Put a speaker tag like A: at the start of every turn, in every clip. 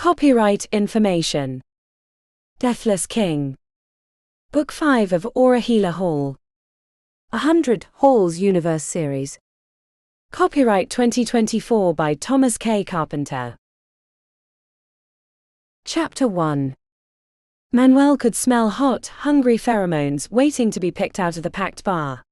A: Copyright information. Deathless King. Book 5 of Aurahila Hall.
B: 100 Halls Universe Series.
A: Copyright 2024 by Thomas K. Carpenter.
B: Chapter 1.
A: Manuel could smell hot, hungry pheromones waiting to be picked out of the packed bar.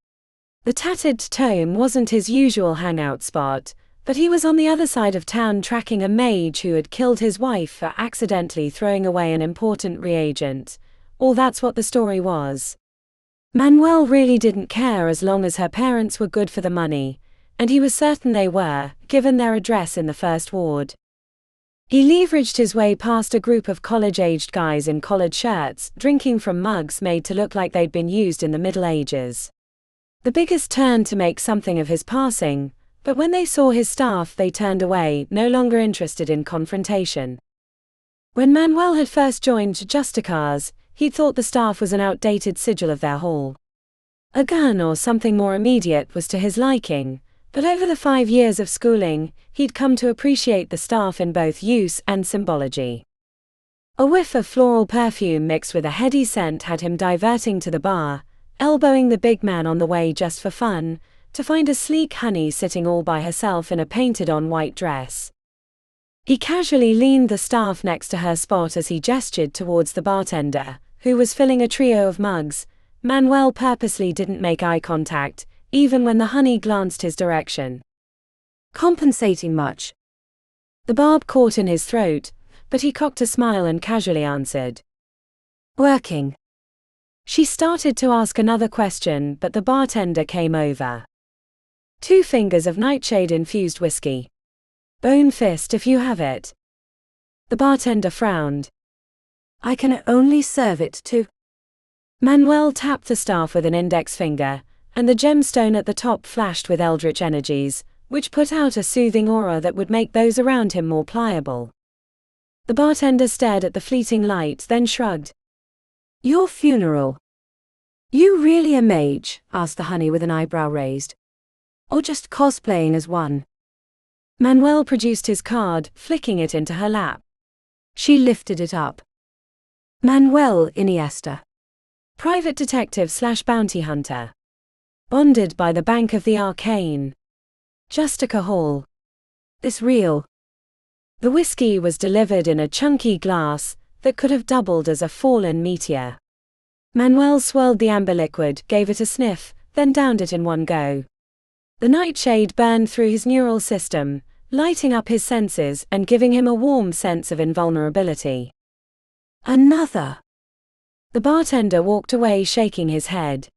A: The tattered tome wasn't his usual hangout spot, but he was on the other side of town tracking a mage who had killed his wife for accidentally throwing away an important reagent. Or that's what the story was. Manuel really didn't care as long as her parents were good for the money, and he was certain they were, given their address in the first ward. He leveraged his way past a group of college-aged guys in collared shirts, drinking from mugs made to look like they'd been used in the Middle Ages. The biggest turned to make something of his passing, but when they saw his staff they turned away, no longer interested in confrontation. When Manuel had first joined Justicars, he'd thought the staff was an outdated sigil of their hall. A gun or something more immediate was to his liking, but over the 5 years of schooling, he'd come to appreciate the staff in both use and symbology. A whiff of floral perfume mixed with a heady scent had him diverting to the bar, elbowing the big man on the way just for fun, to find a sleek honey sitting all by herself in a painted-on white dress. He casually leaned the staff next to her spot as he gestured towards the bartender, who was filling a trio of mugs. Manuel purposely didn't make eye contact, even when the honey glanced his direction.
B: Compensating much?
A: The barb caught in his throat, but he cocked a smile and casually answered.
B: Working.
A: She started to ask another question, but the bartender came over. 2 fingers of nightshade-infused whiskey. Bone fist if you have it. The bartender frowned.
B: I can only serve it to.
A: Manuel tapped the staff with an index finger, and the gemstone at the top flashed with eldritch energies, which put out a soothing aura that would make those around him more pliable. The bartender stared at the fleeting light, then shrugged.
B: Your funeral. You really a mage? Asked the honey with an eyebrow raised. Or just cosplaying as one?
A: Manuel produced his card, flicking it into her lap.
B: She lifted it up. Manuel Iniesta.
A: Private detective/bounty hunter. Bonded by the Bank of the Arcane. Justica Hall.
B: This real?
A: The whiskey was delivered in a chunky glass that could have doubled as a fallen meteor. Manuel swirled the amber liquid, gave it a sniff, then downed it in one go. The nightshade burned through his neural system, lighting up his senses and giving him a warm sense of invulnerability.
B: Another.
A: The bartender walked away shaking his head.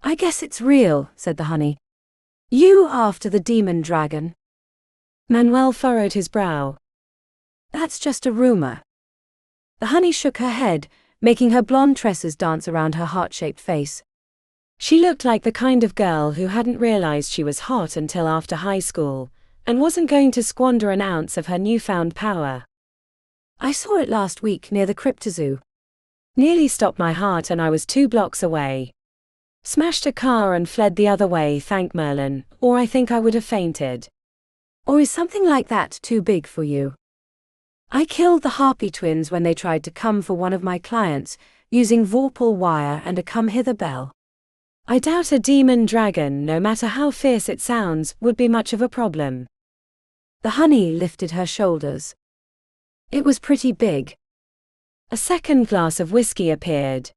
B: I guess it's real, said the honey. You after the demon dragon?
A: Manuel furrowed his brow.
B: That's just a rumor. The honey shook her head, making her blonde tresses dance around her heart-shaped face.
A: She looked like the kind of girl who hadn't realized she was hot until after high school, and wasn't going to squander an ounce of her newfound power.
B: I saw it last week near the Cryptozoo.
A: Nearly stopped my heart and I was 2 blocks away. Smashed a car and fled the other way, thank Merlin, or I think I would have fainted.
B: Or is something like that too big for you? I killed the Harpy twins when they tried to come for one of my clients, using Vorpal wire and a come-hither bell.
A: I doubt a demon dragon, no matter how fierce it sounds, would be much of a problem.
B: The honey lifted her shoulders. It was pretty big.
A: A second glass of whiskey appeared.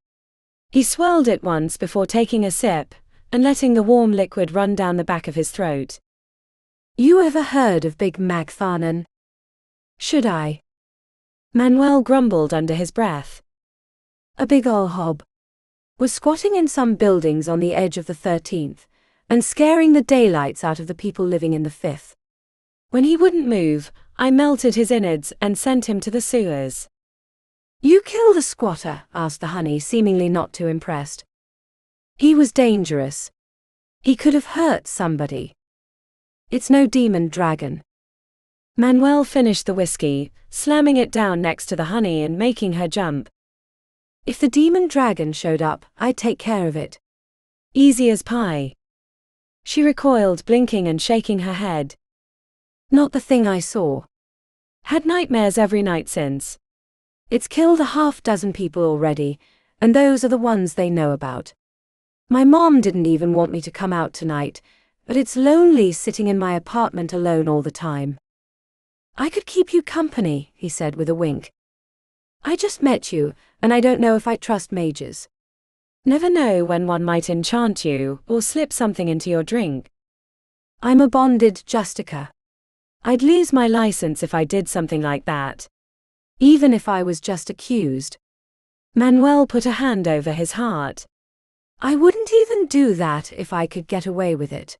A: He swirled it once before taking a sip, and letting the warm liquid run down the back of his throat.
B: You ever heard of Big Magtharnan? Should I?
A: Manuel grumbled under his breath.
B: A big ol' hob. Was squatting in some buildings on the edge of the 13th, and scaring the daylights out of the people living in the 5th.
A: When he wouldn't move, I melted his innards and sent him to the sewers.
B: You killed a squatter? Asked the honey, seemingly not too impressed. He was dangerous. He could have hurt somebody. It's no demon dragon.
A: Manuel finished the whiskey, slamming it down next to the honey and making her jump.
B: If the demon dragon showed up, I'd take care of it.
A: Easy as pie. She recoiled, blinking and shaking her head.
B: Not the thing I saw.
A: Had nightmares every night since.
B: It's killed a half-dozen people already, and those are the ones they know about. My mom didn't even want me to come out tonight, but it's lonely sitting in my apartment alone all the time. I could keep you company, he said with a wink. I just met you, and I don't know if I trust mages.
A: Never know when one might enchant you or slip something into your drink.
B: I'm a bonded Justica.
A: I'd lose my license if I did something like that.
B: Even if I was just accused.
A: Manuel put a hand over his heart.
B: I wouldn't even do that if I could get away with it.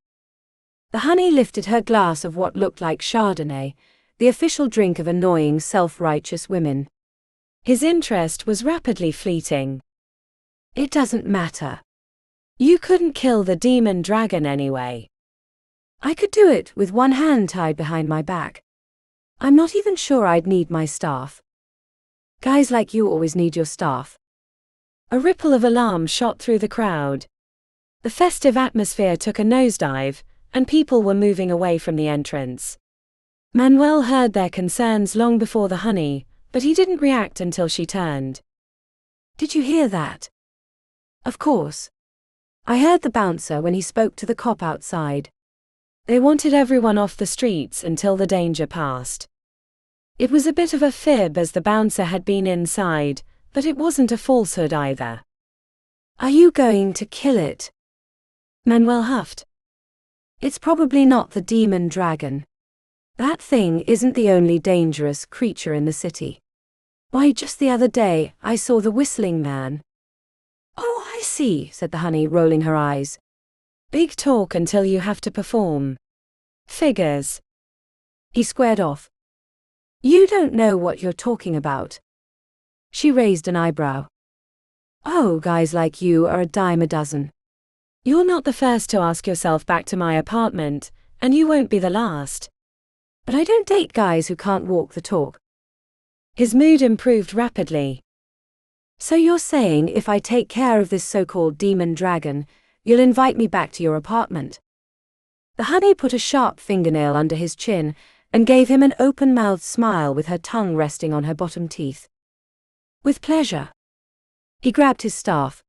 B: The honey lifted her glass of what looked like Chardonnay, the official drink of annoying self-righteous women.
A: His interest was rapidly fleeting.
B: It doesn't matter.
A: You couldn't kill the demon dragon anyway.
B: I could do it with one hand tied behind my back. I'm not even sure I'd need my staff. Guys like you always need your staff.
A: A ripple of alarm shot through the crowd. The festive atmosphere took a nosedive, and people were moving away from the entrance. Manuel heard their concerns long before the honey, but he didn't react until she turned.
B: Did you hear that? Of course. I heard the bouncer when he spoke to the cop outside.
A: They wanted everyone off the streets until the danger passed. It was a bit of a fib as the bouncer had been inside, but it wasn't a falsehood either.
B: Are you going to kill it?
A: Manuel huffed.
B: It's probably not the demon dragon. That thing isn't the only dangerous creature in the city. Why, just the other day, I saw the whistling man. Oh, I see, said the honey, rolling her eyes.
A: Big talk until you have to perform. Figures.
B: He squared off. You don't know what you're talking about. She raised an eyebrow. Oh, guys like you are a dime a dozen.
A: You're not the first to ask yourself back to my apartment, and you won't be the last.
B: But I don't date guys who can't walk the talk.
A: His mood improved rapidly.
B: So you're saying if I take care of this so-called demon dragon, you'll invite me back to your apartment? The honey put a sharp fingernail under his chin and gave him an open-mouthed smile with her tongue resting on her bottom teeth. With pleasure. He grabbed his staff.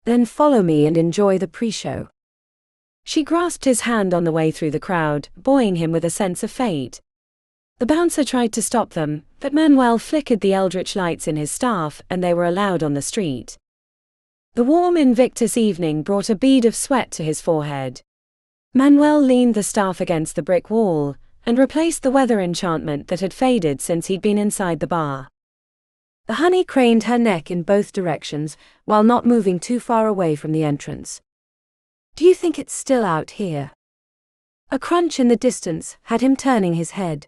B: Then follow me and enjoy the pre-show.
A: She grasped his hand on the way through the crowd, buoying him with a sense of fate. The bouncer tried to stop them, but Manuel flickered the eldritch lights in his staff and they were allowed on the street. The warm Invictus evening brought a bead of sweat to his forehead. Manuel leaned the staff against the brick wall and replaced the weather enchantment that had faded since he'd been inside the bar. The honey craned her neck in both directions while not moving too far away from the entrance.
B: Do you think it's still out here? A crunch in the distance had him turning his head.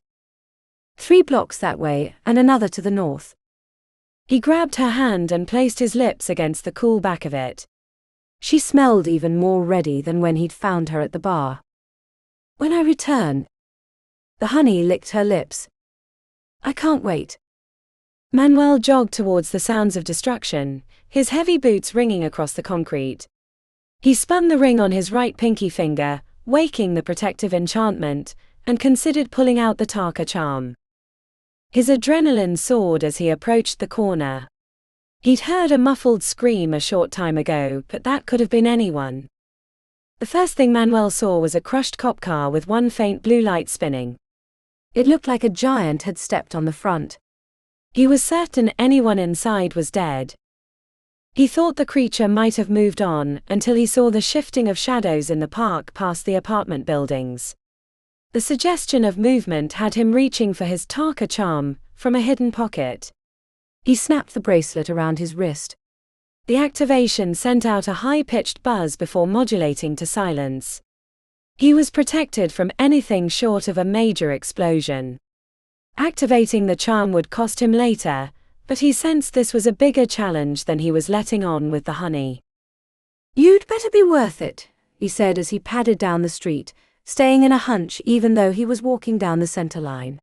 B: 3 blocks that way and another to the north.
A: He grabbed her hand and placed his lips against the cool back of it.
B: She smelled even more ready than when he'd found her at the bar. When I return. The honey licked her lips. I can't wait.
A: Manuel jogged towards the sounds of destruction, his heavy boots ringing across the concrete. He spun the ring on his right pinky finger, waking the protective enchantment, and considered pulling out the Tarka charm. His adrenaline soared as he approached the corner. He'd heard a muffled scream a short time ago, but that could have been anyone. The first thing Manuel saw was a crushed cop car with one faint blue light spinning.
B: It looked like a giant had stepped on the front.
A: He was certain anyone inside was dead. He thought the creature might have moved on until he saw the shifting of shadows in the park past the apartment buildings. The suggestion of movement had him reaching for his Tarka charm from a hidden pocket.
B: He snapped the bracelet around his wrist.
A: The activation sent out a high-pitched buzz before modulating to silence. He was protected from anything short of a major explosion. Activating the charm would cost him later, but he sensed this was a bigger challenge than he was letting on with the honey.
B: You'd better be worth it, he said as he padded down the street, staying in a hunch even though he was walking down the center line.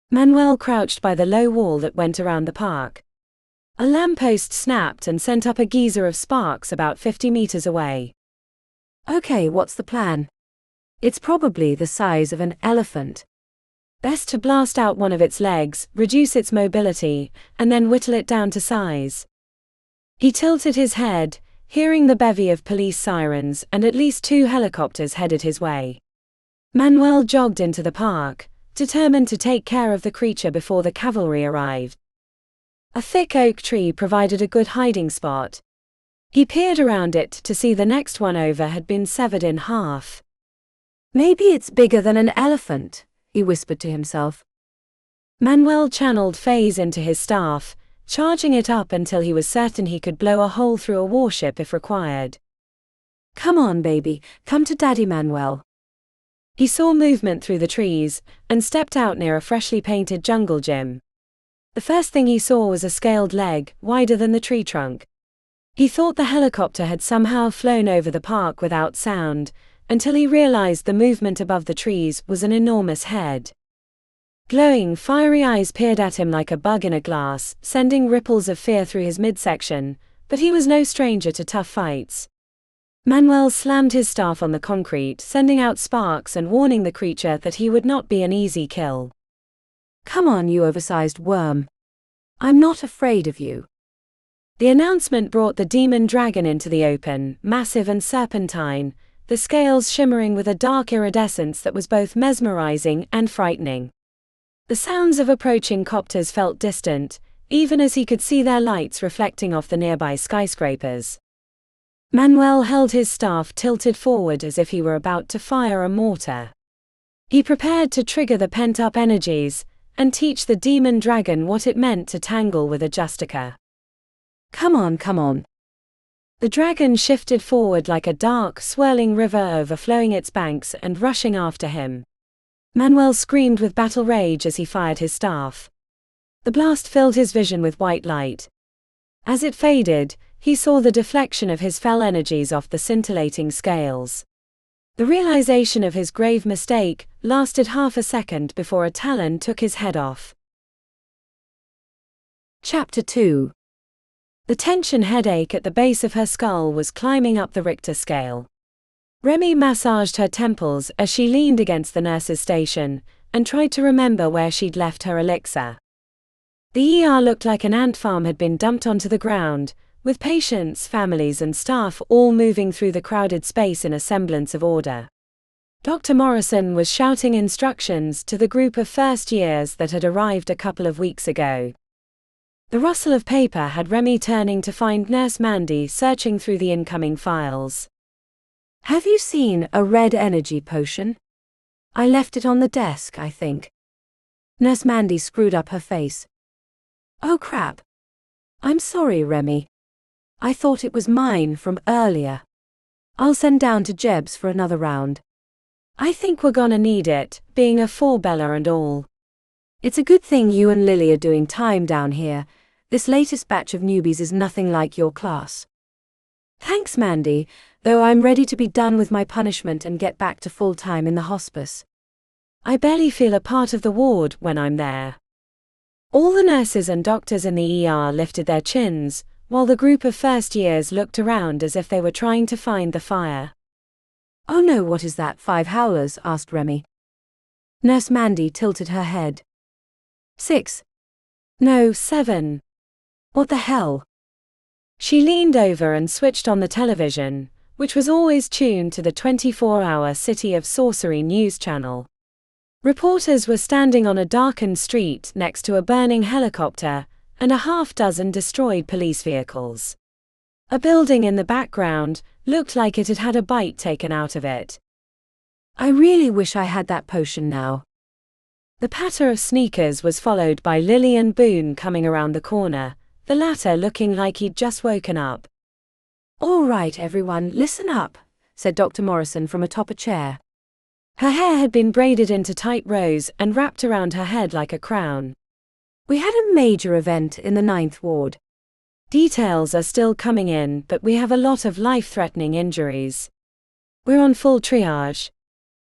A: Manuel crouched by the low wall that went around the park. A lamppost snapped and sent up a geyser of sparks about 50 meters away.
B: Okay, what's the plan? It's probably the size of an elephant.
A: Best to blast out one of its legs, reduce its mobility, and then whittle it down to size. He tilted his head, hearing the bevy of police sirens, and at least 2 helicopters headed his way. Manuel jogged into the park, determined to take care of the creature before the cavalry arrived. A thick oak tree provided a good hiding spot. He peered around it to see the next one over had been severed in half.
B: Maybe it's bigger than an elephant, he whispered to himself.
A: Manuel channeled phase into his staff, charging it up until he was certain he could blow a hole through a warship if required.
B: Come on, baby, come to Daddy, Manuel.
A: He saw movement through the trees, and stepped out near a freshly painted jungle gym. The first thing he saw was a scaled leg, wider than the tree trunk. He thought the helicopter had somehow flown over the park without sound, until he realized the movement above the trees was an enormous head. Glowing, fiery eyes peered at him like a bug in a glass, sending ripples of fear through his midsection, but he was no stranger to tough fights. Manuel slammed his staff on the concrete, sending out sparks and warning the creature that he would not be an easy kill.
B: Come on, you oversized worm. I'm not afraid of you.
A: The announcement brought the demon dragon into the open, massive and serpentine, the scales shimmering with a dark iridescence that was both mesmerizing and frightening. The sounds of approaching copters felt distant, even as he could see their lights reflecting off the nearby skyscrapers. Manuel held his staff tilted forward as if he were about to fire a mortar. He prepared to trigger the pent-up energies, and teach the demon dragon what it meant to tangle with a Justica.
B: Come on, come on.
A: The dragon shifted forward like a dark, swirling river overflowing its banks and rushing after him. Manuel screamed with battle rage as he fired his staff. The blast filled his vision with white light. As it faded, he saw the deflection of his fell energies off the scintillating scales. The realization of his grave mistake lasted half a second before a talon took his head off.
B: Chapter 2.
A: The tension headache at the base of her skull was climbing up the Richter scale. Remi massaged her temples as she leaned against the nurse's station, and tried to remember where she'd left her elixir. The ER looked like an ant farm had been dumped onto the ground, with patients, families and staff all moving through the crowded space in a semblance of order. Dr. Morrison was shouting instructions to the group of first years that had arrived a couple of weeks ago. The rustle of paper had Remi turning to find Nurse Mandy searching through the incoming files.
B: Have you seen a red energy potion? I left it on the desk, I think. Nurse Mandy screwed up her face. Oh crap. I'm sorry, Remi. I thought it was mine from earlier. I'll send down to Jeb's for another round.
A: I think we're gonna need it, being a 4-beller and all.
B: It's a good thing you and Lily are doing time down here. This latest batch of newbies is nothing like your class. Thanks, Mandy, though I'm ready to be done with my punishment and get back to full-time in the hospice.
A: I barely feel a part of the ward when I'm there. All the nurses and doctors in the ER lifted their chins, while the group of first years looked around as if they were trying to find the fire.
B: Oh no, what is that, 5 howlers? Asked Remi. Nurse Mandy tilted her head.
A: 6. No, 7.
B: What the hell?
A: She leaned over and switched on the television, which was always tuned to the 24-hour City of Sorcery news channel. Reporters were standing on a darkened street next to a burning helicopter and a half-dozen destroyed police vehicles. A building in the background looked like it had had a bite taken out of it.
B: I really wish I had that potion now.
A: The patter of sneakers was followed by Lily and Boone coming around the corner, the latter looking like he'd just woken up.
B: All right, everyone, listen up, said Dr. Morrison from atop a chair.
A: Her hair had been braided into tight rows and wrapped around her head like a crown.
B: We had a major event in the 9th ward.
A: Details are still coming in, but we have a lot of life-threatening injuries. We're on full triage.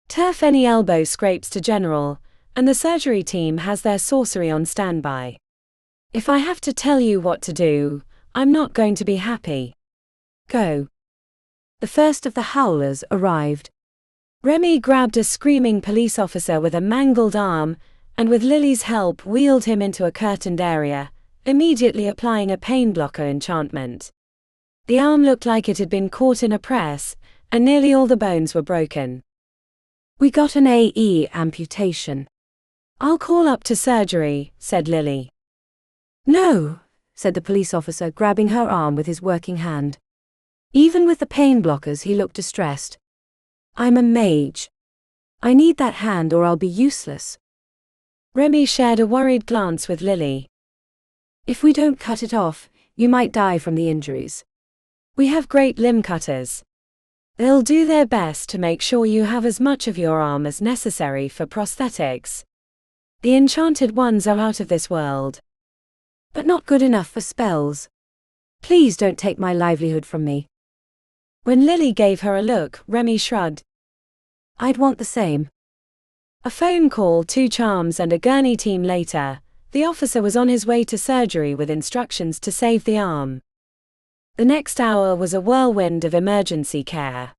A: Turf any elbow scrapes to general, and the surgery team has their sorcery on standby. If I have to tell you what to do, I'm not going to be happy. Go.
B: The first of the howlers arrived.
A: Remi grabbed a screaming police officer with a mangled arm and with Lily's help wheeled him into a curtained area, immediately applying a pain blocker enchantment. The arm looked like it had been caught in a press, and nearly all the bones were broken.
B: "We got an AE amputation."
A: "I'll call up to surgery," said Lily.
B: "No," said the police officer, grabbing her arm with his working hand. Even with the pain blockers, he looked distressed. "I'm a mage. I need that hand or I'll be useless."
A: Remi shared a worried glance with Lily.
B: "If we don't cut it off, you might die from the injuries."
A: "We have great limb cutters. They'll do their best to make sure you have as much of your arm as necessary for prosthetics. The enchanted ones are out of this world."
B: "But not good enough for spells. Please don't take my livelihood from me."
A: When Lily gave her a look, Remi shrugged.
B: "I'd want the same."
A: A phone call, 2 charms and a gurney team later, the officer was on his way to surgery with instructions to save the arm. The next hour was a whirlwind of emergency care.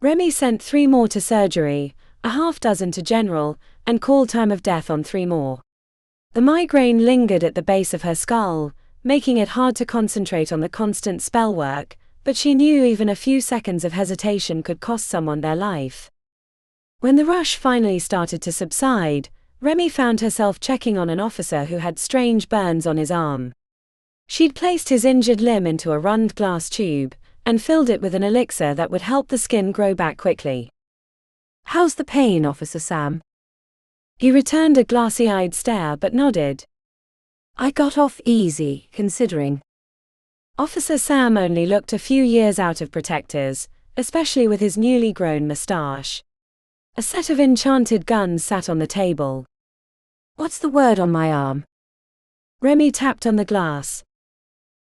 A: Remi sent 3 more to surgery, a half-dozen to general, and called time of death on 3 more. The migraine lingered at the base of her skull, making it hard to concentrate on the constant spell work, but she knew even a few seconds of hesitation could cost someone their life. When the rush finally started to subside, Remi found herself checking on an officer who had strange burns on his arm. She'd placed his injured limb into a rund glass tube, and filled it with an elixir that would help the skin grow back quickly.
B: "How's the pain, Officer Sam?"
A: He returned a glassy-eyed stare but nodded.
B: "I got off easy, considering."
A: Officer Sam only looked a few years out of protectors, especially with his newly grown moustache. A set of enchanted guns sat on the table.
B: "What's the word on my arm?"
A: Remi tapped on the glass.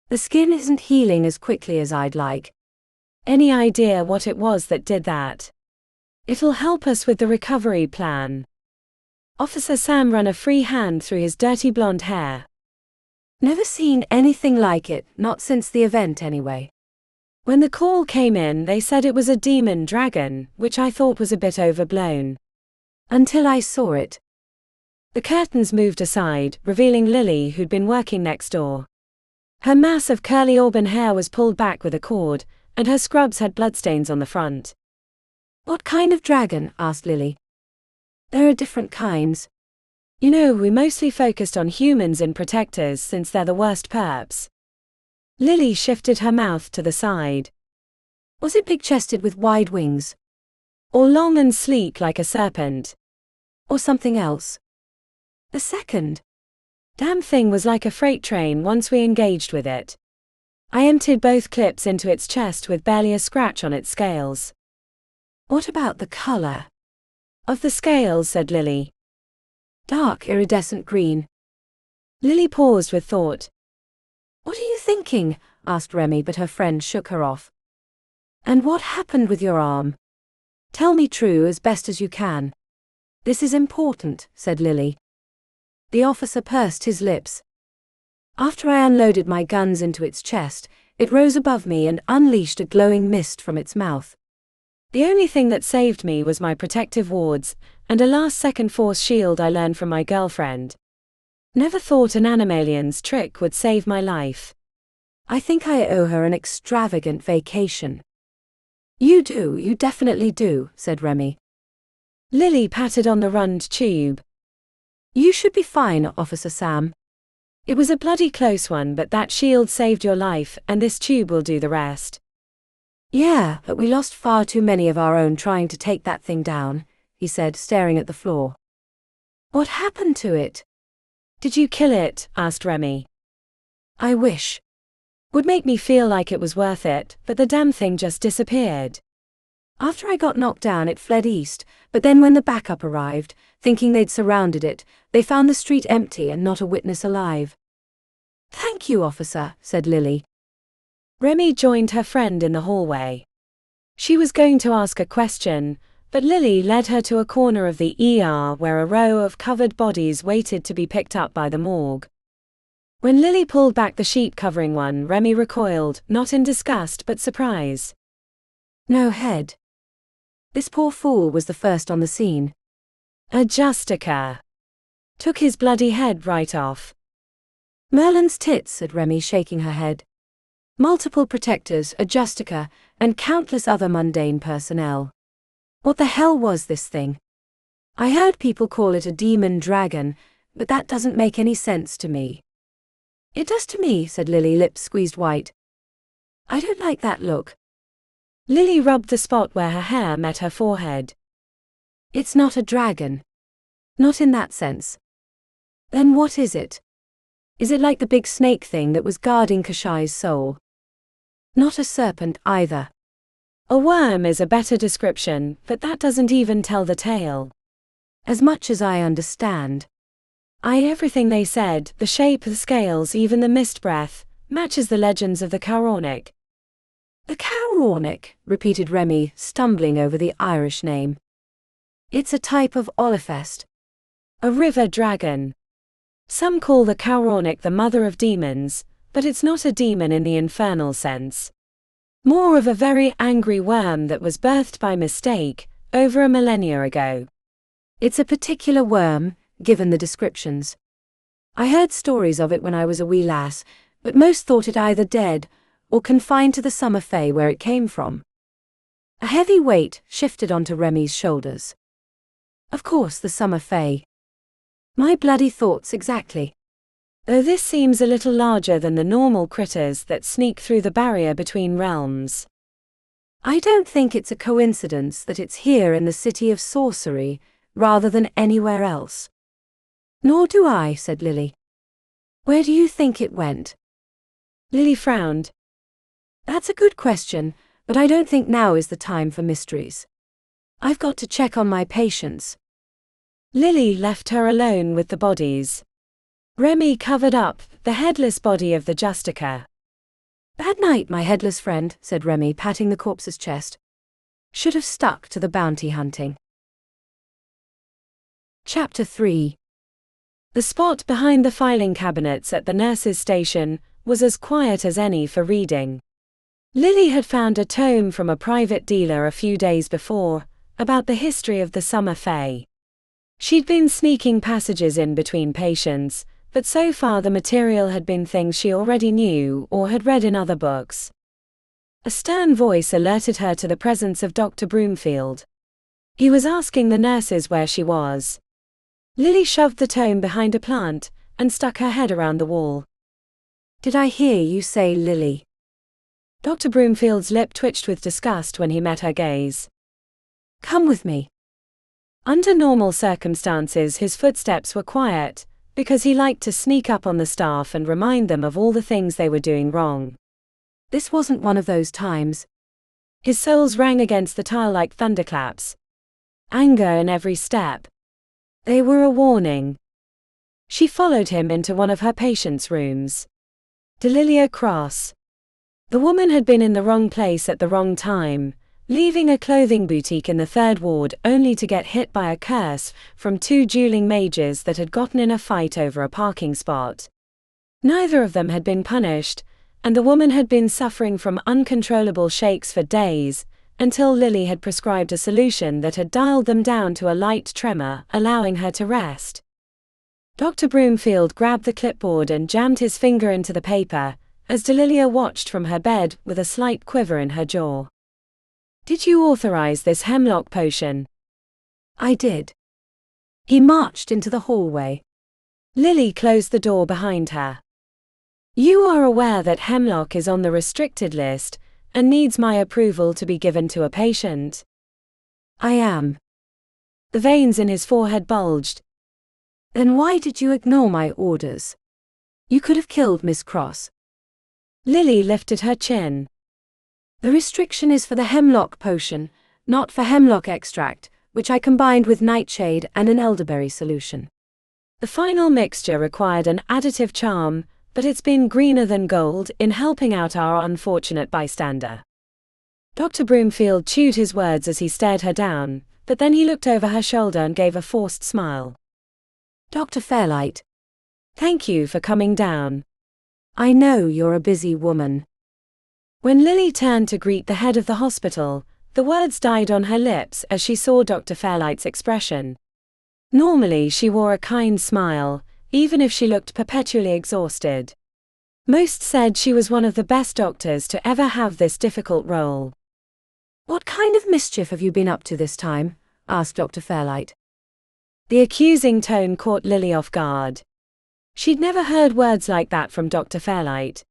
B: "The skin isn't healing as quickly as I'd like."
A: "Any idea what it was that did that?" "It'll help us with the recovery plan." Officer Sam ran a free hand through his dirty blonde hair.
B: "Never seen anything like it, not since the event anyway."
A: "When the call came in, they said it was a demon dragon, which I thought was a bit overblown.
B: Until I saw it."
A: The curtains moved aside, revealing Lily, who'd been working next door. Her mass of curly auburn hair was pulled back with a cord, and her scrubs had bloodstains on the front.
B: "What kind of dragon?" asked Lily. "There are different kinds."
A: "You know, we mostly focused on humans and protectors since they're the worst perps." Lily shifted her mouth to the side.
B: "Was it big-chested with wide wings?
A: Or long and sleek like a serpent?
B: Or something else?" "The second."
A: "Damn thing was like a freight train once we engaged with it. I emptied both clips into its chest with barely a scratch on its scales."
B: "What about the color?"
A: "Of the scales," said Lily.
B: "Dark iridescent green."
A: Lily paused with thought.
B: "What are you thinking?" asked Remi, but her friend shook her off. "And what happened with your arm? Tell me true as best as you can." "This is important," said Lily. The officer pursed his lips. "After I unloaded my guns into its chest, it rose above me and unleashed a glowing mist from its mouth.
A: The only thing that saved me was my protective wards, and a last-second force shield I learned from my girlfriend. Never thought an animalian's trick would save my life."
B: "I think I owe her an extravagant vacation." "You do, you definitely do," said Remi.
A: Lily patted on the rund tube.
B: "You should be fine, Officer Sam."
A: "It was a bloody close one, but that shield saved your life, and this tube will do the rest."
B: "Yeah, but we lost far too many of our own trying to take that thing down," he said, staring at the floor. "What happened to it?"
A: "Did you kill it?" asked Remi.
B: "I wish.
A: Would make me feel like it was worth it, but the damn thing just disappeared.
B: After I got knocked down, it fled east, but then when the backup arrived, thinking they'd surrounded it, they found the street empty and not a witness alive." "Thank you, officer," said Lily.
A: Remi joined her friend in the hallway. She was going to ask a question, but Lily led her to a corner of the ER where a row of covered bodies waited to be picked up by the morgue. When Lily pulled back the sheet covering one, Remi recoiled, not in disgust but surprise.
B: "No head. This poor fool was the first on the scene."
A: "A Justica." Took his bloody head right off.
B: Merlin's tits, said Remi, shaking her head. Multiple protectors, a justica, and countless other mundane personnel. What the hell was this thing? I heard people call it a demon dragon, but that doesn't make any sense to me. It does to me, said Lily, lips squeezed white. I don't like that look.
A: Lily rubbed the spot where her hair met her forehead.
B: It's not a dragon. Not in that sense. Then what is it? Is it like the big snake thing that was guarding Kashai's soul? Not a serpent either.
A: A worm is a better description, but that doesn't even tell the tale.
B: As much as I understand.
A: Everything they said, the shape, the scales, even the mist breath, matches the legends of the Caoránarch.
B: The Caoránarch, repeated Remi, stumbling over the Irish name. It's a type of olifest.
A: A river dragon. Some call the Caoránarch the mother of demons, but it's not a demon in the infernal sense. More of a very angry worm that was birthed by mistake, over a millennia ago.
B: It's a particular worm, given the descriptions. I heard stories of it when I was a wee lass, but most thought it either dead, or confined to the summer fae where it came from. A heavy weight shifted onto Remi's shoulders. Of course, the summer fae. My bloody thoughts exactly.
A: Though this seems a little larger than the normal critters that sneak through the barrier between realms.
B: I don't think it's a coincidence that it's here in the City of Sorcery, rather than anywhere else. Nor do I, said Lily. Where do you think it went?
A: Lily frowned.
B: That's a good question, but I don't think now is the time for mysteries. I've got to check on my patients.
A: Lily left her alone with the bodies. Remi covered up the headless body of the justica.
B: Bad night, my headless friend, said Remi, patting the corpse's chest. Should have stuck to the bounty hunting. Chapter 3.
A: The spot behind the filing cabinets at the nurse's station was as quiet as any for reading. Lily had found a tome from a private dealer a few days before, about the history of the summer fae. She'd been sneaking passages in between patients, but so far the material had been things she already knew or had read in other books. A stern voice alerted her to the presence of Dr. Broomfield. He was asking the nurses where she was. Lily shoved the tome behind a plant and stuck her head around the wall.
B: Did I hear you say Lily?
A: Dr. Broomfield's lip twitched with disgust when he met her gaze.
B: Come with me.
A: Under normal circumstances his footsteps were quiet, because he liked to sneak up on the staff and remind them of all the things they were doing wrong.
B: This wasn't one of those times.
A: His soles rang against the tile like thunderclaps. Anger in every step. They were a warning. She followed him into one of her patients' rooms. Delilia Cross. The woman had been in the wrong place at the wrong time, leaving a clothing boutique in the third ward only to get hit by a curse from two dueling mages that had gotten in a fight over a parking spot. Neither of them had been punished, and the woman had been suffering from uncontrollable shakes for days, until Lily had prescribed a solution that had dialed them down to a light tremor, allowing her to rest. Dr. Broomfield grabbed the clipboard and jammed his finger into the paper, as Delilia watched from her bed with a slight quiver in her jaw. Did you authorize this hemlock potion?
B: I did. He marched into the hallway.
A: Lily closed the door behind her. You are aware that hemlock is on the restricted list, and needs my approval to be given to a patient?
B: I am.
A: The veins in his forehead bulged.
B: Then why did you ignore my orders? You could have killed Miss Cross.
A: Lily lifted her chin.
B: The restriction is for the hemlock potion, not for hemlock extract, which I combined with nightshade and an elderberry solution.
A: The final mixture required an additive charm, but it's been greener than gold in helping out our unfortunate bystander. Dr. Broomfield chewed his words as he stared her down, but then he looked over her shoulder and gave a forced smile.
B: Dr. Fairlight.
A: Thank you for coming down.
B: I know you're a busy woman.
A: When Lily turned to greet the head of the hospital, the words died on her lips as she saw Dr. Fairlight's expression. Normally she wore a kind smile, even if she looked perpetually exhausted. Most said she was one of the best doctors to ever have this difficult role.
B: "What kind of mischief have you been up to this time?" asked Dr. Fairlight.
A: The accusing tone caught Lily off guard. She'd never heard words like that from Dr. Fairlight.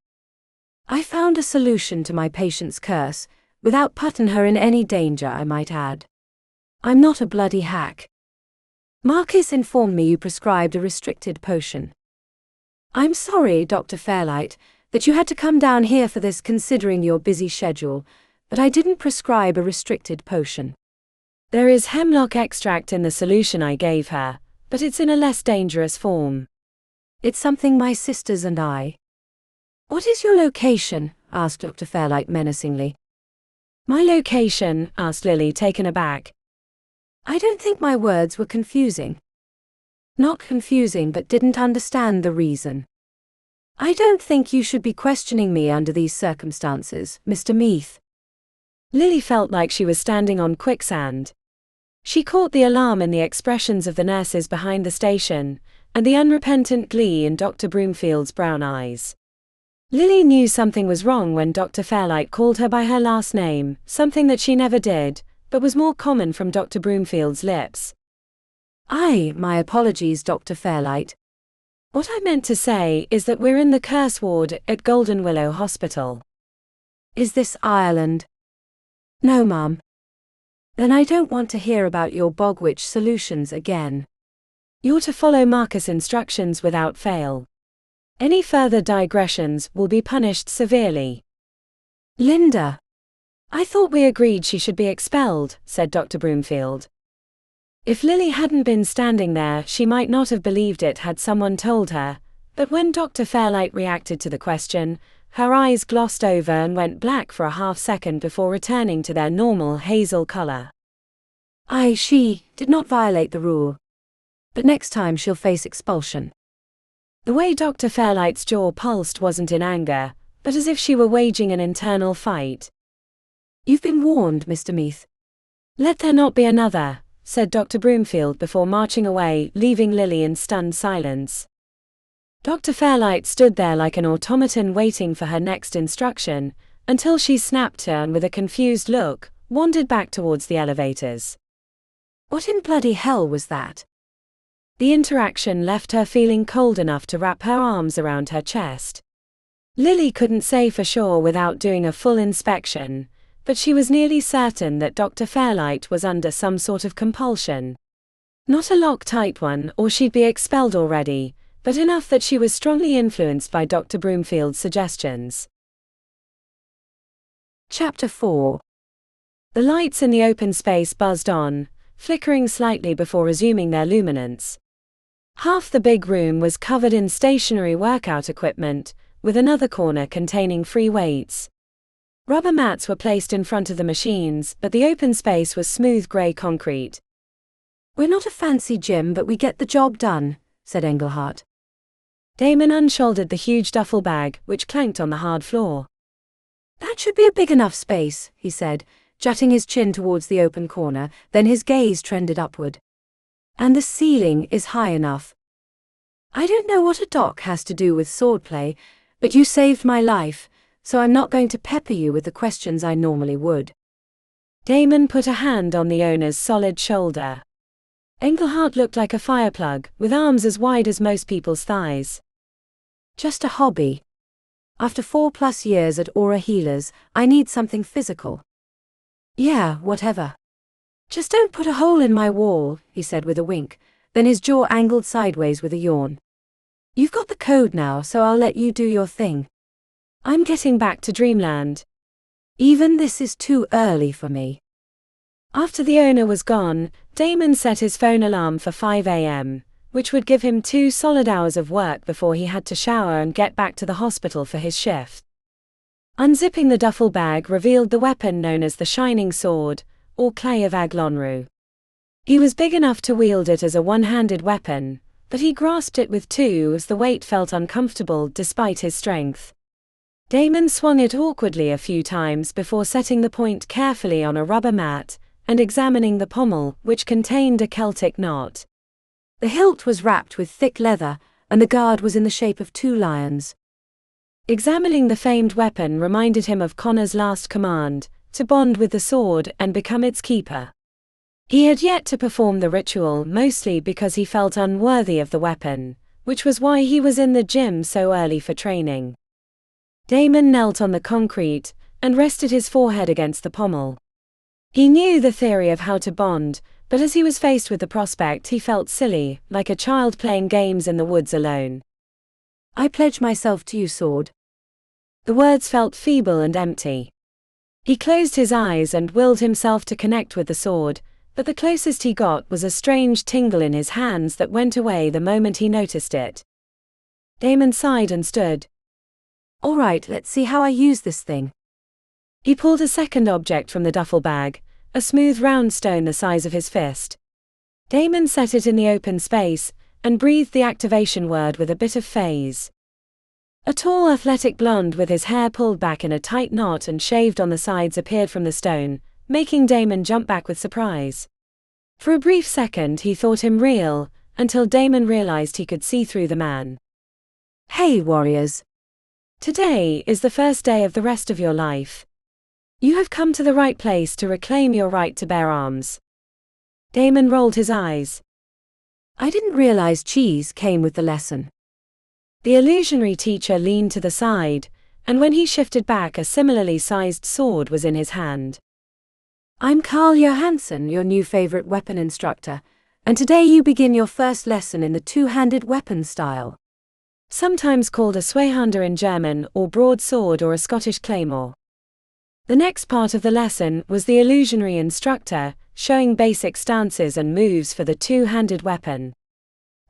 B: "I found a solution to my patient's curse, without putting her in any danger, I might add. I'm not a bloody hack. Marcus informed me you prescribed a restricted potion. I'm sorry, Dr. Fairlight, that you had to come down here for this considering your busy schedule, but I didn't prescribe a restricted potion.
A: There is hemlock extract in the solution I gave her, but it's in a less dangerous form.
B: It's something my sisters and I." "What is your location?" asked Dr. Fairlight menacingly.
A: "My location?" asked Lily, taken aback.
B: "I don't think my words were confusing." "Not confusing, but didn't understand the reason." "I don't think you should be questioning me under these circumstances, Mr. Meath."
A: Lily felt like she was standing on quicksand. She caught the alarm in the expressions of the nurses behind the station, and the unrepentant glee in Dr. Broomfield's brown eyes. Lily knew something was wrong when Dr. Fairlight called her by her last name, something that she never did, but was more common from Dr. Broomfield's lips.
B: My apologies, Dr. Fairlight.
A: What I meant to say is that we're in the curse ward at Golden Willow Hospital."
B: "Is this Ireland?" "No, ma'am." "Then I don't want to hear about your bogwitch solutions again."
A: "You're to follow Marcus' instructions without fail. Any further digressions will be punished severely."
B: "Linda."
A: "I thought we agreed she should be expelled," said Dr. Broomfield. If Lily hadn't been standing there, she might not have believed it had someone told her, but when Dr. Fairlight reacted to the question, her eyes glossed over and went black for a half-second before returning to their normal hazel color.
B: She did not violate the rule. But next time she'll face expulsion."
A: The way Dr. Fairlight's jaw pulsed wasn't in anger, but as if she were waging an internal fight.
B: "You've been warned, Mr. Meath."
A: "Let there not be another," said Dr. Broomfield before marching away, leaving Lily in stunned silence. Dr. Fairlight stood there like an automaton waiting for her next instruction, until she snapped her and with a confused look, wandered back towards the elevators.
B: What in bloody hell was that?
A: The interaction left her feeling cold enough to wrap her arms around her chest. Lily couldn't say for sure without doing a full inspection, but she was nearly certain that Dr. Fairlight was under some sort of compulsion. Not a Loctite one, or she'd be expelled already, but enough that she was strongly influenced by Dr. Broomfield's suggestions.
B: Chapter 4.
A: The lights in the open space buzzed on, flickering slightly before resuming their luminance. Half the big room was covered in stationary workout equipment, with another corner containing free weights. Rubber mats were placed in front of the machines, but the open space was smooth grey concrete.
B: "We're not a fancy gym, but we get the job done," said Engelhardt.
A: Damon unshouldered the huge duffel bag, which clanked on the hard floor.
B: "That should be a big enough space," he said, jutting his chin towards the open corner, then his gaze trended upward. "And the ceiling is high enough. I don't know what a dock has to do with swordplay, but you saved my life, so I'm not going to pepper you with the questions I normally would."
A: Damon put a hand on the owner's solid shoulder. Engelhardt looked like a fireplug, with arms as wide as most people's thighs.
B: "Just a hobby. After 4+ years at Aura Healers, I need something physical." "Yeah, whatever. Just don't put a hole in my wall," he said with a wink, then his jaw angled sideways with a yawn. "You've got the code now, so I'll let you do your thing."
A: "I'm getting back to Dreamland."
B: "Even this is too early for me."
A: After the owner was gone, Damon set his phone alarm for 5 a.m., which would give him 2 solid hours of work before he had to shower and get back to the hospital for his shift. Unzipping the duffel bag revealed the weapon known as the Shining Sword, or Clay of Aglonru. He was big enough to wield it as a one-handed weapon, but he grasped it with 2 as the weight felt uncomfortable despite his strength. Damon swung it awkwardly a few times before setting the point carefully on a rubber mat, and examining the pommel, which contained a Celtic knot.
B: The hilt was wrapped with thick leather, and the guard was in the shape of 2 lions.
A: Examining the famed weapon reminded him of Connor's last command, to bond with the sword and become its keeper. He had yet to perform the ritual, mostly because he felt unworthy of the weapon, which was why he was in the gym so early for training. Damon knelt on the concrete and rested his forehead against the pommel. He knew the theory of how to bond, but as he was faced with the prospect, he felt silly, like a child playing games in the woods alone.
B: "I pledge myself to you, sword."
A: The words felt feeble and empty. He closed his eyes and willed himself to connect with the sword, but the closest he got was a strange tingle in his hands that went away the moment he noticed it. Damon sighed and stood.
B: "All right, let's see how I use this thing."
A: He pulled a second object from the duffel bag, a smooth round stone the size of his fist. Damon set it in the open space, and breathed the activation word with a bit of phase. A tall athletic blonde with his hair pulled back in a tight knot and shaved on the sides appeared from the stone, making Damon jump back with surprise. For a brief second he thought him real, until Damon realized he could see through the man.
B: "Hey, warriors.
A: Today is the first day of the rest of your life. You have come to the right place to reclaim your right to bear arms." Damon rolled his eyes.
B: "I didn't realize cheese came with the lesson."
A: The illusionary teacher leaned to the side, and when he shifted back, a similarly sized sword was in his hand.
B: "I'm Carl Johansson, your new favorite weapon instructor, and today you begin your first lesson in the 2-handed weapon style.
A: Sometimes called a Zweihander in German, or broadsword, or a Scottish claymore." The next part of the lesson was the illusionary instructor, showing basic stances and moves for the 2-handed weapon.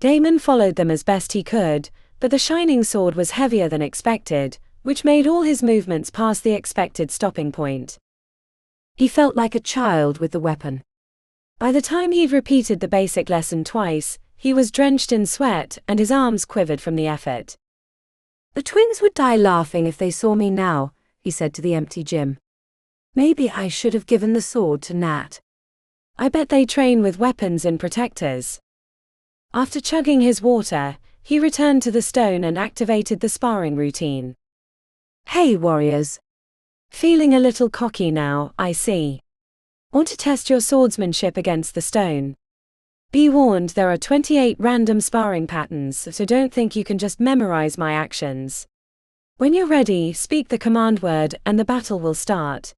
A: Damon followed them as best he could, but the shining sword was heavier than expected, which made all his movements past the expected stopping point.
B: He felt like a child with the weapon.
A: By the time he'd repeated the basic lesson twice, he was drenched in sweat and his arms quivered from the effort.
B: "The twins would die laughing if they saw me now," he said to the empty gym. "Maybe I should have given the sword to Nat.
A: I bet they train with weapons in protectors." After chugging his water, he returned to the stone and activated the sparring routine.
B: "Hey, warriors.
A: Feeling a little cocky now, I see. Want to test your swordsmanship against the stone? Be warned, there are 28 random sparring patterns, so don't think you can just memorize my actions. When you're ready, speak the command word and the battle will start."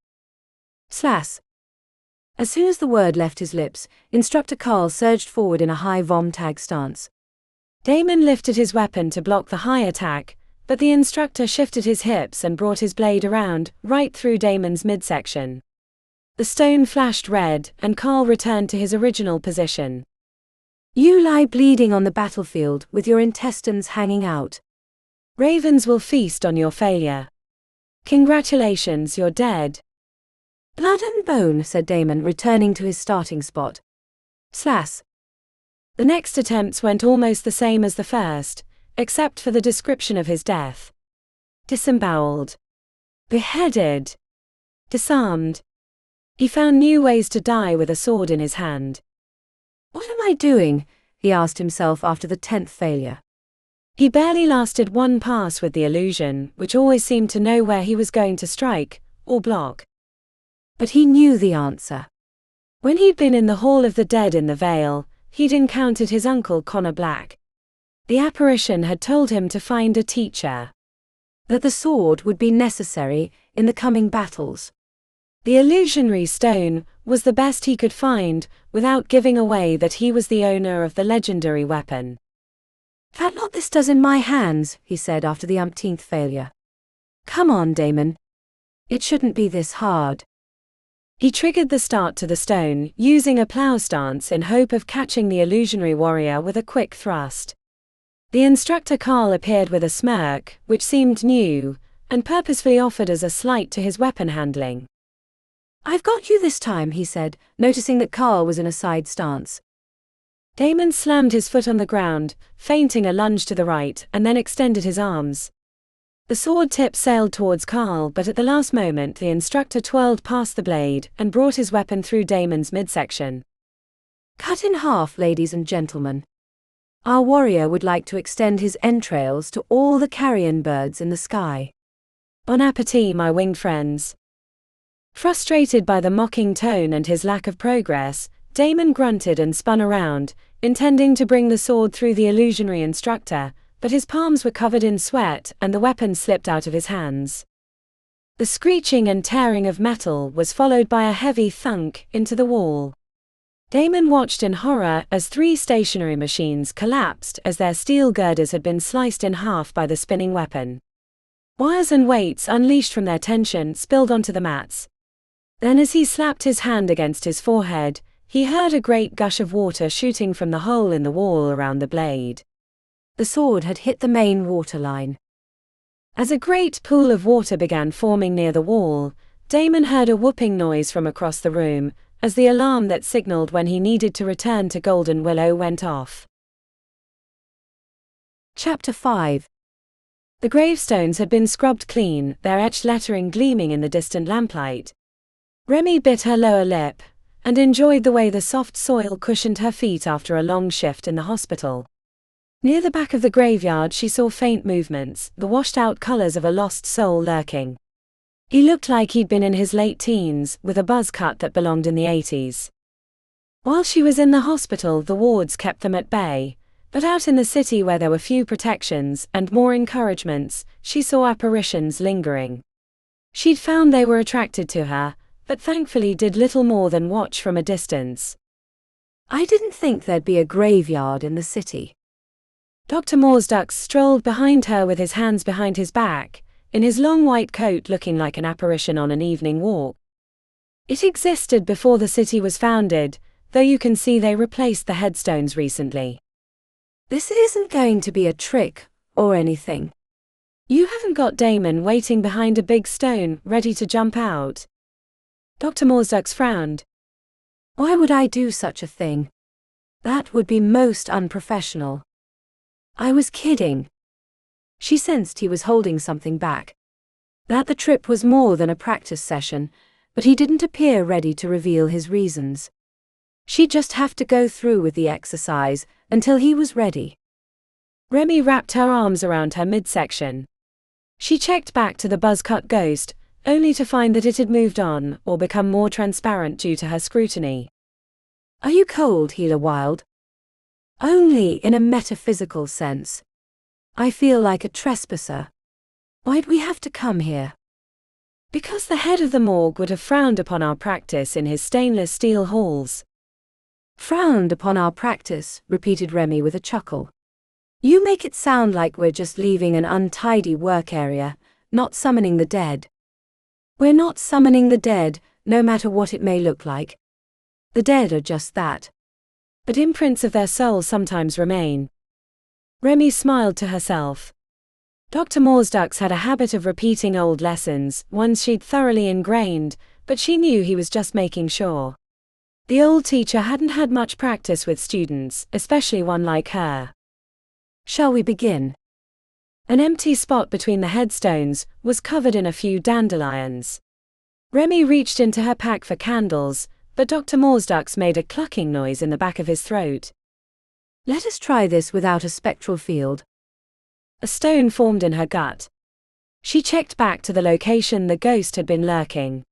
B: Slash. As soon as the word left his lips, Instructor Carl surged forward in a high vom tag stance.
A: Damon lifted his weapon to block the high attack, but the instructor shifted his hips and brought his blade around, right through Damon's midsection. The stone flashed red, and Carl returned to his original position.
B: "You lie bleeding on the battlefield, with your intestines hanging out.
A: Ravens will feast on your failure. Congratulations, you're dead."
B: "Blood and bone," said Damon, returning to his starting spot. Slash.
A: The next attempts went almost the same as the first, except for the description of his death. Disemboweled. Beheaded. Disarmed. He found new ways to die with a sword in his hand.
B: "What am I doing?" he asked himself after the 10th failure.
A: He barely lasted one pass with the illusion, which always seemed to know where he was going to strike, or block.
B: But he knew the answer.
A: When he'd been in the Hall of the Dead in the Vale, he'd encountered his uncle Connor Black. The apparition had told him to find a teacher.
B: That the sword would be necessary in the coming battles.
A: The illusionary stone was the best he could find, without giving away that he was the owner of the legendary weapon.
B: "That lot this does in my hands," he said after the umpteenth failure. "Come on, Damon. It shouldn't be this hard."
A: He triggered the start to the stone, using a plow stance in hope of catching the illusionary warrior with a quick thrust. The instructor Carl appeared with a smirk, which seemed new, and purposefully offered as a slight to his weapon handling.
B: "I've got you this time," he said, noticing that Carl was in a side stance.
A: Damon slammed his foot on the ground, feinting a lunge to the right, and then extended his arms. The sword tip sailed towards Carl, but at the last moment the instructor twirled past the blade and brought his weapon through Damon's midsection.
B: "Cut in half, ladies and gentlemen." Our warrior would like to extend his entrails to all the carrion birds in the sky.
A: Bon appétit, my winged friends. Frustrated by the mocking tone and his lack of progress, Damon grunted and spun around, intending to bring the sword through the illusionary instructor, but his palms were covered in sweat and the weapon slipped out of his hands. The screeching and tearing of metal was followed by a heavy thunk into the wall. Damon watched in horror as 3 stationary machines collapsed as their steel girders had been sliced in half by the spinning weapon. Wires and weights unleashed from their tension spilled onto the mats. Then as he slapped his hand against his forehead, he heard a great gush of water shooting from the hole in the wall around the blade.
B: The sword had hit the main water line.
A: As a great pool of water began forming near the wall, Damon heard a whooping noise from across the room, as the alarm that signaled when he needed to return to Golden Willow went off.
B: Chapter 5.
A: The gravestones had been scrubbed clean, their etched lettering gleaming in the distant lamplight. Remi bit her lower lip, and enjoyed the way the soft soil cushioned her feet after a long shift in the hospital. Near the back of the graveyard she saw faint movements, the washed-out colors of a lost soul lurking. He looked like he'd been in his late teens, with a buzz cut that belonged in the 80s. While she was in the hospital, the wards kept them at bay, but out in the city where there were few protections and more encouragements, she saw apparitions lingering. She'd found they were attracted to her, but thankfully did little more than watch from a distance.
B: I didn't think there'd be a graveyard in the city.
A: Dr. Morsdux strolled behind her with his hands behind his back, in his long white coat looking like an apparition on an evening walk. It existed before the city was founded, though you can see they replaced the headstones recently.
B: This isn't going to be a trick, or anything.
A: You haven't got Damon waiting behind a big stone, ready to jump out? Dr. Morsdux frowned.
B: Why would I do such a thing? That would be most unprofessional. I was kidding. She sensed he was holding something back. That the trip was more than a practice session, but he didn't appear ready to reveal his reasons. She'd just have to go through with the exercise until he was ready.
A: Remi wrapped her arms around her midsection. She checked back to the buzz-cut ghost, only to find that it had moved on or become more transparent due to her scrutiny.
B: Are you cold, Healer Wild? Only in a metaphysical sense. I feel like a trespasser. Why'd we have to come here?
A: Because the head of the morgue would have frowned upon our practice in his stainless steel halls.
B: Frowned upon our practice, repeated Remi with a chuckle. You make it sound like we're just leaving an untidy work area, not summoning the dead. We're not summoning the dead, no matter what it may look like. The dead are just that.
A: But imprints of their soul sometimes remain. Remi smiled to herself. Dr. Morsdux had a habit of repeating old lessons, ones she'd thoroughly ingrained, but she knew he was just making sure. The old teacher hadn't had much practice with students, especially one like her.
B: Shall we begin?
A: An empty spot between the headstones was covered in a few dandelions. Remi reached into her pack for candles, but Dr. Morsdux made a clucking noise in the back of his throat.
B: Let us try this without a spectral field.
A: A stone formed in her gut. She checked back to the location the ghost had been lurking.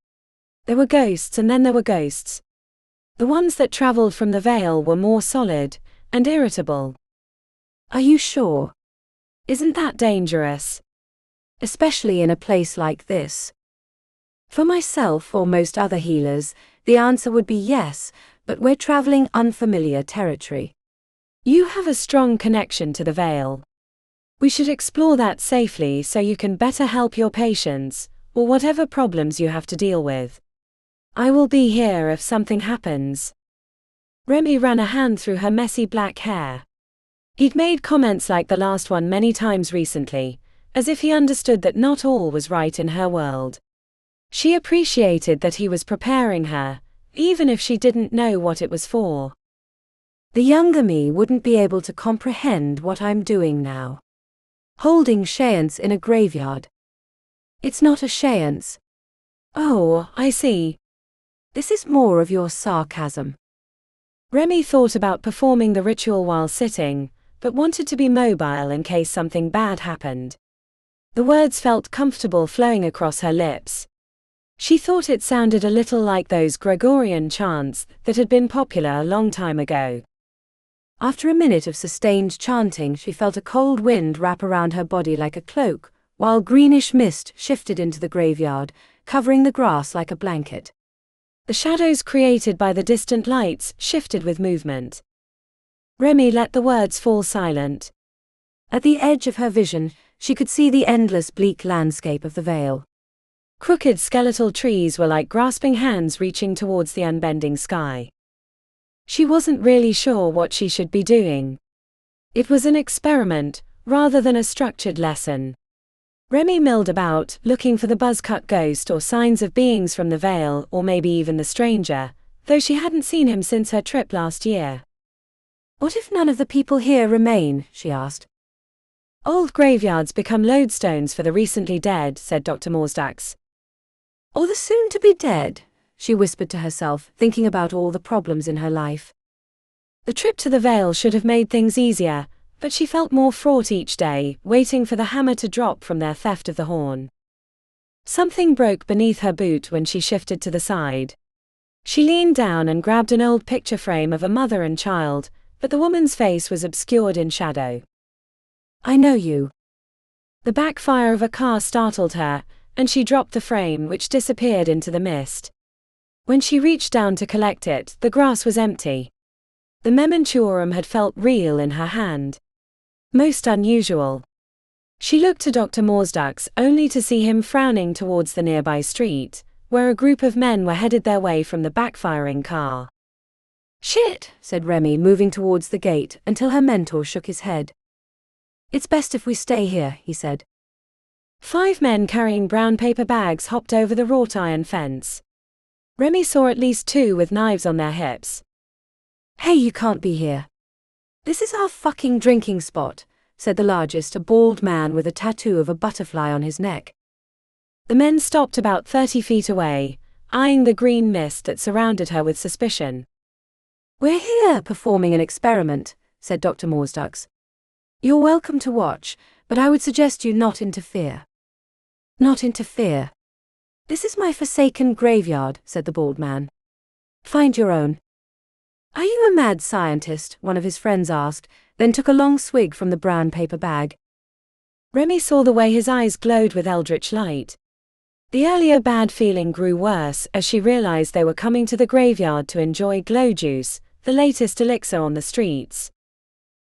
A: There were ghosts and then there were ghosts. The ones that traveled from the veil were more solid and irritable.
B: Are you sure?
A: Isn't that dangerous?
B: Especially in a place like this. For myself or most other healers, the answer would be yes, but we're traveling unfamiliar territory.
A: You have a strong connection to the veil. We should explore that safely so you can better help your patients, or whatever problems you have to deal with. I will be here if something happens. Remi ran a hand through her messy black hair. He'd made comments like the last one many times recently, as if he understood that not all was right in her world. She appreciated that he was preparing her, even if she didn't know what it was for.
B: The younger me wouldn't be able to comprehend what I'm doing now. Holding séance in a graveyard. It's not a séance.
A: Oh, I see.
B: This is more of your sarcasm.
A: Remi thought about performing the ritual while sitting, but wanted to be mobile in case something bad happened. The words felt comfortable flowing across her lips. She thought it sounded a little like those Gregorian chants that had been popular a long time ago.
B: After a minute of sustained chanting, she felt a cold wind wrap around her body like a cloak, while greenish mist shifted into the graveyard, covering the grass like a blanket.
A: The shadows created by the distant lights shifted with movement. Remi let the words fall silent.
B: At the edge of her vision, she could see the endless bleak landscape of the vale.
A: Crooked skeletal trees were like grasping hands reaching towards the unbending sky. She wasn't really sure what she should be doing. It was an experiment, rather than a structured lesson. Remi milled about, looking for the buzzcut ghost or signs of beings from the vale, or maybe even the stranger, though she hadn't seen him since her trip last year.
B: "What if none of the people here remain?" she asked.
A: "Old graveyards become lodestones for the recently dead," said Dr. Morsdax.
B: "Or the soon-to-be dead," she whispered to herself, thinking about all the problems in her life.
A: The trip to the Vale should have made things easier, but she felt more fraught each day, waiting for the hammer to drop from their theft of the horn. Something broke beneath her boot when she shifted to the side. She leaned down and grabbed an old picture frame of a mother and child, but the woman's face was obscured in shadow.
B: "I know you."
A: The backfire of a car startled her, and she dropped the frame, which disappeared into the mist. When she reached down to collect it, the grass was empty. The mementorum had felt real in her hand. Most unusual. She looked to Dr. Morsdax only to see him frowning towards the nearby street, where a group of men were headed their way from the backfiring car.
B: "Shit," said Remi, moving towards the gate until her mentor shook his head. "It's best if we stay here," he said.
A: 5 men carrying brown paper bags hopped over the wrought iron fence. Remi saw at least 2 with knives on their hips.
B: "Hey, you can't be here. This is our fucking drinking spot," said the largest, a bald man with a tattoo of a butterfly on his neck.
A: The men stopped about 30 feet away, eyeing the green mist that surrounded her with suspicion.
B: "We're here performing an experiment," said Dr. Morsdax. "You're welcome to watch, but I would suggest you not interfere." "Not interfere? This is my forsaken graveyard," said the bald man. "Find your own." "Are you a mad scientist?" one of his friends asked, then took a long swig from the brown paper bag.
A: Remi saw the way his eyes glowed with eldritch light. The earlier bad feeling grew worse as she realized they were coming to the graveyard to enjoy glow juice, the latest elixir on the streets.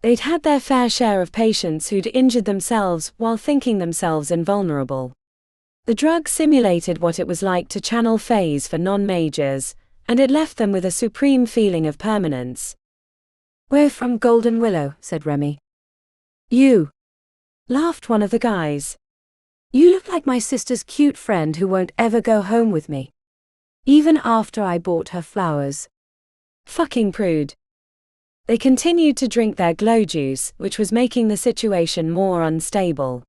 A: They'd had their fair share of patients who'd injured themselves while thinking themselves invulnerable. The drug simulated what it was like to channel phase for non-majors, and it left them with a supreme feeling of permanence.
B: "We're from Golden Willow," said Remi.
A: "You?" laughed one of the guys.
B: "You look like my sister's cute friend who won't ever go home with me. Even after I bought her flowers."
A: Fucking prude. They continued to drink their glow juice, which was making the situation more unstable.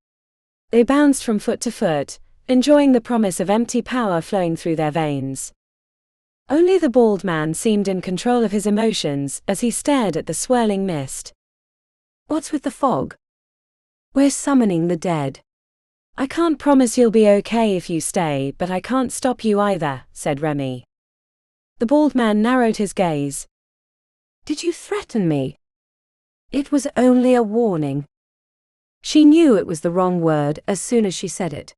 A: They bounced from foot to foot, enjoying the promise of empty power flowing through their veins. Only the bald man seemed in control of his emotions as he stared at the swirling mist.
B: "What's with the fog?" "We're summoning the dead."
A: "I can't promise you'll be okay if you stay, but I can't stop you either," said Remi. The bald man narrowed his gaze.
B: "Did you threaten me?" "It was only a warning." She knew it was the wrong word as soon as she said it.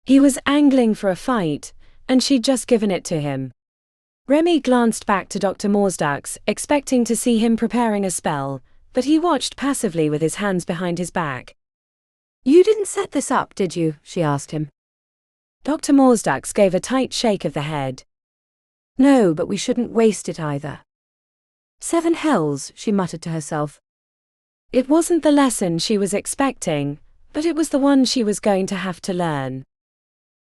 A: He was angling for a fight, and she'd just given it to him. Remi glanced back to Dr. Morsdax, expecting to see him preparing a spell, but he watched passively with his hands behind his back.
B: "You didn't set this up, did you?" she asked him.
A: Dr. Morsdax gave a tight shake of the head.
B: "No, but we shouldn't waste it either." "7 hells," she muttered to herself.
A: It wasn't the lesson she was expecting, but it was the one she was going to have to learn.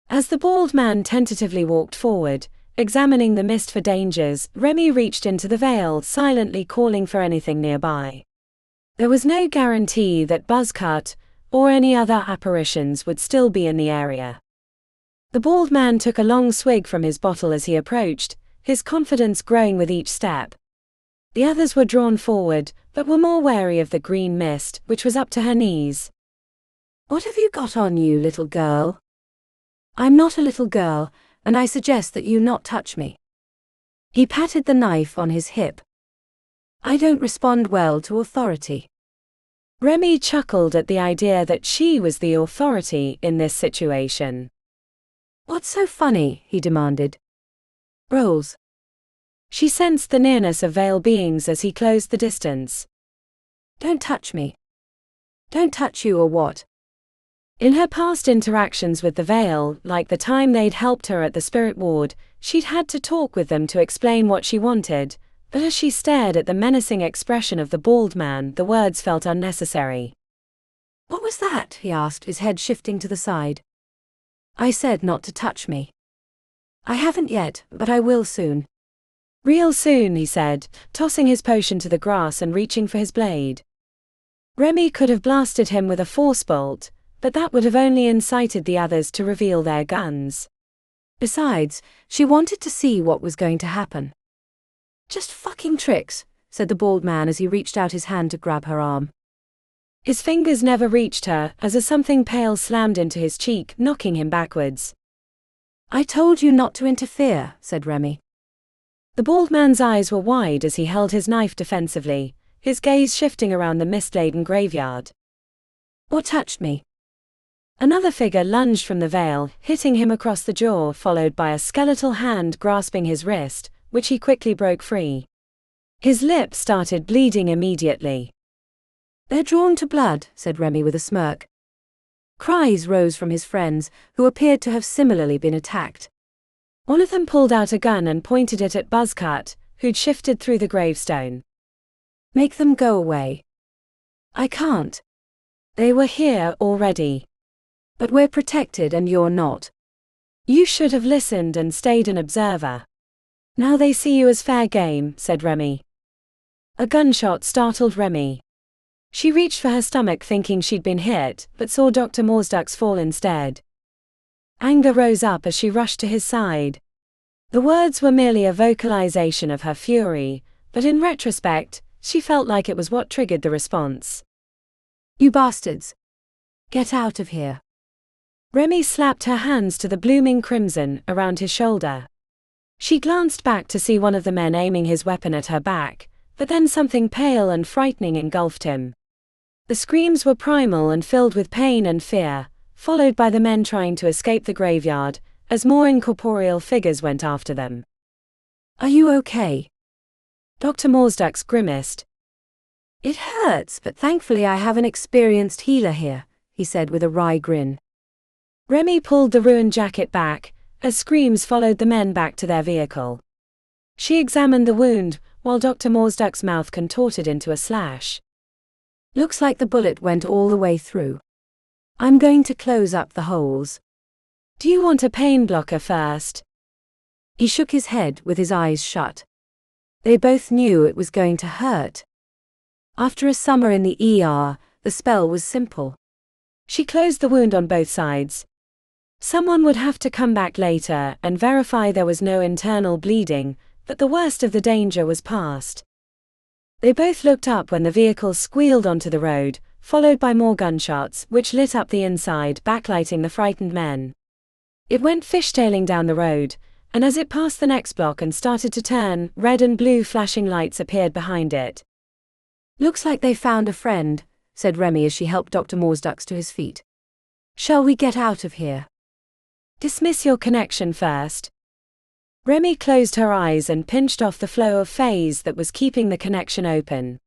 A: As the bald man tentatively walked forward, examining the mist for dangers, Remi reached into the veil, silently calling for anything nearby. There was no guarantee that Buzzcut, or any other apparitions, would still be in the area. The bald man took a long swig from his bottle as he approached, his confidence growing with each step. The others were drawn forward, but were more wary of the green mist, which was up to her knees.
B: "What have you got on you, little girl?" "I'm not a little girl, and I suggest that you not touch me." He patted the knife on his hip. "I don't respond well to authority."
A: Remi chuckled at the idea that she was the authority in this situation.
B: "What's so funny?" he demanded. "Rolls."
A: She sensed the nearness of veil beings as he closed the distance.
B: "Don't touch me." "Don't touch you or what?"
A: In her past interactions with the veil, like the time they'd helped her at the spirit ward, she'd had to talk with them to explain what she wanted, but as she stared at the menacing expression of the bald man, the words felt unnecessary.
B: "What was that?" he asked, his head shifting to the side. "I said not to touch me." "I haven't yet, but I will soon."
A: "Real soon," he said, tossing his potion to the grass and reaching for his blade. Remi could have blasted him with a force bolt, but that would have only incited the others to reveal their guns.
B: Besides, she wanted to see what was going to happen. "Just fucking tricks," said the bald man as he reached out his hand to grab her arm.
A: His fingers never reached her, as something pale slammed into his cheek, knocking him backwards.
B: "I told you not to interfere," said Remi.
A: The bald man's eyes were wide as he held his knife defensively, his gaze shifting around the mist-laden graveyard.
B: "What touched me?"
A: Another figure lunged from the veil, hitting him across the jaw, followed by a skeletal hand grasping his wrist, which he quickly broke free. His lip started bleeding immediately.
B: "They're drawn to blood," said Remi with a smirk. Cries rose from his friends, who appeared to have similarly been attacked.
A: One of them pulled out a gun and pointed it at Buzzcut, who'd shifted through the gravestone.
B: "Make them go away."
A: "I can't. They were here already."
B: "But we're protected and you're not."
A: "You should have listened and stayed an observer." "Now they see you as fair game," said Remi. A gunshot startled Remi. She reached for her stomach thinking she'd been hit, but saw Dr. Morsduck's fall instead. Anger rose up as she rushed to his side. The words were merely a vocalization of her fury, but in retrospect, she felt like it was what triggered the response.
B: "You bastards! Get out of here."
A: Remi slapped her hands to the blooming crimson around his shoulder. She glanced back to see one of the men aiming his weapon at her back, but then something pale and frightening engulfed him. The screams were primal and filled with pain and fear, followed by the men trying to escape the graveyard, as more incorporeal figures went after them.
B: "Are you okay?"
A: Dr. Morsduck grimaced.
B: "It hurts, but thankfully I have an experienced healer here," he said with a wry grin.
A: Remi pulled the ruined jacket back, as screams followed the men back to their vehicle. She examined the wound, while Dr. Morsduck's mouth contorted into a slash.
B: "Looks like the bullet went all the way through. I'm going to close up the holes."
A: "Do you want a pain blocker first?"
B: He shook his head with his eyes shut. They both knew it was going to hurt. After a summer in the ER, the spell was simple.
A: She closed the wound on both sides. Someone would have to come back later and verify there was no internal bleeding, but the worst of the danger was past. They both looked up when the vehicle squealed onto the road, followed by more gunshots, which lit up the inside, backlighting the frightened men. It went fishtailing down the road, and as it passed the next block and started to turn, red and blue flashing lights appeared behind it.
B: "Looks like they found a friend," said Remi as she helped Dr. Morsduck to his feet. "Shall we get out of here?"
A: "Dismiss your connection first." Remi closed her eyes and pinched off the flow of phase that was keeping the connection open.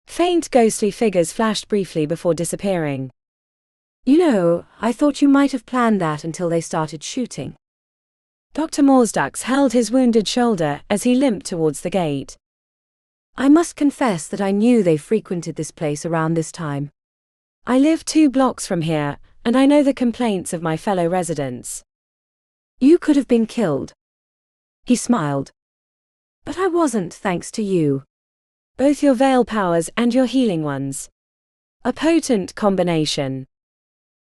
A: Faint ghostly figures flashed briefly before disappearing.
B: "You know, I thought you might have planned that until they started shooting."
A: Dr. Morsduck held his wounded shoulder as he limped towards the gate.
B: "I must confess that I knew they frequented this place around this time.
A: I live 2 blocks from here, and I know the complaints of my fellow residents."
B: "You could have been killed." He smiled. "But I wasn't, thanks to you."
A: "Both your veil powers and your healing ones. A potent combination."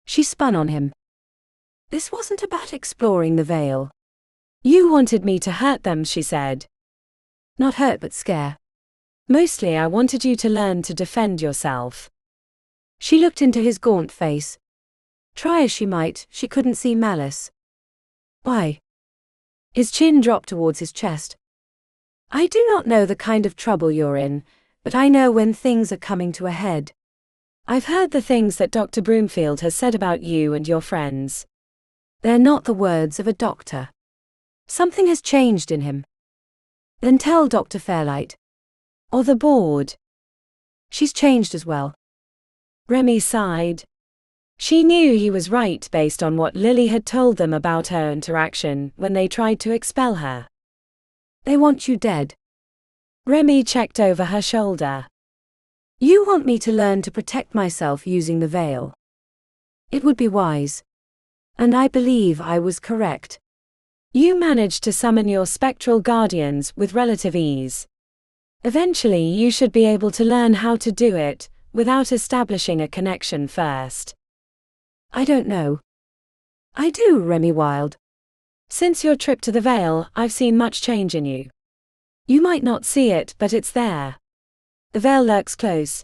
B: She spun on him. "This wasn't about exploring the veil."
A: "You wanted me to hurt them," she said.
B: "Not hurt but scare."
A: Mostly I wanted you to learn to defend yourself.
B: She looked into his gaunt face. Try as she might, she couldn't see malice. Why? His chin dropped towards his chest. I do not know the kind of trouble you're in, but I know when things are coming to a head.
A: I've heard the things that Dr. Broomfield has said about you and your friends.
B: They're not the words of a doctor. Something has changed in him. Then tell Dr. Fairlight.
A: Or the board.
B: She's changed as well.
A: Remi sighed. She knew he was right based on what Lily had told them about her interaction when they tried to expel her.
B: They want you dead.
A: Remi checked over her shoulder.
B: You want me to learn to protect myself using the veil. It would be wise. And I believe I was correct.
A: You managed to summon your spectral guardians with relative ease. Eventually you should be able to learn how to do it, without establishing a connection first.
B: I don't know. I do, Remi Wilde.
A: Since your trip to the Vale, I've seen much change in you. You might not see it, but it's there. The Vale lurks close.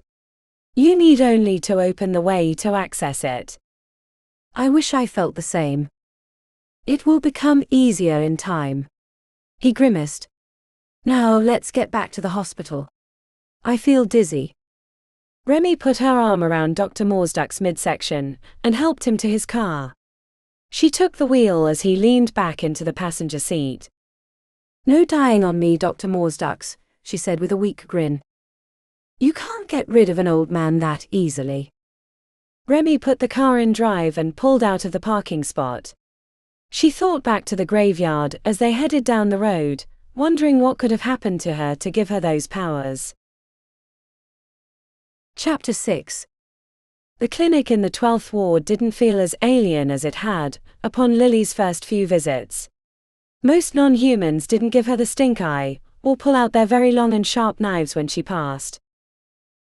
A: You need only to open the way to access it.
B: I wish I felt the same. It will become easier in time. He grimaced. Now let's get back to the hospital. I feel dizzy.
A: Remi put her arm around Dr. Morsduck's midsection and helped him to his car. She took the wheel as he leaned back into the passenger seat.
B: No dying on me, Dr. Morsducks, she said with a weak grin. You can't get rid of an old man that easily.
A: Remi put the car in drive and pulled out of the parking spot. She thought back to the graveyard as they headed down the road, wondering what could have happened to her to give her those powers.
B: Chapter 6.
A: The clinic in the 12th ward didn't feel as alien as it had upon Lily's first few visits. Most non-humans didn't give her the stink eye, or pull out their very long and sharp knives when she passed.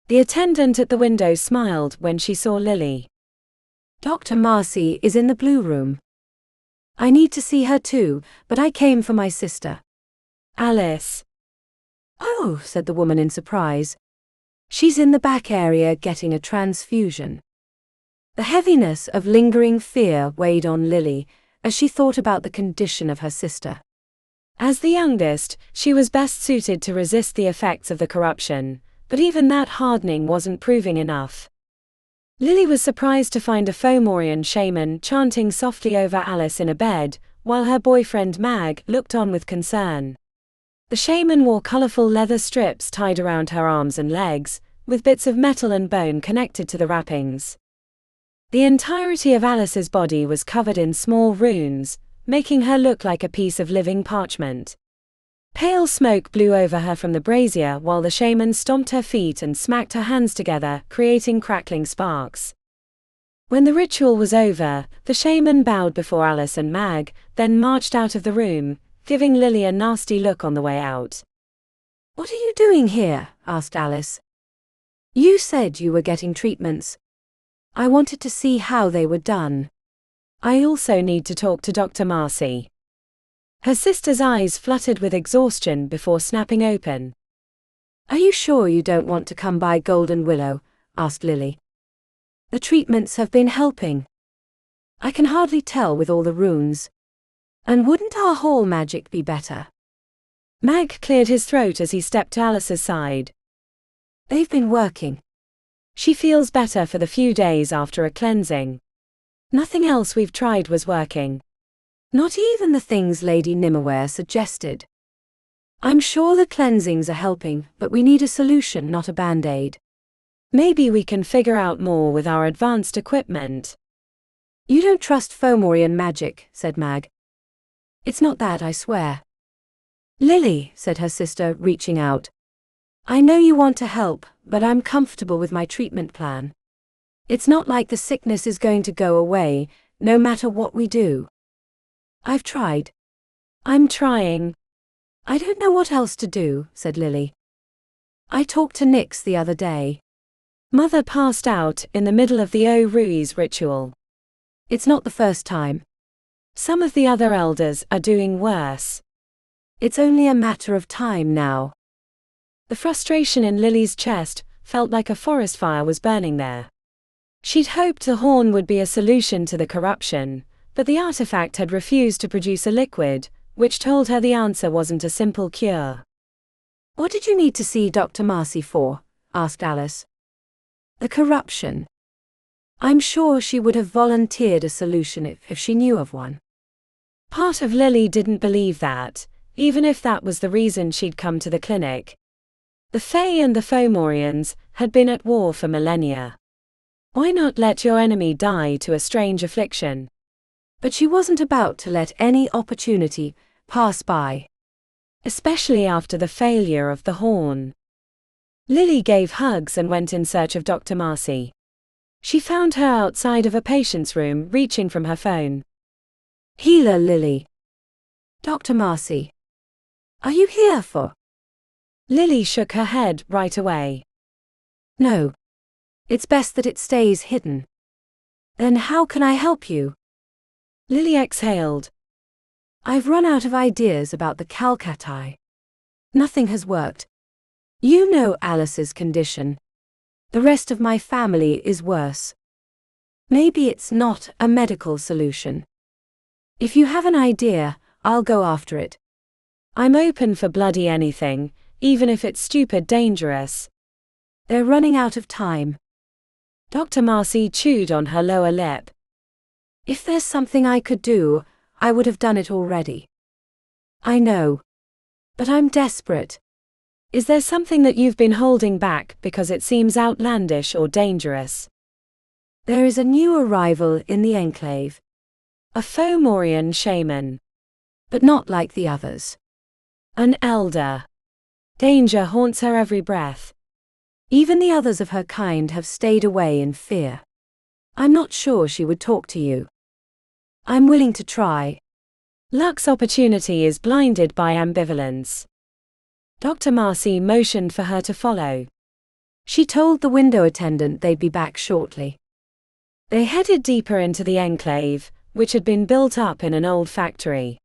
A: The attendant at the window smiled when she saw Lily.
B: Dr. Marcy is in the blue room. I need to see her too, but I came for my sister.
A: Alice.
B: Oh, said the woman in surprise. She's in the back area getting a transfusion. The heaviness of lingering fear weighed on Lily as she thought about the condition of her sister.
A: As the youngest, she was best suited to resist the effects of the corruption, but even that hardening wasn't proving enough. Lily was surprised to find a Fomorian shaman chanting softly over Alice in a bed, while her boyfriend Mag looked on with concern. The shaman wore colorful leather strips tied around her arms and legs, with bits of metal and bone connected to the wrappings. The entirety of Alice's body was covered in small runes, making her look like a piece of living parchment. Pale smoke blew over her from the brazier while the shaman stomped her feet and smacked her hands together, creating crackling sparks. When the ritual was over, the shaman bowed before Alice and Mag, then marched out of the room, giving Lily a nasty look on the way out.
B: What are you doing here? Asked Alice. You said you were getting treatments. I wanted to see how they were done.
A: I also need to talk to Dr. Marcy. Her sister's eyes fluttered with exhaustion before snapping open.
B: Are you sure you don't want to come by Golden Willow? Asked Lily. The treatments have been helping. I can hardly tell with all the runes. And wouldn't our hall magic be better?
A: Mag cleared his throat as he stepped to Alice's side.
B: They've been working.
A: She feels better for the few days after a cleansing. Nothing else we've tried was working.
B: Not even the things Lady Nimmerware suggested. I'm sure the cleansings are helping, but we need a solution, not a band-aid.
A: Maybe we can figure out more with our advanced equipment.
B: You don't trust Fomorian magic, said Mag. It's not that, I swear. Lily, said her sister, reaching out. I know you want to help, but I'm comfortable with my treatment plan. It's not like the sickness is going to go away, no matter what we do. I've tried.
A: I'm trying.
B: I don't know what else to do, said Lily. I talked to Nyx the other day.
A: Mother passed out in the middle of the Ruiz ritual.
B: It's not the first time.
A: Some of the other elders are doing worse.
B: It's only a matter of time now.
A: The frustration in Lily's chest felt like a forest fire was burning there. She'd hoped the horn would be a solution to the corruption, but the artifact had refused to produce a liquid, which told her the answer wasn't a simple cure.
B: "What did you need to see Dr. Marcy for?" asked Alice. "The corruption. I'm sure she would have volunteered a solution if she knew of one."
A: Part of Lily didn't believe that, even if that was the reason she'd come to the clinic. The Fae and the Fomorians had been at war for millennia. Why not let your enemy die to a strange affliction?
B: But she wasn't about to let any opportunity pass by.
A: Especially after the failure of the horn. Lily gave hugs and went in search of Dr. Marcy. She found her outside of a patient's room, reaching from her phone.
B: "Healer Lily. Dr. Marcy. Are you here for?"
A: Lily shook her head right away.
B: "No. It's best that it stays hidden." "Then how can I help you?"
A: Lily exhaled.
B: "I've run out of ideas about the Calcati. Nothing has worked. You know Alice's condition. The rest of my family is worse. Maybe it's not a medical solution. If you have an idea, I'll go after it."
A: "I'm open for bloody anything, even if it's stupid dangerous."
B: "They're running out of time."
A: Dr. Marcy chewed on her lower lip.
B: "If there's something I could do, I would have done it already." "I know. But I'm desperate."
A: "Is there something that you've been holding back because it seems outlandish or dangerous?"
B: "There is a new arrival in the Enclave.
A: A Fomorian shaman.
B: But not like the others.
A: An elder. Danger haunts her every breath.
B: Even the others of her kind have stayed away in fear. I'm not sure she would talk to you. I'm willing to try."
A: Luck's opportunity is blinded by ambivalence. Dr. Marcy motioned for her to follow.
B: She told the window attendant they'd be back shortly.
A: They headed deeper into the enclave, which had been built up in an old factory.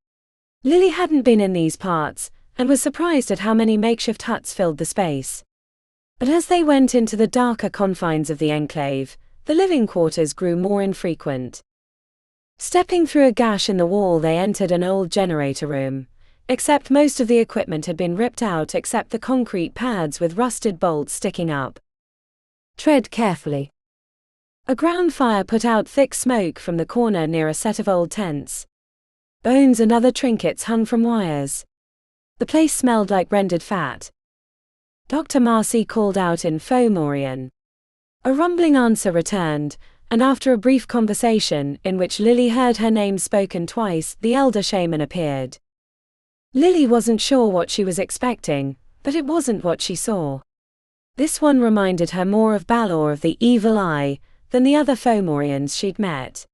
A: Lily hadn't been in these parts, and was surprised at how many makeshift huts filled the space. But as they went into the darker confines of the enclave, the living quarters grew more infrequent. Stepping through a gash in the wall, they entered an old generator room, except most of the equipment had been ripped out except the concrete pads with rusted bolts sticking up.
B: "Tread carefully."
A: A ground fire put out thick smoke from the corner near a set of old tents. Bones and other trinkets hung from wires. The place smelled like rendered fat. Dr. Marcy called out in Fomorian. A rumbling answer returned, and after a brief conversation in which Lily heard her name spoken twice, the elder shaman appeared. Lily wasn't sure what she was expecting, but it wasn't what she saw. This one reminded her more of Balor of the Evil Eye than the other Fomorians she'd met.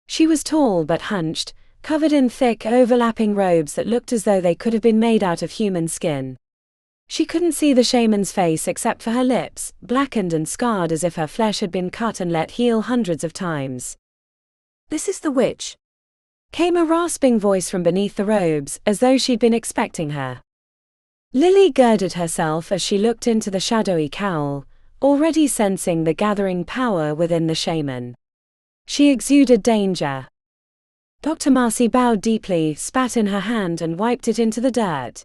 A: She was tall but hunched, covered in thick overlapping robes that looked as though they could have been made out of human skin. She couldn't see the shaman's face except for her lips, blackened and scarred as if her flesh had been cut and let heal hundreds of times.
B: "This is the witch,"
A: came a rasping voice from beneath the robes, as though she'd been expecting her. Lily girded herself as she looked into the shadowy cowl, already sensing the gathering power within the shaman. She exuded danger. Dr. Marcy bowed deeply, spat in her hand and wiped it into the dirt.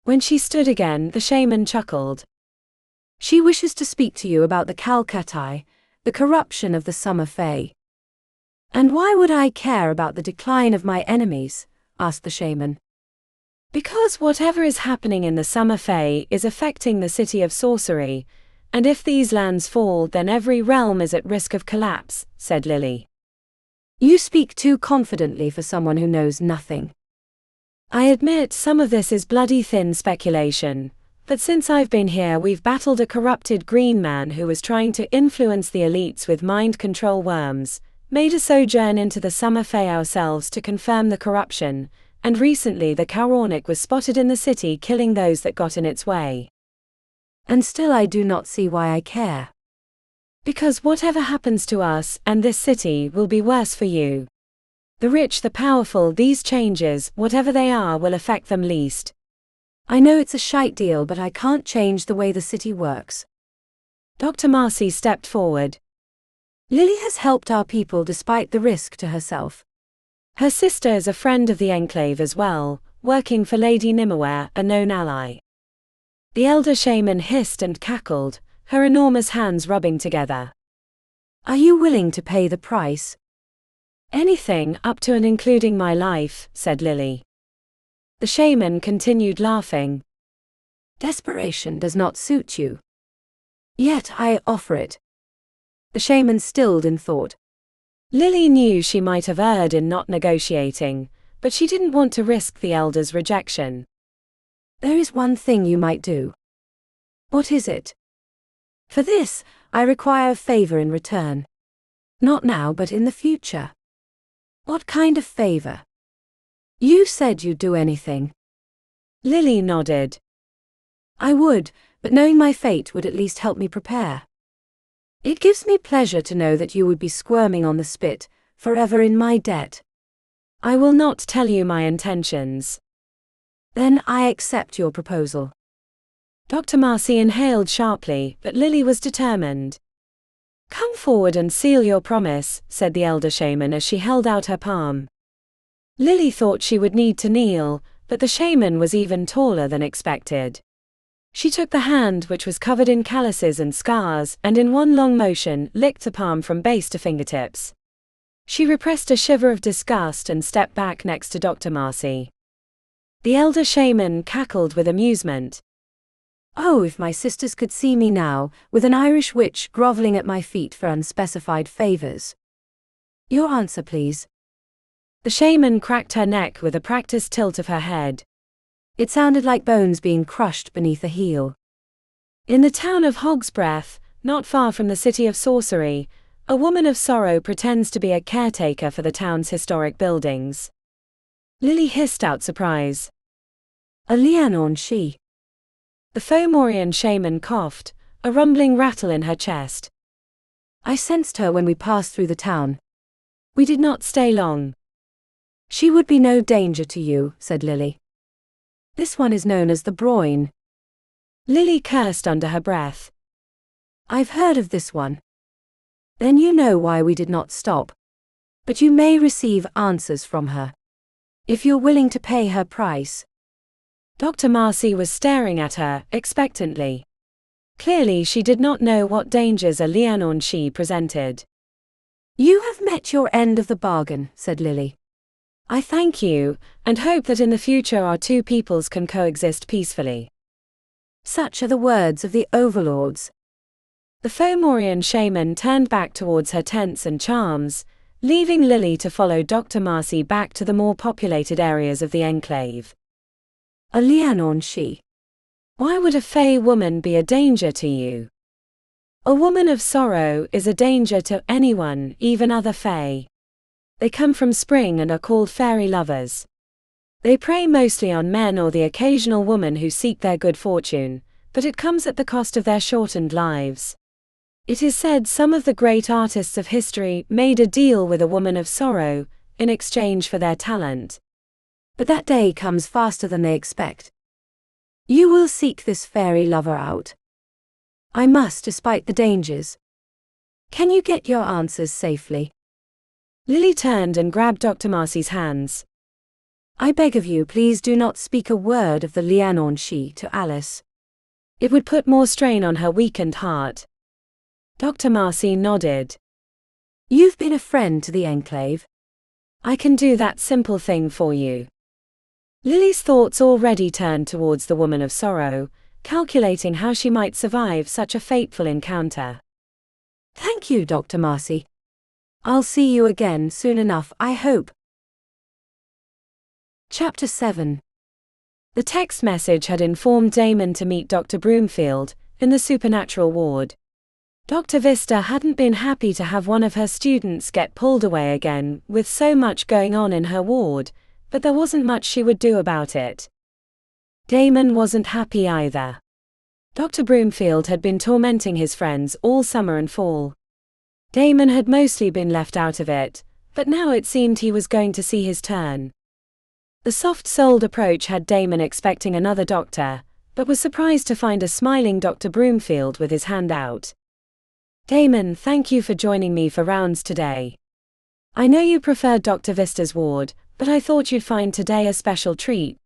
A: When she stood again, the shaman chuckled.
B: "She wishes to speak to you about the Calcati, the corruption of the Summer Fae." "And why would I care about the decline of my enemies?" asked the shaman.
A: "Because whatever is happening in the Summer Fae is affecting the City of Sorcery, and if these lands fall then every realm is at risk of collapse," said Lily.
B: "You speak too confidently for someone who knows nothing."
A: "I admit some of this is bloody thin speculation, but since I've been here we've battled a corrupted green man who was trying to influence the elites with mind control worms, made a sojourn into the Summer Fae ourselves to confirm the corruption, and recently the Caoránarch was spotted in the city killing those that got in its way.
B: And still I do not see why I care."
A: "Because whatever happens to us and this city will be worse for you. The rich, the powerful, these changes, whatever they are, will affect them least.
B: I know it's a shite deal, but I can't change the way the city works.
A: Dr. Marcy stepped forward.
B: Lily has helped our people despite the risk to herself.
A: Her sister is a friend of the Enclave as well, working for Lady Nimmerware, a known ally. The elder shaman hissed and cackled, her enormous hands rubbing together.
B: Are you willing to pay the price?
A: Anything, up to and including my life, said Lily. The shaman continued laughing.
B: Desperation does not suit you. Yet I offer it. The shaman stilled in thought.
A: Lily knew she might have erred in not negotiating, but she didn't want to risk the elder's rejection.
B: There is one thing you might do. What is it? For this, I require a favor in return. Not now, but in the future. What kind of favor? You said you'd do anything.
A: Lily nodded.
B: I would, but knowing my fate would at least help me prepare. It gives me pleasure to know that you would be squirming on the spit, forever in my debt.
A: I will not tell you my intentions.
B: Then I accept your proposal.
A: Dr. Marcy inhaled sharply, but Lily was determined. Come forward and seal your promise, said the elder shaman as she held out her palm. Lily thought she would need to kneel, but the shaman was even taller than expected. She took the hand, which was covered in calluses and scars, and in one long motion licked the palm from base to fingertips. She repressed a shiver of disgust and stepped back next to Dr. Marcy. The elder shaman cackled with amusement.
B: Oh, if my sisters could see me now, with an Irish witch groveling at my feet for unspecified favors. Your answer, please.
A: The shaman cracked her neck with a practiced tilt of her head.
B: It sounded like bones being crushed beneath a heel.
A: In the town of Hogsbreath, not far from the City of Sorcery, a woman of sorrow pretends to be a caretaker for the town's historic buildings. Lily hissed out surprise.
B: A Lianorn she.
A: The Fomorian shaman coughed, a rumbling rattle in her chest.
B: I sensed her when we passed through the town.
A: We did not stay long.
B: She would be no danger to you, said Lily. This one is known as the Broin.
A: Lily cursed under her breath.
B: I've heard of this one. Then you know why we did not stop. But you may receive answers from her. If you're willing to pay her price.
A: Dr. Marcy was staring at her, expectantly. Clearly she did not know what dangers a Lianorn she presented.
B: You have met your end of the bargain, said Lily.
A: I thank you, and hope that in the future our two peoples can coexist peacefully.
B: Such are the words of the overlords.
A: The Fomorian shaman turned back towards her tents and charms, leaving Lily to follow Dr. Marcy back to the more populated areas of the enclave.
B: A Lianorn she.
A: Why would a fey woman be a danger to you? A woman of sorrow is a danger to anyone, even other fey. They come from spring and are called fairy lovers. They prey mostly on men or the occasional woman who seek their good fortune, but it comes at the cost of their shortened lives. It is said some of the great artists of history made a deal with a woman of sorrow, in exchange for their talent.
B: But that day comes faster than they expect. You will seek this fairy lover out. I must, despite the dangers. Can you get your answers safely?
A: Lily turned and grabbed Dr. Marcy's hands.
B: I beg of you, please do not speak a word of the Lianorn she to Alice.
A: It would put more strain on her weakened heart. Dr. Marcy nodded.
B: You've been a friend to the Enclave.
A: I can do that simple thing for you. Lily's thoughts already turned towards the woman of sorrow, calculating how she might survive such a fateful encounter.
B: Thank you, Dr. Marcy. I'll see you again soon enough, I hope. Chapter 7.
A: The text message had informed Damon to meet Dr. Broomfield, in the supernatural ward. Dr. Vista hadn't been happy to have one of her students get pulled away again, with so much going on in her ward, but there wasn't much she would do about it. Damon wasn't happy either. Dr. Broomfield had been tormenting his friends all summer and fall. Damon had mostly been left out of it, but now it seemed he was going to see his turn. The soft-souled approach had Damon expecting another doctor, but was surprised to find a smiling Dr. Broomfield with his hand out. "Damon, thank you for joining me for rounds today. I know you preferred Dr. Vista's ward, but I thought you'd find today a special treat."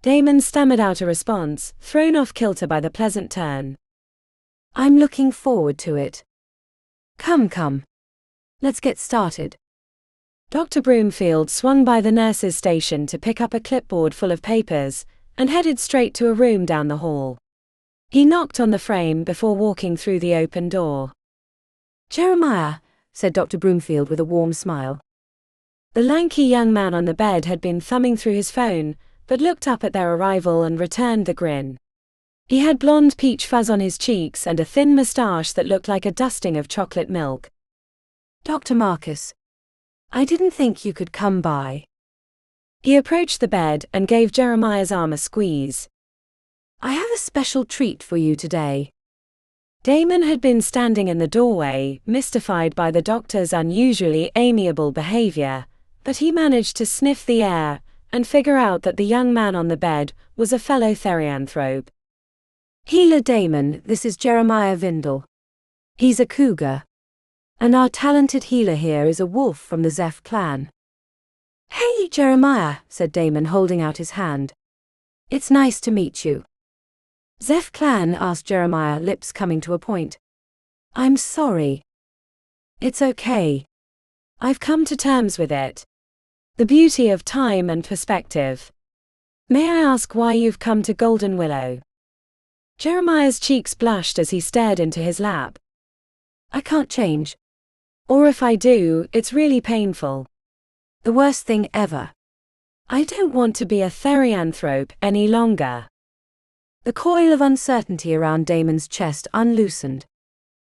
A: Damon stammered out a response, thrown off kilter by the pleasant turn.
B: "I'm looking forward to it. Come. Let's get started."
A: Dr. Broomfield swung by the nurse's station to pick up a clipboard full of papers, and headed straight to a room down the hall. He knocked on the frame before walking through the open door.
B: "Jeremiah," said Dr. Broomfield with a warm smile.
A: The lanky young man on the bed had been thumbing through his phone, but looked up at their arrival and returned the grin. He had blonde peach fuzz on his cheeks and a thin moustache that looked like a dusting of chocolate milk.
B: "Dr. Marcus, I didn't think you could come by."
A: He approached the bed and gave Jeremiah's arm a squeeze.
B: "I have a special treat for you today."
A: Damon had been standing in the doorway, mystified by the doctor's unusually amiable behavior, but he managed to sniff the air and figure out that the young man on the bed was a fellow therianthrope.
B: "Healer Damon, this is Jeremiah Vindel. He's a cougar. And our talented healer here is a wolf from the Zeph clan." "Hey, Jeremiah," said Damon, holding out his hand. "It's nice to meet you." "Zeph clan?" asked Jeremiah, lips coming to a point. "I'm sorry."
A: "It's okay. I've come to terms with it. The beauty of time and perspective. May I ask why you've come to Golden Willow?" Jeremiah's cheeks blushed as he stared into his lap.
B: "I can't change.
A: Or if I do, it's really painful.
B: The worst thing ever.
A: I don't want to be a therianthrope any longer."
B: The coil of uncertainty around Damon's chest unloosened.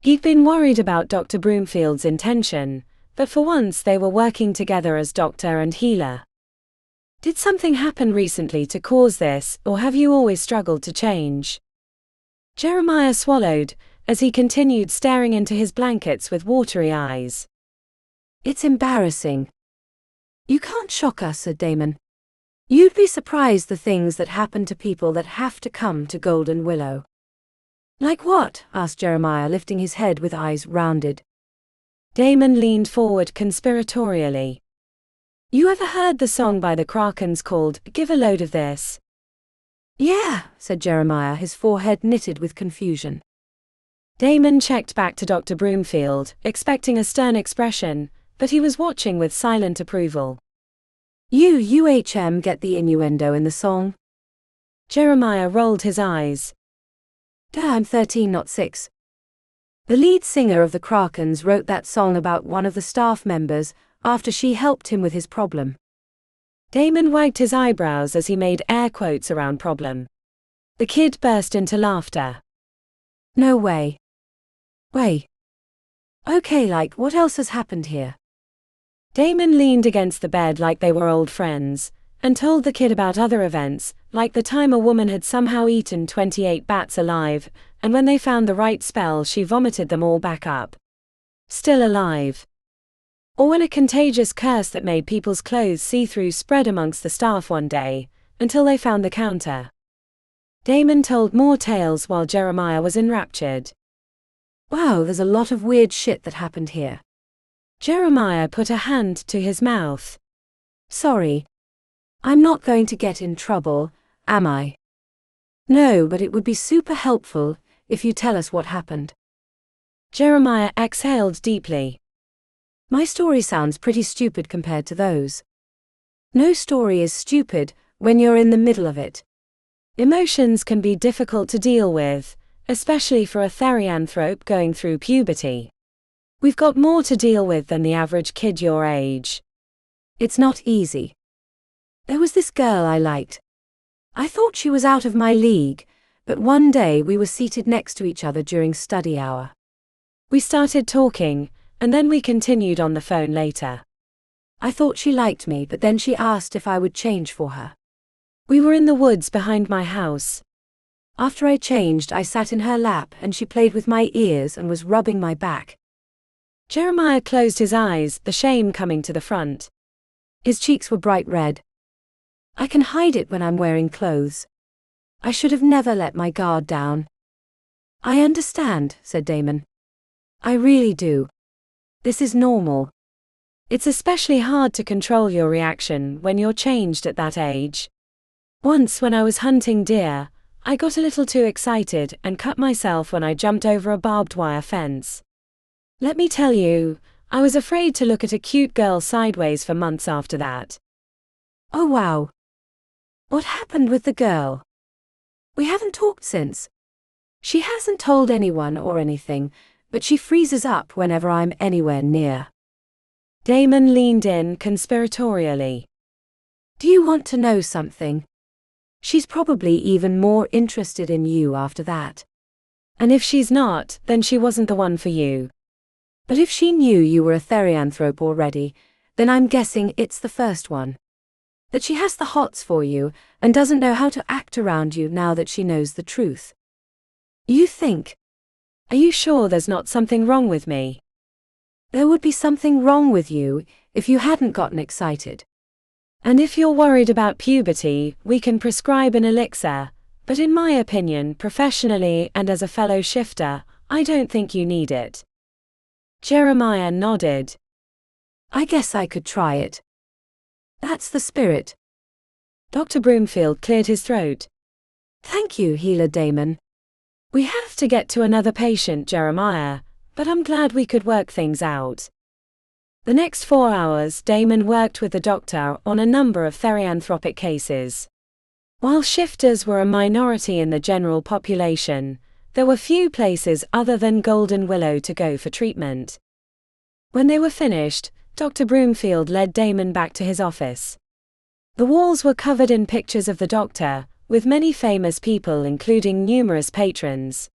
A: He'd been worried about Dr. Broomfield's intention, but for once they were working together as doctor and healer. "Did something happen recently to cause this, or have you always struggled to change?" Jeremiah swallowed, as he continued staring into his blankets with watery eyes.
B: "It's embarrassing." "You can't shock us," said Damon. "You'd be surprised the things that happen to people that have to come to Golden Willow." "Like what?" asked Jeremiah, lifting his head with eyes rounded.
A: Damon leaned forward conspiratorially. "You ever heard the song by the Krakens called Give a Load of This?"
B: "Yeah," said Jeremiah, his forehead knitted with confusion.
A: Damon checked back to Dr. Broomfield, expecting a stern expression, but he was watching with silent approval.
B: "You UHM get the innuendo in the song?"
A: Jeremiah rolled his eyes.
B: "Duh, I'm 13, not 6. The lead singer of the Krakens wrote that song about one of the staff members after she helped him with his problem."
A: Damon wagged his eyebrows as he made air quotes around problem. The kid burst into laughter.
B: "No way. Wait. Okay, like what else has happened here?"
A: Damon leaned against the bed like they were old friends, and told the kid about other events, like the time a woman had somehow eaten 28 bats alive, and when they found the right spell she vomited them all back up. Still alive. Or when a contagious curse that made people's clothes see-through spread amongst the staff one day, until they found the counter. Damon told more tales while Jeremiah was enraptured.
B: "Wow, there's a lot of weird shit that happened here."
A: Jeremiah put a hand to his mouth.
B: "Sorry. I'm not going to get in trouble, am I?" "No, but it would be super helpful if you tell us what happened."
A: Jeremiah exhaled deeply.
B: "My story sounds pretty stupid compared to those." "No story is stupid when you're in the middle of it."
A: Emotions can be difficult to deal with, especially for a therianthrope going through puberty. We've got more to deal with than the average kid your age.
B: It's not easy. There was this girl I liked. I thought she was out of my league, but one day we were seated next to each other during study hour.
A: We started talking, and then we continued on the phone later.
B: I thought she liked me, but then she asked if I would change for her.
A: We were in the woods behind my house.
B: After I changed, I sat in her lap and she played with my ears and was rubbing my back.
A: Jeremiah closed his eyes, the shame coming to the front.
B: His cheeks were bright red. I can hide it when I'm wearing clothes. I should have never let my guard down. I understand, said Damon. I really do. This is normal.
A: It's especially hard to control your reaction when you're changed at that age. Once when I was hunting deer, I got a little too excited and cut myself when I jumped over a barbed wire fence. Let me tell you, I was afraid to look at a cute girl sideways for months after that.
B: Oh wow. What happened with the girl? We haven't talked since. She hasn't told anyone or anything, but she freezes up whenever I'm anywhere near.
A: Damon leaned in conspiratorially.
B: Do you want to know something? She's probably even more interested in you after that.
A: And if she's not, then she wasn't the one for you.
B: But if she knew you were a therianthrope already, then I'm guessing it's the first one. That she has the hots for you and doesn't know how to act around you now that she knows the truth. You think?
A: Are you sure there's not something wrong with me?
B: There would be something wrong with you if you hadn't gotten excited.
A: And if you're worried about puberty, we can prescribe an elixir, but in my opinion, professionally and as a fellow shifter, I don't think you need it. Jeremiah nodded.
B: I guess I could try it. That's the spirit.
A: Dr. Broomfield cleared his throat.
B: Thank you, Healer Damon.
A: We have to get to another patient, Jeremiah, but I'm glad we could work things out. The next 4 hours, Damon worked with the doctor on a number of therianthropic cases. While shifters were a minority in the general population, there were few places other than Golden Willow to go for treatment. When they were finished, Dr. Broomfield led Damon back to his office. The walls were covered in pictures of the doctor, with many famous people including numerous patrons.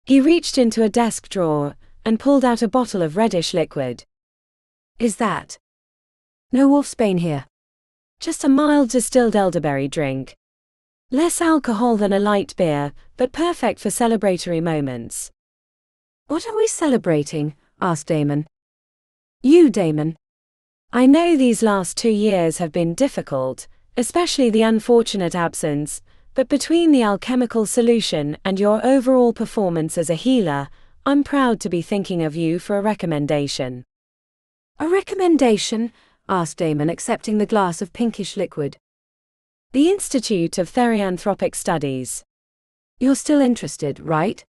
A: He reached into a desk drawer and pulled out a bottle of reddish liquid.
B: Is that? No wolfsbane here.
A: Just a mild distilled elderberry drink. Less alcohol than a light beer, but perfect for celebratory moments.
B: What are we celebrating? Asked Damon. You, Damon.
A: I know these last 2 years have been difficult, especially the unfortunate absence, but between the alchemical solution and your overall performance as a healer, I'm proud to be thinking of you for a recommendation.
B: A recommendation? Asked Damon, accepting the glass of pinkish liquid.
A: The Institute of Therianthropic Studies.
B: You're still interested, right?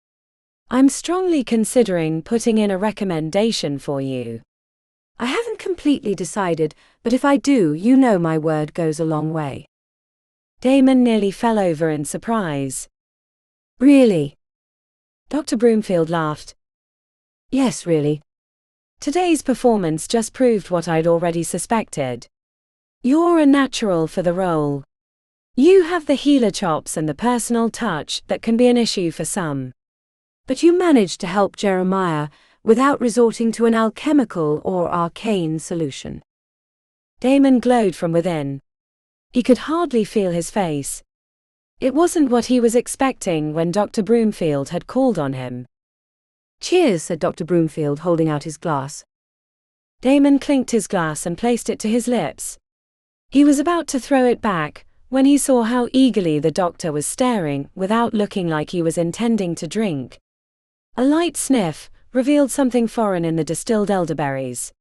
A: I'm strongly considering putting in a recommendation for you.
B: I haven't completely decided, but if I do, you know my word goes a long way.
A: Damon nearly fell over in surprise.
B: Really?
A: Dr. Broomfield laughed.
B: Yes, really.
A: Today's performance just proved what I'd already suspected. You're a natural for the role. You have the healer chops and the personal touch that can be an issue for some.
B: But you managed to help Jeremiah without resorting to an alchemical or arcane solution.
A: Damon glowed from within. He could hardly feel his face. It wasn't what he was expecting when Dr. Broomfield had called on him.
B: Cheers, said Dr. Broomfield, holding out his glass.
A: Damon clinked his glass and placed it to his lips. He was about to throw it back when he saw how eagerly the doctor was staring without looking like he was intending to drink. A light sniff revealed something foreign in the distilled elderberries.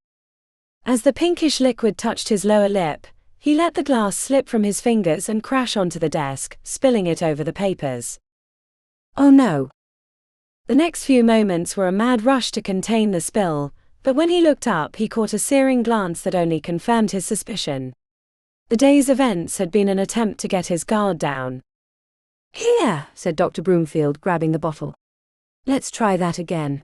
A: As the pinkish liquid touched his lower lip, he let the glass slip from his fingers and crash onto the desk, spilling it over the papers.
B: Oh no.
A: The next few moments were a mad rush to contain the spill, but when he looked up he caught a searing glance that only confirmed his suspicion. The day's events had been an attempt to get his guard down.
B: Here, said Dr. Broomfield, grabbing the bottle. Let's try that again.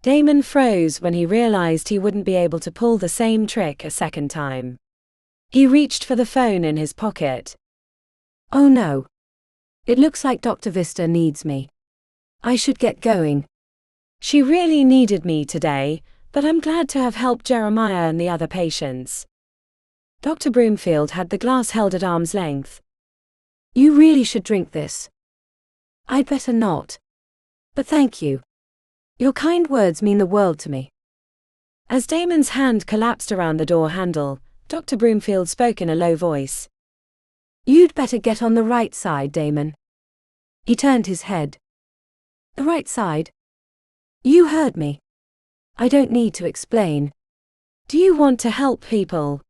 A: Damon froze when he realized he wouldn't be able to pull the same trick a second time. He reached for the phone in his pocket.
B: Oh no. It looks like Dr. Vista needs me. I should get going.
A: She really needed me today, but I'm glad to have helped Jeremiah and the other patients. Dr. Broomfield had the glass held at arm's length.
B: You really should drink this. I'd better not. But thank you. Your kind words mean the world to me.
A: As Damon's hand collapsed around the door handle, Dr. Broomfield spoke in a low voice.
B: You'd better get on the right side, Damon. He turned his head. The right side? You heard me. I don't need to explain.
A: Do you want to help people?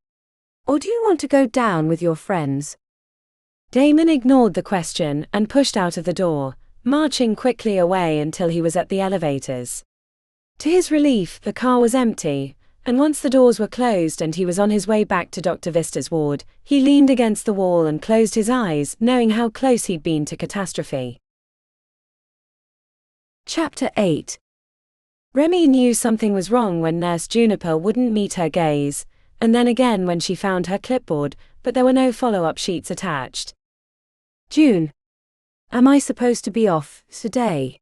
B: Or do you want to go down with your friends?
A: Damon ignored the question and pushed out of the door, marching quickly away until he was at the elevators. To his relief, the car was empty, and once the doors were closed and he was on his way back to Dr. Vista's ward, he leaned against the wall and closed his eyes, knowing how close he'd been to catastrophe.
B: Chapter 8.
A: Remi knew something was wrong when Nurse Juniper wouldn't meet her gaze, and then again when she found her clipboard, but there were no follow-up sheets attached.
B: June. Am I supposed to be off today?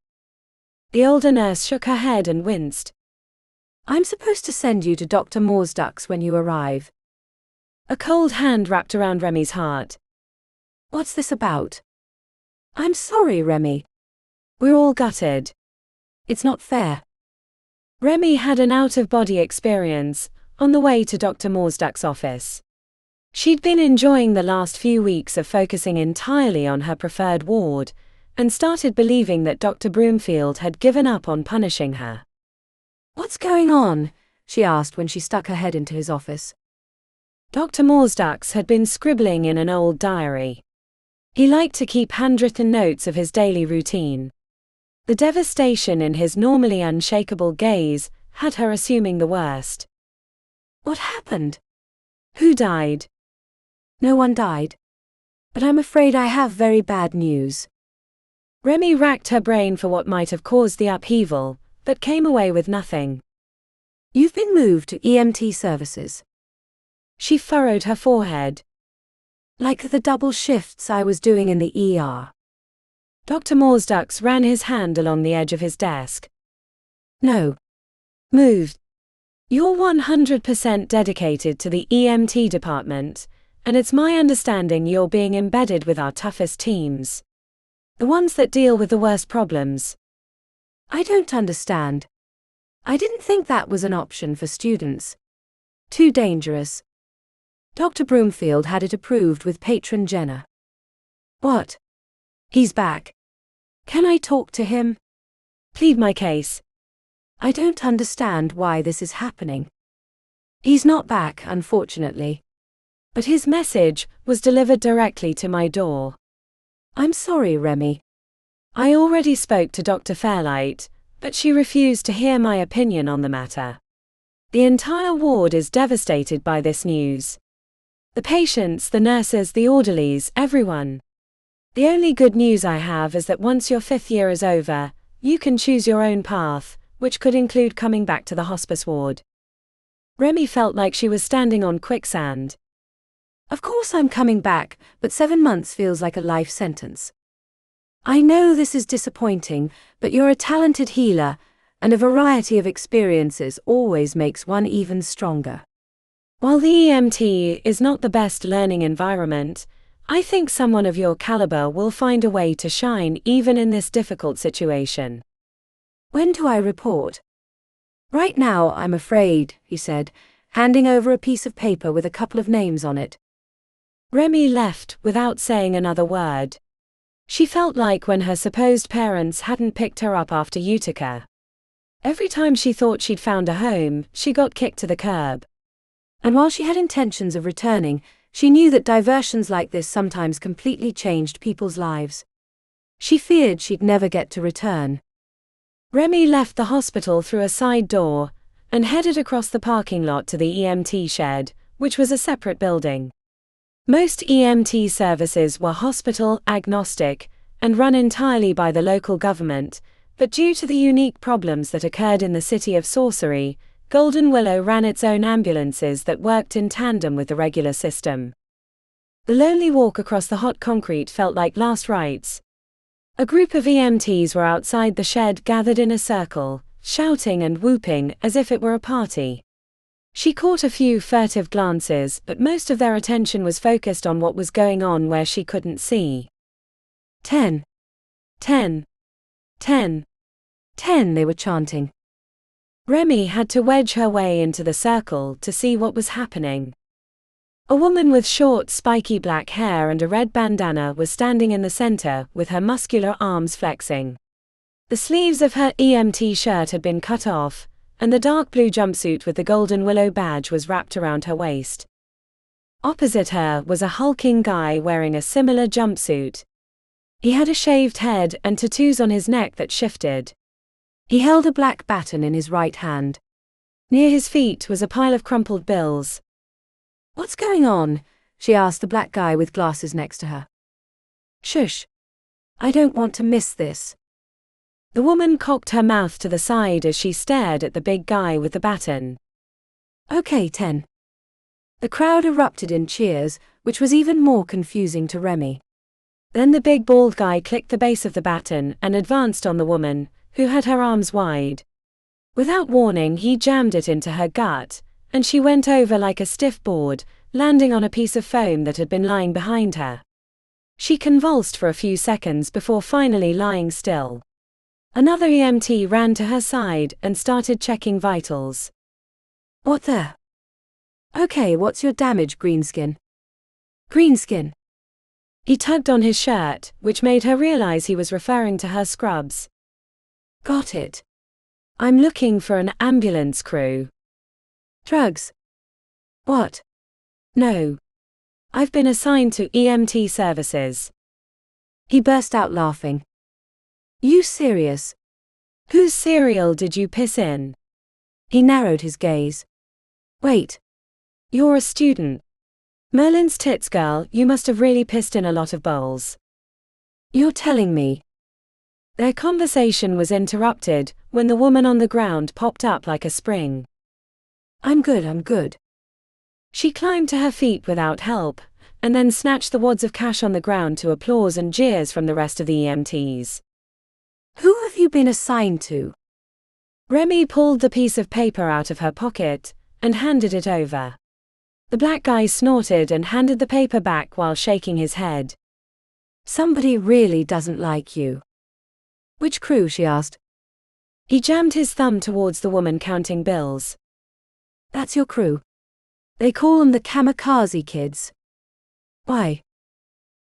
A: The older nurse shook her head and winced.
B: I'm supposed to send you to Dr. Morsduck's when you arrive.
A: A cold hand wrapped around Remi's heart.
B: What's this about? I'm sorry, Remi.
A: We're all gutted.
B: It's not fair.
A: Remi had an out-of-body experience on the way to Dr. Morsduck's office. She'd been enjoying the last few weeks of focusing entirely on her preferred ward, and started believing that Dr. Broomfield had given up on punishing her.
B: What's going on? She asked when she stuck her head into his office.
A: Dr. Morsduck's had been scribbling in an old diary. He liked to keep handwritten notes of his daily routine. The devastation in his normally unshakable gaze had her assuming the worst.
B: What happened?
A: Who died?
B: No one died. But I'm afraid I have very bad news.
A: Remi racked her brain for what might have caused the upheaval, but came away with nothing.
B: You've been moved to EMT services.
A: She furrowed her forehead.
B: Like the double shifts I was doing in the ER.
A: Dr. Morsduck's ran his hand along the edge of his desk.
B: No.
A: Moved. You're 100% dedicated to the EMT department, and it's my understanding you're being embedded with our toughest teams. The ones that deal with the worst problems.
B: I don't understand. I didn't think that was an option for students. Too dangerous. Dr. Broomfield had it approved with patron Jenna. What? He's back. Can I talk to him?
A: Plead my case.
B: I don't understand why this is happening. He's not back, unfortunately.
A: But his message was delivered directly to my door.
B: I'm sorry, Remi.
A: I already spoke to Dr. Fairlight, but she refused to hear my opinion on the matter. The entire ward is devastated by this news. The patients, the nurses, the orderlies, everyone. The only good news I have is that once your 5th year is over, you can choose your own path, which could include coming back to the hospice ward. Remi felt like she was standing on quicksand.
B: Of course I'm coming back, but 7 months feels like a life sentence. I know this is disappointing, but you're a talented healer, and a variety of experiences always makes one even stronger.
A: While the EMT is not the best learning environment, I think someone of your caliber will find a way to shine even in this difficult situation.
B: When do I report? Right now, I'm afraid, he said, handing over a piece of paper with a couple of names on it.
A: Remi left without saying another word. She felt like when her supposed parents hadn't picked her up after Utica. Every time she thought she'd found a home, she got kicked to the curb.
B: And while she had intentions of returning, she knew that diversions like this sometimes completely changed people's lives. She feared she'd never get to return.
A: Remi left the hospital through a side door, and headed across the parking lot to the EMT shed, which was a separate building. Most EMT services were hospital agnostic, and run entirely by the local government, but due to the unique problems that occurred in the City of Sorcery, Golden Willow ran its own ambulances that worked in tandem with the regular system. The lonely walk across the hot concrete felt like last rites. A group of EMTs were outside the shed gathered in a circle, shouting and whooping as if it were a party. She caught a few furtive glances, but most of their attention was focused on what was going on where she couldn't see.
B: 10.
A: 10. 10.
B: 10, they were chanting.
A: Remi had to wedge her way into the circle to see what was happening. A woman with short, spiky black hair and a red bandana was standing in the center, with her muscular arms flexing. The sleeves of her EMT shirt had been cut off, and the dark blue jumpsuit with the golden willow badge was wrapped around her waist. Opposite her was a hulking guy wearing a similar jumpsuit. He had a shaved head and tattoos on his neck that shifted. He held a black baton in his right hand. Near his feet was a pile of crumpled bills.
B: "What's going on?" she asked the black guy with glasses next to her. "Shush. I don't want to miss this."
A: The woman cocked her mouth to the side as she stared at the big guy with the baton.
B: "Okay, 10. The crowd erupted in cheers, which was even more confusing to Remi.
A: Then the big bald guy clicked the base of the baton and advanced on the woman, who had her arms wide. Without warning, he jammed it into her gut, and she went over like a stiff board, landing on a piece of foam that had been lying behind her. She convulsed for a few seconds before finally lying still. Another EMT ran to her side and started checking vitals.
B: "What the? Okay, what's your damage, Greenskin?" "Greenskin."
A: He tugged on his shirt, which made her realize he was referring to her scrubs.
B: "Got it.
A: I'm looking for an ambulance crew."
B: "Drugs?"
A: "What? No. I've been assigned to EMT services."
B: He burst out laughing. "You serious?"
A: "Whose cereal did you piss in?"
B: He narrowed his gaze. "Wait.
A: You're a student. Merlin's tits, girl, you must have really pissed in a lot of bowls."
B: "You're telling me?"
A: Their conversation was interrupted when the woman on the ground popped up like a spring.
B: I'm good."
A: She climbed to her feet without help, and then snatched the wads of cash on the ground to applause and jeers from the rest of the EMTs.
B: "Who have you been assigned to?"
A: Remi pulled the piece of paper out of her pocket and handed it over. The black guy snorted and handed the paper back while shaking his head.
B: "Somebody really doesn't like you." "Which crew?" she asked.
A: He jammed his thumb towards the woman counting bills.
B: "That's your crew. They call them the Kamikaze Kids." "Why?"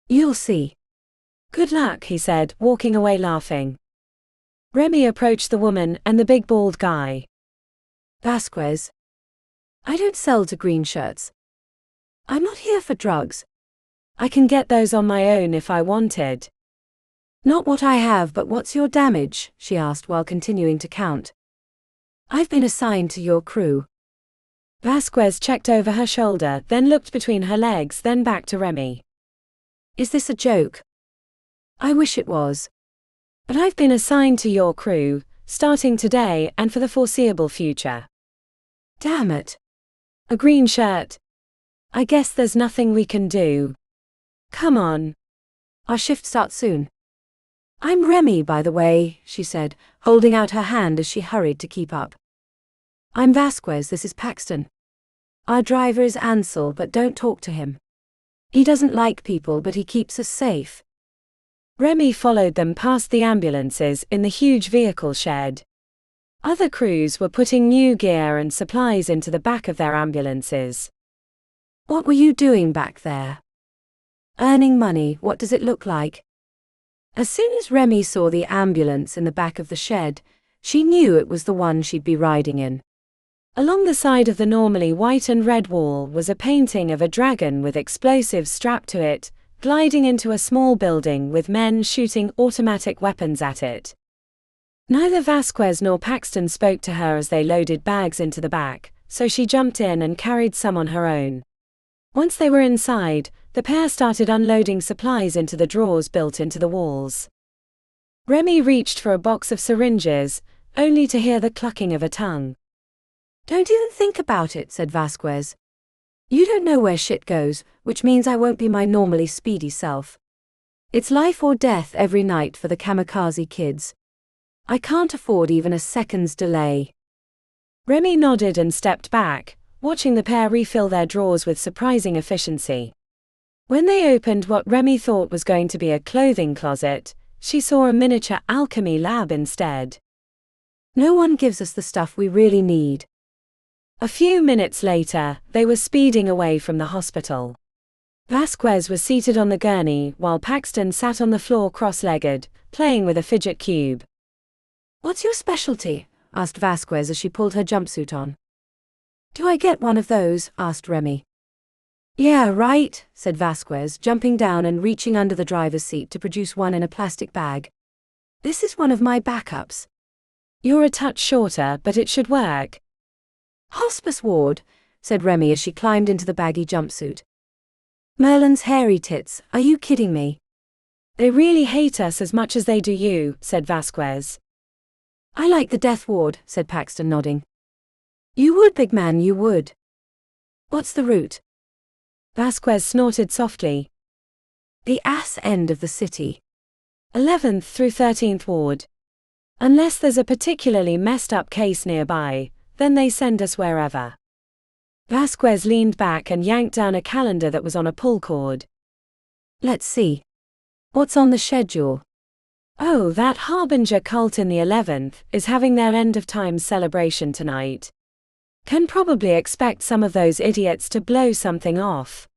B: "You'll see."
A: "Good luck," he said, walking away laughing. Remi approached the woman and the big bald guy.
B: "Vasquez. I don't sell to green shirts. I'm not here for drugs.
A: I can get those on my own if I wanted."
B: "Not what I have, but what's your damage?" she asked while continuing to count. "I've been assigned to your crew."
A: Vasquez checked over her shoulder, then looked between her legs, then back to Remi.
B: "Is this a joke?" "I wish it was.
A: But I've been assigned to your crew, starting today and for the foreseeable future."
B: "Damn it.
A: A green shirt. I guess there's nothing we can do. Come on.
B: Our shift starts soon." "I'm Remi, by the way," she said, holding out her hand as she hurried to keep up. "I'm Vasquez, this is Paxton. Our driver is Ansel, but don't talk to him. He doesn't like people, but he keeps us safe."
A: Remi followed them past the ambulances in the huge vehicle shed. Other crews were putting new gear and supplies into the back of their ambulances.
B: "What were you doing back there?" "Earning money. What does it look like?" As soon as Remi saw the ambulance in the back of the shed, she knew it was the one she'd be riding in.
A: Along the side of the normally white and red wall was a painting of a dragon with explosives strapped to it, gliding into a small building with men shooting automatic weapons at it. Neither Vasquez nor Paxton spoke to her as they loaded bags into the back, so she jumped in and carried some on her own. Once they were inside, the pair started unloading supplies into the drawers built into the walls. Remi reached for a box of syringes, only to hear the clucking of a tongue.
B: "Don't even think about it," said Vasquez. "You don't know where shit goes, which means I won't be my normally speedy self. It's life or death every night for the Kamikaze Kids. I can't afford even a second's delay."
A: Remi nodded and stepped back, watching the pair refill their drawers with surprising efficiency. When they opened what Remi thought was going to be a clothing closet, she saw a miniature alchemy lab instead.
B: "No one gives us the stuff we really need."
A: A few minutes later, they were speeding away from the hospital. Vasquez was seated on the gurney while Paxton sat on the floor cross-legged, playing with a fidget cube.
B: "What's your specialty?" asked Vasquez as she pulled her jumpsuit on. "Do I get one of those?" asked Remi. "Yeah, right," said Vasquez, jumping down and reaching under the driver's seat to produce one in a plastic bag. "This is one of my backups."
A: "You're a touch shorter, but it should work."
B: "Hospice ward," said Remi as she climbed into the baggy jumpsuit. "Merlin's hairy tits, are you kidding me?"
A: "They really hate us as much as they do you," said Vasquez.
B: "I like the death ward," said Paxton, nodding. "You would, big man, you would." "What's the route?"
A: Vasquez snorted softly.
B: "The ass end of the city.
A: 11th through 13th ward. Unless there's a particularly messed up case nearby, then they send us wherever." Vasquez leaned back and yanked down a calendar that was on a pull cord.
B: "Let's see. What's on the schedule?"
A: "Oh, that Harbinger cult in the 11th is having their end-of-times celebration tonight. Can probably expect some of those idiots to blow something off.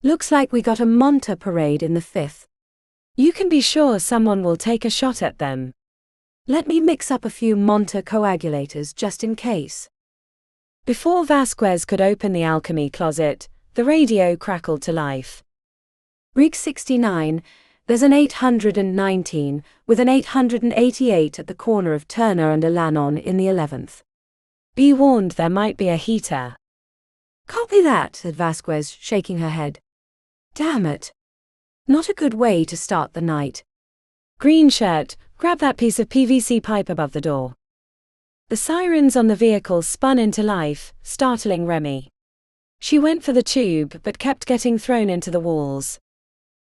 B: Looks like we got a Monta parade in the 5th.
A: You can be sure someone will take a shot at them.
B: Let me mix up a few Monta coagulators just in case."
A: Before Vasquez could open the alchemy closet, the radio crackled to life.
B: "Rig 69, there's an 819 with an 888 at the corner of Turner and Alanon in the 11th.
A: Be warned, there might be a heater."
B: "Copy that," said Vasquez, shaking her head. "Damn it. Not a good way to start the night."
A: "Green shirt, grab that piece of PVC pipe above the door." The sirens on the vehicle spun into life, startling Remi. She went for the tube but kept getting thrown into the walls.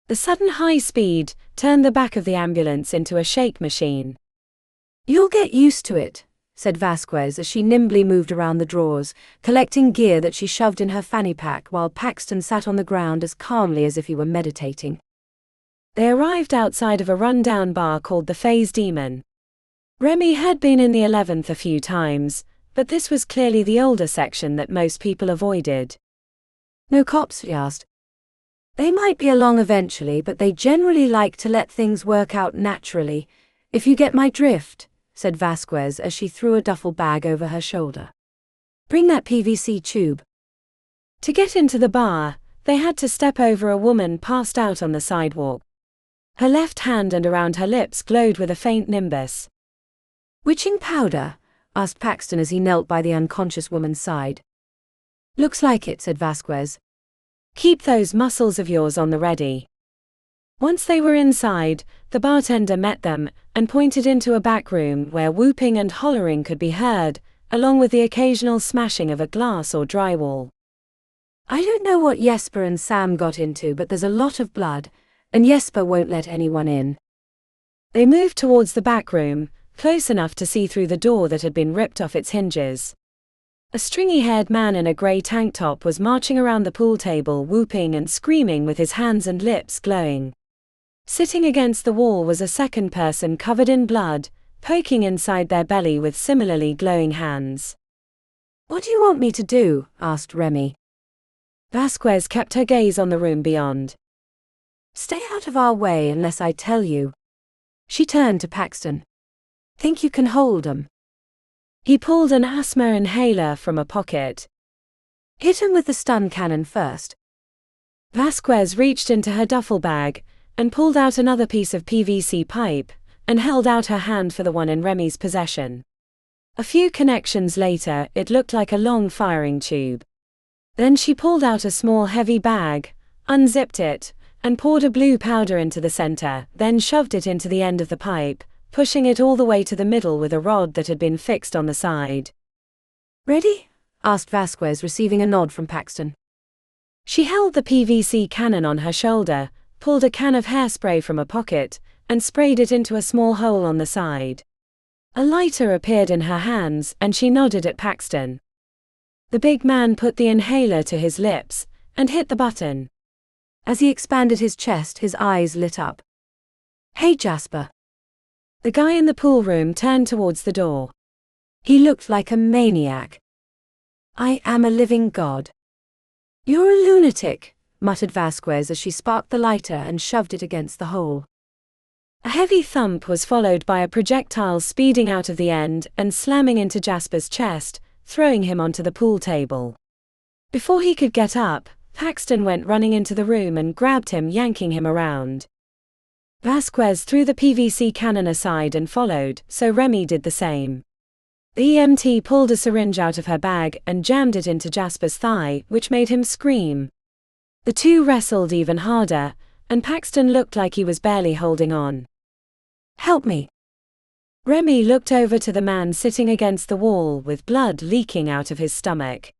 A: The sudden high speed turned the back of the ambulance into a shake machine.
B: "You'll get used to it," said Vasquez as she nimbly moved around the drawers, collecting gear that she shoved in her fanny pack while Paxton sat on the ground as calmly as if he were meditating.
A: They arrived outside of a run-down bar called the Phase Demon. Remi had been in the 11th a few times, but this was clearly the older section that most people avoided.
B: "No cops?" she asked. "They might be along eventually, but they generally like to let things work out naturally, if you get my drift," said Vasquez as she threw a duffel bag over her shoulder. "Bring that PVC tube."
A: To get into the bar, they had to step over a woman passed out on the sidewalk. Her left hand and around her lips glowed with a faint nimbus.
B: "Witching powder?" asked Paxton as he knelt by the unconscious woman's side. "Looks like it," said Vasquez.
A: "Keep those muscles of yours on the ready." Once they were inside, the bartender met them and pointed into a back room where whooping and hollering could be heard, along with the occasional smashing of a glass or drywall.
B: "I don't know what Jesper and Sam got into, but there's a lot of blood, and Jesper won't let anyone in."
A: They moved towards the back room, close enough to see through the door that had been ripped off its hinges. A stringy-haired man in a grey tank top was marching around the pool table whooping and screaming with his hands and lips glowing. Sitting against the wall was a second person covered in blood, poking inside their belly with similarly glowing hands.
B: "What do you want me to do?" asked Remi.
A: Vasquez kept her gaze on the room beyond.
B: "Stay out of our way unless I tell you." She turned to Paxton. "Think you can hold 'em?"
A: He pulled an asthma inhaler from a pocket.
B: "Hit 'em with the stun cannon first."
A: Vasquez reached into her duffel bag and pulled out another piece of PVC pipe and held out her hand for the one in Remi's possession. A few connections later, it looked like a long firing tube. Then she pulled out a small heavy bag, unzipped it, and poured a blue powder into the center, then shoved it into the end of the pipe, pushing it all the way to the middle with a rod that had been fixed on the side.
B: "Ready?" asked Vasquez, receiving a nod from Paxton.
A: She held the PVC cannon on her shoulder, pulled a can of hairspray from a pocket, and sprayed it into a small hole on the side. A lighter appeared in her hands, and she nodded at Paxton. The big man put the inhaler to his lips and hit the button.
B: As he expanded his chest, his eyes lit up. "Hey, Jasper."
A: The guy in the pool room turned towards the door.
B: He looked like a maniac. I am a living god. You're a lunatic, muttered Vasquez as she sparked the lighter and shoved it against the hole.
A: A heavy thump was followed by a projectile speeding out of the end and slamming into Jasper's chest, throwing him onto the pool table. Before he could get up, Paxton went running into the room and grabbed him, yanking him around. Vasquez threw the PVC cannon aside and followed, so Remi did the same. The EMT pulled a syringe out of her bag and jammed it into Jasper's thigh, which made him scream. The two wrestled even harder, and Paxton looked like he was barely holding on.
B: Help me.
A: Remi looked over to the man sitting against the wall with blood leaking out of his stomach.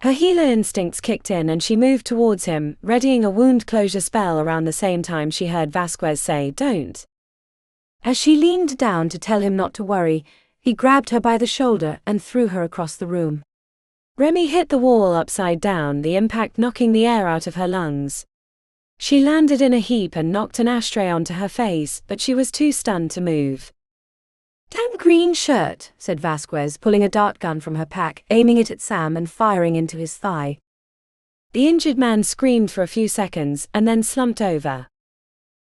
A: Her healer instincts kicked in and she moved towards him, readying a wound closure spell around the same time she heard Vasquez say, "Don't."
B: As she leaned down to tell him not to worry, he grabbed her by the shoulder and threw her across the room.
A: Remi hit the wall upside down, the impact knocking the air out of her lungs. She landed in a heap and knocked an ashtray onto her face, but she was too stunned to move.
B: "Damn green shirt," said Vasquez, pulling a dart gun from her pack, aiming it at Sam and firing into his thigh.
A: The injured man screamed for a few seconds and then slumped over.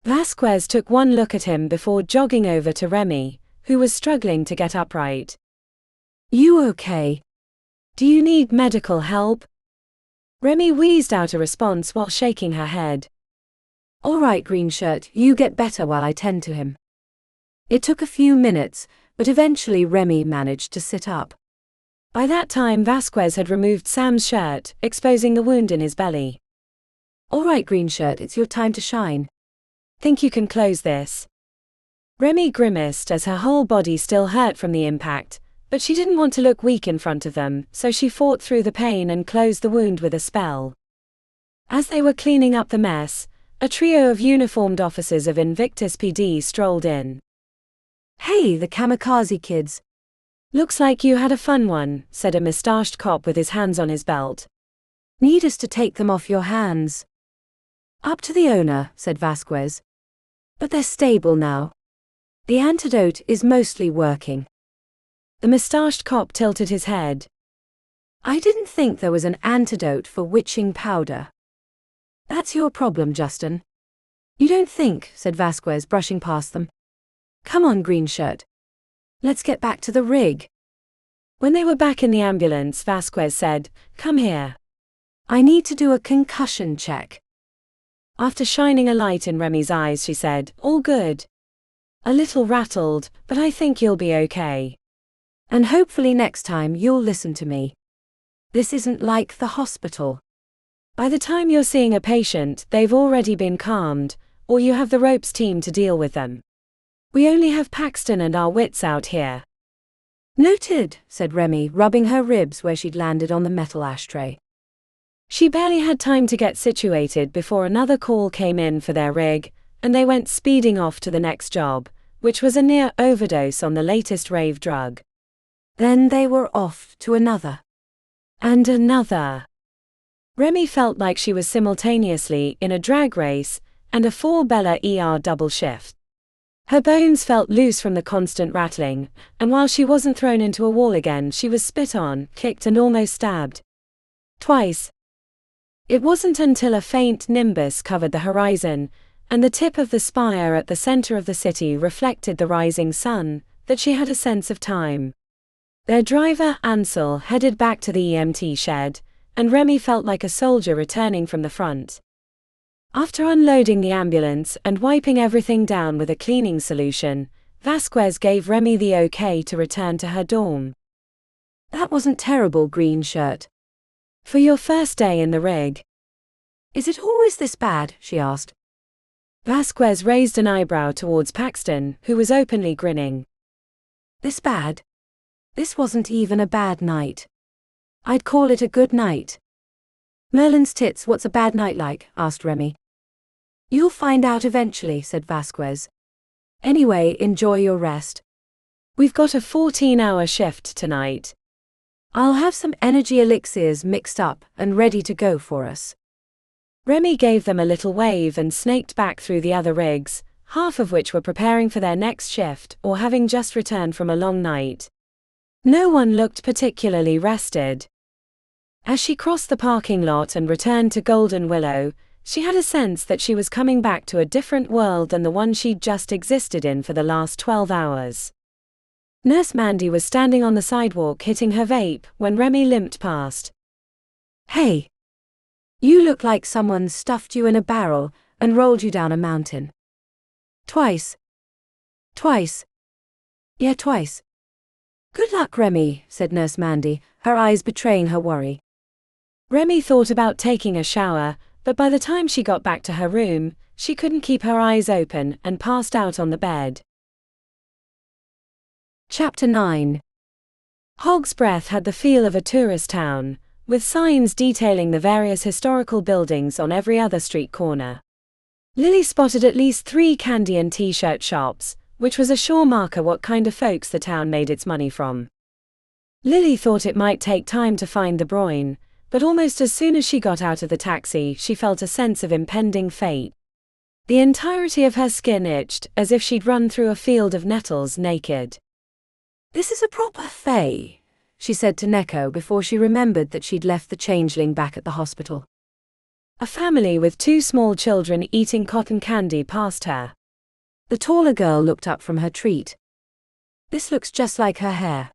A: Vasquez took one look at him before jogging over to Remi, who was struggling to get upright.
B: "You okay?
A: Do you need medical help?" Remi wheezed out a response while shaking her head.
B: "All right, green shirt, you get better while I tend to him." It took a few minutes, but eventually Remi managed to sit up.
A: By that time Vasquez had removed Sam's shirt, exposing the wound in his belly.
B: "All right, green shirt, it's your time to shine.
A: Think you can close this?" Remi grimaced as her whole body still hurt from the impact, but she didn't want to look weak in front of them, so she fought through the pain and closed the wound with a spell. As they were cleaning up the mess, a trio of uniformed officers of Invictus PD strolled in.
B: "Hey, the kamikaze kids.
A: Looks like you had a fun one," said a mustached cop with his hands on his belt.
B: "Need us to take them off your hands?" "Up to the owner," said Vasquez. "But they're stable now. The antidote is mostly working."
A: The mustached cop tilted his head.
B: "I didn't think there was an antidote for witching powder." "That's your problem, Justin." "You don't think," said Vasquez, brushing past them. "Come on, green shirt. Let's get back to the rig."
A: When they were back in the ambulance, Vasquez said, "Come here.
B: I need to do a concussion check."
A: After shining a light in Remi's eyes, she said, "All good. A little rattled, but I think you'll be okay.
B: And hopefully next time you'll listen to me. This isn't like the hospital.
A: By the time you're seeing a patient, they've already been calmed, or you have the ropes team to deal with them. We only have Paxton and our wits out here."
B: "Noted," said Remi, rubbing her ribs where she'd landed on the metal ashtray.
A: She barely had time to get situated before another call came in for their rig, and they went speeding off to the next job, which was a near overdose on the latest rave drug.
B: Then they were off to another.
A: And another. Remi felt like she was simultaneously in a drag race and a 4-Bella ER double shift. Her bones felt loose from the constant rattling, and while she wasn't thrown into a wall again, she was spit on, kicked and almost stabbed. Twice. It wasn't until a faint nimbus covered the horizon, and the tip of the spire at the center of the city reflected the rising sun, that she had a sense of time. Their driver, Ansel, headed back to the EMT shed, and Remi felt like a soldier returning from the front. After unloading the ambulance and wiping everything down with a cleaning solution, Vasquez gave Remi the okay to return to her dorm.
B: "That wasn't terrible, green shirt.
A: For your first day in the rig."
B: "Is it always this bad?" she asked.
A: Vasquez raised an eyebrow towards Paxton, who was openly grinning.
B: "This bad? This wasn't even a bad night. I'd call it a good night." "Merlin's tits, what's a bad night like?" asked Remi. "You'll find out eventually," said Vasquez. "Anyway, enjoy your rest.
A: We've got a 14-hour shift tonight.
B: I'll have some energy elixirs mixed up and ready to go for us."
A: Remi gave them a little wave and snaked back through the other rigs, half of which were preparing for their next shift or having just returned from a long night. No one looked particularly rested. As she crossed the parking lot and returned to Golden Willow, she had a sense that she was coming back to a different world than the one she'd just existed in for the last 12 hours. Nurse Mandy was standing on the sidewalk hitting her vape when Remi limped past.
B: "Hey! You look like someone stuffed you in a barrel and rolled you down a mountain." "Twice. Twice. Yeah, twice." "Good luck, Remi," said Nurse Mandy, her eyes betraying her worry.
A: Remi thought about taking a shower, but by the time she got back to her room, she couldn't keep her eyes open and passed out on the bed.
B: Chapter 9.
A: Hog's Breath had the feel of a tourist town, with signs detailing the various historical buildings on every other street corner. Lily spotted at least 3 candy and t-shirt shops, which was a sure marker what kind of folks the town made its money from. Lily thought it might take time to find the Broyne, but almost as soon as she got out of the taxi she felt a sense of impending fate. The entirety of her skin itched, as if she'd run through a field of nettles naked.
B: "This is a proper fae," she said to Neko before she remembered that she'd left the changeling back at the hospital.
A: A family with 2 small children eating cotton candy passed her.
B: The taller girl looked up from her treat. "This looks just like her hair."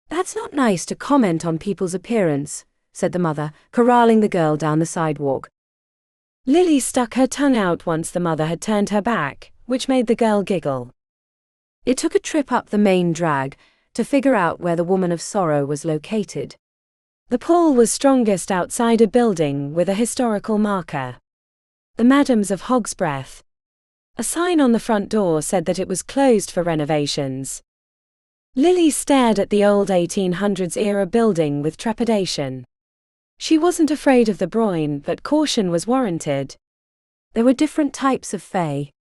B: "That's not nice to comment on people's appearance," said the mother, corralling the girl down the sidewalk.
A: Lily stuck her tongue out once the mother had turned her back, which made the girl giggle.
B: It took a trip up the main drag to figure out where the Woman of Sorrow was located.
A: The pull was strongest outside a building with a historical marker. The Madams of Hog's Breath. A sign on the front door said that it was closed for renovations. Lily stared at the old 1800s-era building with trepidation. She wasn't afraid of the Broyne, but caution was warranted.
B: There were different types of fae.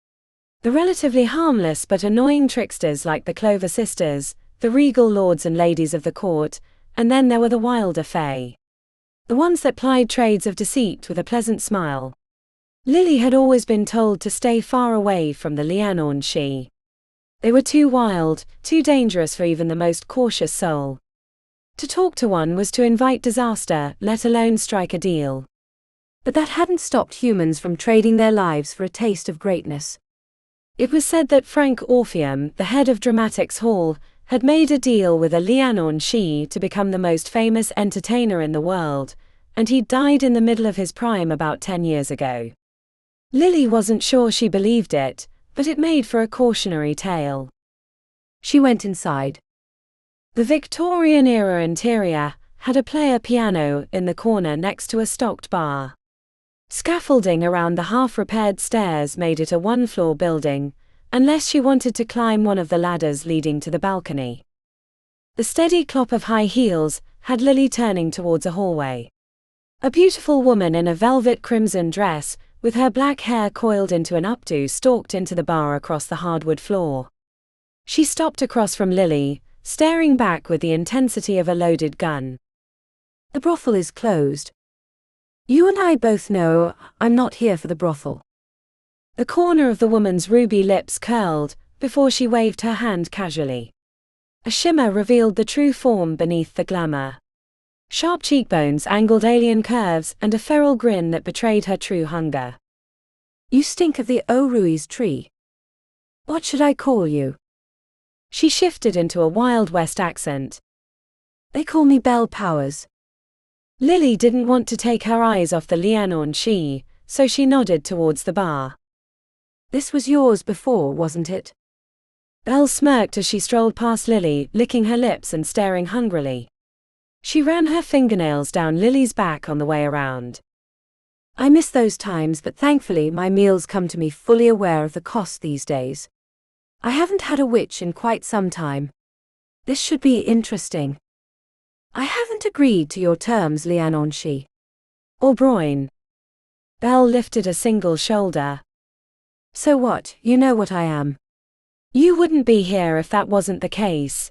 A: The relatively harmless but annoying tricksters like the Clover Sisters, the regal lords and ladies of the court, and then there were the wilder fae. The ones that plied trades of deceit with a pleasant smile. Lily had always been told to stay far away from the Lianorn She. They were too wild, too dangerous for even the most cautious soul. To talk to one was to invite disaster, let alone strike a deal.
B: But that hadn't stopped humans from trading their lives for a taste of greatness.
A: It was said that Frank Orpheum, the head of Dramatics Hall, had made a deal with a Lianorn She to become the most famous entertainer in the world, and he'd died in the middle of his prime about 10 years ago. Lily wasn't sure she believed it, but it made for a cautionary tale.
B: She went inside.
A: The Victorian-era interior had a player piano in the corner next to a stocked bar. Scaffolding around the half-repaired stairs made it a 1-floor building, unless she wanted to climb one of the ladders leading to the balcony. The steady clop of high heels had Lily turning towards a hallway. A beautiful woman in a velvet crimson dress, with her black hair coiled into an updo, stalked into the bar across the hardwood floor. She stopped across from Lily, staring back with the intensity of a loaded gun.
B: "The brothel is closed. You and I both know I'm not here for the brothel."
A: The corner of the woman's ruby lips curled, before she waved her hand casually. A shimmer revealed the true form beneath the glamour. Sharp cheekbones angled alien curves and a feral grin that betrayed her true hunger.
B: "You stink of the Orui's tree. What should I call you?"
A: She shifted into a Wild West accent.
B: "They call me Belle Powers."
A: Lily didn't want to take her eyes off the Lianorn She, so she nodded towards the bar.
B: "This was yours before, wasn't it?"
A: Belle smirked as she strolled past Lily, licking her lips and staring hungrily. She ran her fingernails down Lily's back on the way around.
B: "I miss those times, but thankfully my meals come to me fully aware of the cost these days. I haven't had a witch in quite some time. This should be interesting." "I haven't agreed to your terms, Lianorn She."
A: "Or Broyne." Belle lifted a single shoulder.
B: "So what? You know what I am."
A: "You wouldn't be here if that wasn't the case."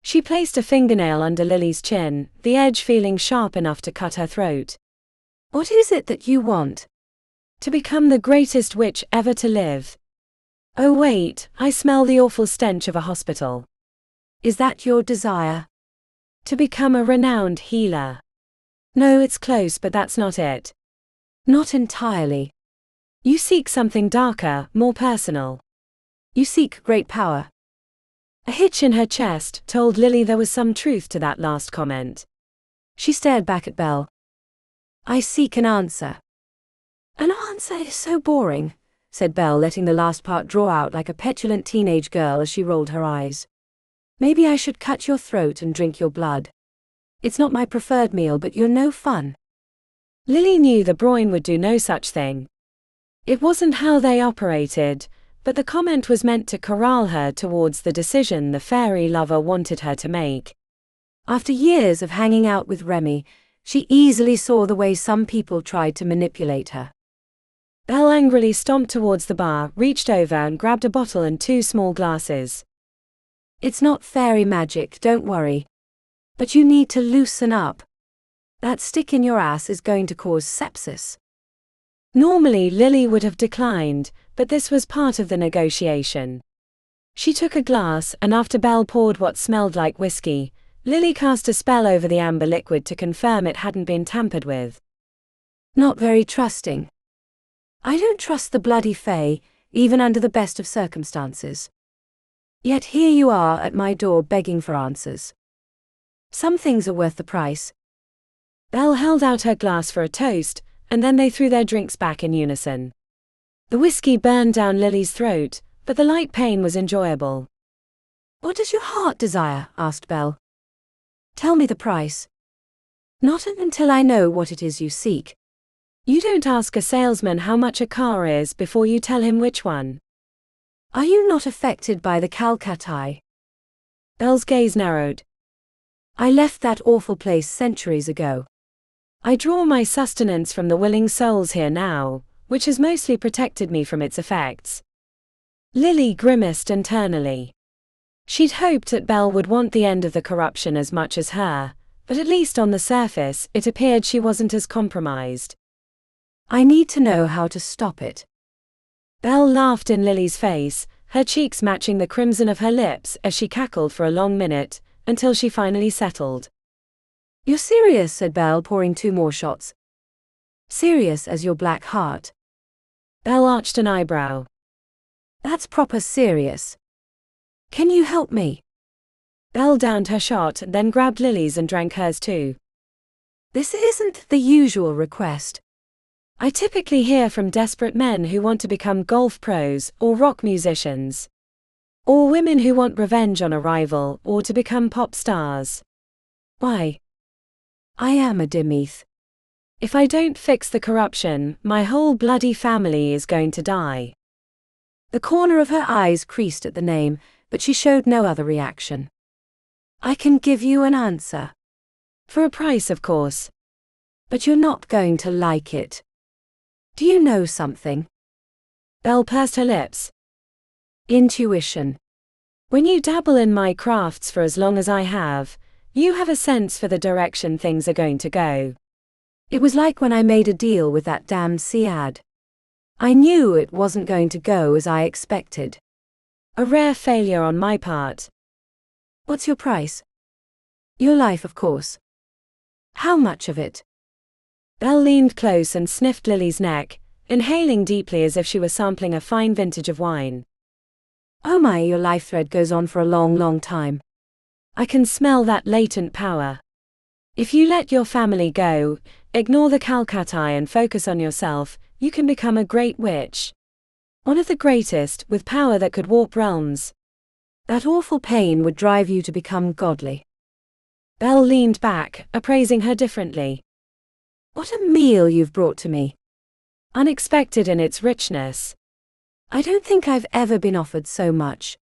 A: She placed a fingernail under Lily's chin, the edge feeling sharp enough to cut her throat.
B: "What is it that you want?"
A: "To become the greatest witch ever to live." "Oh wait, I smell the awful stench of a hospital."
B: "Is that your desire?"
A: "To become a renowned healer." No, it's close, but that's not it.
B: Not entirely.
A: You seek something darker, more personal.
B: You seek great power.
A: A hitch in her chest told Lily there was some truth to that last comment.
B: She stared back at Belle. I seek an answer. An answer is so boring, said Belle, letting the last part draw out like a petulant teenage girl as she rolled her eyes. Maybe I should cut your throat and drink your blood. It's not my preferred meal, but you're no fun.
A: Lily knew the Broin would do no such thing. It wasn't how they operated, but the comment was meant to corral her towards the decision the fairy lover wanted her to make.
B: After years of hanging out with Remi, she easily saw the way some people tried to manipulate her.
A: Belle angrily stomped towards the bar, reached over and grabbed a bottle and 2 small glasses.
B: It's not fairy magic, don't worry. But you need to loosen up. That stick in your ass is going to cause sepsis.
A: Normally Lily would have declined, but this was part of the negotiation. She took a glass, and after Belle poured what smelled like whiskey, Lily cast a spell over the amber liquid to confirm it hadn't been tampered with.
B: Not very trusting. I don't trust the bloody fae, even under the best of circumstances. Yet here you are at my door begging for answers. Some things are worth the price.
A: Belle held out her glass for a toast, and then they threw their drinks back in unison. The whiskey burned down Lily's throat, but the light pain was enjoyable.
B: What does your heart desire? Asked Belle. Tell me the price. Not until I know what it is you seek.
A: You don't ask a salesman how much a car is before you tell him which one.
B: Are you not affected by the Calcutta?
A: Belle's gaze narrowed.
B: I left that awful place centuries ago.
A: I draw my sustenance from the willing souls here now, which has mostly protected me from its effects. Lily grimaced internally. She'd hoped that Belle would want the end of the corruption as much as her, but at least on the surface it appeared she wasn't as compromised.
B: I need to know how to stop it.
A: Belle laughed in Lily's face, her cheeks matching the crimson of her lips as she cackled for a long minute, until she finally settled.
B: You're serious, said Belle, pouring 2 more shots. Serious as your black heart.
A: Belle arched an eyebrow.
B: That's proper serious. Can you help me?
A: Belle downed her shot, then grabbed Lily's and drank hers too.
B: This isn't the usual request.
A: I typically hear from desperate men who want to become golf pros or rock musicians. Or women who want revenge on a rival or to become pop stars. Why?
B: I am a Demith.
A: If I don't fix the corruption, my whole bloody family is going to die.
B: The corner of her eyes creased at the name, but she showed no other reaction. I can give you an answer.
A: For a price, of course.
B: But you're not going to like it. Do you know something?
A: Belle pursed her lips.
B: Intuition.
A: When you dabble in my crafts for as long as I have, you have a sense for the direction things are going to go.
B: It was like when I made a deal with that damned Siad. I knew it wasn't going to go as I expected.
A: A rare failure on my part.
B: What's your price? Your life, of course. How much of it?
A: Belle leaned close and sniffed Lily's neck, inhaling deeply as if she were sampling a fine vintage of wine.
B: Oh my, your life thread goes on for a long, long time.
A: I can smell that latent power. If you let your family go, ignore the Calcutta and focus on yourself, you can become a great witch. One of the greatest, with power that could warp realms.
B: That awful pain would drive you to become godly.
A: Belle leaned back, appraising her differently.
B: What a meal you've brought to me.
A: Unexpected in its richness.
B: I don't think I've ever been offered so much.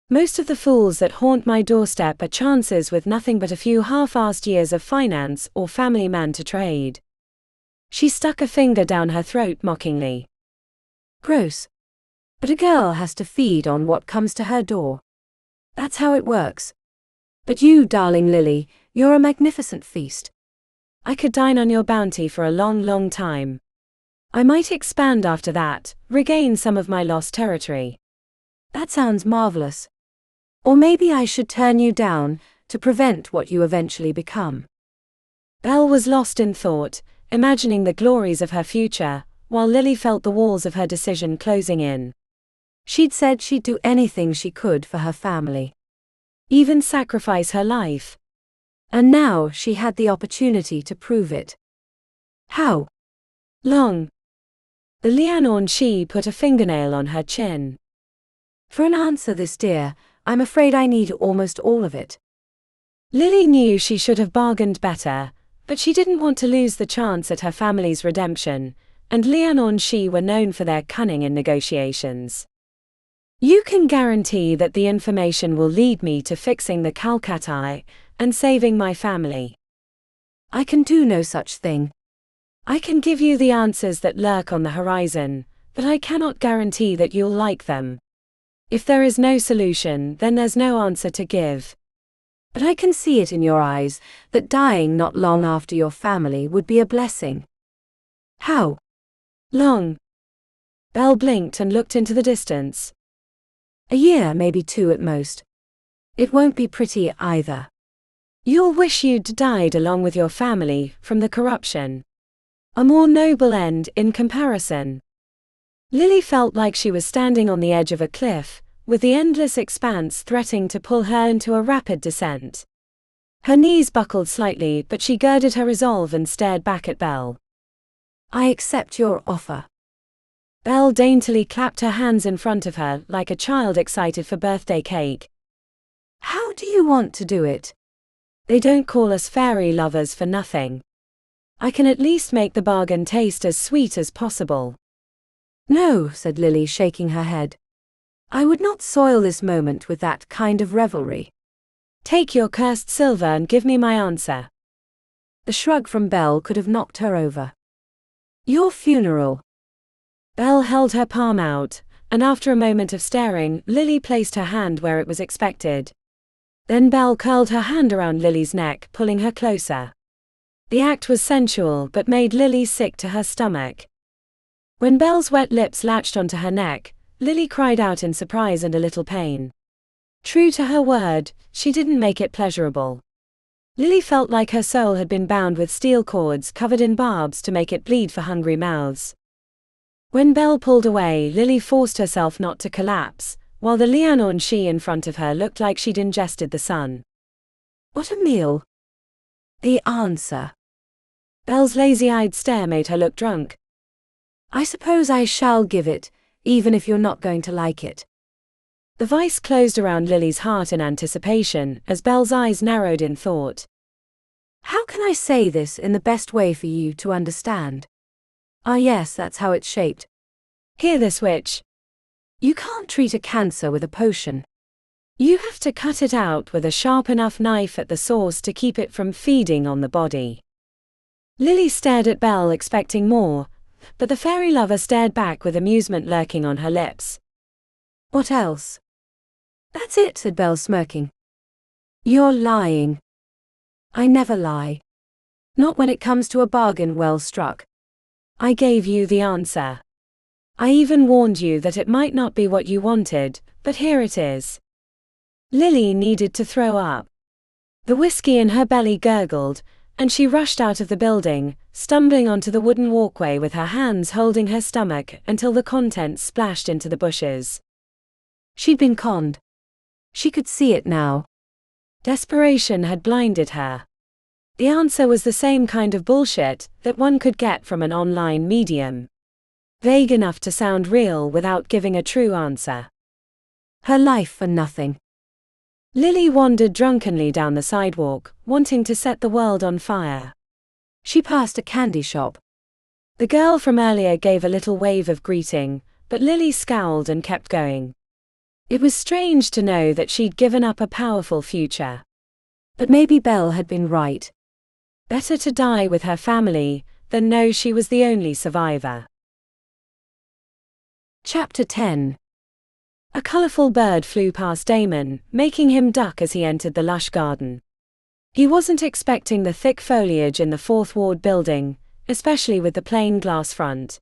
A: Most of the fools that haunt my doorstep are chances with nothing but a few half-assed years of finance or family man to trade. She stuck a finger down her throat mockingly.
B: Gross. But a girl has to feed on what comes to her door. That's how it works. But you, darling Lily, you're a magnificent feast.
A: I could dine on your bounty for a long, long time. I might expand after that, regain some of my lost territory.
B: That sounds marvelous. Or maybe I should turn you down, to prevent what you eventually become.
A: Belle was lost in thought, imagining the glories of her future, while Lily felt the walls of her decision closing in.
B: She'd said she'd do anything she could for her family.
A: Even sacrifice her life.
B: And now she had the opportunity to prove it. How
A: long? The Lianorn she put a fingernail on her chin.
B: For an answer this dear, I'm afraid I need almost all of it.
A: Lily knew she should have bargained better, but she didn't want to lose the chance at her family's redemption, and Lianorn she were known for their cunning in negotiations. You can guarantee that the information will lead me to fixing the Calcatai and saving my family.
B: I can do no such thing.
A: I can give you the answers that lurk on the horizon, but I cannot guarantee that you'll like them. If there is no solution, then there's no answer to give.
B: But I can see it in your eyes that dying not long after your family would be a blessing. How
A: long? Belle blinked and looked into the distance.
B: A year, maybe 2 at most. It won't be pretty either.
A: You'll wish you'd died along with your family from the corruption. A more noble end in comparison. Lily felt like she was standing on the edge of a cliff, with the endless expanse threatening to pull her into a rapid descent. Her knees buckled slightly, but she girded her resolve and stared back at Belle.
B: I accept your offer.
A: Belle daintily clapped her hands in front of her like a child excited for birthday cake.
B: How do you want to do it?
A: They don't call us fairy lovers for nothing. I can at least make the bargain taste as sweet as possible.
B: No, said Lily, shaking her head. I would not soil this moment with that kind of revelry.
A: Take your cursed silver and give me my answer.
B: The shrug from Belle could have knocked her over. Your funeral.
A: Belle held her palm out, and after a moment of staring, Lily placed her hand where it was expected. Then Belle curled her hand around Lily's neck, pulling her closer. The act was sensual but made Lily sick to her stomach. When Belle's wet lips latched onto her neck, Lily cried out in surprise and a little pain. True to her word, she didn't make it pleasurable. Lily felt like her soul had been bound with steel cords covered in barbs to make it bleed for hungry mouths. When Belle pulled away, Lily forced herself not to collapse, while the Lianorn she in front of her looked like she'd ingested the sun.
B: What a meal! The answer.
A: Belle's lazy-eyed stare made her look drunk.
B: I suppose I shall give it, even if you're not going to like it.
A: The vice closed around Lily's heart in anticipation, as Belle's eyes narrowed in thought.
B: How can I say this in the best way for you to understand? Ah yes, that's how it's shaped.
A: Hear this, witch.
B: You can't treat a cancer with a potion.
A: You have to cut it out with a sharp enough knife at the source to keep it from feeding on the body. Lily stared at Belle expecting more, but the fairy lover stared back with amusement lurking on her lips.
B: What else? That's it, said Belle, smirking. You're lying. I never lie. Not when it comes to a bargain well struck.
A: I gave you the answer. I even warned you that it might not be what you wanted, but here it is. Lily needed to throw up. The whiskey in her belly gurgled, and she rushed out of the building, stumbling onto the wooden walkway with her hands holding her stomach until the contents splashed into the bushes.
B: She'd been conned. She could see it now.
A: Desperation had blinded her. The answer was the same kind of bullshit that one could get from an online medium. Vague enough to sound real without giving a true answer.
B: Her life for nothing.
A: Lily wandered drunkenly down the sidewalk, wanting to set the world on fire.
B: She passed a candy shop.
A: The girl from earlier gave a little wave of greeting, but Lily scowled and kept going. It was strange to know that she'd given up a powerful future.
B: But maybe Belle had been right.
A: Better to die with her family than know she was the only survivor.
B: Chapter 10.
A: A colorful bird flew past Damon, making him duck as he entered the lush garden. He wasn't expecting the thick foliage in the Fourth Ward building, especially with the plain glass front.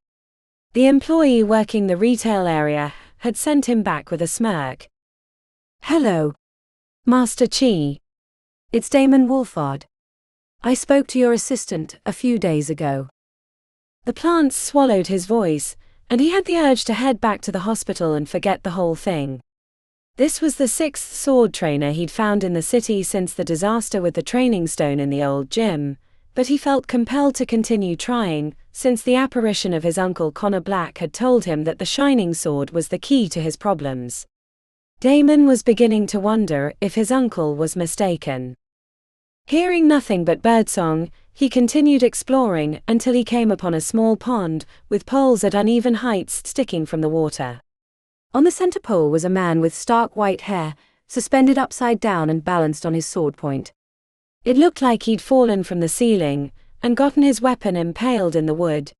A: The employee working the retail area had sent him back with a smirk.
B: Hello,
A: Master Chi.
B: It's Damon Wolfard. I spoke to your assistant a few days ago.
A: The plants swallowed his voice, and he had the urge to head back to the hospital and forget the whole thing. This was the sixth sword trainer he'd found in the city since the disaster with the training stone in the old gym, but he felt compelled to continue trying, since the apparition of his uncle Connor Black had told him that the shining sword was the key to his problems. Damon was beginning to wonder if his uncle was mistaken. Hearing nothing but birdsong, he continued exploring until he came upon a small pond, with poles at uneven heights sticking from the water.
B: On the center pole was a man with stark white hair, suspended upside down and balanced on his sword point.
A: It looked like he'd fallen from the ceiling, and gotten his weapon impaled in the wood.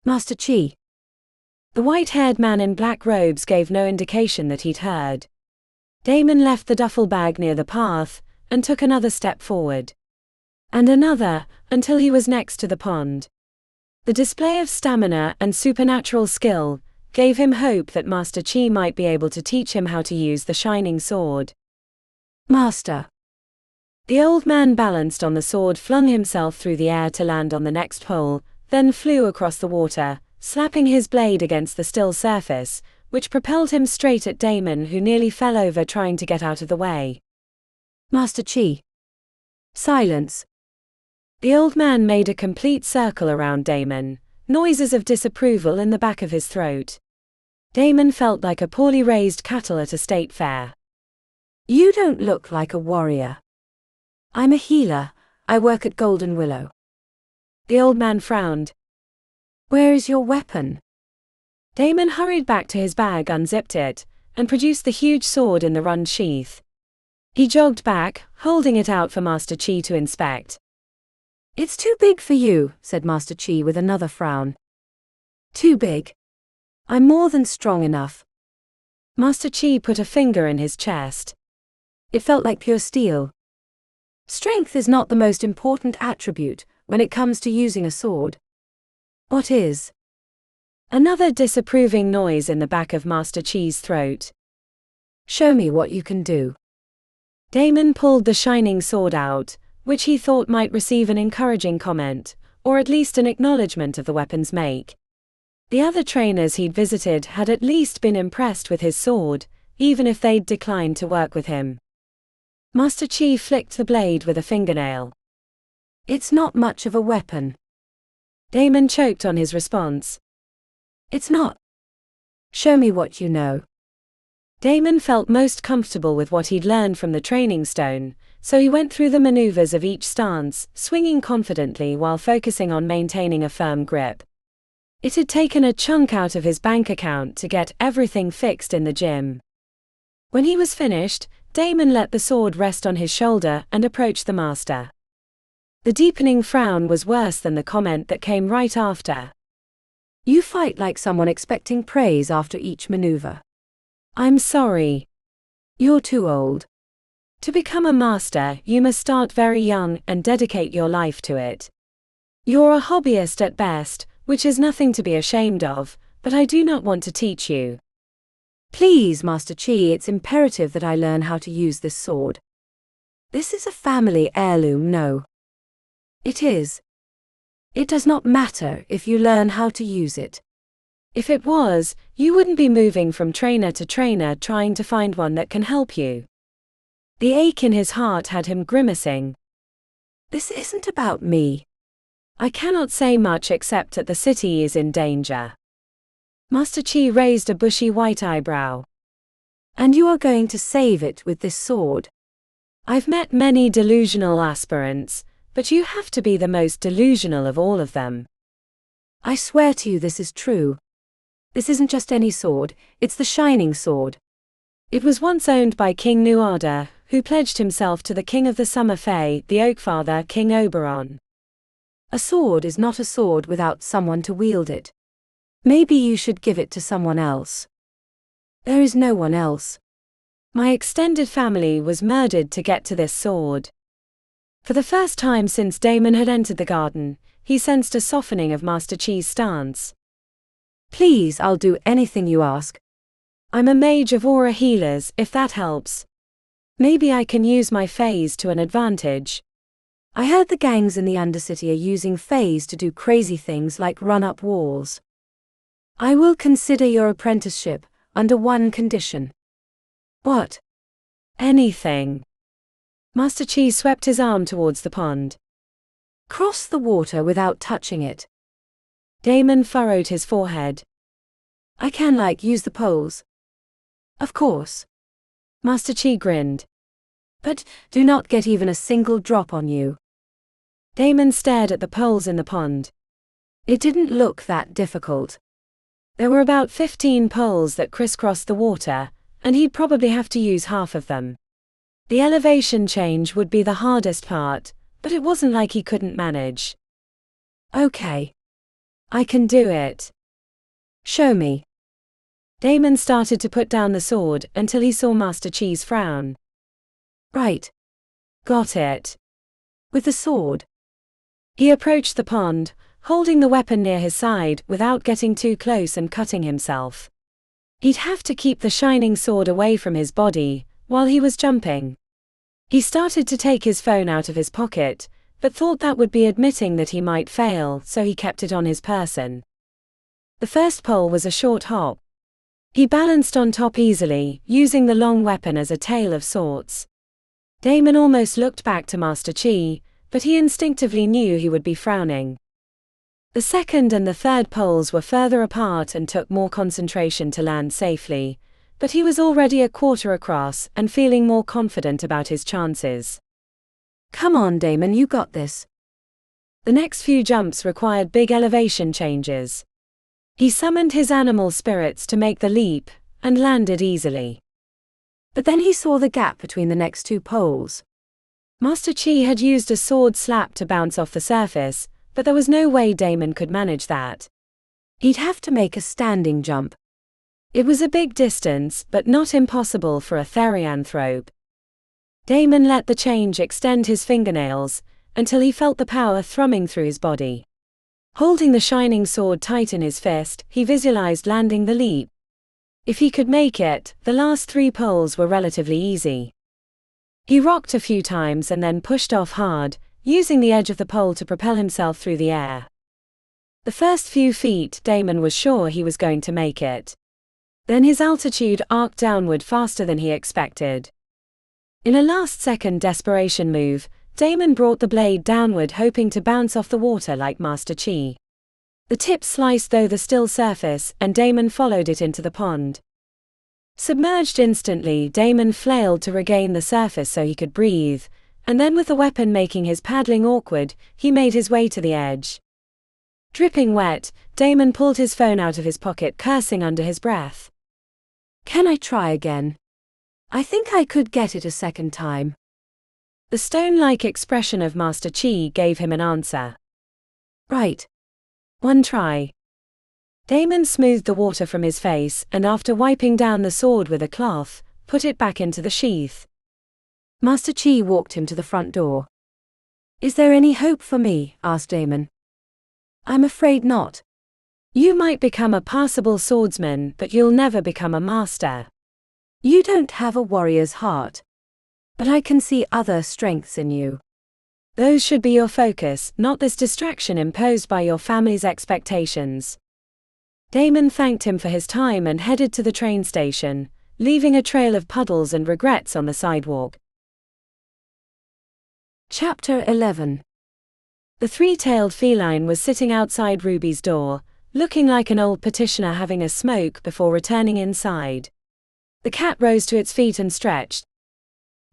B: Master Chi.
A: The white-haired man in black robes gave no indication that he'd heard. Damon left the duffel bag near the path, and took another step forward. And another, until he was next to the pond. The display of stamina and supernatural skill gave him hope that Master Chi might be able to teach him how to use the shining sword.
B: Master.
A: The old man balanced on the sword, flung himself through the air to land on the next pole, then flew across the water, slapping his blade against the still surface, which propelled him straight at Damon, who nearly fell over trying to get out of the way.
B: Master Chi. Silence.
A: The old man made a complete circle around Damon, noises of disapproval in the back of his throat. Damon felt like a poorly raised cattle at a state fair.
B: You don't look like a warrior. I'm a healer, I work at Golden Willow.
A: The old man frowned.
B: Where is your weapon?
A: Damon hurried back to his bag, unzipped it, and produced the huge sword in the run sheath. He jogged back, holding it out for Master Chi to inspect.
B: It's too big for you, said Master Chi with another frown. Too big? I'm more than strong enough.
A: Master Chi put a finger in his chest.
B: It felt like pure steel. Strength is not the most important attribute when it comes to using a sword. What is?
A: Another disapproving noise in the back of Master Chi's throat.
B: Show me what you can do.
A: Damon pulled the shining sword out, which he thought might receive an encouraging comment, or at least an acknowledgement of the weapon's make. The other trainers he'd visited had at least been impressed with his sword, even if they'd declined to work with him. Master Chi flicked the blade with a fingernail.
B: It's not much of a weapon.
A: Damon choked on his response.
B: It's not. Show me what you know.
A: Damon felt most comfortable with what he'd learned from the training stone, so he went through the maneuvers of each stance, swinging confidently while focusing on maintaining a firm grip. It had taken a chunk out of his bank account to get everything fixed in the gym. When he was finished, Damon let the sword rest on his shoulder and approached the master. The deepening frown was worse than the comment that came right after.
B: You fight like someone expecting praise after each maneuver.
A: I'm sorry.
B: You're too old.
A: To become a master, you must start very young and dedicate your life to it. You're a hobbyist at best, which is nothing to be ashamed of, but I do not want to teach you.
B: Please, Master Chi, it's imperative that I learn how to use this sword. This is a family heirloom, no. It is. It does not matter if you learn how to use it.
A: If it was, you wouldn't be moving from trainer to trainer trying to find one that can help you. The ache in his heart had him grimacing.
B: This isn't about me.
A: I cannot say much except that the city is in danger. Master Chi raised a bushy white eyebrow.
B: And you are going to save it with this sword?
A: I've met many delusional aspirants, but you have to be the most delusional of all of them.
B: I swear to you this is true. This isn't just any sword, it's the shining sword.
A: It was once owned by King Nuada, who pledged himself to the king of the Summer Fae, the Oakfather, King Overrun.
B: A sword is not a sword without someone to wield it. Maybe you should give it to someone else. There is no one else.
A: My extended family was murdered to get to this sword. For the first time since Damon had entered the garden, he sensed a softening of Master Chi's stance.
B: Please, I'll do anything you ask.
A: I'm a mage of aura healers, if that helps. Maybe I can use my phase to an advantage.
B: I heard the gangs in the Undercity are using fays to do crazy things like run up walls. I will consider your apprenticeship, under one condition.
A: What? Anything. Master Chi swept his arm towards the pond.
B: Cross the water without touching it.
A: Damon furrowed his forehead.
B: I can use the poles. Of course.
A: Master Chi grinned.
B: But do not get even a single drop on you.
A: Damon stared at the poles in the pond.
B: It didn't look that difficult.
A: There were about 15 poles that crisscrossed the water, and he'd probably have to use half of them. The elevation change would be the hardest part, but it wasn't like he couldn't manage.
B: Okay.
A: I can do it.
B: Show me.
A: Damon started to put down the sword until he saw Master Chi's frown.
B: Right.
A: Got it.
B: With the sword.
A: He approached the pond, holding the weapon near his side without getting too close and cutting himself. He'd have to keep the shining sword away from his body while he was jumping. He started to take his phone out of his pocket, but thought that would be admitting that he might fail, so he kept it on his person. The first pole was a short hop. He balanced on top easily, using the long weapon as a tail of sorts. Damon almost looked back to Master Chi, but he instinctively knew he would be frowning. The second and the third poles were further apart and took more concentration to land safely, but he was already a quarter across and feeling more confident about his chances.
B: Come on, Damon, you got this.
A: The next few jumps required big elevation changes. He summoned his animal spirits to make the leap, and landed easily.
B: But then he saw the gap between the next two poles.
A: Master Chi had used a sword slap to bounce off the surface, but there was no way Damon could manage that.
B: He'd have to make a standing jump.
A: It was a big distance, but not impossible for a therianthrope. Damon let the change extend his fingernails, until he felt the power thrumming through his body. Holding the shining sword tight in his fist, he visualized landing the leap. If he could make it, the last 3 poles were relatively easy. He rocked a few times and then pushed off hard, using the edge of the pole to propel himself through the air. The first few feet, Damon was sure he was going to make it. Then his altitude arced downward faster than he expected. In a last-second desperation move, Damon brought the blade downward, hoping to bounce off the water like Master Chi. The tip sliced through the still surface, and Damon followed it into the pond. Submerged instantly, Damon flailed to regain the surface so he could breathe, and then with the weapon making his paddling awkward, he made his way to the edge. Dripping wet, Damon pulled his phone out of his pocket, cursing under his breath.
B: Can I try again? I think I could get it a second time.
A: The stone-like expression of Master Chi gave him an answer.
B: Right.
A: One try. Damon smoothed the water from his face and, after wiping down the sword with a cloth, put it back into the sheath.
B: Master Chi walked him to the front door. Is there any hope for me? Asked Damon. I'm afraid not.
A: You might become a passable swordsman, but you'll never become a master.
B: You don't have a warrior's heart. But I can see other strengths in you.
A: Those should be your focus, not this distraction imposed by your family's expectations. Damon thanked him for his time and headed to the train station, leaving a trail of puddles and regrets on the sidewalk.
B: Chapter 11.
A: The 3-tailed feline was sitting outside Ruby's door, looking like an old petitioner having a smoke before returning inside. The cat rose to its feet and stretched.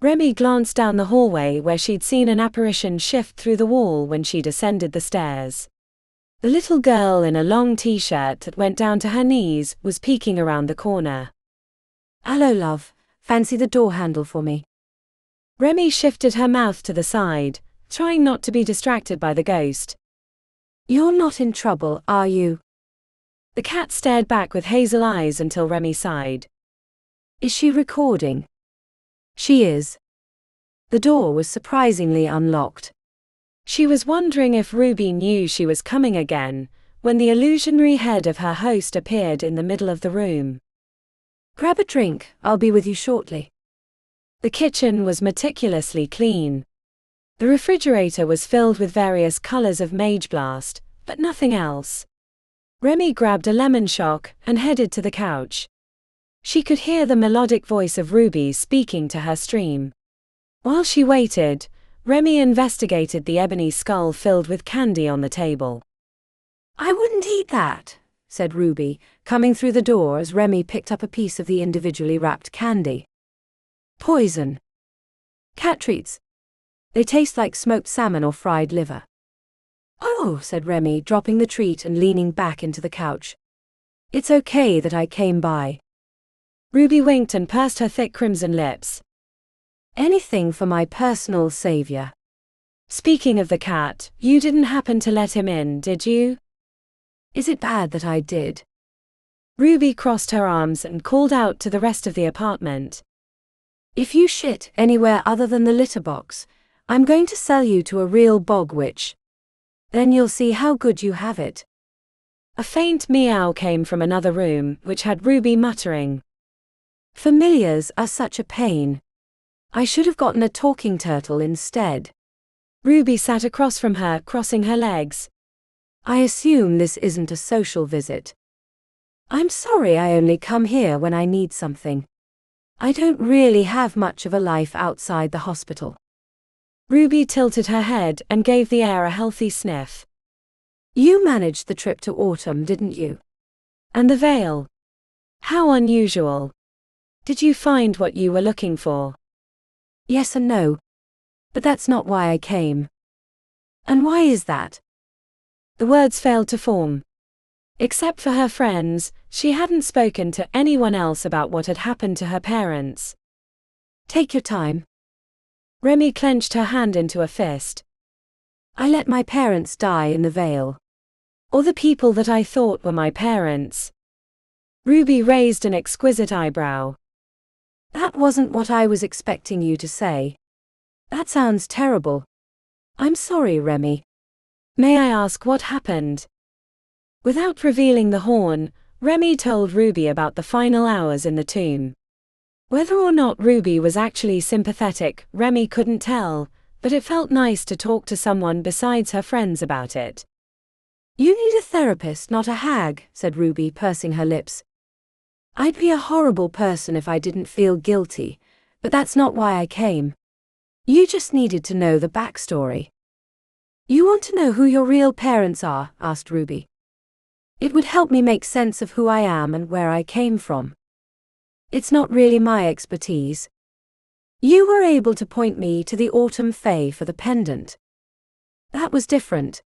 A: Remi glanced down the hallway where she'd seen an apparition shift through the wall when she'd ascended the stairs. The little girl in a long t-shirt that went down to her knees was peeking around the corner.
B: Hello, love. Fancy the door handle for me.
A: Remi shifted her mouth to the side, trying not to be distracted by the ghost.
B: You're not in trouble, are you?
A: The cat stared back with hazel eyes until Remi sighed.
B: Is she recording? She is. The door was surprisingly unlocked.
A: She was wondering if Ruby knew she was coming again, when the illusionary head of her host appeared in the middle of the room.
B: Grab a drink, I'll be with you shortly.
A: The kitchen was meticulously clean. The refrigerator was filled with various colors of Mage Blast, but nothing else. Remi grabbed a lemon shock and headed to the couch. She could hear the melodic voice of Ruby speaking to her stream. While she waited, Remi investigated the ebony skull filled with candy on the table.
B: "I wouldn't eat that," said Ruby, coming through the door as Remi picked up a piece of the individually wrapped candy. "Poison. Cat treats. They taste like smoked salmon or fried liver." "Oh," said Remi, dropping the treat and leaning back into the couch. "It's okay that I came by."
A: Ruby winked and pursed her thick crimson lips.
B: "Anything for my personal savior."
A: "Speaking of the cat, you didn't happen to let him in, did you?"
B: "Is it bad that I did?"
A: Ruby crossed her arms and called out to the rest of the apartment.
B: "If you shit anywhere other than the litter box, I'm going to sell you to a real bog witch. Then you'll see how good you have it."
A: A faint meow came from another room, which had Ruby muttering,
B: "Familiars are such a pain. I should have gotten a talking turtle instead."
A: Ruby sat across from her, crossing her legs.
B: "I assume this isn't a social visit." "I'm sorry, I only come here when I need something. I don't really have much of a life outside the hospital."
A: Ruby tilted her head and gave the air a healthy sniff.
B: "You managed the trip to Autumn, didn't you?"
A: "And the veil. How unusual. Did you find what you were looking for?"
B: "Yes and no. But that's not why I came." "And why is that?"
A: The words failed to form. Except for her friends, she hadn't spoken to anyone else about what had happened to her parents.
B: "Take your time."
A: Remi clenched her hand into a fist.
B: "I let my parents die in the veil."
A: "Or the people that I thought were my parents." Ruby raised an exquisite eyebrow.
B: "That wasn't what I was expecting you to say. That sounds terrible. I'm sorry, Remi."
A: "May I ask what happened?" Without revealing the horn, Remi told Ruby about the final hours in the tomb. Whether or not Ruby was actually sympathetic, Remi couldn't tell, but it felt nice to talk to someone besides her friends about it.
B: "You need a therapist, not a hag," said Ruby, pursing her lips. "I'd be a horrible person if I didn't feel guilty, but that's not why I came. You just needed to know the backstory." "You want to know who your real parents are?" asked Ruby. "It would help me make sense of who I am and where I came from. It's not really my expertise. You were able to point me to the Autumn Fae for the pendant. That was different.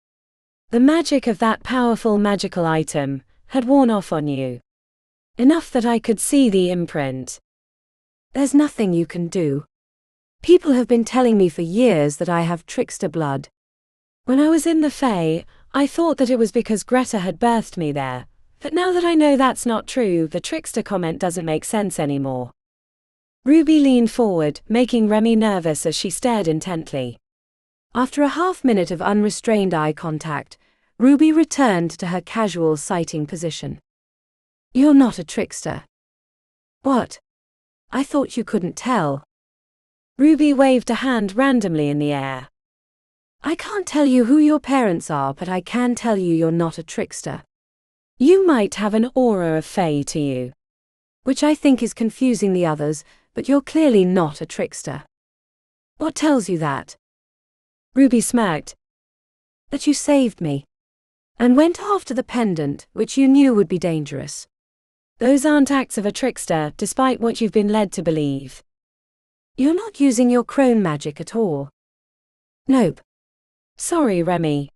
A: The magic of that powerful magical item had worn off on you. Enough that I could see the imprint."
B: "There's nothing you can do. People have been telling me for years that I have trickster blood."
A: "When I was in the Fae, I thought that it was because Greta had birthed me there. But now that I know that's not true, the trickster comment doesn't make sense anymore." Ruby leaned forward, making Remi nervous as she stared intently.
B: After a half-minute of unrestrained eye contact, Ruby returned to her casual sighting position. "You're not a trickster." "What? I thought you couldn't tell."
A: Ruby waved a hand randomly in the air.
B: "I can't tell you who your parents are, but I can tell you you're not a trickster. You might have an aura of Fae to you, which I think is confusing the others, but you're clearly not a trickster." "What tells you that?"
A: Ruby smirked.
B: "That you saved me. And went after the pendant, which you knew would be dangerous."
A: "Those aren't acts of a trickster, despite what you've been led to believe."
B: "You're not using your crone magic at all." "Nope."
A: "Sorry, Remi.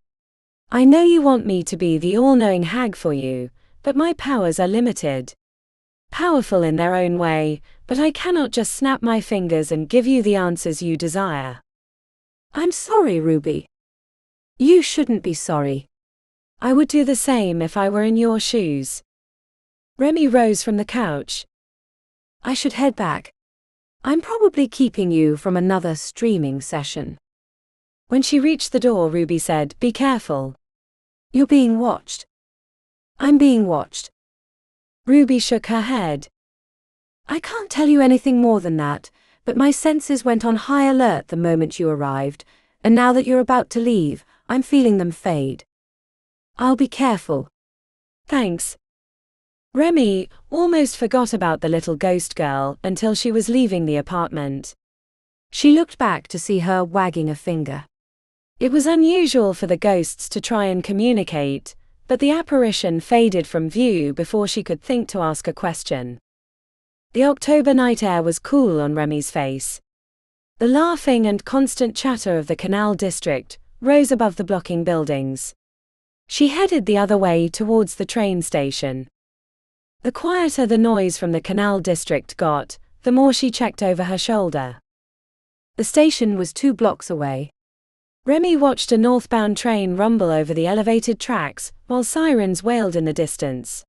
A: I know you want me to be the all-knowing hag for you, but my powers are limited. Powerful in their own way, but I cannot just snap my fingers and give you the answers you desire."
B: "I'm sorry, Ruby." "You shouldn't be sorry."
A: "I would do the same if I were in your shoes." Remi rose from the couch.
B: "I should head back. I'm probably keeping you from another streaming session."
A: When she reached the door, Ruby said, "Be careful."
B: "You're being watched." "I'm being watched."
A: Ruby shook her head.
B: "I can't tell you anything more than that, but my senses went on high alert the moment you arrived, and now that you're about to leave, I'm feeling them fade. I'll be careful.
A: Thanks. Remi almost forgot about the little ghost girl until she was leaving the apartment.
B: She looked back to see her wagging a finger.
A: It was unusual for the ghosts to try and communicate, but the apparition faded from view before she could think to ask a question. The October night air was cool on Remi's face. The laughing and constant chatter of the canal district rose above the blocking buildings. She headed the other way towards the train station. The quieter the noise from the canal district got, the more she checked over her shoulder.
B: The station was 2 blocks away.
A: Remi watched a northbound train rumble over the elevated tracks, while sirens wailed in the distance.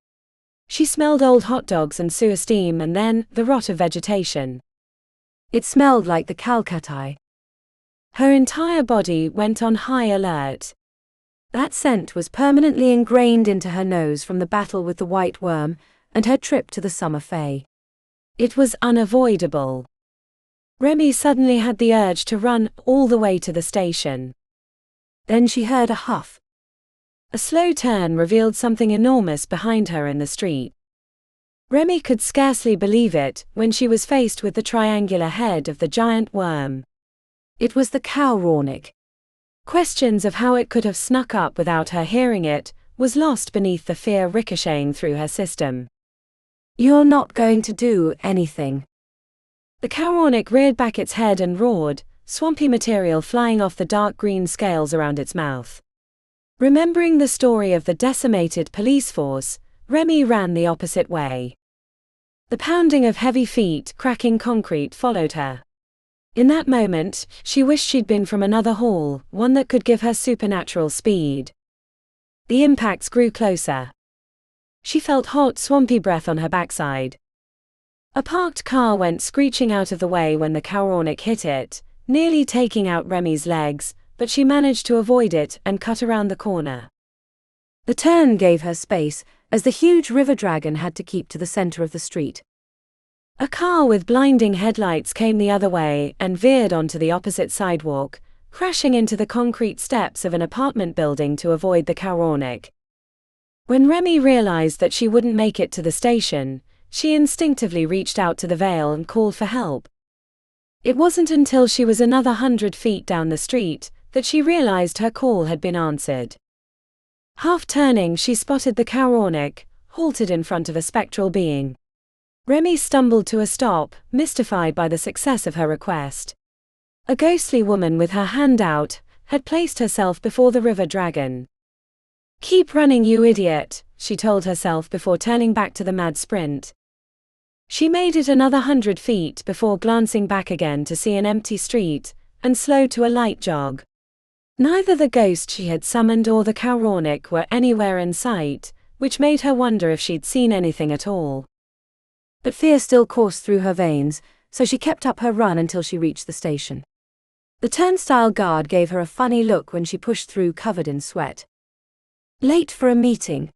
A: She smelled old hot dogs and sewer steam and then the rot of vegetation.
B: It smelled like the Calcutta.
A: Her entire body went on high alert.
B: That scent was permanently ingrained into her nose from the battle with the white worm and her trip to the summer fae.
A: It was unavoidable. Remi suddenly had the urge to run all the way to the station.
B: Then she heard a huff.
A: A slow turn revealed something enormous behind her in the street. Remi could scarcely believe it when she was faced with the triangular head of the giant worm.
B: It was the Caoránarch.
A: Questions of how it could have snuck up without her hearing it was lost beneath the fear ricocheting through her system.
B: You're not going to do anything.
A: The Caoránarch reared back its head and roared, swampy material flying off the dark green scales around its mouth. Remembering the story of the decimated police force, Remi ran the opposite way. The pounding of heavy feet cracking concrete followed her. In that moment, she wished she'd been from another hall, one that could give her supernatural speed. The impacts grew closer. She felt hot, swampy breath on her backside. A parked car went screeching out of the way when the Caoránarch hit it, nearly taking out Remi's legs, but she managed to avoid it and cut around the corner.
B: The turn gave her space, as the huge river dragon had to keep to the center of the street.
A: A car with blinding headlights came the other way and veered onto the opposite sidewalk, crashing into the concrete steps of an apartment building to avoid the Caoránarch. When Remi realized that she wouldn't make it to the station, she instinctively reached out to the veil and called for help. It wasn't until she was another 100 feet down the street that she realized her call had been answered. Half turning, she spotted the Caoránarch, halted in front of a spectral being. Remi stumbled to a stop, mystified by the success of her request. A ghostly woman with her hand out had placed herself before the river dragon. "Keep running, you idiot," she told herself before turning back to the mad sprint. She made it another 100 feet before glancing back again to see an empty street, and slowed to a light jog. Neither the ghost she had summoned or the Caoránarch were anywhere in sight, which made her wonder if she'd seen anything at all.
B: But fear still coursed through her veins, so she kept up her run until she reached the station. The turnstile guard gave her a funny look when she pushed through covered in sweat. Late for a meeting.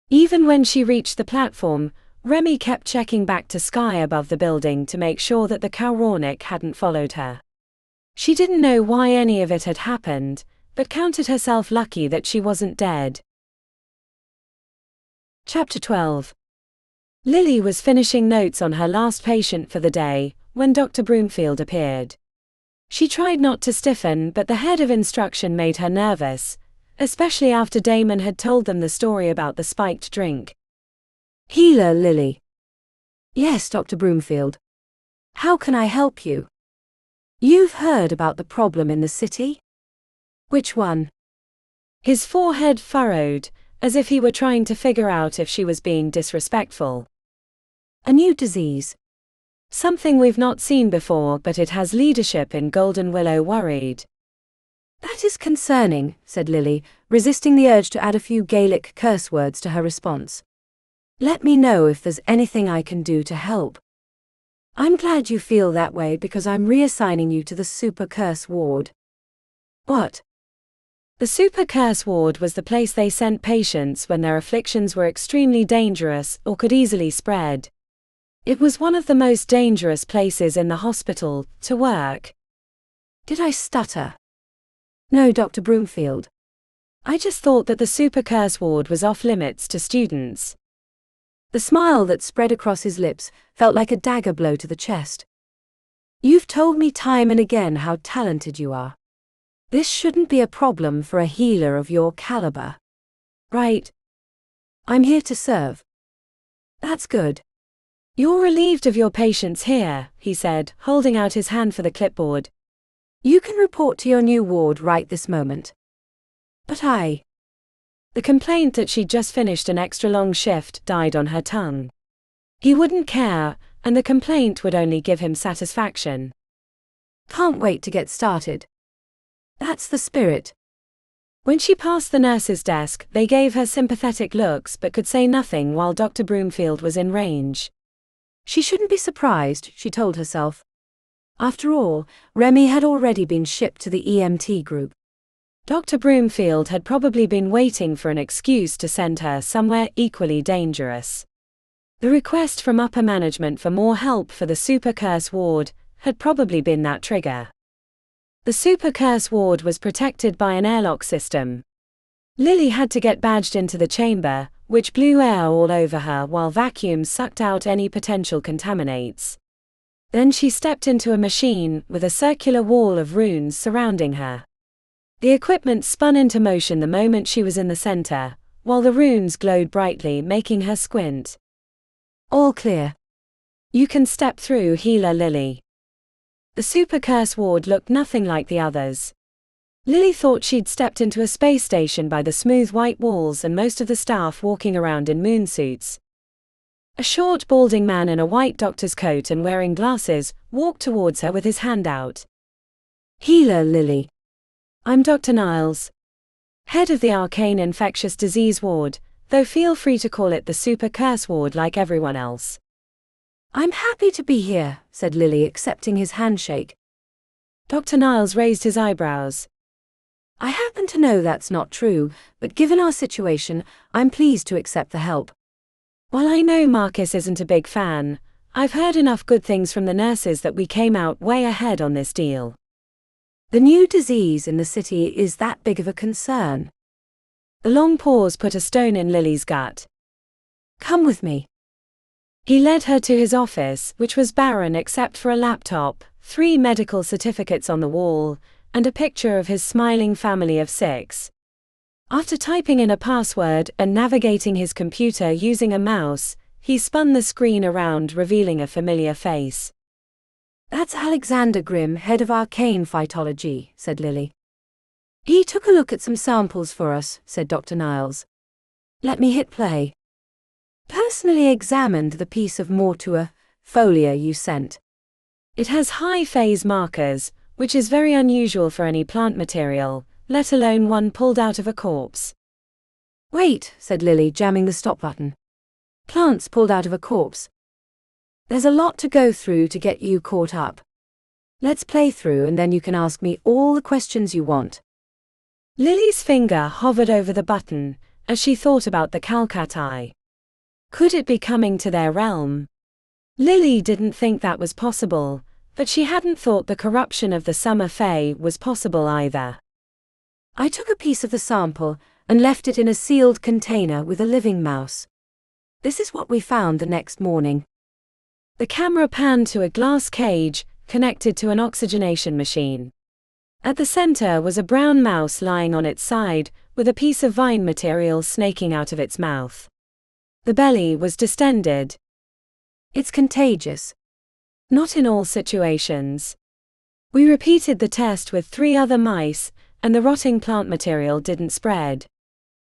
A: Even when she reached the platform, Remi kept checking back to sky above the building to make sure that the Caoránarch hadn't followed her. She didn't know why any of it had happened, but counted herself lucky that she wasn't dead. Chapter 12. Lily was finishing notes on her last patient for the day when Dr. Broomfield appeared. She tried not to stiffen, but the head of instruction made her nervous, especially after Damon had told them the story about the spiked drink.
B: Healer Lily. Yes, Dr. Broomfield. How can I help you? You've heard about the problem in the city? Which one?
A: His forehead furrowed, as if he were trying to figure out if she was being disrespectful.
B: A new disease.
A: Something we've not seen before, but it has leadership in Golden Willow worried.
B: That is concerning, said Lily, resisting the urge to add a few Gaelic curse words to her response. Let me know if there's anything I can do to help. I'm glad you feel that way because I'm reassigning you to the Super Curse Ward. What?
A: The Super Curse Ward was the place they sent patients when their afflictions were extremely dangerous or could easily spread. It was one of the most dangerous places in the hospital to work.
B: Did I stutter? No, Dr. Broomfield.
A: I just thought that the super curse ward was off limits to students.
B: The smile that spread across his lips felt like a dagger blow to the chest. You've told me time and again how talented you are. This shouldn't be a problem for a healer of your caliber.
A: Right.
B: I'm here to serve. That's good.
A: You're relieved of your patients here, he said, holding out his hand for the clipboard.
B: You can report to your new ward right this moment. But
A: The complaint that she'd just finished an extra long shift died on her tongue. He wouldn't care, and the complaint would only give him satisfaction.
B: Can't wait to get started. That's the spirit.
A: When she passed the nurse's desk, they gave her sympathetic looks but could say nothing while Dr. Broomfield was in range.
B: She shouldn't be surprised, she told herself. After all, Remi had already been shipped to the EMT group.
A: Dr. Broomfield had probably been waiting for an excuse to send her somewhere equally dangerous. The request from upper management for more help for the super curse ward had probably been that trigger. The super curse ward was protected by an airlock system. Lily had to get badged into the chamber, which blew air all over her while vacuums sucked out any potential contaminants. Then she stepped into a machine with a circular wall of runes surrounding her. The equipment spun into motion the moment she was in the center, while the runes glowed brightly, making her squint.
B: All clear.
A: You can step through, Healer Lily. The super curse ward looked nothing like the others. Lily thought she'd stepped into a space station by the smooth white walls and most of the staff walking around in moon suits. A short, balding man in a white doctor's coat and wearing glasses walked towards her with his hand out.
B: Healer Lily.
A: I'm Dr. Niles, head of the Arcane Infectious Disease Ward, though feel free to call it the Super Curse Ward like everyone else.
B: I'm happy to be here, said Lily, accepting his handshake.
A: Dr. Niles raised his eyebrows.
B: I happen to know that's not true, but given our situation, I'm pleased to accept the help.
A: While I know Marcus isn't a big fan, I've heard enough good things from the nurses that we came out way ahead on this deal.
B: The new disease in the city is that big of a concern.
A: The long pause put a stone in Lily's gut.
B: Come with me.
A: He led her to his office, which was barren except for a laptop, 3 medical certificates on the wall, and a picture of his smiling family of 6. After typing in a password and navigating his computer using a mouse, he spun the screen around, revealing a familiar face.
B: That's Alexander Grimm, head of Arcane Phytology, said Lily. He took a look at some samples for us, said Dr. Niles. Let me hit play. Personally examined the piece of mortua folia you sent.
A: It has high phase markers, which is very unusual for any plant material, let alone one pulled out of a corpse.
B: Wait, said Lily, jamming the stop button. Plants pulled out of a corpse. There's a lot to go through to get you caught up. Let's play through and then you can ask me all the questions you want.
A: Lily's finger hovered over the button as she thought about the Calcatti. Could it be coming to their realm? Lily didn't think that was possible, but she hadn't thought the corruption of the Summer Fae was possible either.
B: I took a piece of the sample and left it in a sealed container with a living mouse. This is what we found the next morning.
A: The camera panned to a glass cage connected to an oxygenation machine. At the center was a brown mouse lying on its side, with a piece of vine material snaking out of its mouth. The belly was distended.
B: It's contagious.
A: Not in all situations. We repeated the test with 3 other mice, and the rotting plant material didn't spread.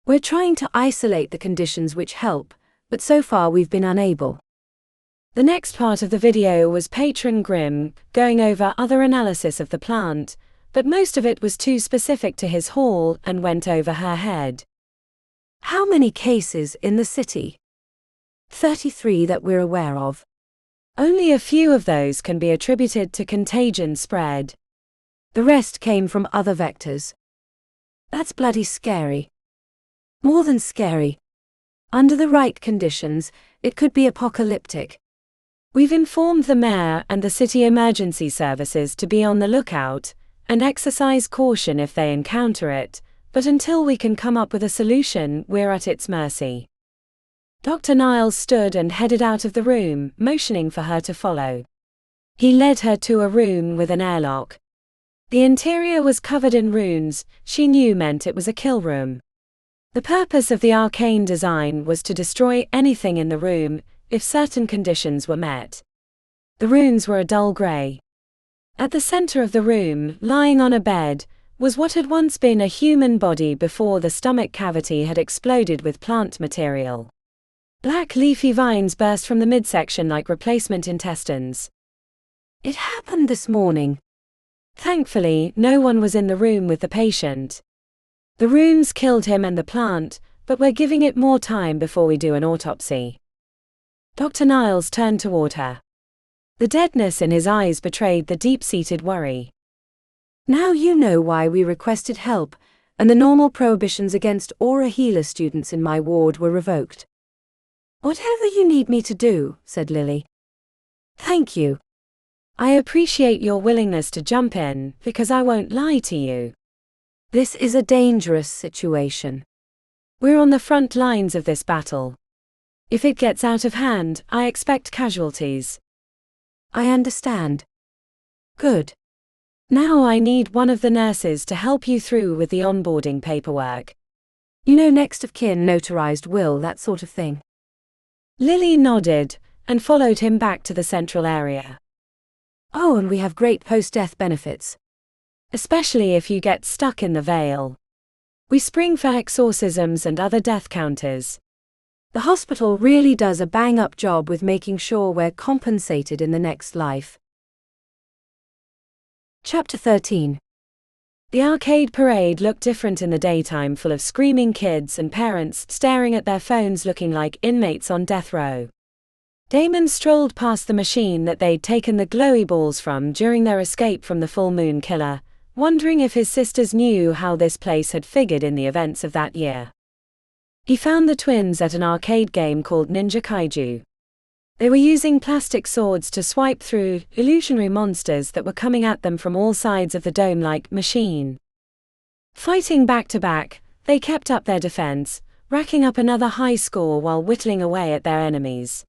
B: We're trying to isolate the conditions which help, but so far we've been unable.
A: The next part of the video was Patron Grimm going over other analysis of the plant, but most of it was too specific to his hall and went over her head.
B: How many cases in the city? 33 that we're aware of.
A: Only a few of those can be attributed to contagion spread.
B: The rest came from other vectors. That's bloody scary. More than scary. Under the right conditions, it could be apocalyptic.
A: We've informed the mayor and the city emergency services to be on the lookout, and exercise caution if they encounter it, but until we can come up with a solution, we're at its mercy." Dr. Niles stood and headed out of the room, motioning for her to follow. He led her to a room with an airlock. The interior was covered in runes, she knew meant it was a kill room. The purpose of the arcane design was to destroy anything in the room, if certain conditions were met. The runes were a dull grey. At the center of the room, lying on a bed, was what had once been a human body before the stomach cavity had exploded with plant material. Black leafy vines burst from the midsection like replacement intestines.
B: "It happened this morning."
A: Thankfully, no one was in the room with the patient. "The runes killed him and the plant, but we're giving it more time before we do an autopsy." Dr. Niles turned toward her. The deadness in his eyes betrayed the deep-seated worry.
B: "Now you know why we requested help, and the normal prohibitions against aura healer students in my ward were revoked." "Whatever you need me to do," said Lily.
A: "Thank you. I appreciate your willingness to jump in, because I won't lie to you.
B: This is a dangerous situation.
A: We're on the front lines of this battle. If it gets out of hand, I expect casualties."
B: "I understand."
A: "Good. Now I need one of the nurses to help you through with the onboarding paperwork.
B: You know, next of kin, notarized will, that sort of thing."
A: Lily nodded, and followed him back to the central area.
B: "Oh, and we have great post-death benefits.
A: Especially if you get stuck in the veil. We spring for exorcisms and other death counters.
B: The hospital really does a bang-up job with making sure we're compensated in the next life." Chapter 13.
A: The arcade parade looked different in the daytime, full of screaming kids and parents staring at their phones looking like inmates on death row. Damon strolled past the machine that they'd taken the glowy balls from during their escape from the full moon killer, wondering if his sisters knew how this place had figured in the events of that year. He found the twins at an arcade game called Ninja Kaiju. They were using plastic swords to swipe through illusionary monsters that were coming at them from all sides of the dome-like machine. Fighting back to back, they kept up their defense, racking up another high score while whittling away at their enemies.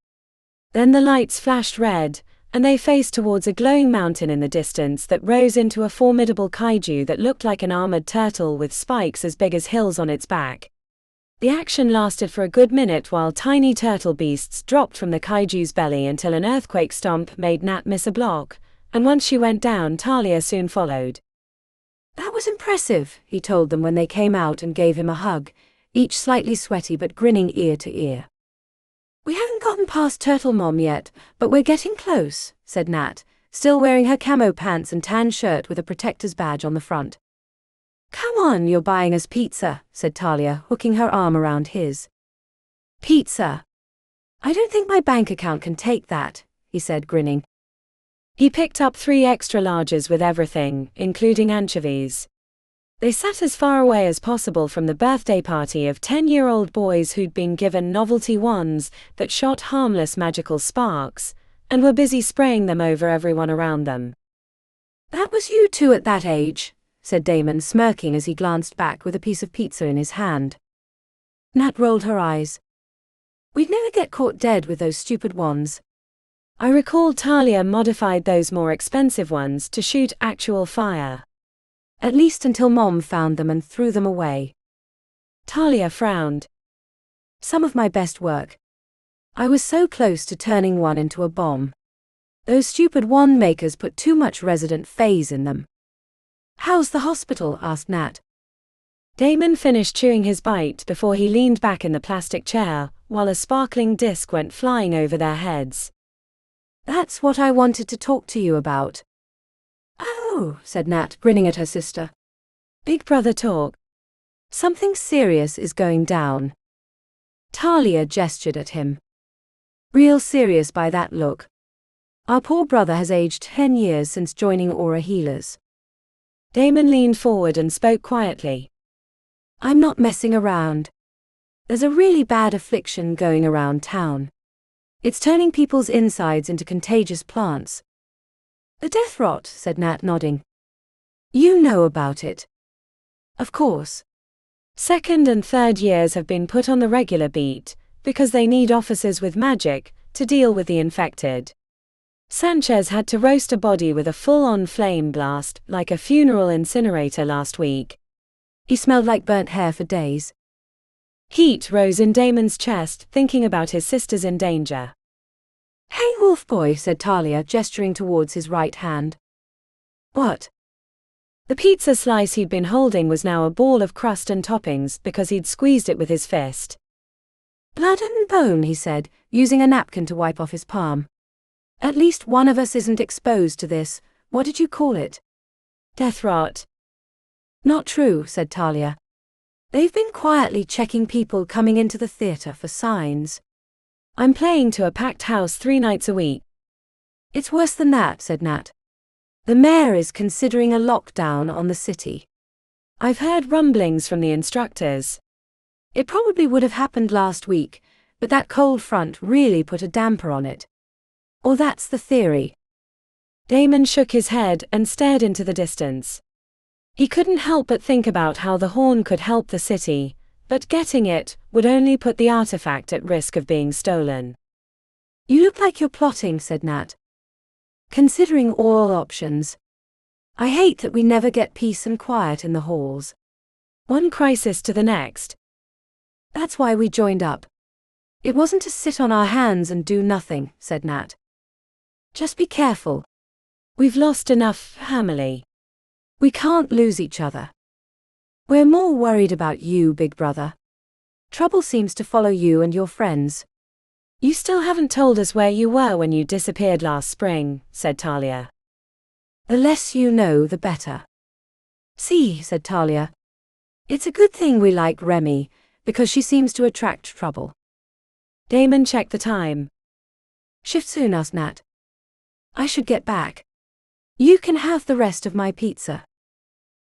A: Then the lights flashed red, and they faced towards a glowing mountain in the distance that rose into a formidable kaiju that looked like an armored turtle with spikes as big as hills on its back. The action lasted for a good minute while tiny turtle beasts dropped from the kaiju's belly until an earthquake stomp made Nat miss a block, and once she went down, Talia soon followed.
B: "That was impressive," he told them when they came out and gave him a hug, each slightly sweaty but grinning ear to ear. "We haven't gotten past Turtle Mom yet, but we're getting close," said Nat, still wearing her camo pants and tan shirt with a protector's badge on the front. "Come on, you're buying us pizza," said Talia, hooking her arm around his. "Pizza? I don't think my bank account can take that," he said, grinning.
A: He picked up 3 extra larges with everything, including anchovies. They sat as far away as possible from the birthday party of 10-year-old boys who'd been given novelty wands that shot harmless magical sparks, and were busy spraying them over everyone around them.
B: "That was you too at that age," said Damon, smirking as he glanced back with a piece of pizza in his hand. Nat rolled her eyes. "We'd never get caught dead with those stupid wands."
A: I recalled Talia modified those more expensive ones to shoot actual fire.
B: "At least until Mom found them and threw them away."
A: Talia frowned.
B: "Some of my best work. I was so close to turning one into a bomb. Those stupid wand makers put too much resident phase in them." "How's the hospital?" asked Nat.
A: Damon finished chewing his bite before he leaned back in the plastic chair, while a sparkling disc went flying over their heads.
B: "That's what I wanted to talk to you about." "Oh," said Nat, grinning at her sister.
A: "Big brother talk."
B: "Something serious is going down." Talia gestured at him. "Real serious by that look. Our poor brother has aged 10 years since joining Aura Healers."
A: Damon leaned forward and spoke quietly.
B: "I'm not messing around. There's a really bad affliction going around town. It's turning people's insides into contagious plants." "The death rot," said Nat, nodding. You know about it. Of course.
A: Second and third years have been put on the regular beat, because they need officers with magic to deal with the infected. Sanchez had to roast a body with a full-on flame blast, like a funeral incinerator last week.
B: He smelled like burnt hair for days.
A: Heat rose in Damon's chest, thinking about his sisters in danger.
B: Hey, wolf boy, said Talia, gesturing towards his right hand. What?
A: The pizza slice he'd been holding was now a ball of crust and toppings because he'd squeezed it with his fist.
B: Blood and bone, he said, using a napkin to wipe off his palm. At least one of us isn't exposed to this. What did you call it?
A: Death rot.
B: Not true, said Talia. They've been quietly checking people coming into the theater for signs.
A: I'm playing to a packed house 3 nights a week.
B: It's worse than that, said Nat. The mayor is considering a lockdown on the city.
A: I've heard rumblings from the instructors.
B: It probably would have happened last week, but that cold front really put a damper on it. Or that's the theory.
A: Damon shook his head and stared into the distance. He couldn't help but think about how the horn could help the city, but getting it would only put the artifact at risk of being stolen.
B: You look like you're plotting, said Nat. Considering all options. I hate that we never get peace and quiet in the halls.
A: One crisis to the next.
B: That's why we joined up. It wasn't to sit on our hands and do nothing, said Nat. Just be careful.
A: We've lost enough family.
B: We can't lose each other. We're more worried about you, big brother. Trouble seems to follow you and your friends.
A: You still haven't told us where you were when you disappeared last spring, said Talia.
B: The less you know, the better. See, said Talia. It's a good thing we like Remi, because she seems to attract trouble.
A: Damon checked the time.
B: Shift soon, asked Nat. I should get back. You can have the rest of my pizza.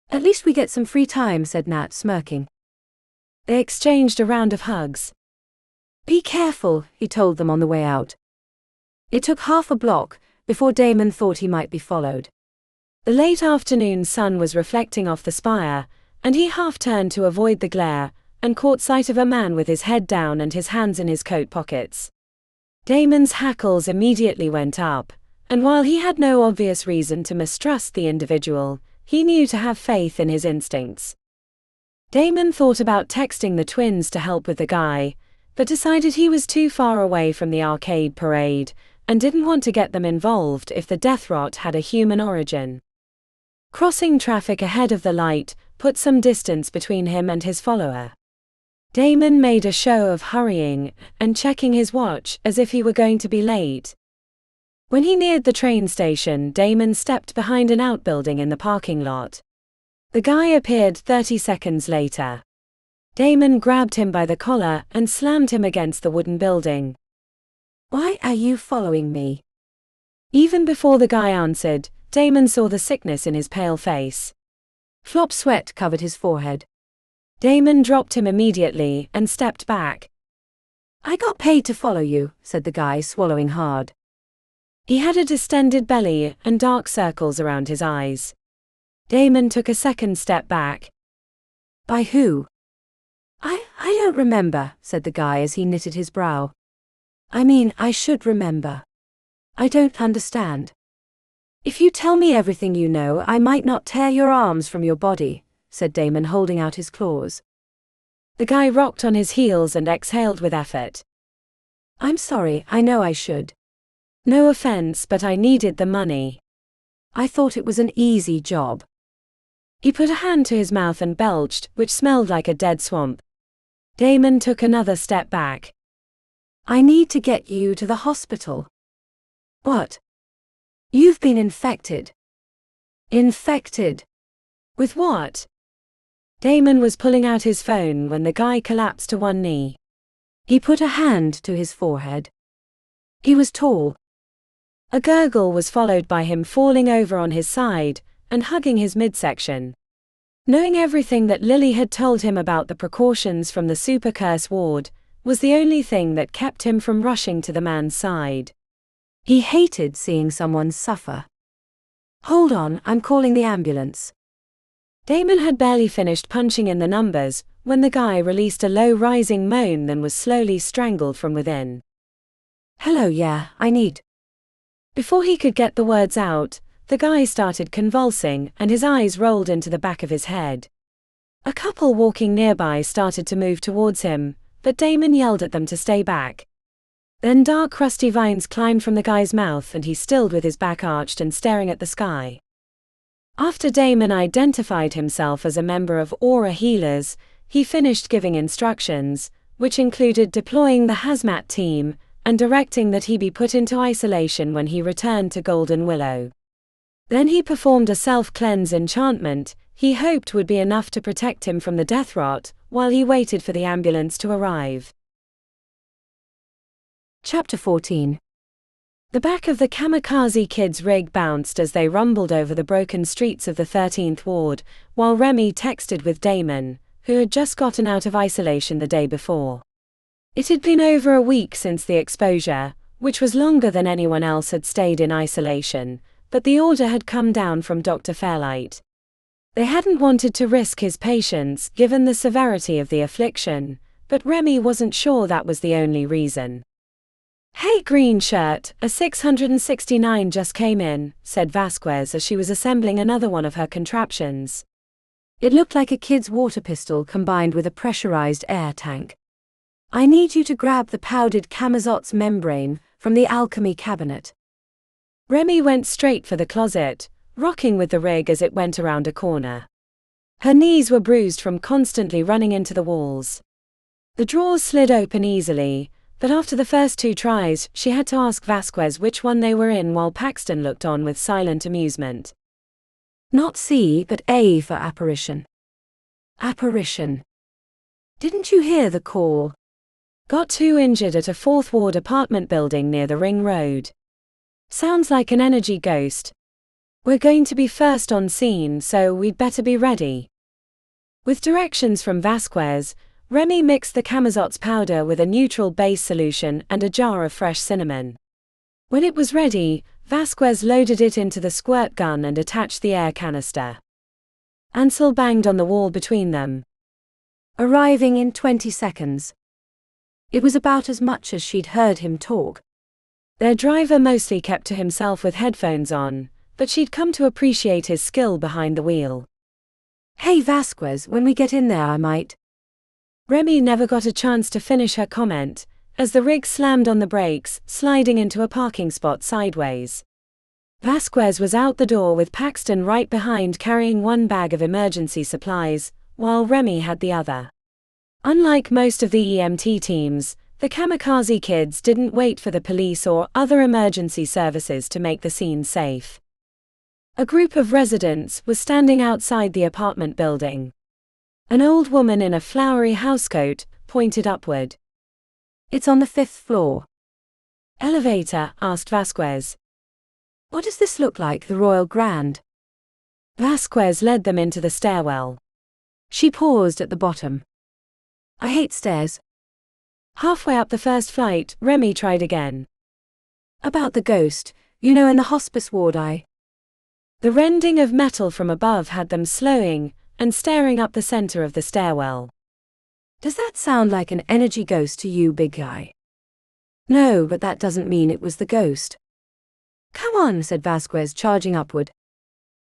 B: At least we get some free time, said Nat, smirking.
A: They exchanged a round of hugs.
B: Be careful, he told them on the way out. It took half a block before Damon thought he might be followed.
A: The late afternoon sun was reflecting off the spire, and he half turned to avoid the glare, and caught sight of a man with his head down and his hands in his coat pockets. Damon's hackles immediately went up, and while he had no obvious reason to mistrust the individual, he knew to have faith in his instincts. Damon thought about texting the twins to help with the guy, but decided he was too far away from the arcade parade, and didn't want to get them involved if the death rot had a human origin. Crossing traffic ahead of the light put some distance between him and his follower. Damon made a show of hurrying and checking his watch as if he were going to be late. When he neared the train station, Damon stepped behind an outbuilding in the parking lot. The guy appeared 30 seconds later. Damon grabbed him by the collar and slammed him against the wooden building.
B: Why are you following me?
A: Even before the guy answered, Damon saw the sickness in his pale face.
B: Flop sweat covered his forehead.
A: Damon dropped him immediately and stepped back.
B: I got paid to follow you, said the guy, swallowing hard.
A: He had a distended belly and dark circles around his eyes. Damon took a second step back.
B: By who? I don't remember, said the guy as he knitted his brow. I mean, I should remember. I don't understand. If you tell me everything you know, I might not tear your arms from your body, said Damon, holding out his claws.
A: The guy rocked on his heels and exhaled with effort.
B: I'm sorry, I know I should.
A: No offense, but I needed the money.
B: I thought it was an easy job.
A: He put a hand to his mouth and belched, which smelled like a dead swamp. Damon took another step back.
B: I need to get you to the hospital. What? You've been infected. Infected?
A: With what? Damon was pulling out his phone when the guy collapsed to one knee.
B: He put a hand to his forehead. He was tall.
A: A gurgle was followed by him falling over on his side and hugging his midsection. Knowing everything that Lily had told him about the precautions from the super curse ward was the only thing that kept him from rushing to the man's side.
B: He hated seeing someone suffer. Hold on, I'm calling the ambulance.
A: Damon had barely finished punching in the numbers when the guy released a low rising moan then was slowly strangled from within.
B: Hello, yeah, I need.
A: Before he could get the words out, the guy started convulsing and his eyes rolled into the back of his head. A couple walking nearby started to move towards him, but Damon yelled at them to stay back. Then dark crusty vines climbed from the guy's mouth and he stilled with his back arched and staring at the sky. After Damon identified himself as a member of Aura Healers, he finished giving instructions, which included deploying the hazmat team and directing that he be put into isolation when he returned to Golden Willow. Then he performed a self-cleanse enchantment he hoped would be enough to protect him from the death rot while he waited for the ambulance to arrive.
B: Chapter 14.
A: The back of the kamikaze kids' rig bounced as they rumbled over the broken streets of the 13th Ward, while Remi texted with Damon, who had just gotten out of isolation the day before. It had been over a week since the exposure, which was longer than anyone else had stayed in isolation, but the order had come down from Dr. Fairlight. They hadn't wanted to risk his patients given the severity of the affliction, but Remi wasn't sure that was the only reason. "Hey green shirt, a 669 just came in," said Vasquez as she was assembling another one of her contraptions.
B: It looked like a kid's water pistol combined with a pressurized air tank. "I need you to grab the powdered Camazotz membrane from the alchemy cabinet."
A: Remi went straight for the closet, rocking with the rig as it went around a corner. Her knees were bruised from constantly running into the walls. The drawers slid open easily, but after the first 2 tries, she had to ask Vasquez which one they were in while Paxton looked on with silent amusement.
B: "Not C, but A for apparition." "Apparition. Didn't you hear the call?"
A: "Got 2 injured at a 4th Ward apartment building near the Ring Road. Sounds like an energy ghost. We're going to be first on scene, so we'd better be ready." With directions from Vasquez, Remi mixed the Camazotz powder with a neutral base solution and a jar of fresh cinnamon. When it was ready, Vasquez loaded it into the squirt gun and attached the air canister. Ansel banged on the wall between them.
B: "Arriving in 20 seconds. It was about as much as she'd heard him talk.
A: Their driver mostly kept to himself with headphones on, but she'd come to appreciate his skill behind the wheel.
B: "Hey Vasquez, when we get in there I might."
A: Remi never got a chance to finish her comment, as the rig slammed on the brakes, sliding into a parking spot sideways. Vasquez was out the door with Paxton right behind carrying 1 bag of emergency supplies, while Remi had the other. Unlike most of the EMT teams, the kamikaze kids didn't wait for the police or other emergency services to make the scene safe. A group of residents was standing outside the apartment building. An old woman in a flowery housecoat pointed upward.
B: "It's on the 5th floor.
A: "Elevator?" asked Vasquez.
B: "What does this look like, the Royal Grand?"
A: Vasquez led them into the stairwell.
B: She paused at the bottom. "I hate stairs."
A: Halfway up the first flight, Remi tried again.
B: "About the ghost, in the hospice ward
A: The rending of metal from above had them slowing and staring up the center of the stairwell.
B: Does that sound like an energy ghost to you, big guy?" "No, but that doesn't mean it was the ghost." "Come on," said Vasquez, charging upward.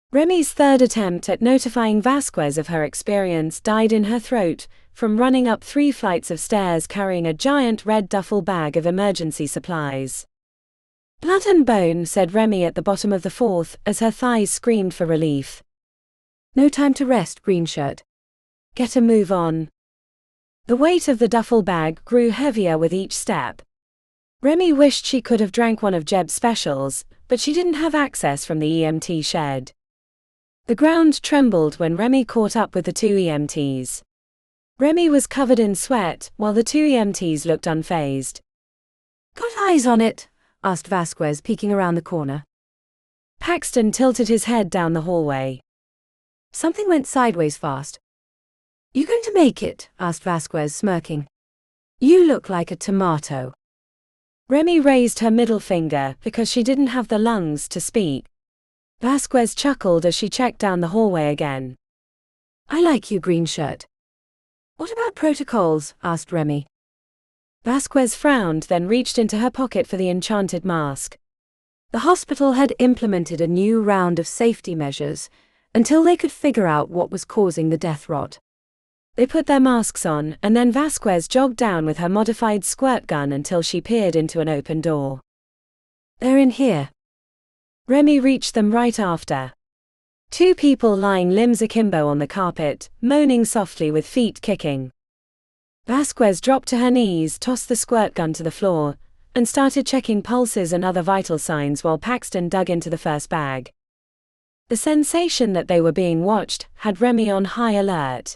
A: Remi's third attempt at notifying Vasquez of her experience died in her throat from running up 3 flights of stairs carrying a giant red duffel bag of emergency supplies. "Blood and bone," said Remi at the bottom of the 4th as her thighs screamed for relief.
B: "No time to rest, green shirt.
A: Get a move on." The weight of the duffel bag grew heavier with each step. Remi wished she could have drank one of Jeb's specials, but she didn't have access from the EMT shed. The ground trembled when Remi caught up with the 2 EMTs. Remi was covered in sweat, while the 2 EMTs looked unfazed.
B: "Got eyes on it?" asked Vasquez, peeking around the corner.
A: Paxton tilted his head down the hallway.
B: "Something went sideways fast." "You going to make it?" asked Vasquez, smirking. "You look like a tomato."
A: Remi raised her middle finger because she didn't have the lungs to speak. Vasquez chuckled as she checked down the hallway again.
B: I like you, green shirt. What about protocols? Asked Remi.
A: Vasquez frowned, then reached into her pocket for the enchanted mask.
B: The hospital had implemented a new round of safety measures until they could figure out what was causing the death rot.
A: They put their masks on, and then Vasquez jogged down with her modified squirt gun until she peered into an open door.
B: They're in here.
A: Remi reached them right after. Two people lying limbs akimbo on the carpet, moaning softly with feet kicking. Vasquez dropped to her knees, tossed the squirt gun to the floor, and started checking pulses and other vital signs while Paxton dug into the first bag. The sensation that they were being watched had Remi on high alert.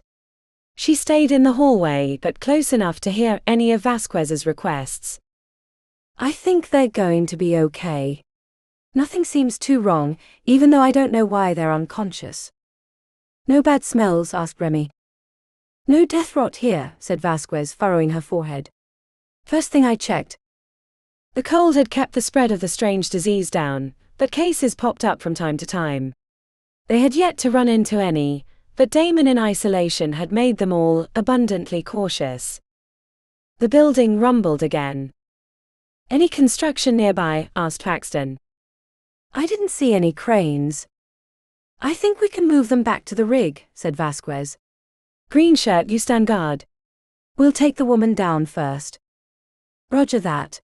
A: She stayed in the hallway, but close enough to hear any of Vasquez's requests.
B: I think they're going to be okay. Nothing seems too wrong, even though I don't know why they're unconscious. No bad smells? Asked Remi. No death rot here, said Vasquez, furrowing her forehead. First thing I checked.
A: The cold had kept the spread of the strange disease down, but cases popped up from time to time. They had yet to run into any, but Damon in isolation had made them all abundantly cautious. The building rumbled again. Any construction nearby? Asked Paxton.
B: I didn't see any cranes. I think we can move them back to the rig, said Vasquez.
A: Greenshirt, you stand guard.
B: We'll take the woman down first. Roger that.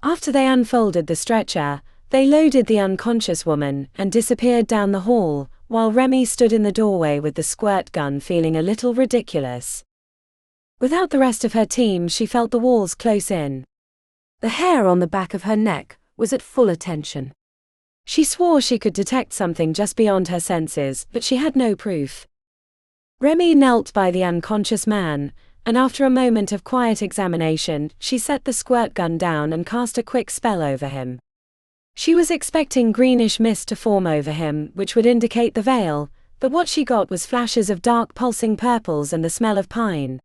A: After they unfolded the stretcher, they loaded the unconscious woman and disappeared down the hall, while Remi stood in the doorway with the squirt gun, feeling a little ridiculous. Without the rest of her team, she felt the walls close in.
B: The hair on the back of her neck was at full attention.
A: She swore she could detect something just beyond her senses, but she had no proof. Remi knelt by the unconscious man, and after a moment of quiet examination, she set the squirt gun down and cast a quick spell over him. She was expecting greenish mist to form over him, which would indicate the veil, but what she got was flashes of dark pulsing purples and the smell of pine.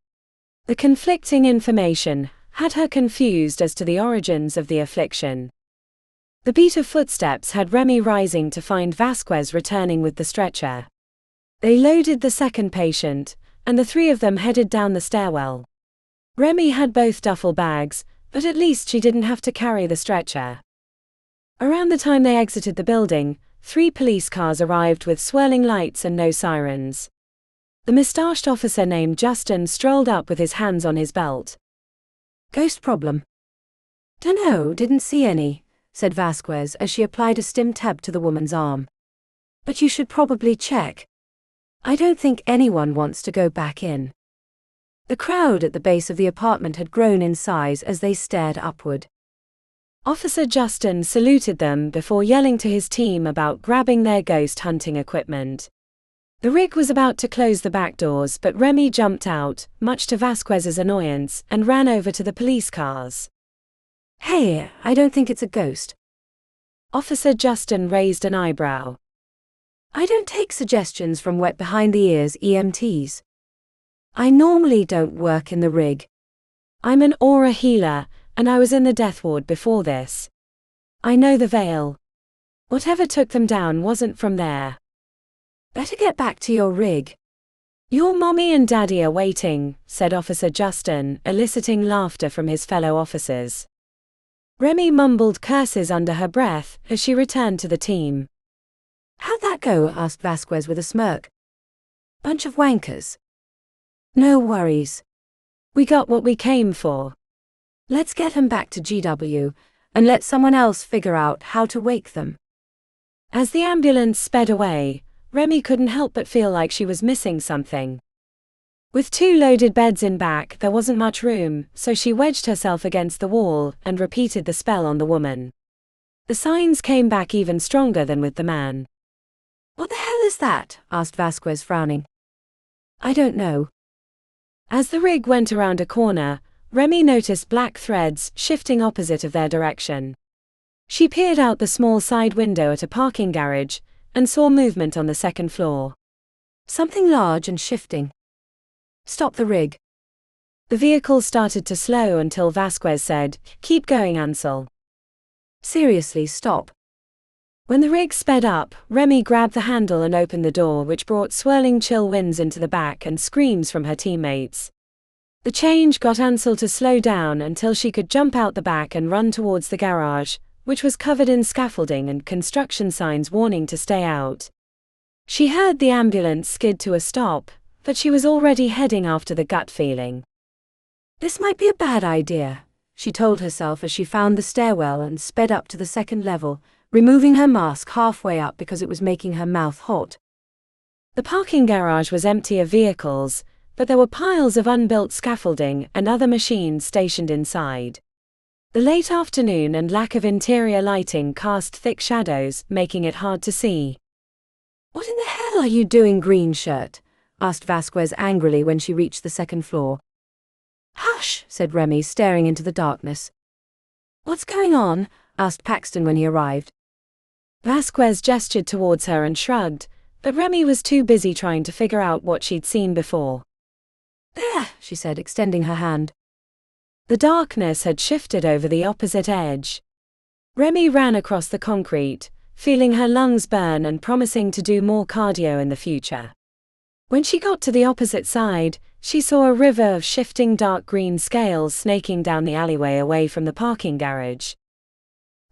A: The conflicting information had her confused as to the origins of the affliction. The beat of footsteps had Remi rising to find Vasquez returning with the stretcher. They loaded the second patient, and the three of them headed down the stairwell. Remi had both duffel bags, but at least she didn't have to carry the stretcher. Around the time they exited the building, 3 police cars arrived with swirling lights and no sirens. The mustached officer named Justin strolled up with his hands on his belt.
B: Ghost problem? Dunno, didn't see any, said Vasquez as she applied a stim tab to the woman's arm. But you should probably check. I don't think anyone wants to go back in. The crowd at the base of the apartment had grown in size as they stared upward.
A: Officer Justin saluted them before yelling to his team about grabbing their ghost hunting equipment. The rig was about to close the back doors, but Remi jumped out, much to Vasquez's annoyance, and ran over to the police cars.
B: Hey, I don't think it's a ghost.
A: Officer Justin raised an eyebrow.
B: I don't take suggestions from wet behind the ears EMTs. I normally don't work in the rig.
A: I'm an aura healer, and I was in the death ward before this. I know the veil. Whatever took them down wasn't from there.
B: Better get back to your rig.
A: Your mommy and daddy are waiting, said Officer Justin, eliciting laughter from his fellow officers. Remi mumbled curses under her breath as she returned to the team.
B: How'd that go? Asked Vasquez with a smirk. Bunch of wankers. No worries.
A: We got what we came for.
B: Let's get them back to GW, and let someone else figure out how to wake them.
A: As the ambulance sped away, Remi couldn't help but feel like she was missing something. With 2 loaded beds in back, there wasn't much room, so she wedged herself against the wall and repeated the spell on the woman. The signs came back even stronger than with the man.
B: What the hell is that? Asked Vasquez, frowning. I don't know.
A: As the rig went around a corner, Remi noticed black threads shifting opposite of their direction. She peered out the small side window at a parking garage and saw movement on the second floor.
B: Something large and shifting. Stop the rig.
A: The vehicle started to slow until Vasquez said, "Keep going, Ansel."
B: Seriously, stop.
A: When the rig sped up, Remi grabbed the handle and opened the door, which brought swirling chill winds into the back and screams from her teammates. The change got Ansel to slow down until she could jump out the back and run towards the garage, which was covered in scaffolding and construction signs warning to stay out. She heard the ambulance skid to a stop, but she was already heading after the gut feeling.
B: This might be a bad idea, she told herself as she found the stairwell and sped up to the second level, removing her mask halfway up because it was making her mouth hot.
A: The parking garage was empty of vehicles, but there were piles of unbuilt scaffolding and other machines stationed inside. The late afternoon and lack of interior lighting cast thick shadows, making it hard to see.
B: "What in the hell are you doing, green shirt?" asked Vasquez angrily when she reached the second floor. "Hush," said Remi, staring into the darkness. "What's going on?" asked Paxton when he arrived.
A: Vasquez gestured towards her and shrugged, but Remi was too busy trying to figure out what she'd seen before.
B: "There," she said, extending her hand.
A: The darkness had shifted over the opposite edge. Remi ran across the concrete, feeling her lungs burn and promising to do more cardio in the future. When she got to the opposite side, she saw a river of shifting dark green scales snaking down the alleyway away from the parking garage.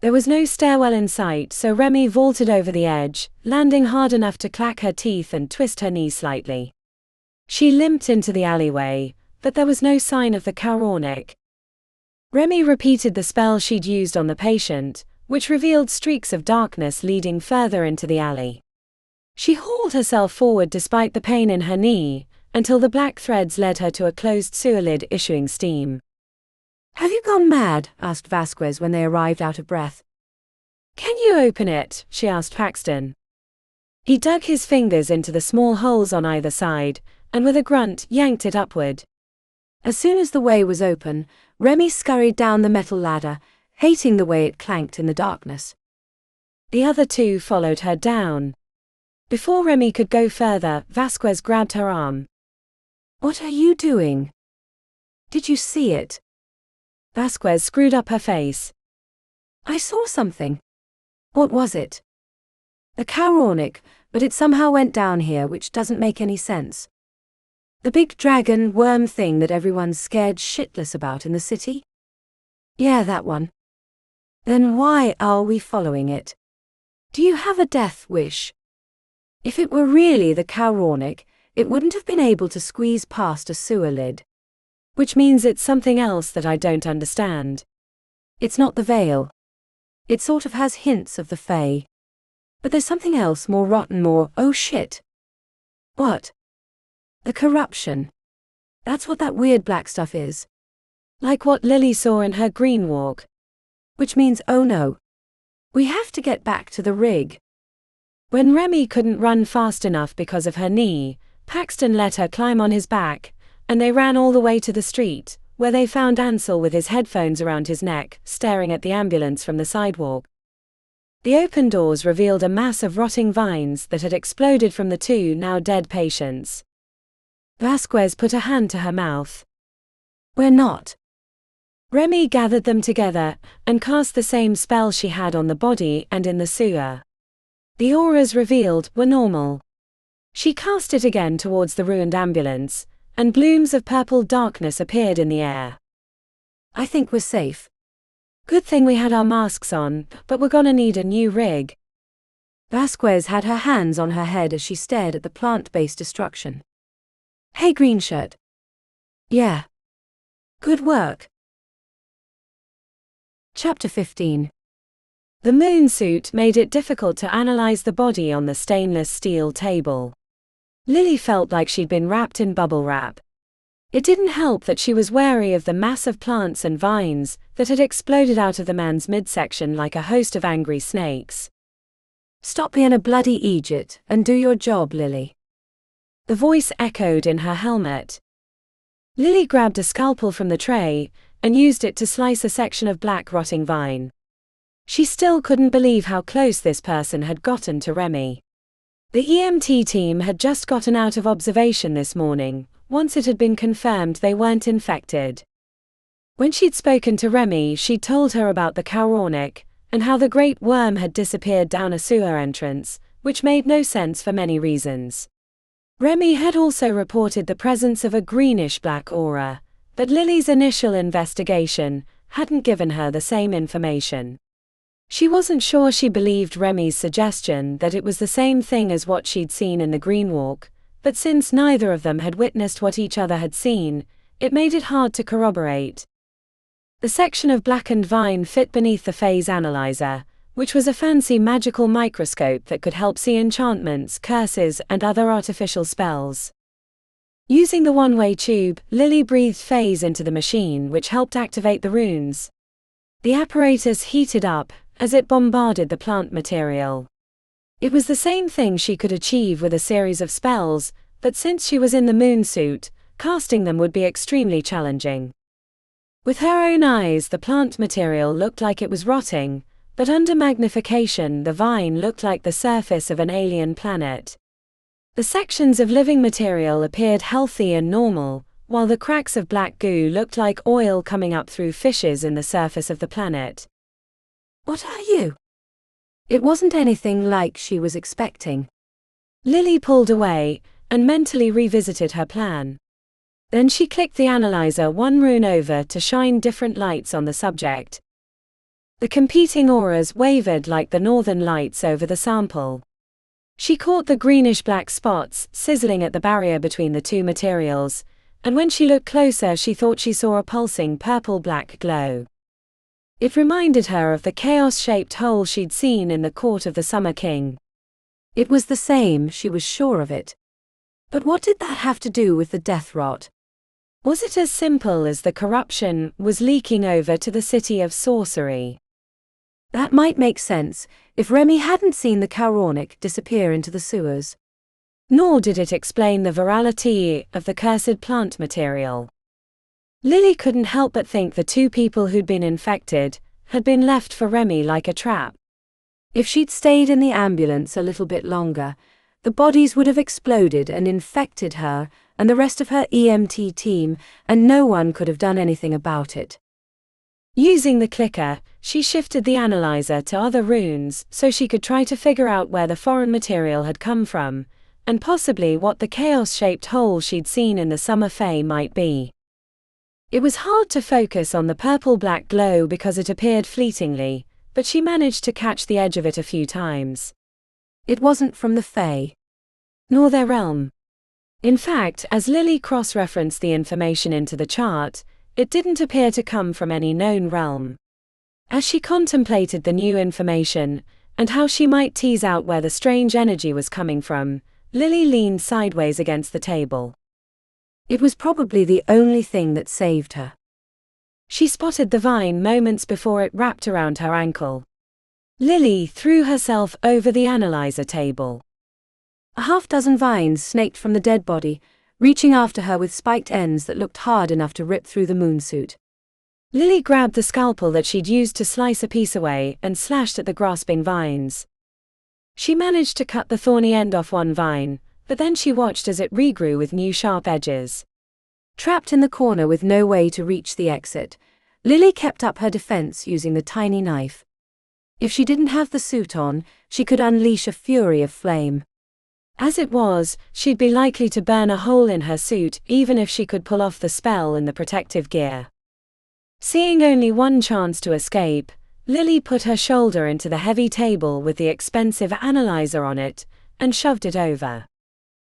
A: There was no stairwell in sight, so Remi vaulted over the edge, landing hard enough to clack her teeth and twist her knee slightly. She limped into the alleyway, but there was no sign of the Caoránarch. Remi repeated the spell she'd used on the patient, which revealed streaks of darkness leading further into the alley. She hauled herself forward despite the pain in her knee, until the black threads led her to a closed sewer lid issuing steam.
B: "Have you gone mad?" asked Vasquez when they arrived out of breath.
A: "Can you open it?" she asked Paxton. He dug his fingers into the small holes on either side, and with a grunt yanked it upward.
B: As soon as the way was open, Remi scurried down the metal ladder, hating the way it clanked in the darkness.
A: The other two followed her down. Before Remi could go further, Vasquez grabbed her arm.
B: "What are you doing? Did you see it?"
A: Vasquez screwed up her face.
B: "I saw something." "What was it?" "A Caoránarch, but it somehow went down here, which doesn't make any sense." "The big dragon worm thing that everyone's scared shitless about in the city?" "Yeah, that one." "Then why are we following it? Do you have a death wish?" "If it were really the Caoránarch, it wouldn't have been able to squeeze past a sewer lid."
A: "Which means it's something else that I don't understand."
B: "It's not the veil. It sort of has hints of the Fae. But there's something else more rotten, more, oh shit." "What?" "The corruption. That's what that weird black stuff is."
A: "Like what Lily saw in her green walk."
B: "Which means, oh no. We have to get back to the rig."
A: When Remi couldn't run fast enough because of her knee, Paxton let her climb on his back, and they ran all the way to the street, where they found Ansel with his headphones around his neck, staring at the ambulance from the sidewalk. The open doors revealed a mass of rotting vines that had exploded from the two now dead patients. Vasquez put a hand to her mouth.
B: "We're not."
A: Remi gathered them together, and cast the same spell she had on the body and in the sewer. The auras revealed were normal. She cast it again towards the ruined ambulance, and blooms of purple darkness appeared in the air.
B: "I think we're safe."
A: "Good thing we had our masks on, but we're gonna need a new rig."
B: Vasquez had her hands on her head as she stared at the plant-based destruction. "Hey, green shirt." "Yeah. Good work." Chapter 15.
A: The moon suit made it difficult to analyze the body on the stainless steel table. Lily felt like she'd been wrapped in bubble wrap. It didn't help that she was wary of the mass of plants and vines that had exploded out of the man's midsection like a host of angry snakes.
B: "Stop being a bloody Egypt and do your job, Lily."
A: The voice echoed in her helmet. Lily grabbed a scalpel from the tray and used it to slice a section of black rotting vine. She still couldn't believe how close this person had gotten to Remi. The EMT team had just gotten out of observation this morning, once it had been confirmed they weren't infected. When she'd spoken to Remi, she'd told her about the Caoránarch, and how the great worm had disappeared down a sewer entrance, which made no sense for many reasons. Remi had also reported the presence of a greenish-black aura, but Lily's initial investigation hadn't given her the same information. She wasn't sure she believed Remi's suggestion that it was the same thing as what she'd seen in the Green Walk, but since neither of them had witnessed what each other had seen, it made it hard to corroborate. The section of blackened vine fit beneath the phase analyzer, which was a fancy magical microscope that could help see enchantments, curses, and other artificial spells. Using the one-way tube, Lily breathed phase into the machine, which helped activate the runes. The apparatus heated up as it bombarded the plant material. It was the same thing she could achieve with a series of spells, but since she was in the moon suit, casting them would be extremely challenging. With her own eyes, the plant material looked like it was rotting, but under magnification the vine looked like the surface of an alien planet. The sections of living material appeared healthy and normal, while the cracks of black goo looked like oil coming up through fissures in the surface of the planet.
B: "What are you?" It wasn't anything like she was expecting.
A: Lily pulled away and mentally revisited her plan. Then she clicked the analyzer one rune over to shine different lights on the subject. The competing auras wavered like the northern lights over the sample. She caught the greenish-black spots sizzling at the barrier between the two materials, and when she looked closer she thought she saw a pulsing purple-black glow. It reminded her of the chaos-shaped hole she'd seen in the court of the Summer King.
B: It was the same, she was sure of it. But what did that have to do with the death rot?
A: Was it as simple as the corruption was leaking over to the City of Sorcery?
B: That might make sense if Remi hadn't seen the Caoránarch disappear into the sewers.
A: Nor did it explain the virality of the cursed plant material. Lily couldn't help but think the two people who'd been infected had been left for Remi like a trap.
B: If she'd stayed in the ambulance a little bit longer, the bodies would have exploded and infected her and the rest of her EMT team, and no one could have done anything about it.
A: Using the clicker, she shifted the analyzer to other runes so she could try to figure out where the foreign material had come from, and possibly what the chaos-shaped hole she'd seen in the summer fae might be. It was hard to focus on the purple-black glow because it appeared fleetingly, but she managed to catch the edge of it a few times.
B: It wasn't from the fae,
A: nor their realm. In fact, as Lily cross-referenced the information into the chart, it didn't appear to come from any known realm. As she contemplated the new information, and how she might tease out where the strange energy was coming from, Lily leaned sideways against the table.
B: It was probably the only thing that saved her.
A: She spotted the vine moments before it wrapped around her ankle. Lily threw herself over the analyzer table.
B: A half-dozen vines snaked from the dead body, reaching after her with spiked ends that looked hard enough to rip through the moonsuit.
A: Lily grabbed the scalpel that she'd used to slice a piece away and slashed at the grasping vines. She managed to cut the thorny end off one vine, but then she watched as it regrew with new sharp edges.
B: Trapped in the corner with no way to reach the exit, Lily kept up her defense using the tiny knife. If she didn't have the suit on, she could unleash a fury of flame.
A: As it was, she'd be likely to burn a hole in her suit even if she could pull off the spell in the protective gear. Seeing only one chance to escape, Lily put her shoulder into the heavy table with the expensive analyzer on it and shoved it over.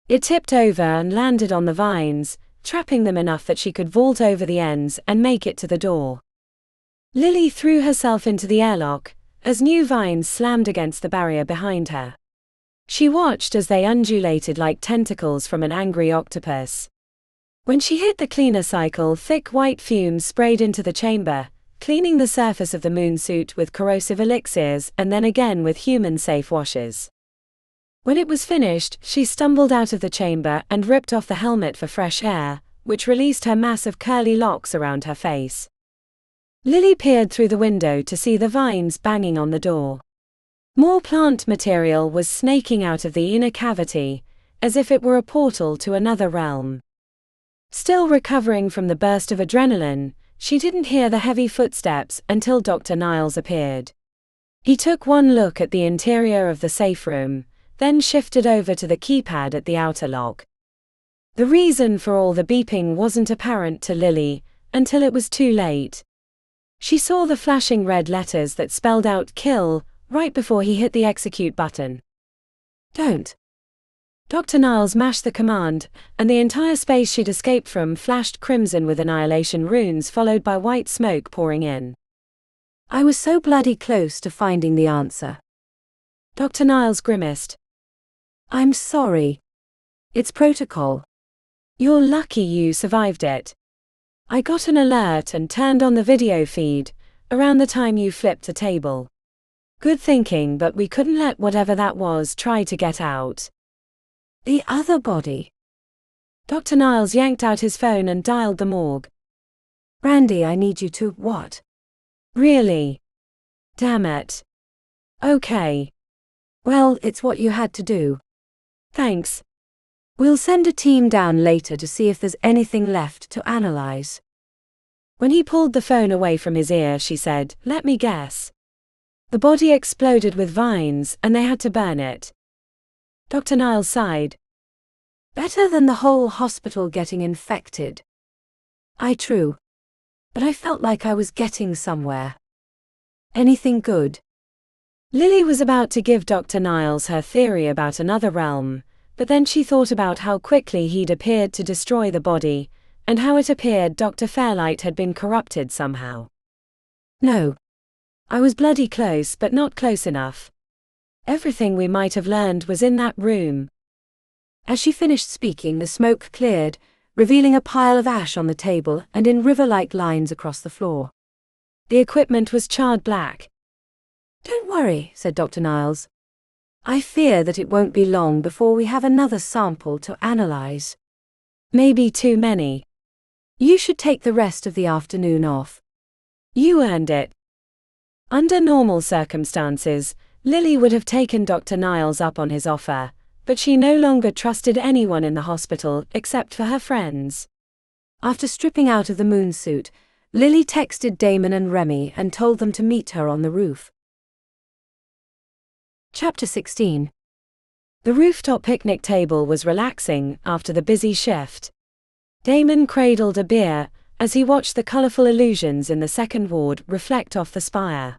A: It tipped over and landed on the vines, trapping them enough that she could vault over the ends and make it to the door. Lily threw herself into the airlock as new vines slammed against the barrier behind her. She watched as they undulated like tentacles from an angry octopus. When she hit the cleaner cycle, thick white fumes sprayed into the chamber, cleaning the surface of the moonsuit with corrosive elixirs and then again with human-safe washes. When it was finished, she stumbled out of the chamber and ripped off the helmet for fresh air, which released her mass of curly locks around her face. Lily peered through the window to see the vines banging on the door. More plant material was snaking out of the inner cavity, as if it were a portal to another realm. Still recovering from the burst of adrenaline, she didn't hear the heavy footsteps until Dr. Niles appeared. He took one look at the interior of the safe room, then shifted over to the keypad at the outer lock. The reason for all the beeping wasn't apparent to Lily, until it was too late. She saw the flashing red letters that spelled out "kill" right before he hit the execute button.
B: Don't.
A: Dr. Niles mashed the command, and the entire space she'd escaped from flashed crimson with annihilation runes followed by white smoke pouring in.
B: I was so bloody close to finding the answer.
A: Dr. Niles grimaced.
B: I'm sorry. It's protocol.
A: You're lucky you survived it. I got an alert and turned on the video feed, around the time you flipped a table. Good thinking, but we couldn't let whatever that was try to get out.
B: The other body.
A: Dr. Niles yanked out his phone and dialed the morgue.
B: Randy, I need you to, what?
A: Really? Damn it. Okay.
B: Well, it's what you had to do.
A: Thanks.
B: We'll send a team down later to see if there's anything left to analyze.
A: When he pulled the phone away from his ear, she said, "Let me guess. The body exploded with vines and they had to burn it." Dr. Niles sighed.
B: Better than the whole hospital getting infected. True. But I felt like I was getting somewhere. Anything good?
A: Lily was about to give Dr. Niles her theory about another realm, but then she thought about how quickly he'd appeared to destroy the body, and how it appeared Dr. Fairlight had been corrupted somehow.
B: No.
A: I was bloody close, but not close enough. Everything we might have learned was in that room.
B: As she finished speaking, the smoke cleared, revealing a pile of ash on the table and in river-like lines across the floor.
A: The equipment was charred black.
B: Don't worry, said Dr. Niles. I fear that it won't be long before we have another sample to analyze.
A: Maybe too many.
B: You should take the rest of the afternoon off.
A: You earned it. Under normal circumstances, Lily would have taken Dr. Niles up on his offer, but she no longer trusted anyone in the hospital except for her friends.
B: After stripping out of the moon suit, Lily texted Damon and Remi and told them to meet her on the roof. Chapter 16.
A: The rooftop picnic table was relaxing after the busy shift. Damon cradled a beer as he watched the colorful illusions in the second ward reflect off the spire.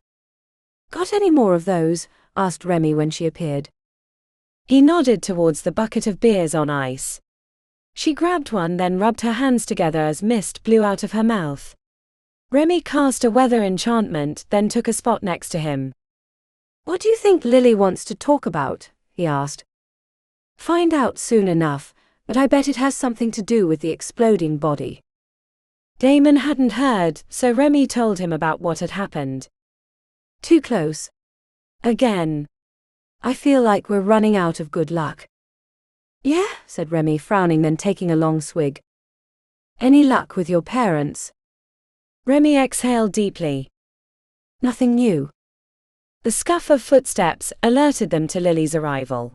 B: Got any more of those? Asked Remi when she appeared.
A: He nodded towards the bucket of beers on ice. She grabbed one, then rubbed her hands together as mist blew out of her mouth. Remi cast a weather enchantment, then took a spot next to him.
B: What do you think Lily wants to talk about? He asked. Find out soon enough, but I bet it has something to do with the exploding body.
A: Damon hadn't heard, so Remi told him about what had happened.
B: Too close.
A: Again.
B: I feel like we're running out of good luck. Yeah, said Remi, frowning, then taking a long swig. Any luck with your parents?
A: Remi exhaled deeply.
B: Nothing new.
A: The scuff of footsteps alerted them to Lily's arrival.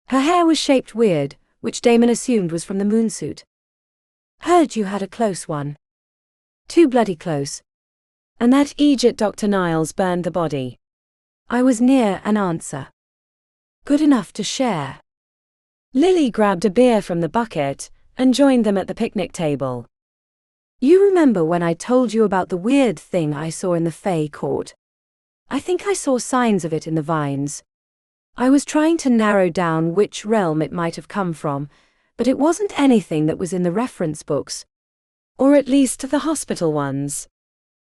B: Her hair was shaped weird, which Damon assumed was from the moonsuit. Heard you had a close one. Too bloody close.
A: And that Egypt Dr. Niles burned the body.
B: I was near an answer. Good enough to share.
A: Lily grabbed a beer from the bucket and joined them at the picnic table.
B: You remember when I told you about the weird thing I saw in the Fae court? I think I saw signs of it in the vines. I was trying to narrow down which realm it might have come from, but it wasn't anything that was in the reference books.
A: Or at least the hospital ones.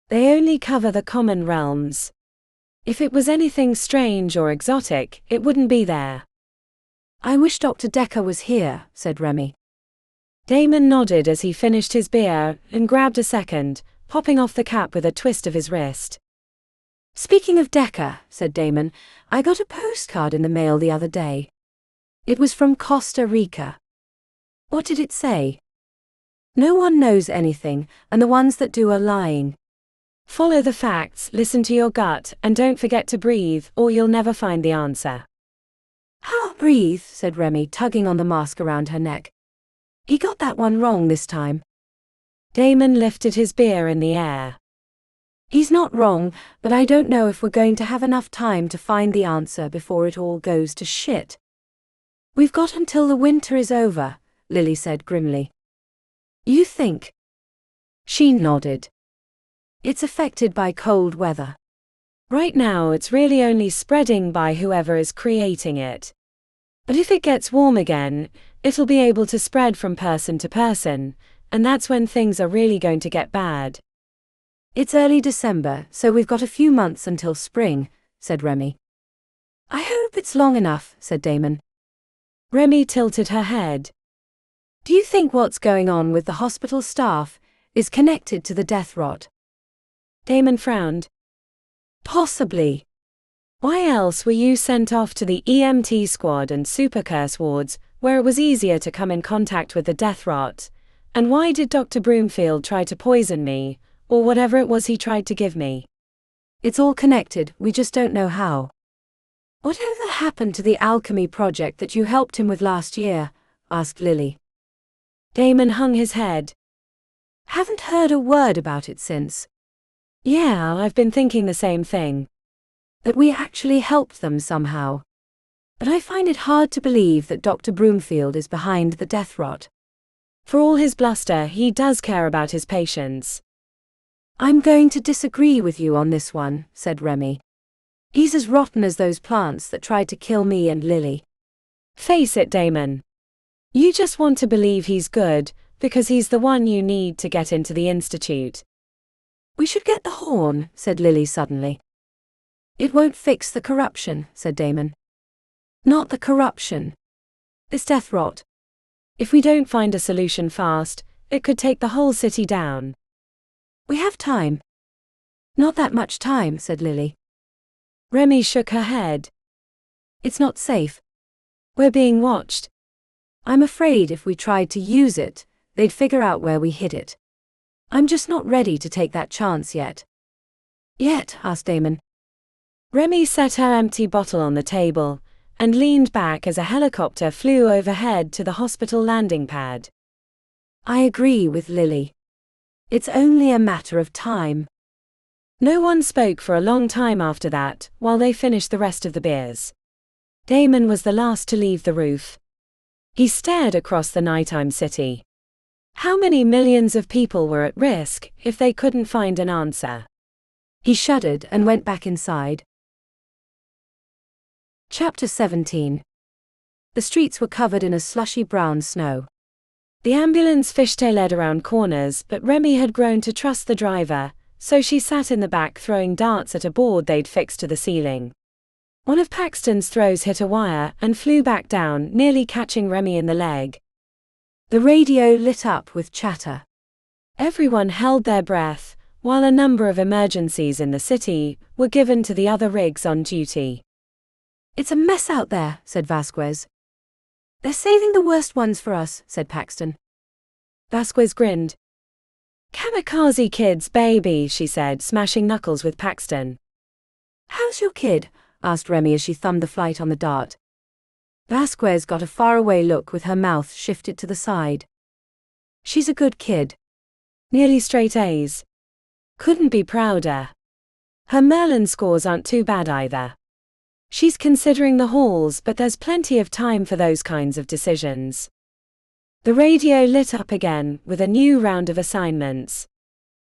A: They only cover the common realms. If it was anything strange or exotic, it wouldn't be there.
B: I wish Dr. Decker was here, said Remi.
A: Damon nodded as he finished his beer and grabbed a second, popping off the cap with a twist of his wrist.
B: Speaking of Decker, said Damon, I got a postcard in the mail the other day. It was from Costa Rica. What did it say? No one knows anything, and the ones that do are lying.
A: Follow the facts, listen to your gut, and don't forget to breathe, or you'll never find the answer.
B: How breathe, said Remi, tugging on the mask around her neck. He got that one wrong this time.
A: Damon lifted his beer in the air.
B: He's not wrong, but I don't know if we're going to have enough time to find the answer before it all goes to shit. We've got until the winter is over, Lily said grimly. You think? She nodded. It's affected by cold weather.
A: Right now it's really only spreading by whoever is creating it. But if it gets warm again, it'll be able to spread from person to person, and that's when things are really going to get bad.
B: It's early December, so we've got a few months until spring, said Remi. I hope it's long enough, said Damon.
A: Remi tilted her head.
B: Do you think what's going on with the hospital staff is connected to the death rot?
A: Damon frowned.
B: Possibly.
A: Why else were you sent off to the EMT squad and super curse wards, where it was easier to come in contact with the death rot? And why did Dr. Broomfield try to poison me, or whatever it was he tried to give me?
B: It's all connected, we just don't know how. Whatever happened to the alchemy project that you helped him with last year? Asked Lily.
A: Damon hung his head.
B: Haven't heard a word about it since.
A: Yeah, I've been thinking the same thing.
B: That we actually helped them somehow. But I find it hard to believe that Dr. Broomfield is behind the death rot.
A: For all his bluster, he does care about his patients.
B: I'm going to disagree with you on this one, said Remi. He's as rotten as those plants that tried to kill me and Lily.
A: Face it, Damon. You just want to believe he's good, because he's the one you need to get into the institute.
B: We should get the horn, said Lily suddenly. It won't fix the corruption, said Damon. Not the corruption. This death rot.
A: If we don't find a solution fast, it could take the whole city down.
B: We have time. Not that much time, said Lily.
A: Remi shook her head.
B: It's not safe.
A: We're being watched.
B: I'm afraid if we tried to use it, they'd figure out where we hid it. I'm just not ready to take that chance yet. Yet? Asked Damon.
A: Remi set her empty bottle on the table, and leaned back as a helicopter flew overhead to the hospital landing pad.
B: I agree with Lily. It's only a matter of time.
A: No one spoke for a long time after that, while they finished the rest of the beers. Damon was the last to leave the roof. He stared across the nighttime city. How many millions of people were at risk if they couldn't find an answer?
B: He shuddered and went back inside. Chapter 17. The streets were covered in a slushy brown snow.
A: The ambulance fishtailed around corners, but Remi had grown to trust the driver, so she sat in the back throwing darts at a board they'd fixed to the ceiling. One of Paxton's throws hit a wire and flew back down, nearly catching Remi in the leg.
B: The radio lit up with chatter.
A: Everyone held their breath, while a number of emergencies in the city were given to the other rigs on duty.
B: It's a mess out there, said Vasquez. They're saving the worst ones for us, said Paxton.
A: Vasquez grinned. Kamikaze kids, baby, she said, smashing knuckles with Paxton.
B: How's your kid? Asked Remi as she thumbed the flight on the dart. Vasquez got a faraway look with her mouth shifted to the side. She's a good kid.
A: Nearly straight A's. Couldn't be prouder. Her Merlin scores aren't too bad either. She's considering the halls, but there's plenty of time for those kinds of decisions. The radio lit up again, with a new round of assignments.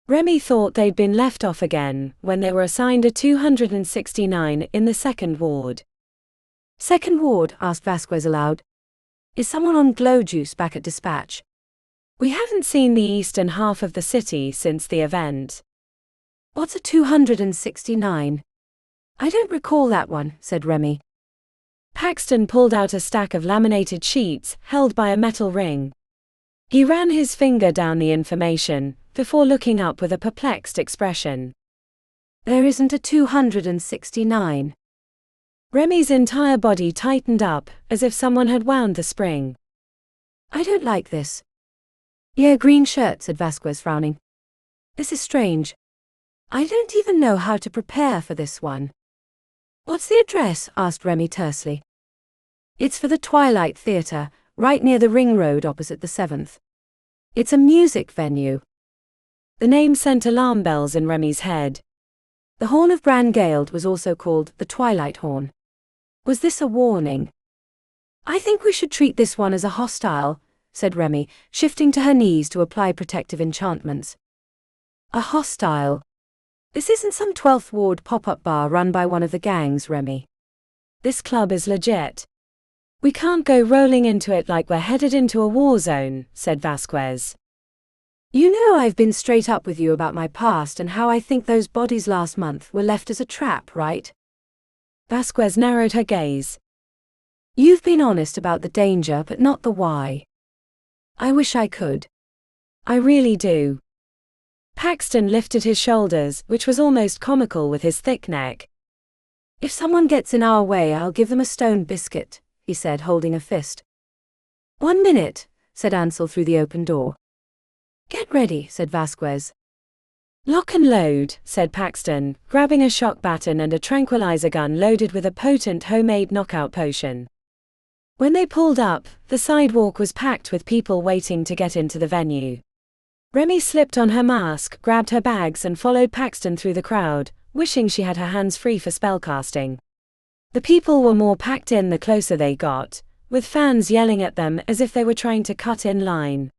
A: Remi thought they'd been left off again when they were assigned a 269 in the second ward.
B: Second ward? Asked Vasquez aloud. Is someone on glow juice back at dispatch?
A: We haven't seen the eastern half of the city since the event.
B: What's a 269? I don't recall that one, said Remi.
A: Paxton pulled out a stack of laminated sheets held by a metal ring. He ran his finger down the information, before looking up with a perplexed expression.
B: There isn't a 269.
A: Remi's entire body tightened up, as if someone had wound the spring.
B: I don't like this. Yeah, green shirt, said Vasquez, frowning. This is strange. I don't even know how to prepare for this one. What's the address? Asked Remi tersely. It's for the Twilight Theatre, right near the ring road opposite the 7th. It's a music venue.
A: The name sent alarm bells in Remi's head.
B: The Horn of Bran Gaeld was also called the Twilight Horn. Was this a warning? I think we should treat this one as a hostile, said Remi, shifting to her knees to apply protective enchantments. A hostile? This isn't some 12th Ward pop-up bar run by one of the gangs, Remi.
A: This club is legit. We can't go rolling into it like we're headed into a war zone, said Vasquez.
B: You know I've been straight up with you about my past and how I think those bodies last month were left as a trap, right?
A: Vasquez narrowed her gaze.
B: You've been honest about the danger but not the why. I wish I could.
A: I really do. Paxton lifted his shoulders, which was almost comical with his thick neck.
B: If someone gets in our way, I'll give them a stone biscuit, he said, holding a fist. 1 minute, said Ansel through the open door. Get ready, said Vasquez.
A: Lock and load, said Paxton, grabbing a shock baton and a tranquilizer gun loaded with a potent homemade knockout potion. When they pulled up, the sidewalk was packed with people waiting to get into the venue. Remi slipped on her mask, grabbed her bags and followed Paxton through the crowd, wishing she had her hands free for spellcasting. The people were more packed in the closer they got, with fans yelling at them as if they were trying to cut in line.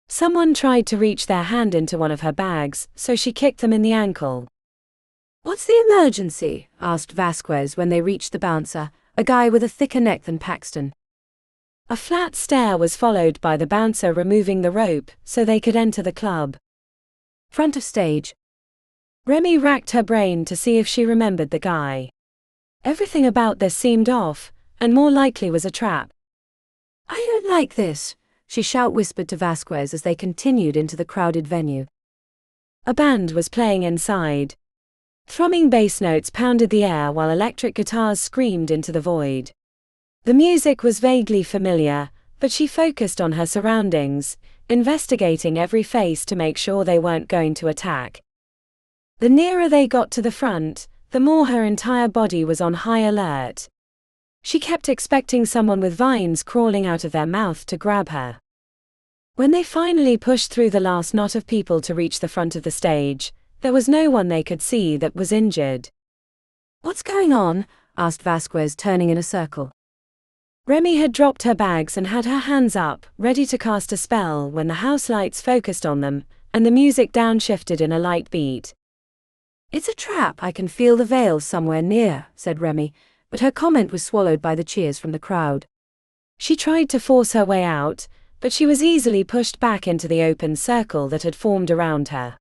A: Someone tried to reach their hand into one of her bags, so she kicked them in the ankle.
B: What's the emergency? Asked Vasquez when they reached the bouncer, a guy with a thicker neck than Paxton.
A: A flat stare was followed by the bouncer removing the rope so they could enter the club.
B: Front of stage.
A: Remi racked her brain to see if she remembered the guy. Everything about this seemed off, and more likely was a trap.
B: I don't like this, she whispered to Vasquez as they continued into the crowded venue.
A: A band was playing inside. Thrumming bass notes pounded the air while electric guitars screamed into the void. The music was vaguely familiar, but she focused on her surroundings, investigating every face to make sure they weren't going to attack. The nearer they got to the front, the more her entire body was on high alert. She kept expecting someone with vines crawling out of their mouth to grab her. When they finally pushed through the last knot of people to reach the front of the stage, there was no one they could see that was injured.
B: What's going on? Asked Vasquez, turning in a circle.
A: Remi had dropped her bags and had her hands up, ready to cast a spell when the house lights focused on them, and the music downshifted in a light beat.
B: It's a trap, I can feel the veil somewhere near, said Remi, but her comment was swallowed by the cheers from the crowd.
A: She tried to force her way out, but she was easily pushed back into the open circle that had formed around her.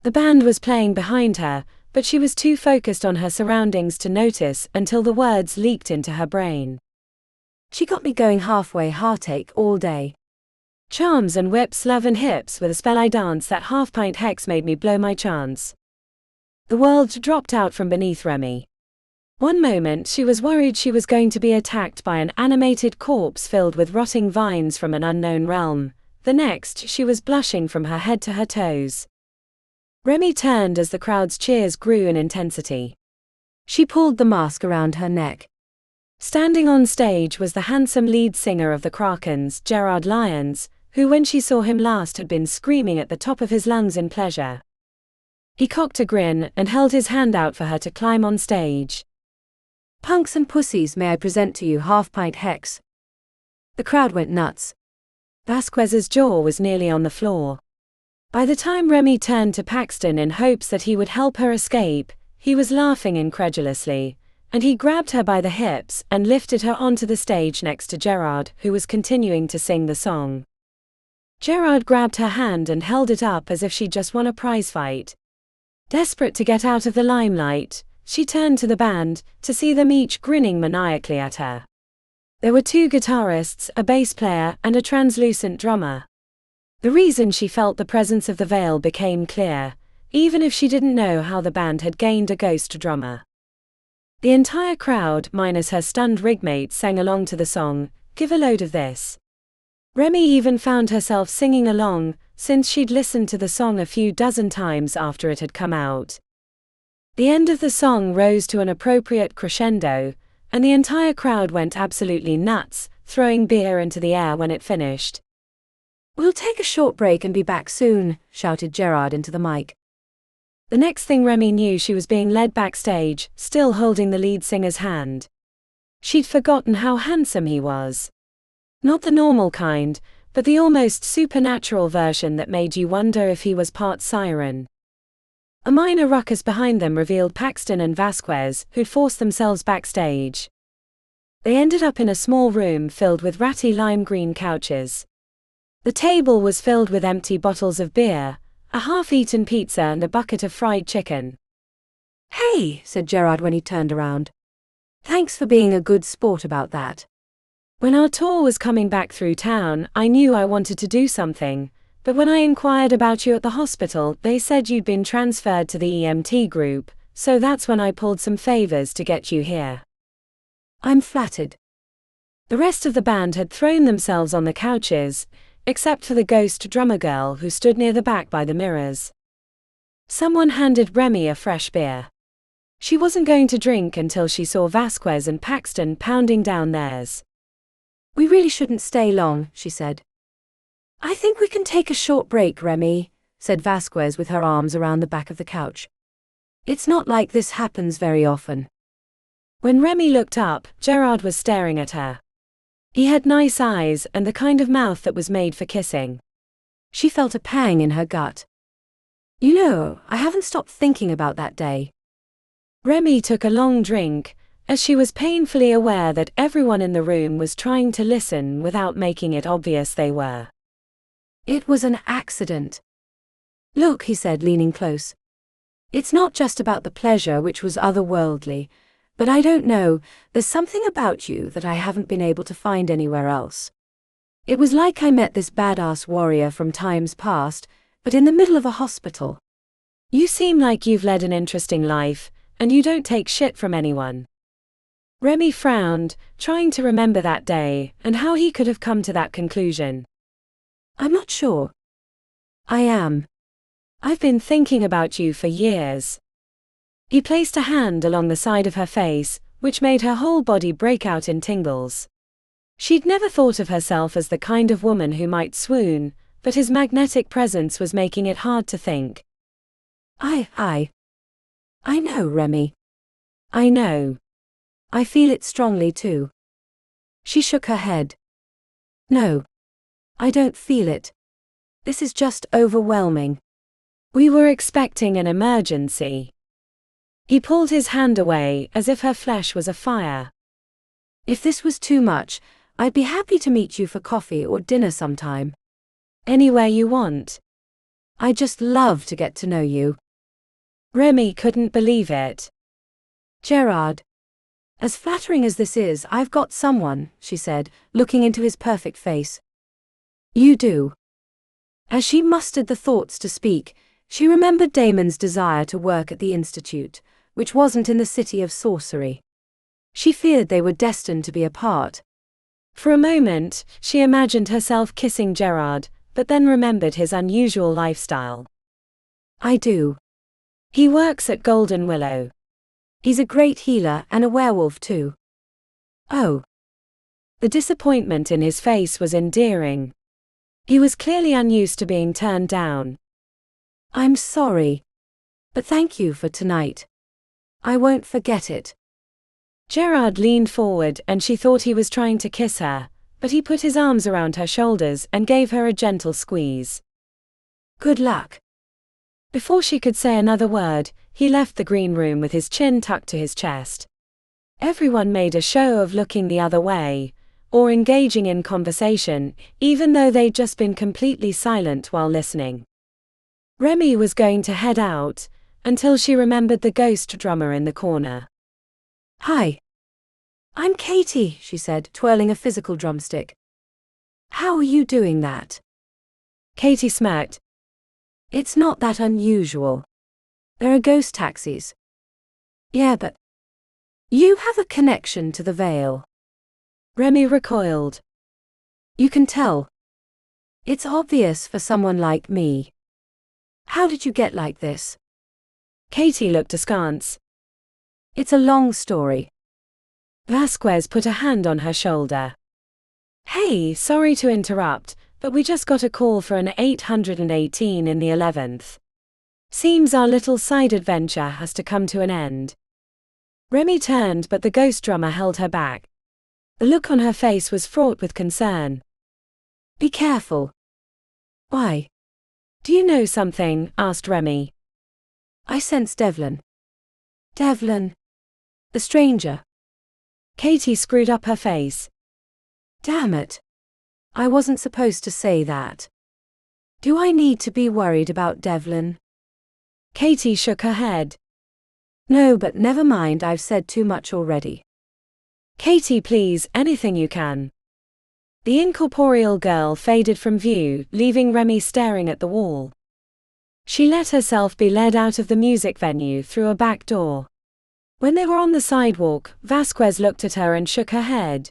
A: The band was playing behind her, but she was too focused on her surroundings to notice until the words leaked into her brain.
B: She got me going halfway heartache all day.
A: Charms and whips, love and hips, with a spell I dance, that half-pint hex made me blow my chance. The world dropped out from beneath Remi. One moment she was worried she was going to be attacked by an animated corpse filled with rotting vines from an unknown realm. The next she was blushing from her head to her toes. Remi turned as the crowd's cheers grew in intensity.
B: She pulled the mask around her neck.
A: Standing on stage was the handsome lead singer of the Krakens, Gerard Lyons, who when she saw him last had been screaming at the top of his lungs in pleasure. He cocked a grin and held his hand out for her to climb on stage.
B: Punks and pussies, may I present to you half-pint hex? The crowd went nuts.
A: Vasquez's jaw was nearly on the floor. By the time Remi turned to Paxton in hopes that he would help her escape, he was laughing incredulously, and he grabbed her by the hips and lifted her onto the stage next to Gerard, who was continuing to sing the song. Gerard grabbed her hand and held it up as if she'd just won a prize fight. Desperate to get out of the limelight, she turned to the band, to see them each grinning maniacally at her. There were 2 guitarists, a bass player, and a translucent drummer. The reason she felt the presence of the veil became clear, even if she didn't know how the band had gained a ghost drummer. The entire crowd, minus her stunned rigmates, sang along to the song, "Give a Load of This." Remi even found herself singing along, since she'd listened to the song a few dozen times after it had come out. The end of the song rose to an appropriate crescendo, and the entire crowd went absolutely nuts, throwing beer into the air when it finished.
B: We'll take a short break and be back soon, shouted Gerard into the mic.
A: The next thing Remi knew, she was being led backstage, still holding the lead singer's hand. She'd forgotten how handsome he was. Not the normal kind, but the almost supernatural version that made you wonder if he was part siren. A minor ruckus behind them revealed Paxton and Vasquez, who'd forced themselves backstage. They ended up in a small room filled with ratty lime green couches. The table was filled with empty bottles of beer, a half-eaten pizza and a bucket of fried chicken.
B: "Hey," said Gerard when he turned around. "Thanks for being a good sport about that."
A: "When our tour was coming back through town, I knew I wanted to do something, but when I inquired about you at the hospital, they said you'd been transferred to the EMT group, so that's when I pulled some favors to get you here."
B: "I'm flattered."
A: The rest of the band had thrown themselves on the couches, except for the ghost drummer girl who stood near the back by the mirrors. Someone handed Remi a fresh beer. She wasn't going to drink until she saw Vasquez and Paxton pounding down theirs.
B: "We really shouldn't stay long," she said. "I think we can take a short break, Remi," said Vasquez with her arms around the back of the couch. "It's not like this happens very often."
A: When Remi looked up, Gerard was staring at her. He had nice eyes and the kind of mouth that was made for kissing.
B: She felt a pang in her gut. "You know, I haven't stopped thinking about that day."
A: Remi took a long drink, as she was painfully aware that everyone in the room was trying to listen without making it obvious they were.
B: "It was an accident." "Look," he said, leaning close. "It's not just about the pleasure, which was otherworldly, but I don't know, there's something about you that I haven't been able to find anywhere else. It was like I met this badass warrior from times past, but in the middle of a hospital."
A: "You seem like you've led an interesting life, and you don't take shit from anyone." Remi frowned, trying to remember that day, and how he could have come to that conclusion.
B: "I'm not sure." "I am.
A: I've been thinking about you for years." He placed a hand along the side of her face, which made her whole body break out in tingles. She'd never thought of herself as the kind of woman who might swoon, but his magnetic presence was making it hard to think.
B: I know, Remi.
A: I know.
B: I feel it strongly too." She shook her head. "No. I don't feel it. This is just overwhelming."
A: "We were expecting an emergency." He pulled his hand away, as if her flesh was afire.
B: "If this was too much, I'd be happy to meet you for coffee or dinner sometime."
A: "Anywhere you want."
B: "I'd just love to get to know you."
A: Remi couldn't believe it.
B: "Gerard, as flattering as this is, I've got someone," she said, looking into his perfect face. "You do?" As she mustered the thoughts to speak, she remembered Damon's desire to work at the Institute, which wasn't in the City of Sorcery. She feared they were destined to be apart.
A: For a moment, she imagined herself kissing Gerard, but then remembered his unusual lifestyle.
B: "I do.
A: He works at Golden Willow.
B: He's a great healer and a werewolf too."
A: "Oh." The disappointment in his face was endearing. He was clearly unused to being turned down.
B: "I'm sorry. But thank you for tonight. I won't forget it."
A: Gerard leaned forward and she thought he was trying to kiss her, but he put his arms around her shoulders and gave her a gentle squeeze.
B: "Good luck."
A: Before she could say another word, he left the green room with his chin tucked to his chest. Everyone made a show of looking the other way, or engaging in conversation, even though they'd just been completely silent while listening. Remi was going to head out, until she remembered the ghost drummer in the corner.
B: "Hi. I'm Katie," she said, twirling a physical drumstick. "How are you doing that?"
A: Katie smirked.
B: "It's not that unusual. There are ghost taxis." "Yeah, but you have a connection to the Veil."
A: Remi recoiled.
B: "You can tell. It's obvious for someone like me. How did you get like this?"
A: Katie looked askance.
B: "It's a long story."
A: Vasquez put a hand on her shoulder. "Hey, sorry to interrupt, But we just got a call for an 818 in the 11th. Seems our little side adventure has to come to an end. Remi turned, but the ghost drummer held her back. The look on her face was fraught with concern.
B: Be careful. Why?
A: Do you know something? Asked Remi.
B: I sense Devlin. Devlin. The stranger.
A: Katie screwed up her face.
B: Damn it. I wasn't supposed to say that. Do I need to be worried about Devlin?
A: Katie shook her head.
B: No, but never mind, I've said too much already.
A: Katie, please, anything you can. The incorporeal girl faded from view, leaving Remi staring at the wall. She let herself be led out of the music venue through a back door. When they were on the sidewalk, Vasquez looked at her and shook her head.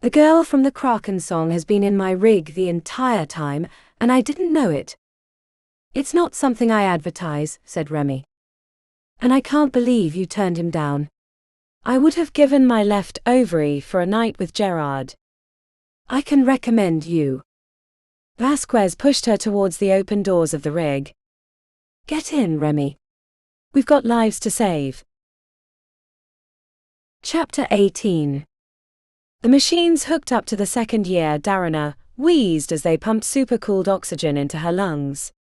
B: The girl from the Kraken song has been in my rig the entire time, and I didn't know it. It's not something I advertise, said Remi. And I can't believe you turned him down.
A: I would have given my left ovary for a night with Gerard.
B: I can recommend you.
A: Vasquez pushed her towards the open doors of the rig.
B: Get in, Remi.
A: We've got lives to save.
B: Chapter 18.
A: The machines hooked up to the second year Darana wheezed as they pumped supercooled oxygen into her lungs.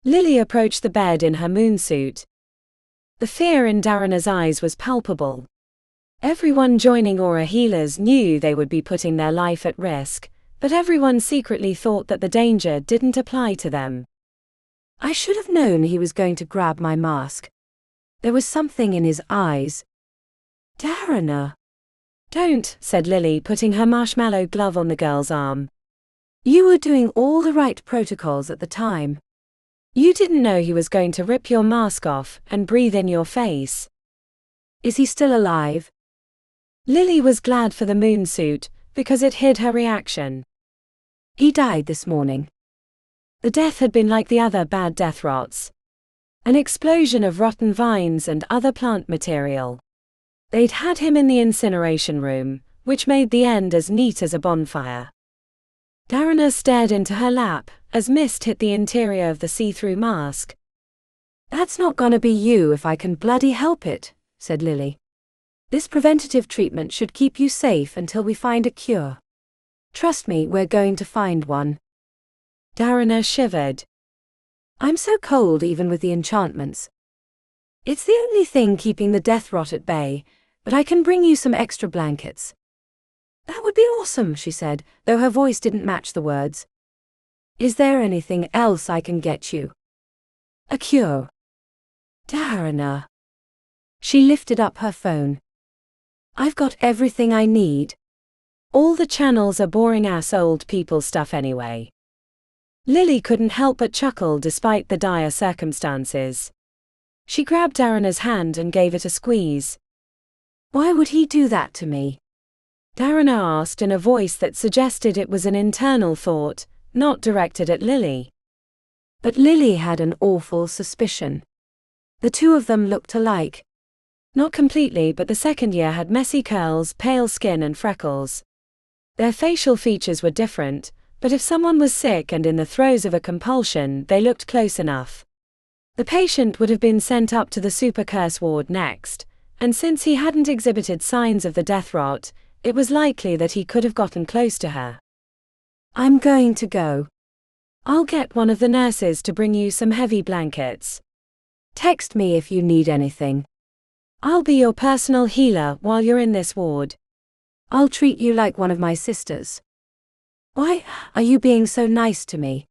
A: Lily approached the bed in her moonsuit. The fear in Darana's eyes was palpable. Everyone joining Aura healers knew they would be putting their life at risk, but everyone secretly thought that the danger didn't apply to them.
B: I should have known he was going to grab my mask. There was something in his eyes. Darana.
A: Don't, said Lily, putting her marshmallow glove on the girl's arm.
B: You were doing all the right protocols at the time.
A: You didn't know he was going to rip your mask off and breathe in your face.
B: Is he still alive?
A: Lily was glad for the moonsuit, because it hid her reaction.
B: He died this morning.
A: The death had been like the other bad death rots. An explosion of rotten vines and other plant material. They'd had him in the incineration room, which made the end as neat as a bonfire. Darana stared into her lap, as mist hit the interior of the see-through mask.
B: That's not gonna be you if I can bloody help it, said Lily. This preventative treatment should keep you safe until we find a cure. Trust me, we're going to find one.
A: Darana shivered.
B: I'm so cold even with the enchantments. It's the only thing keeping the death rot at bay, but I can bring you some extra blankets. That would be awesome, she said, though her voice didn't match the words. Is there anything else I can get you? A cure. Darana. She lifted up her phone. I've got everything I need.
A: All the channels are boring-ass old people stuff anyway. Lily couldn't help but chuckle despite the dire circumstances. She grabbed Darana's hand and gave it a squeeze.
B: Why would he do that to me?
A: Darana asked in a voice that suggested it was an internal thought, not directed at Lily.
B: But Lily had an awful suspicion. The two of them looked alike.
A: Not completely, but the second year had messy curls, pale skin and freckles. Their facial features were different, but if someone was sick and in the throes of a compulsion, they looked close enough. The patient would have been sent up to the super curse ward next, and since he hadn't exhibited signs of the death rot, it was likely that he could have gotten close to her.
B: I'm going to go.
A: I'll get one of the nurses to bring you some heavy blankets.
B: Text me if you need anything.
A: I'll be your personal healer while you're in this ward.
B: I'll treat you like one of my sisters. Why are you being so nice to me?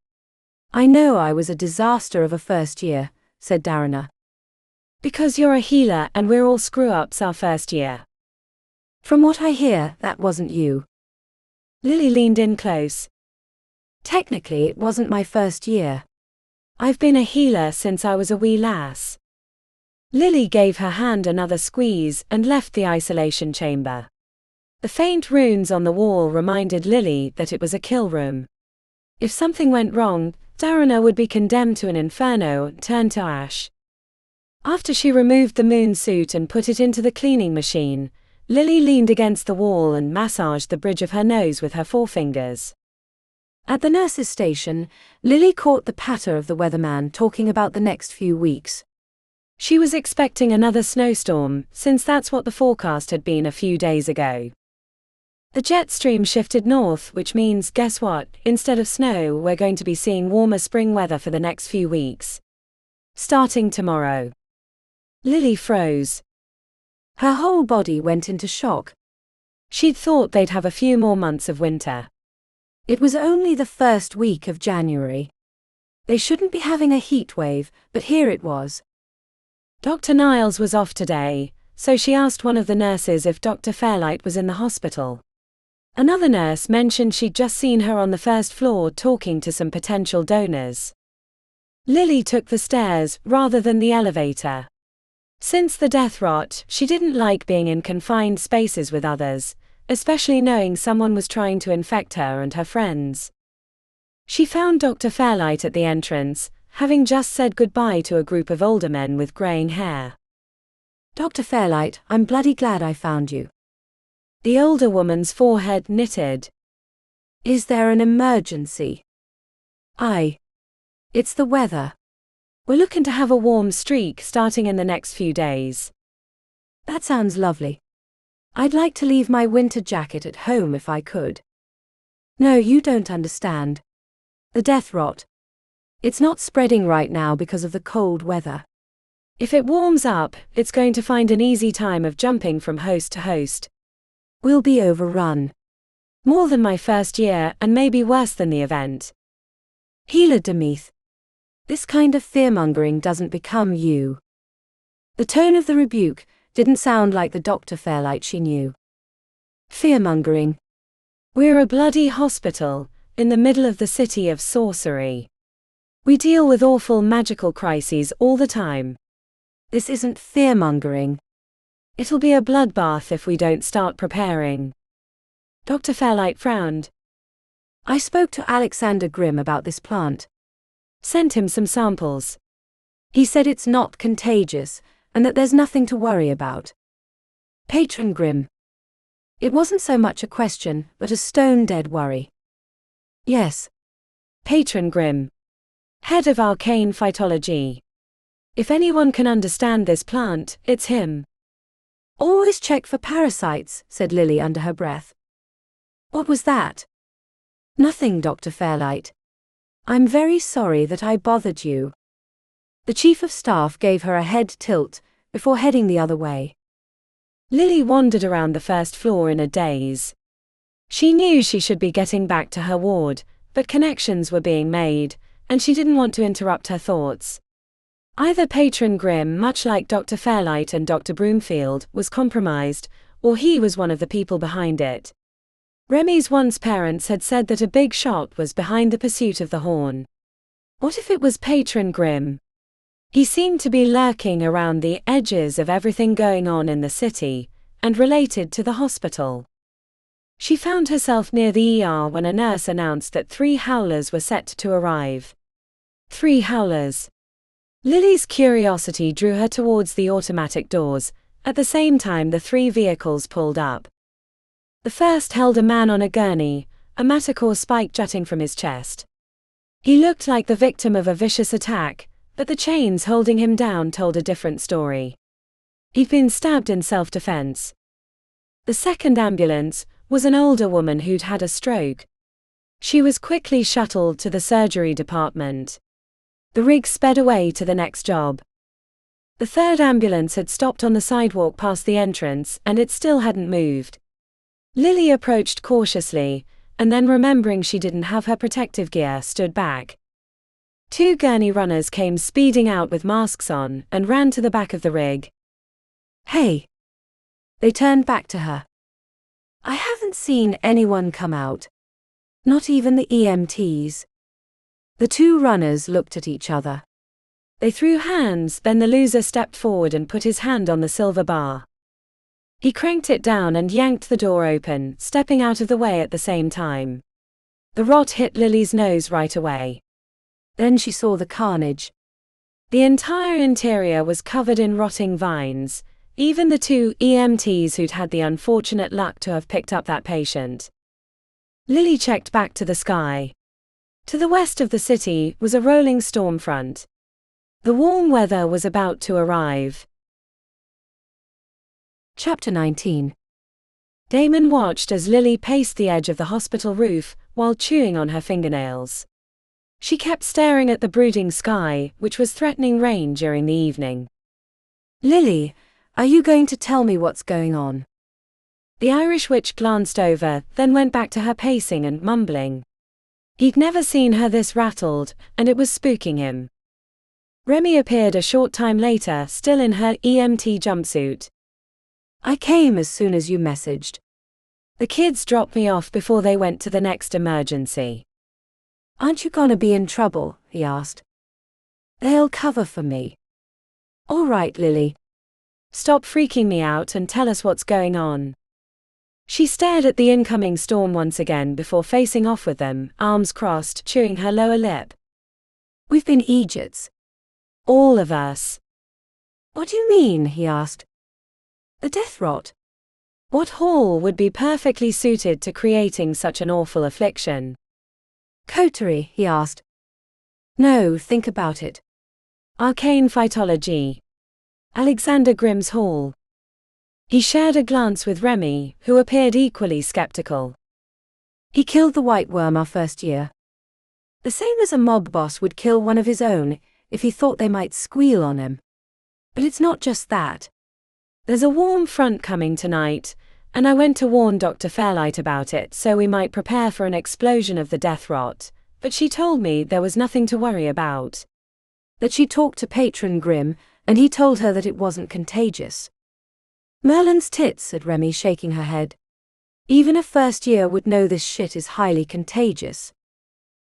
B: I know I was a disaster of a first year, said Darana.
A: Because you're a healer and we're all screw-ups our first year.
B: From what I hear, that wasn't you.
A: Lily leaned in close.
B: Technically, it wasn't my first year.
A: I've been a healer since I was a wee lass. Lily gave her hand another squeeze and left the isolation chamber. The faint runes on the wall reminded Lily that it was a kill room. If something went wrong, Darana would be condemned to an inferno and turned to ash. After she removed the moon suit and put it into the cleaning machine, Lily leaned against the wall and massaged the bridge of her nose with her forefingers.
B: At the nurse's station, Lily caught the patter of the weatherman talking about the next few weeks.
A: She was expecting another snowstorm, since that's what the forecast had been a few days ago. The jet stream shifted north, which means, guess what, instead of snow, we're going to be seeing warmer spring weather for the next few weeks. Starting tomorrow.
B: Lily froze. Her whole body went into shock.
A: She'd thought they'd have a few more months of winter.
B: It was only the first week of January. They shouldn't be having a heat wave, but here it was.
A: Dr. Niles was off today, so she asked one of the nurses if Dr. Fairlight was in the hospital. Another nurse mentioned she'd just seen her on the first floor talking to some potential donors. Lily took the stairs rather than the elevator. Since the death rot, she didn't like being in confined spaces with others, especially knowing someone was trying to infect her and her friends. She found Dr. Fairlight at the entrance, having just said goodbye to a group of older men with graying hair.
B: "Dr. Fairlight, I'm bloody glad I found you."
A: The older woman's forehead knitted.
B: "Is there an emergency?"
A: It's the weather. We're looking to have a warm streak starting in the next few days."
B: "That sounds lovely. I'd like to leave my winter jacket at home if I could." "No, you don't understand. The death rot. It's not spreading right now because of the cold weather.
A: If it warms up, it's going to find an easy time of jumping from host to host.
B: We'll be overrun.
A: More than my first year, and maybe worse than the event."
B: "Healer Demeath. This kind of fearmongering doesn't become you." The tone of the rebuke didn't sound like the Dr. Fairlight she knew. "Fearmongering?
A: We're a bloody hospital, in the middle of the City of Sorcery. We deal with awful magical crises all the time.
B: This isn't fearmongering.
A: It'll be a bloodbath if we don't start preparing." Dr. Fairlight frowned.
B: "I spoke to Alexander Grimm about this plant.
A: Sent him some samples.
B: He said it's not contagious, and that there's nothing to worry about." Patron Grimm. It wasn't so much a question, but a stone-dead worry.
A: "Yes. Patron Grimm. Head of arcane phytology. If anyone can understand this plant, it's him."
B: "Always check for parasites," said Lily under her breath. "What was that?" "Nothing, Dr. Fairlight. I'm very sorry that I bothered you." The chief of staff gave her a head tilt, before heading the other way.
A: Lily wandered around the first floor in a daze. She knew she should be getting back to her ward, but connections were being made, and she didn't want to interrupt her thoughts. Either Patron Grimm, much like Dr. Fairlight and Dr. Broomfield, was compromised, or he was one of the people behind it. Remi's once parents had said that a big shot was behind the pursuit of the horn. What if it was Patron Grimm? He seemed to be lurking around the edges of everything going on in the city, and related to the hospital. She found herself near the ER when a nurse announced that 3 howlers were set to arrive. 3 howlers. Lily's curiosity drew her towards the automatic doors. At the same time, the 3 vehicles pulled up. The first held a man on a gurney, a matacore spike jutting from his chest. He looked like the victim of a vicious attack, but the chains holding him down told a different story. He'd been stabbed in self-defense. The second ambulance was an older woman who'd had a stroke. She was quickly shuttled to the surgery department. The rig sped away to the next job. The third ambulance had stopped on the sidewalk past the entrance, and it still hadn't moved. Lily approached cautiously, and then remembering she didn't have her protective gear, stood back. 2 gurney runners came speeding out with masks on, and ran to the back of the rig.
B: "Hey!" They turned back to her. "I haven't seen anyone come out. Not even the EMTs." The 2 runners looked at each other.
A: They threw hands, then the loser stepped forward and put his hand on the silver bar. He cranked it down and yanked the door open, stepping out of the way at the same time. The rot hit Lily's nose right away.
B: Then she saw the carnage.
A: The entire interior was covered in rotting vines, even the 2 EMTs who'd had the unfortunate luck to have picked up that patient. Lily checked back to the sky. To the west of the city was a rolling storm front. The warm weather was about to arrive.
B: Chapter 19.
A: Damon watched as Lily paced the edge of the hospital roof while chewing on her fingernails. She kept staring at the brooding sky, which was threatening rain during the evening.
B: Lily, are you going to tell me what's going on?
A: The Irish witch glanced over, then went back to her pacing and mumbling. He'd never seen her this rattled, and it was spooking him. Remi appeared a short time later, still in her EMT jumpsuit.
B: I came as soon as you messaged.
A: The kids dropped me off before they went to the next emergency.
B: Aren't you gonna be in trouble? He asked. They'll cover for me. All right, Lily.
A: Stop freaking me out and tell us what's going on. She stared at the incoming storm once again before facing off with them, arms crossed, chewing her lower lip.
B: We've been idiots.
A: All of us.
B: What do you mean? He asked. The death rot.
A: What hall would be perfectly suited to creating such an awful affliction?
B: Coterie, he asked. No, think about it.
A: Arcane phytology. Alexander Grimm's hall. He shared a glance with Remi, who appeared equally skeptical.
B: He killed the white worm our first year. The same as a mob boss would kill one of his own if he thought they might squeal on him. But it's not just that.
A: There's a warm front coming tonight, and I went to warn Dr. Fairlight about it so we might prepare for an explosion of the death rot, but she told me there was nothing to worry about.
B: That she talked to Patron Grimm, and he told her that it wasn't contagious. Merlin's tits, said Remi, shaking her head. Even a first year would know this shit is highly contagious.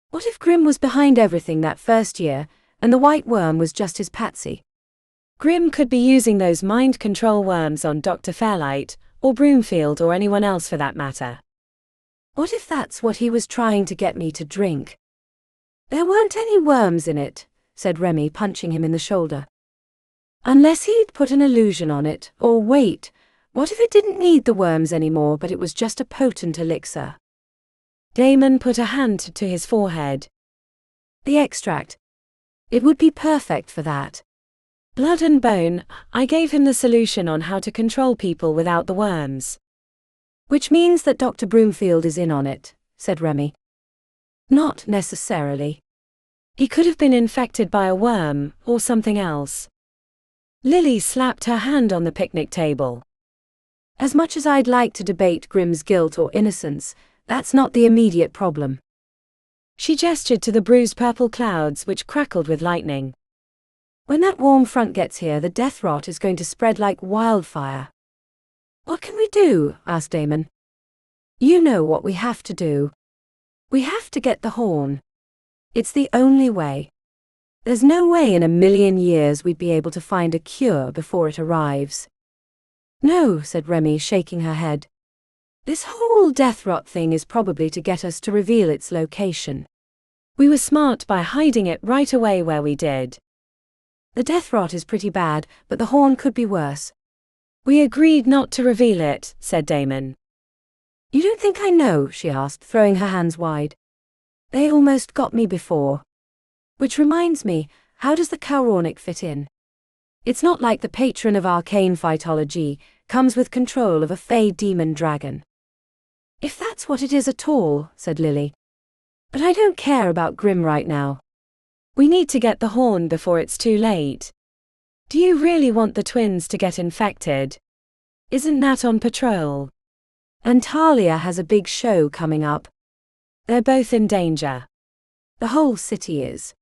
B: What if Grimm was behind everything that first year, and the white worm was just his patsy?
A: Grimm could be using those mind control worms on Dr. Fairlight, or Broomfield, or anyone else for that matter.
B: What if that's what he was trying to get me to drink? There weren't any worms in it, said Remi, punching him in the shoulder. Unless he'd put an illusion on it, or wait, what if it didn't need the worms anymore but it was just a potent elixir?
A: Damon put a hand to his forehead.
B: The extract. It would be perfect for that.
A: Blood and bone, I gave him the solution on how to control people without the worms.
B: Which means that Dr. Broomfield is in on it, said Remi. Not necessarily.
A: He could have been infected by a worm, or something else. Lily slapped her hand on the picnic table.
B: As much as I'd like to debate Grimm's guilt or innocence, that's not the immediate problem.
A: She gestured to the bruised purple clouds which crackled with lightning.
B: When that warm front gets here, the death rot is going to spread like wildfire. What can we do? Asked Damon. You know what we have to do. We have to get the horn. It's the only way. There's no way in a million years we'd be able to find a cure before it arrives. No, said Remi, shaking her head. This whole death rot thing is probably to get us to reveal its location.
A: We were smart by hiding it right away where we did.
B: The death rot is pretty bad, but the horn could be worse.
A: We agreed not to reveal it, said Damon.
B: You don't think I know? She asked, throwing her hands wide. They almost got me before. Which reminds me, how does the Caoránarch fit in? It's not like the patron of arcane phytology comes with control of a fey demon dragon. If that's what it is at all, said Lily. But I don't care about Grimm right now.
A: We need to get the horn before it's too late. Do you really want the twins to get infected? Isn't Nat on patrol?
B: And Talia has a big show coming up.
A: They're both in danger.
B: The whole city is.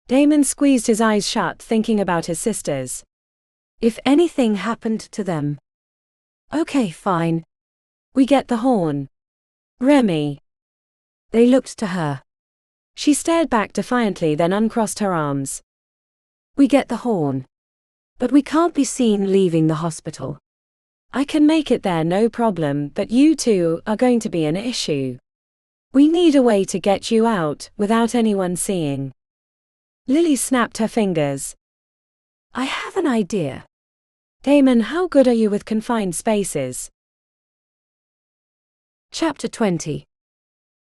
A: Damon squeezed his eyes shut, thinking about his sisters.
B: If anything happened to them. Okay, fine.
A: We get the horn. Remi.
B: They looked to her.
A: She stared back defiantly, then uncrossed her arms.
B: We get the horn. But we can't be seen leaving the hospital.
A: I can make it there, no problem, but you two are going to be an issue. We need a way to get you out without anyone seeing. Lily snapped her fingers.
B: I have an idea.
A: Damon, how good are you with confined spaces?
B: Chapter 20.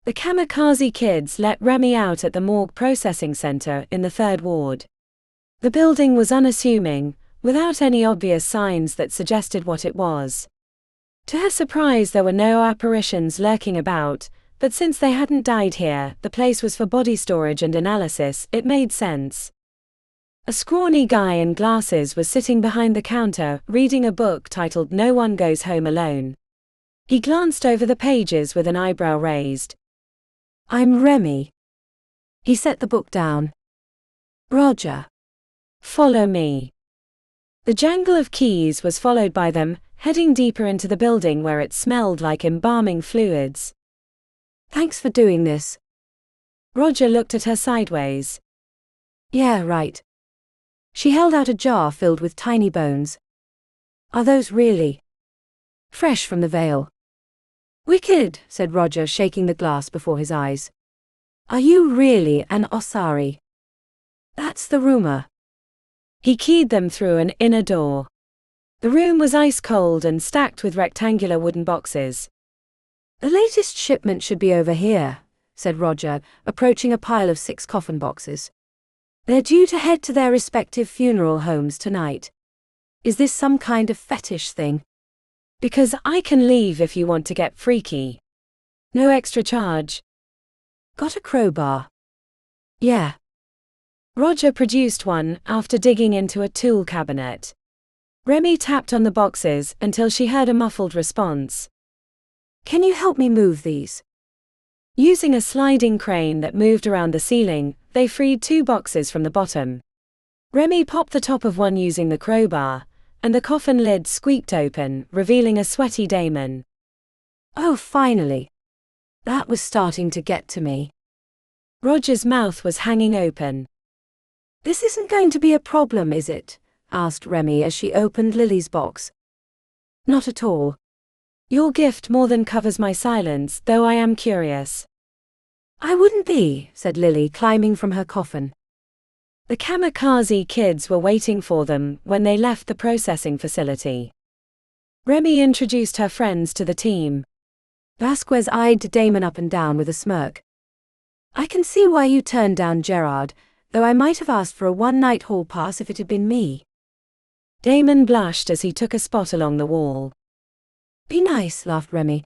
A: The kamikaze kids let Remi out at the morgue processing center in the 3rd ward. The building was unassuming, without any obvious signs that suggested what it was. To her surprise, there were no apparitions lurking about, but since they hadn't died here, the place was for body storage and analysis, it made sense. A scrawny guy in glasses was sitting behind the counter, reading a book titled No One Goes Home Alone. He glanced over the pages with an eyebrow raised.
B: "I'm Remi." He set the book down. "Roger.
A: Follow me." The jangle of keys was followed by them, heading deeper into the building where it smelled like embalming fluids.
B: "Thanks for doing this."
A: Roger looked at her sideways.
B: "Yeah, right." She held out a jar filled with tiny bones. "Are those really fresh from the veil?" "Wicked," said Roger, shaking the glass before his eyes. "Are you really an Osari?" "That's the rumor."
A: He keyed them through an inner door. The room was ice cold and stacked with rectangular wooden boxes.
B: "The latest shipment should be over here," said Roger, approaching a pile of 6 coffin boxes. "They're due to head to their respective funeral homes tonight. Is this some kind of fetish thing?"
A: "Because I can leave if you want to get freaky. No extra charge."
B: "Got a crowbar?" "Yeah."
A: Roger produced one after digging into a tool cabinet. Remi tapped on the boxes until she heard a muffled response.
B: "Can you help me move these?"
A: Using a sliding crane that moved around the ceiling, they freed 2 boxes from the bottom. Remi popped the top of one using the crowbar, and the coffin lid squeaked open, revealing a sweaty Damon.
B: "Oh, finally. That was starting to get to me."
A: Roger's mouth was hanging open.
B: "This isn't going to be a problem, is it?" asked Remi as she opened Lily's box. "Not at all."
A: Your gift more than covers my silence, though I am curious.
B: "I wouldn't be," said Lily, climbing from her coffin.
A: The kamikaze kids were waiting for them when they left the processing facility. Remi introduced her friends to the team.
B: Vasquez eyed Damon up and down with a smirk. "I can see why you turned down Gerard, though I might have asked for a one-night hall pass if it had been me."
A: Damon blushed as he took a spot along the wall.
B: "Be nice," laughed Remi.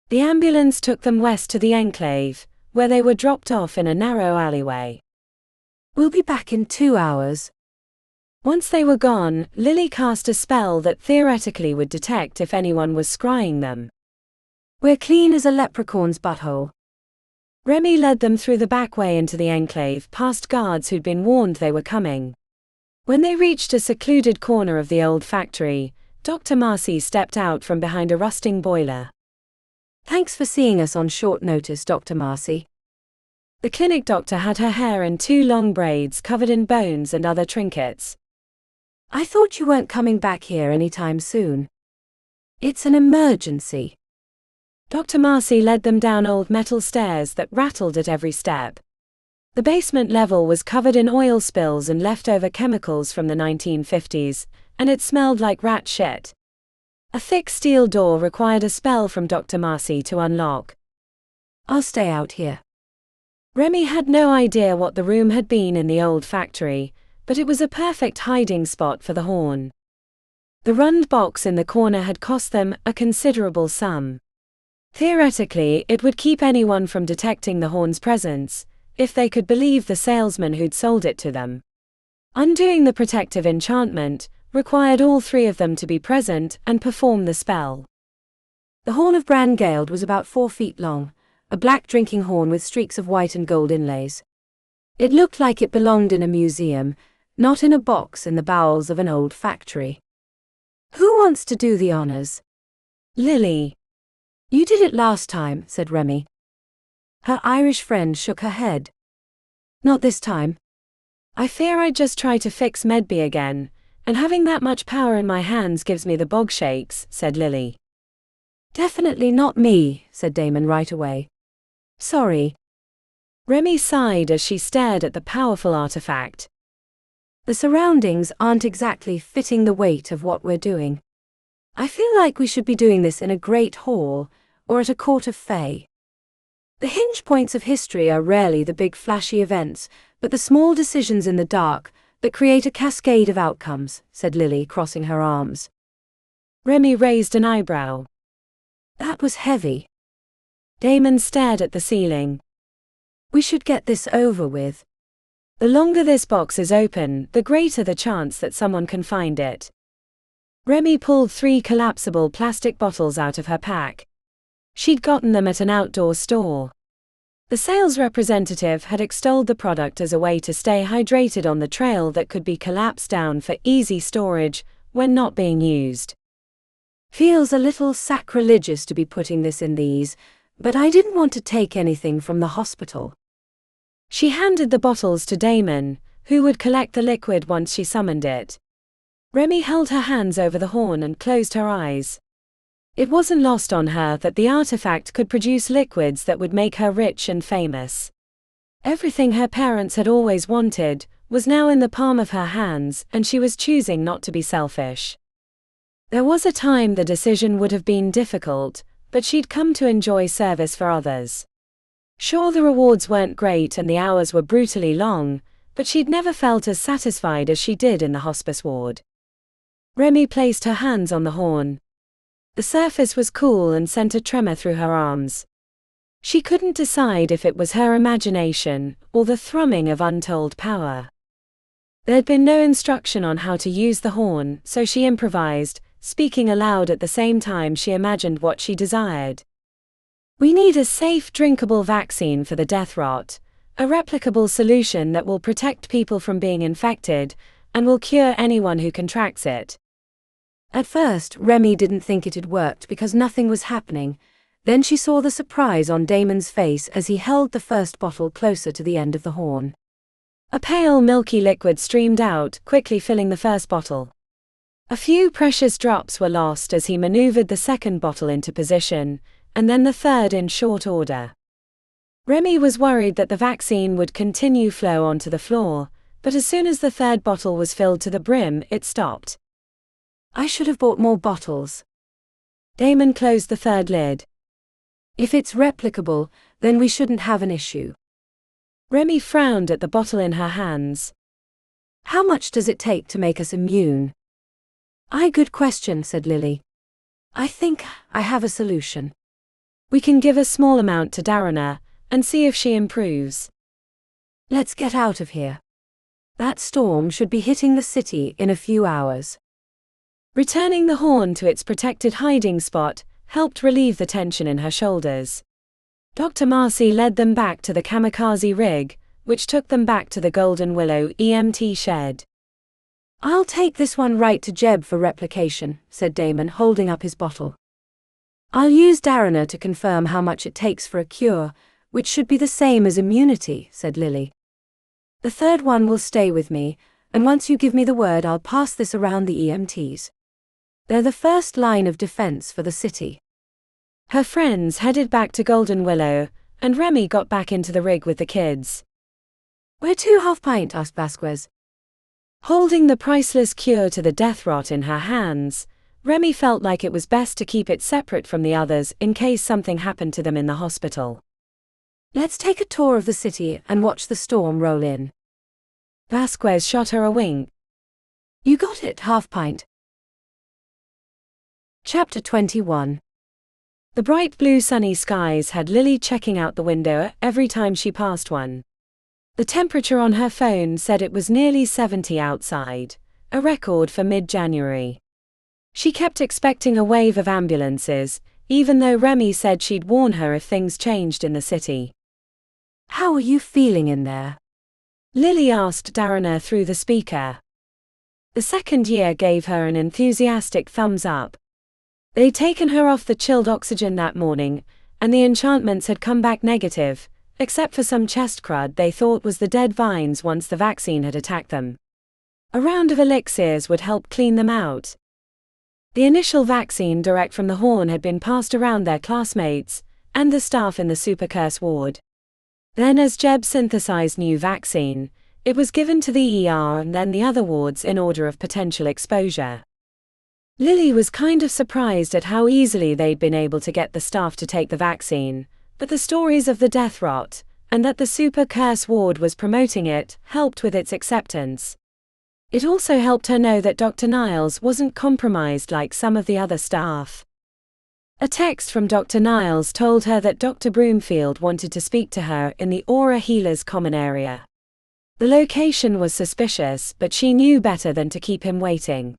A: The ambulance took them west to the enclave, where they were dropped off in a narrow alleyway.
B: "We'll be back in 2 hours."
A: Once they were gone, Lily cast a spell that theoretically would detect if anyone was scrying them.
B: "We're clean as a leprechaun's butthole."
A: Remi led them through the back way into the enclave, past guards who'd been warned they were coming. When they reached a secluded corner of the old factory, Dr. Marcy stepped out from behind a rusting boiler.
B: "Thanks for seeing us on short notice, Dr. Marcy."
A: The clinic doctor had her hair in 2 long braids covered in bones and other trinkets.
B: "I thought you weren't coming back here anytime soon." "It's an emergency."
A: Dr. Marcy led them down old metal stairs that rattled at every step. The basement level was covered in oil spills and leftover chemicals from the 1950s, and it smelled like rat shit. A thick steel door required a spell from Dr. Marcy to unlock.
B: "I'll stay out here."
A: Remi had no idea what the room had been in the old factory, but it was a perfect hiding spot for the horn. The rund box in the corner had cost them a considerable sum. Theoretically, it would keep anyone from detecting the horn's presence, if they could believe the salesman who'd sold it to them. Undoing the protective enchantment required all 3 of them to be present and perform the spell.
B: The horn of Brangald was about 4 feet long, a black drinking horn with streaks of white and gold inlays. It looked like it belonged in a museum, not in a box in the bowels of an old factory. "Who wants to do the honors?"
A: Lily.
B: "You did it last time," said Remi. Her Irish friend shook her head. "Not this time."
A: "I fear I'd just try to fix Medby again, and having that much power in my hands gives me the bog shakes," said Lily.
B: "Definitely not me," said Damon right away. "Sorry."
A: Remi sighed as she stared at the powerful artifact.
B: "The surroundings aren't exactly fitting the weight of what we're doing. I feel like we should be doing this in a great hall, or at a court of fay." The hinge points of history are rarely the big flashy events, but the small decisions in the dark that create a cascade of outcomes, said Lily, crossing her arms.
A: Remi raised an eyebrow.
B: That was heavy.
A: Damon stared at the ceiling.
B: We should get this over with.
A: The longer this box is open, the greater the chance that someone can find it. Remi pulled 3 collapsible plastic bottles out of her pack. She'd gotten them at an outdoor store. The sales representative had extolled the product as a way to stay hydrated on the trail that could be collapsed down for easy storage when not being used.
B: Feels a little sacrilegious to be putting this in these, but I didn't want to take anything from the hospital.
A: She handed the bottles to Damon, who would collect the liquid once she summoned it. Remi held her hands over the horn and closed her eyes. It wasn't lost on her that the artifact could produce liquids that would make her rich and famous. Everything her parents had always wanted was now in the palm of her hands, and she was choosing not to be selfish. There was a time the decision would have been difficult, but she'd come to enjoy service for others. Sure, the rewards weren't great and the hours were brutally long, but she'd never felt as satisfied as she did in the hospice ward. Remi placed her hands on the horn. The surface was cool and sent a tremor through her arms. She couldn't decide if it was her imagination or the thrumming of untold power. There'd been no instruction on how to use the horn, so she improvised, speaking aloud at the same time she imagined what she desired. We need a safe, drinkable vaccine for the death rot, a replicable solution that will protect people from being infected and will cure anyone who contracts it.
B: At first, Remi didn't think it had worked because nothing was happening. Then she saw the surprise on Damon's face as he held the first bottle closer to the end of the horn.
A: A pale, milky liquid streamed out, quickly filling the first bottle. A few precious drops were lost as he maneuvered the second bottle into position, and then the third in short order. Remi was worried that the vaccine would continue flow onto the floor, but as soon as the third bottle was filled to the brim, it stopped.
B: I should have bought more bottles.
A: Damon closed the third lid.
B: If it's replicable, then we shouldn't have an issue.
A: Remi frowned at the bottle in her hands.
B: How much does it take to make us immune? Good question, said Lily. I think I have a solution.
A: We can give a small amount to Darana and see if she improves.
B: Let's get out of here. That storm should be hitting the city in a few hours.
A: Returning the horn to its protected hiding spot helped relieve the tension in her shoulders. Dr. Marcy led them back to the kamikaze rig, which took them back to the Golden Willow EMT shed.
B: I'll take this one right to Jeb for replication, said Damon, holding up his bottle. I'll use Darana to confirm how much it takes for a cure, which should be the same as immunity, said Lily. The third one will stay with me, and once you give me the word, I'll pass this around the EMTs. They're the first line of defense for the city.
A: Her friends headed back to Golden Willow, and Remi got back into the rig with the kids.
B: Where to, Half-Pint? Asked Vasquez.
A: Holding the priceless cure to the death rot in her hands, Remi felt like it was best to keep it separate from the others in case something happened to them in the hospital.
B: Let's take a tour of the city and watch the storm roll in.
A: Vasquez shot her a wink.
B: You got it, Half-Pint.
A: Chapter 21. The bright blue sunny skies had Lily checking out the window every time she passed one. The temperature on her phone said it was nearly 70 outside, a record for mid-January. She kept expecting a wave of ambulances, even though Remi said she'd warn her if things changed in the city.
B: How are you feeling in there?
A: Lily asked Darana through the speaker. The second year gave her an enthusiastic thumbs up. They'd taken her off the chilled oxygen that morning, and the enchantments had come back negative, except for some chest crud they thought was the dead vines once the vaccine had attacked them. A round of elixirs would help clean them out. The initial vaccine direct from the horn had been passed around their classmates and the staff in the supercurse ward. Then as Jeb synthesized new vaccine, it was given to the ER and then the other wards in order of potential exposure. Lily was kind of surprised at how easily they'd been able to get the staff to take the vaccine, But the stories of the death rot, and that the super curse ward was promoting it, helped with its acceptance. It also helped her know that Dr. Niles wasn't compromised like some of the other staff. A text from Dr. Niles told her that Dr. Broomfield wanted to speak to her in the Aura Healer's common area. The location was suspicious, but she knew better than to keep him waiting.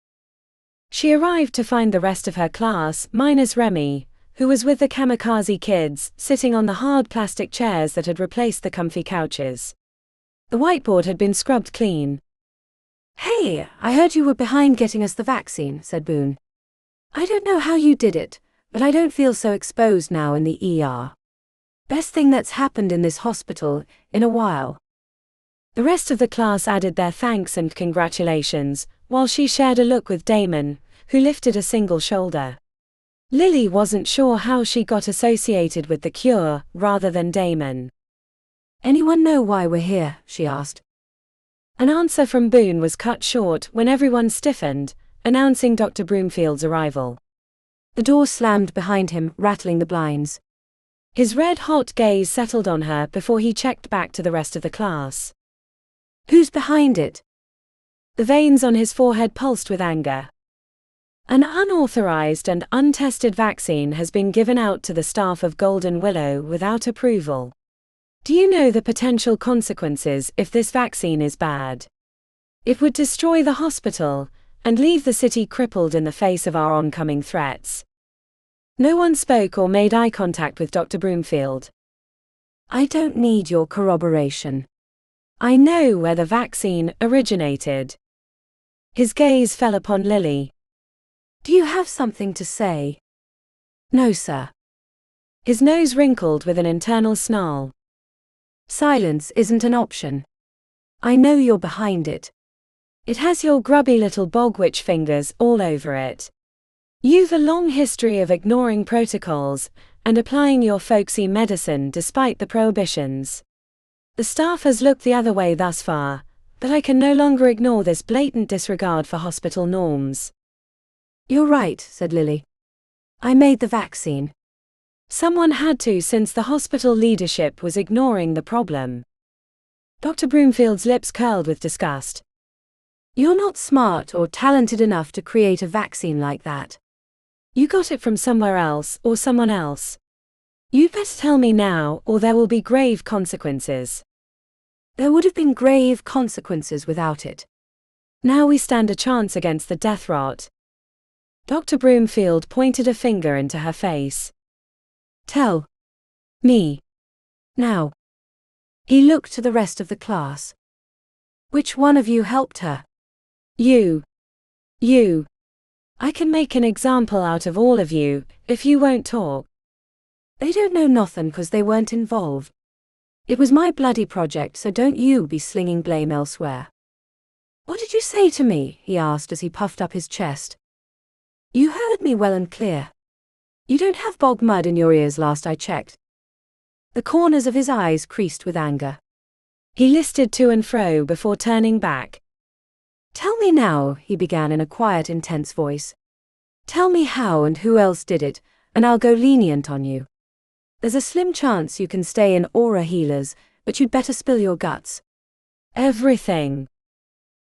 A: She arrived to find the rest of her class, minus Remi, who was with the kamikaze kids, sitting on the hard plastic chairs that had replaced the comfy couches. The whiteboard had been scrubbed clean.
B: "Hey, I heard you were behind getting us the vaccine," said Boone. "I don't know how you did it, but I don't feel so exposed now in the ER. Best thing that's happened in this hospital in a while."
A: The rest of the class added their thanks and congratulations, while she shared a look with Damon, who lifted a single shoulder. Lily wasn't sure how she got associated with the cure, rather than Damon.
B: "Anyone know why we're here?" she asked.
A: An answer from Boone was cut short when everyone stiffened, announcing Dr. Broomfield's arrival.
B: The door slammed behind him, rattling the blinds.
A: His red-hot gaze settled on her before he checked back to the rest of the class.
B: "Who's behind it?"
A: The veins on his forehead pulsed with anger. "An unauthorized and untested vaccine has been given out to the staff of Golden Willow without approval. Do you know the potential consequences if this vaccine is bad? It would destroy the hospital and leave the city crippled in the face of our oncoming threats." No one spoke or made eye contact with Dr. Broomfield.
B: "I don't need your corroboration.
A: I know where the vaccine originated." His gaze fell upon Lily.
B: "Do you have something to say?" "No, sir."
A: His nose wrinkled with an internal snarl.
B: "Silence isn't an option. I know you're behind it.
A: It has your grubby little bogwitch fingers all over it. You've a long history of ignoring protocols and applying your folksy medicine despite the prohibitions. The staff has looked the other way thus far, but I can no longer ignore this blatant disregard for hospital norms."
B: "You're right," said Lily. "I made the vaccine."
A: Someone had to, since the hospital leadership was ignoring the problem. Dr. Broomfield's lips curled with disgust.
B: "You're not smart or talented enough to create a vaccine like that.
A: You got it from somewhere else or someone else. You'd better tell me now, or there will be grave consequences."
B: "There would have been grave consequences without it.
A: Now we stand a chance against the death rot." Dr. Broomfield pointed a finger into her face.
B: "Tell
A: me
B: now." He looked to the rest of the class. "Which one of you helped her?"
A: You. I can make an example out of all of you, if you won't talk."
B: "They don't know nothin' 'cause they weren't involved. It was my bloody project, so don't you be slinging blame elsewhere." "What did you say to me?" he asked as he puffed up his chest. "You heard me well and clear. You don't have bog mud in your ears last I checked." The corners of his eyes creased with anger.
A: He listed to and fro before turning back.
B: "Tell me now," he began in a quiet, intense voice. "Tell me how and who else did it, and I'll go lenient on you. There's a slim chance you can stay in Aura Healers, but you'd better spill your guts."
A: "Everything."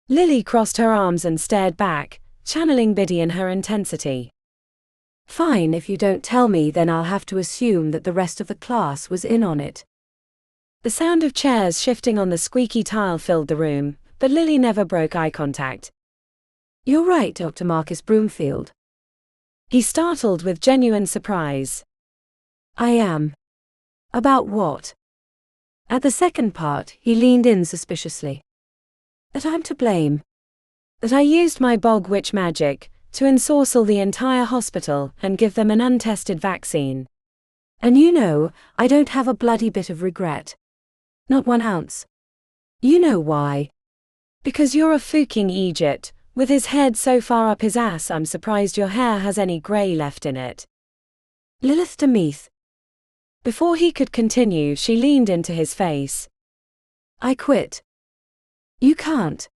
A: Lily crossed her arms and stared back, channeling Biddy in her intensity.
B: "Fine, if you don't tell me, then I'll have to assume that the rest of the class was in on it."
A: The sound of chairs shifting on the squeaky tile filled the room, but Lily never broke eye contact.
B: "You're right, Dr. Marcus Broomfield."
A: He startled with genuine surprise.
B: "I am." "About what?" At the second part, he leaned in suspiciously. "That I'm to blame."
A: "That I used my bog witch magic to ensorcel the entire hospital and give them an untested vaccine."
B: "And you know, I don't have a bloody bit of regret. Not 1 ounce. You know why?"
A: "Because you're a fucking Egypt, with his head so far up his ass I'm surprised your hair has any grey left in it."
B: "Lilith Demeath."
A: Before he could continue, she leaned into his face.
B: "I quit." "You can't.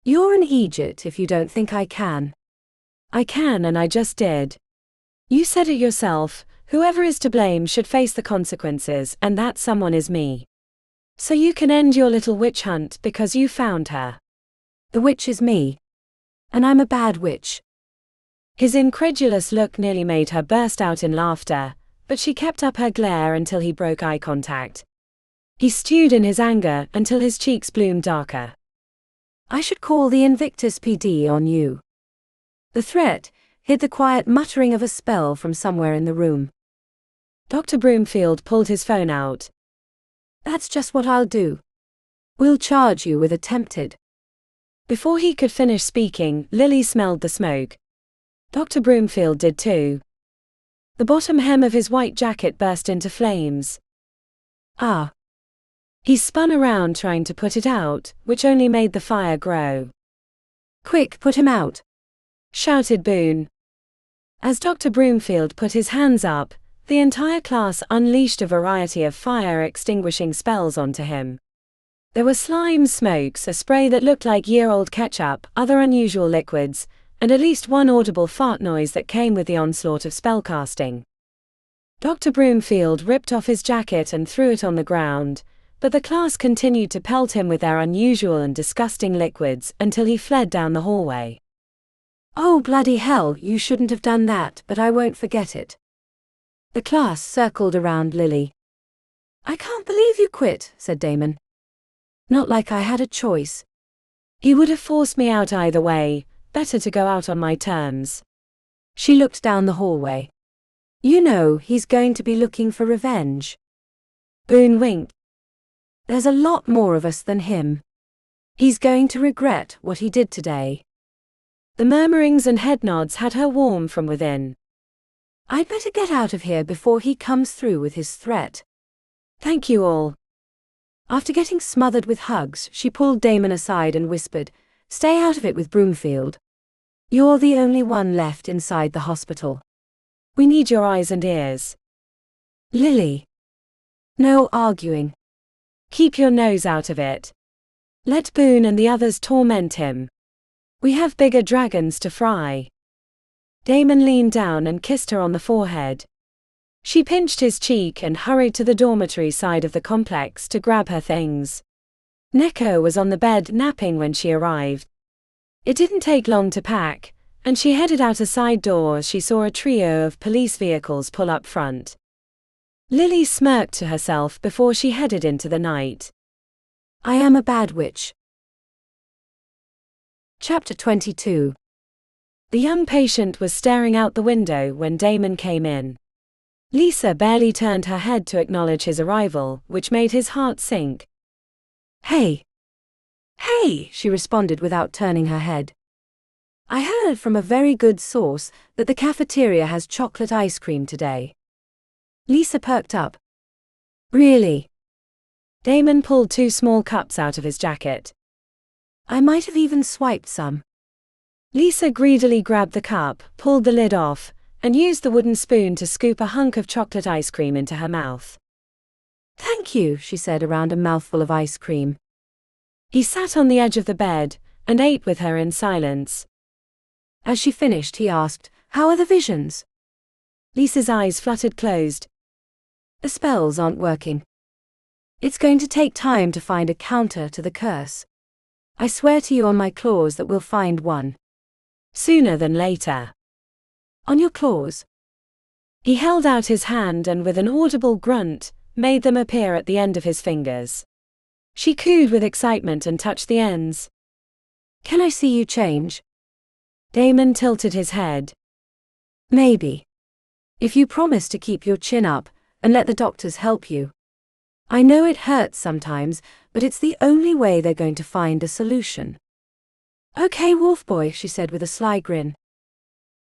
B: You're an Egypt if you don't think I can."
A: "I can, and I just did. You said it yourself, Whoever is to blame should face the consequences, and that someone is me. So you can end your little witch hunt because you found her.
B: The witch is me. And I'm a bad witch.
A: His incredulous look nearly made her burst out in laughter, but she kept up her glare until he broke eye contact. He stewed in his anger until his cheeks bloomed darker.
B: I should call the Invictus PD on you. The threat hid the quiet muttering of a spell from somewhere in the room.
A: Dr. Broomfield pulled his phone out.
B: That's just what I'll do. We'll charge you with attempted.
A: Before he could finish speaking, Lily smelled the smoke. Dr. Broomfield did too. The bottom hem of his white jacket burst into flames.
B: Ah!
A: He spun around trying to put it out, which only made the fire grow.
B: Quick, put him out!
A: Shouted Boone. As Dr. Broomfield put his hands up, the entire class unleashed a variety of fire-extinguishing spells onto him. There were slime smokes, a spray that looked like year-old ketchup, other unusual liquids, and at least one audible fart noise that came with the onslaught of spellcasting. Dr. Broomfield ripped off his jacket and threw it on the ground, but the class continued to pelt him with their unusual and disgusting liquids until he fled down the hallway.
B: Oh bloody hell, you shouldn't have done that, but I won't forget it. The class circled around Lily. I can't believe you quit, said Damon. Not like I had a choice.
A: He would have forced me out either way, better to go out on my terms.
B: She looked down the hallway. You know, he's going to be looking for revenge.
A: Boone winked.
B: There's a lot more of us than him. He's going to regret what he did today.
A: The murmurings and head nods had her warm from within.
B: I'd better get out of here before he comes through with his threat.
A: Thank you all.
B: After getting smothered with hugs, she pulled Damon aside and whispered, Stay out of it with Broomfield. You're the only one left inside the hospital.
A: We need your eyes and ears.
B: Lily. No arguing.
A: Keep your nose out of it. Let Boone and the others torment him. We have bigger dragons to fry. Damon leaned down and kissed her on the forehead. She pinched his cheek and hurried to the dormitory side of the complex to grab her things. Neko was on the bed napping when she arrived. It didn't take long to pack, and she headed out a side door as she saw a trio of police vehicles pull up front. Lily smirked to herself before she headed into the night.
B: I am a bad witch. Chapter 22.
A: The young patient was staring out the window when Damon came in. Lisa barely turned her head to acknowledge his arrival, which made his heart sink.
B: Hey! Hey! She responded without turning her head. I heard from a very good source that the cafeteria has chocolate ice cream today. Lisa perked up. Really?
A: Damon pulled 2 small cups out of his jacket.
B: I might have even swiped some.
A: Lisa greedily grabbed the cup, pulled the lid off, and used the wooden spoon to scoop a hunk of chocolate ice cream into her mouth.
B: Thank you, she said around a mouthful of ice cream.
A: He sat on the edge of the bed and ate with her in silence.
B: As she finished, he asked, How are the visions?
A: Lisa's eyes fluttered closed.
B: The spells aren't working. It's going to take time to find a counter to the curse. I swear to you on my claws that we'll find one.
A: Sooner than later.
B: On your claws?
A: He held out his hand and with an audible grunt, made them appear at the end of his fingers. She cooed with excitement and touched the ends.
B: Can I see you change?
A: Damon tilted his head.
B: Maybe. If you promise to keep your chin up, and let the doctors help you. I know it hurts sometimes, but it's the only way they're going to find a solution. Okay, wolf boy, she said with a sly grin.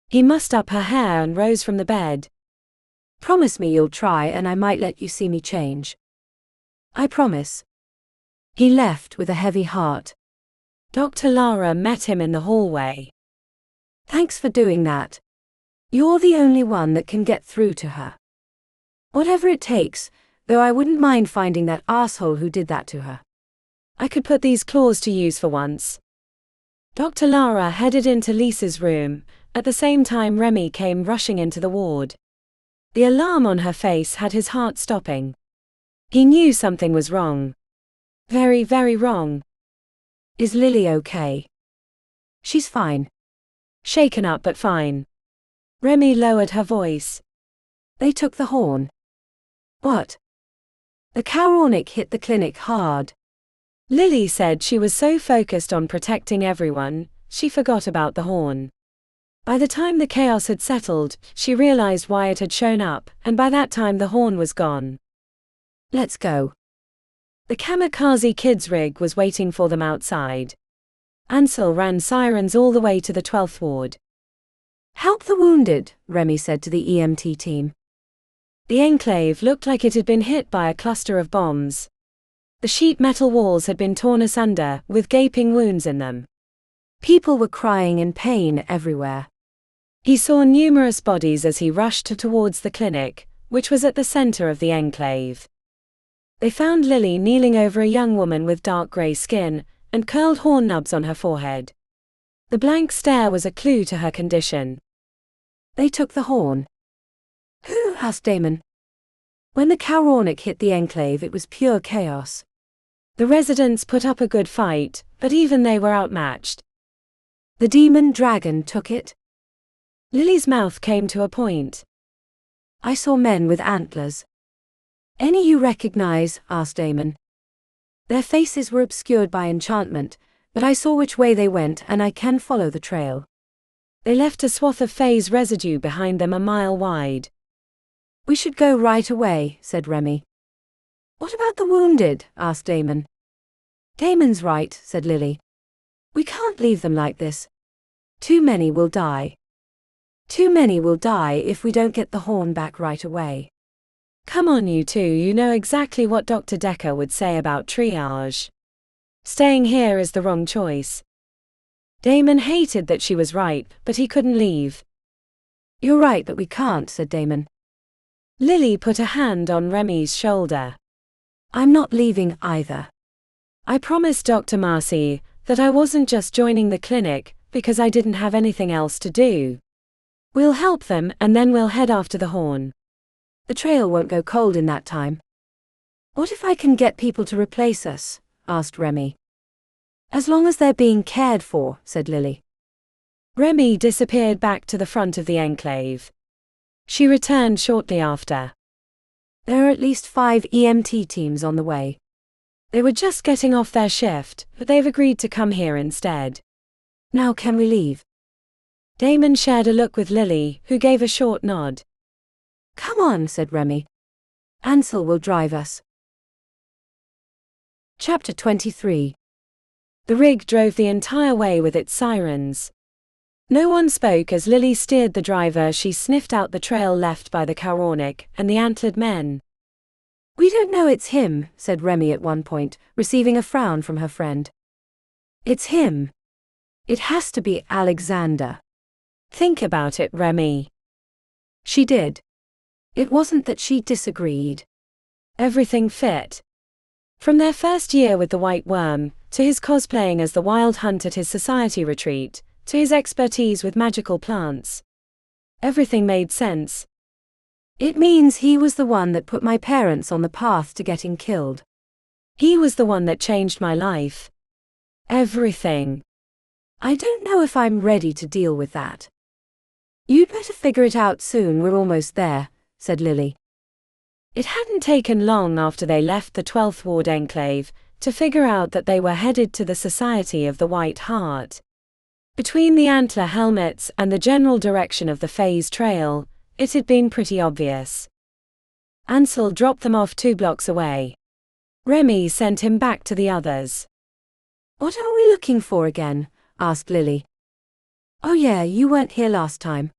A: He mussed up her hair and rose from the bed.
B: Promise me you'll try and I might let you see me change. I promise. He left with a heavy heart.
A: Dr. Lara met him in the hallway.
B: Thanks for doing that. You're the only one that can get through to her. Whatever it takes, though I wouldn't mind finding that asshole who did that to her.
A: I could put these claws to use for once. Dr. Lara headed into Lisa's room. At the same time Remi came rushing into the ward. The alarm on her face had his heart stopping. He knew something was wrong. Very, very wrong.
B: Is Lily okay? She's fine.
A: Shaken up but fine. Remi lowered her voice.
B: They took the horn. What? The Caoránarch hit the clinic hard.
A: Lily said she was so focused on protecting everyone, she forgot about the horn. By the time the chaos had settled, she realized why it had shown up, and by that time the horn was gone.
B: Let's go.
A: The kamikaze kids rig was waiting for them outside. Ansel ran sirens all the way to the 12th ward.
B: Help the wounded, Remi said to the EMT team.
A: The enclave looked like it had been hit by a cluster of bombs. The sheet metal walls had been torn asunder, with gaping wounds in them.
B: People were crying in pain everywhere.
A: He saw numerous bodies as he rushed towards the clinic, which was at the center of the enclave. They found Lily kneeling over a young woman with dark grey skin, and curled horn nubs on her forehead. The blank stare was a clue to her condition.
B: They took the horn. Who? Asked Damon. When the Caoránarch hit the enclave, it was pure chaos.
A: The residents put up a good fight, but even they were outmatched.
B: The demon dragon took it?
A: Lily's mouth came to a point.
B: I saw men with antlers. Any you recognize? Asked Damon. Their faces were obscured by enchantment, but I saw which way they went and I can follow the trail.
A: They left a swath of phase residue behind them a mile wide.
B: We should go right away, said Remi. What about the wounded? Asked Damon. Damon's right, said Lily. We can't leave them like this. Too many will die. Too many will die if we don't get the horn back right away.
A: Come on you two, you know exactly what Dr. Decker would say about triage. Staying here is the wrong choice. Damon hated that she was right, but he couldn't leave.
B: You're right, but we can't, said Damon.
A: Lily put a hand on Remi's shoulder.
B: I'm not leaving either.
A: I promised Dr. Marcy that I wasn't just joining the clinic because I didn't have anything else to do. We'll help them and then we'll head after the horn.
B: The trail won't go cold in that time. What if I can get people to replace us? Asked Remi. As long as they're being cared for, said Lily.
A: Remi disappeared back to the front of the enclave. She returned shortly after.
B: There are at least 5 EMT teams on the way.
A: They were just getting off their shift, but they've agreed to come here instead.
B: Now can we leave?
A: Damon shared a look with Lily, who gave a short nod.
B: Come on, said Remi. Ansel will drive us. Chapter 23.
A: The rig drove the entire way with its sirens. No one spoke as Lily steered the driver. She sniffed out the trail left by the Caoránarch and the antlered men.
B: We don't know it's him, said Remi at one point, receiving a frown from her friend. It's him. It has to be Alexander.
A: Think about it, Remi.
B: She did. It wasn't that she disagreed.
A: Everything fit. From their first year with the White Worm, to his cosplaying as the Wild Hunt at his society retreat, to his expertise with magical plants. Everything made sense.
B: It means he was the one that put my parents on the path to getting killed.
A: He was the one that changed my life. Everything.
B: I don't know if I'm ready to deal with that. You'd better figure it out soon, we're almost there, said Lily.
A: It hadn't taken long after they left the 12th Ward enclave to figure out that they were headed to the Society of the White Heart. Between the antler helmets and the general direction of the phase trail, it had been pretty obvious. Ansel dropped them off 2 blocks away. Remi sent him back to the others.
B: What are we looking for again? Asked Lily. Oh yeah, you weren't here last time.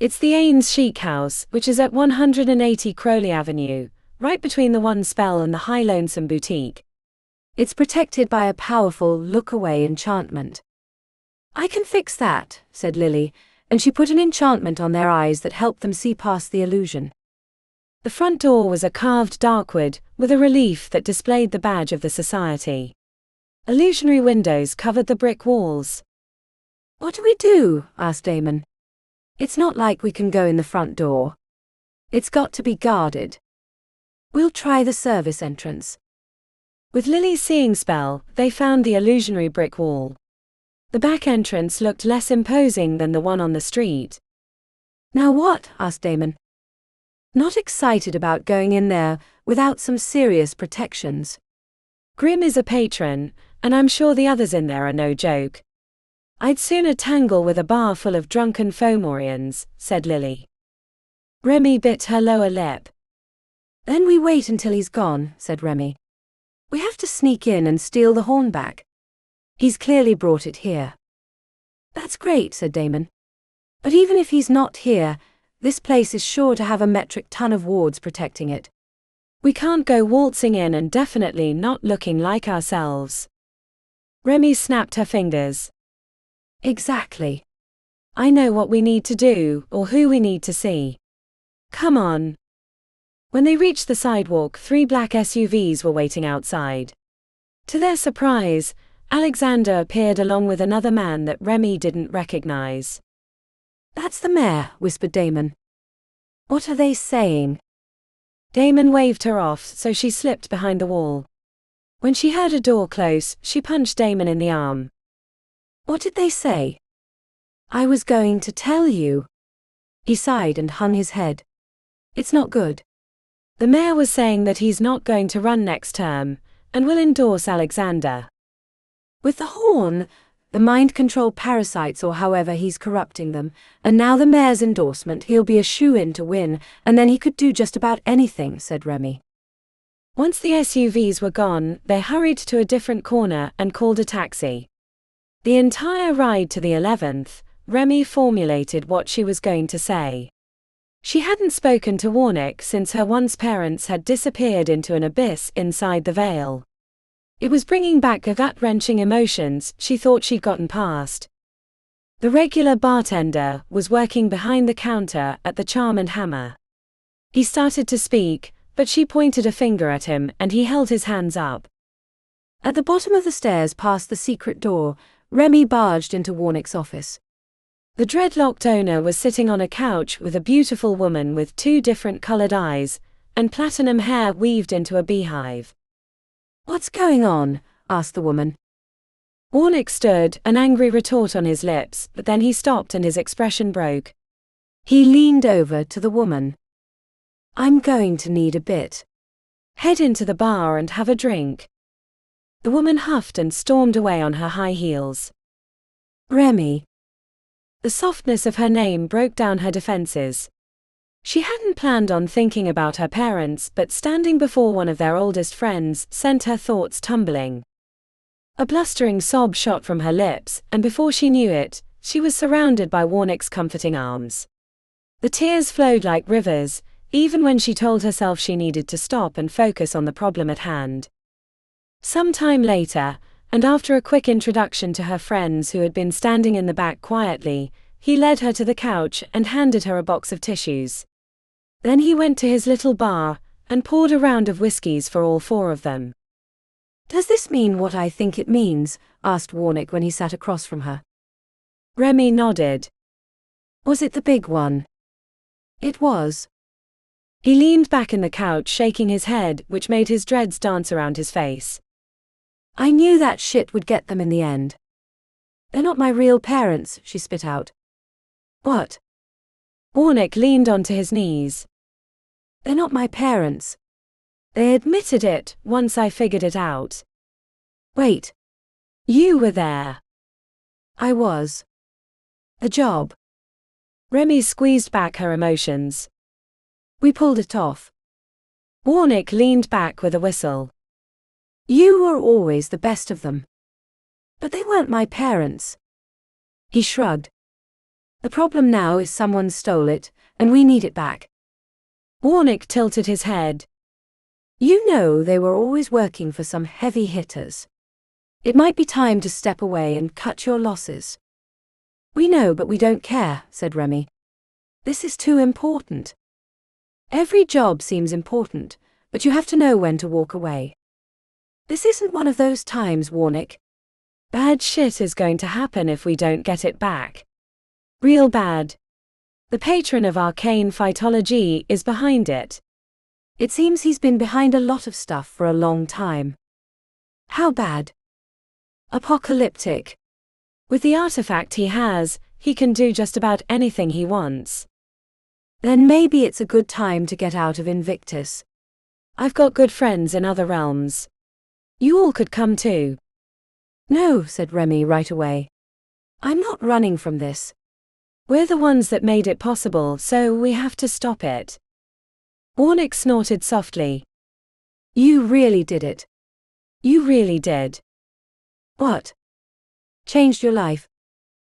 A: It's the Ains Chic House, which is at 180 Crowley Avenue, right between the One Spell and the High Lonesome Boutique.
B: It's protected by a powerful look-away enchantment. I can fix that, said Lily, and she put an enchantment on their eyes that helped them see past the illusion.
A: The front door was a carved darkwood, with a relief that displayed the badge of the society. Illusionary windows covered the brick walls.
B: What do we do? Asked Damon. It's not like we can go in the front door. It's got to be guarded. We'll try the service entrance.
A: With Lily's seeing spell, they found the illusionary brick wall. The back entrance looked less imposing than the one on the street.
B: Now what? Asked Damon. Not excited about going in there without some serious protections.
A: Grim is a patron, and I'm sure the others in there are no joke. I'd sooner tangle with a bar full of drunken Fomorians, said Lily. Remi bit her lower lip.
B: Then we wait until he's gone, said Remi. We have to sneak in and steal the horn back. He's clearly brought it here. That's great, said Damon. But even if he's not here, this place is sure to have a metric ton of wards protecting it.
A: We can't go waltzing in and definitely not looking like ourselves. Remi snapped her fingers.
B: Exactly.
A: I know what we need to do, or who we need to see. Come on. When they reached the sidewalk, 3 black SUVs were waiting outside. To their surprise, Alexander appeared along with another man that Remi didn't recognize.
B: That's the mayor, whispered Damon. What are they saying?
A: Damon waved her off, so she slipped behind the wall. When she heard a door close, she punched Damon in the arm.
B: What did they say? I was going to tell you. He sighed and hung his head. It's not good.
A: The mayor was saying that he's not going to run next term, and will endorse Alexander.
B: With the horn, the mind control parasites or however he's corrupting them, and now the mayor's endorsement, he'll be a shoo-in to win, and then he could do just about anything, said Remi.
A: Once the SUVs were gone, they hurried to a different corner and called a taxi. The entire ride to the 11th, Remi formulated what she was going to say. She hadn't spoken to Warnick since her once parents had disappeared into an abyss inside the veil. It was bringing back the gut-wrenching emotions she thought she'd gotten past. The regular bartender was working behind the counter at the Charm and Hammer. He started to speak, but she pointed a finger at him and he held his hands up.
B: At the bottom of the stairs past the secret door, Remi barged into Warnick's office.
A: The dreadlocked owner was sitting on a couch with a beautiful woman with 2 different colored eyes, and platinum hair weaved into a beehive.
B: What's going on? Asked the woman.
A: Warnick stood, an angry retort on his lips, but then he stopped and his expression broke.
B: He leaned over to the woman. I'm going to need a bit.
A: Head into the bar and have a drink. The woman huffed and stormed away on her high heels.
B: Remi.
A: The softness of her name broke down her defenses. She hadn't planned on thinking about her parents, but standing before one of their oldest friends sent her thoughts tumbling. A blustering sob shot from her lips, and before she knew it, she was surrounded by Warnick's comforting arms. The tears flowed like rivers, even when she told herself she needed to stop and focus on the problem at hand. Some time later, and after a quick introduction to her friends who had been standing in the back quietly, he led her to the couch and handed her a box of tissues. Then he went to his little bar and poured a round of whiskies for all 4 of them.
B: Does this mean what I think it means? Asked Warnick when he sat across from her.
A: Remi nodded.
B: Was it the big one? It was.
A: He leaned back in the couch shaking his head, which made his dreads dance around his face.
B: I knew that shit would get them in the end. They're not my real parents, she spit out. What?
A: Warnick leaned onto his knees.
B: They're not my parents.
A: They admitted it, once I figured it out.
B: Wait.
A: You were there.
B: I was. The job.
A: Remi squeezed back her emotions.
B: We pulled it off.
A: Warnick leaned back with a whistle.
B: You were always the best of them. But they weren't my parents. He shrugged. The problem now is someone stole it, and we need it back.
A: Warnick tilted his head.
B: You know they were always working for some heavy hitters. It might be time to step away and cut your losses. We know, but we don't care, said Remi. This is too important. Every job seems important, but you have to know when to walk away. This isn't one of those times, Warnick.
A: Bad shit is going to happen if we don't get it back. Real bad. The patron of arcane phytology is behind it.
B: It seems he's been behind a lot of stuff for a long time. How bad?
A: Apocalyptic. With the artifact he has, he can do just about anything he wants.
B: Then maybe it's a good time to get out of Invictus.
A: I've got good friends in other realms. You all could come too.
B: No, said Remi right away. I'm not running from this.
A: We're the ones that made it possible, so we have to stop it. Warnick snorted softly.
B: You really did it.
A: You really did.
B: What? Changed your life?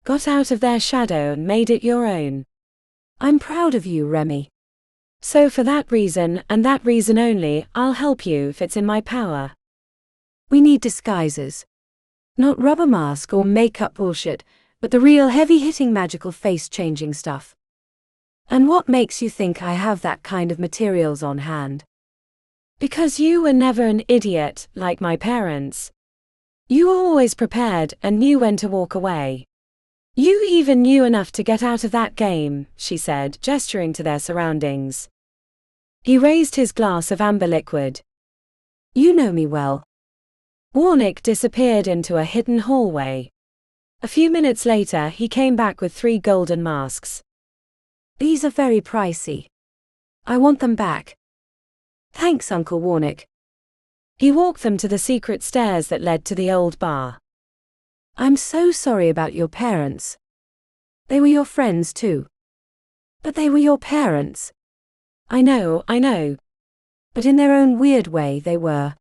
A: Got out of their shadow and made it your own.
B: I'm proud of you, Remi.
A: So for that reason, and that reason only, I'll help you if it's in my power.
B: We need disguises. Not rubber mask or makeup bullshit, but the real heavy-hitting magical face-changing stuff. And what makes you think I have that kind of materials on hand?
A: Because you were never an idiot, like my parents. You were always prepared and knew when to walk away. You even knew enough to get out of that game, she said, gesturing to their surroundings. He raised his glass of amber liquid.
B: You know me well.
A: Warnick disappeared into a hidden hallway. A few minutes later he came back with 3 golden masks.
B: These are very pricey. I want them back. Thanks, Uncle Warnick.
A: He walked them to the secret stairs that led to the old bar.
B: I'm so sorry about your parents. They were your friends too. But they were your parents.
A: I know.
B: But in their own weird way they were.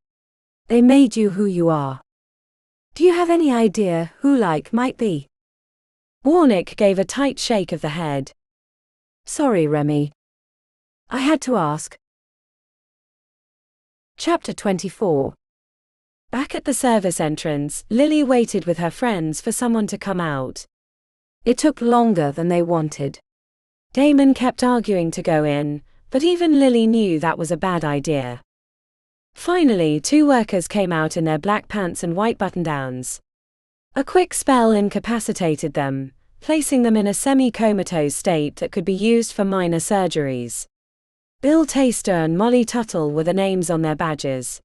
B: They made you who you are. Do you have any idea who might be?
A: Warnick gave a tight shake of the head.
B: Sorry, Remi. I had to ask. Chapter 24.
A: Back at the service entrance, Lily waited with her friends for someone to come out.
B: It took longer than they wanted.
A: Damon kept arguing to go in, but even Lily knew that was a bad idea. Finally, 2 workers came out in their black pants and white button-downs. A quick spell incapacitated them, placing them in a semi-comatose state that could be used for minor surgeries. Bill Taster and Molly Tuttle were the names on their badges.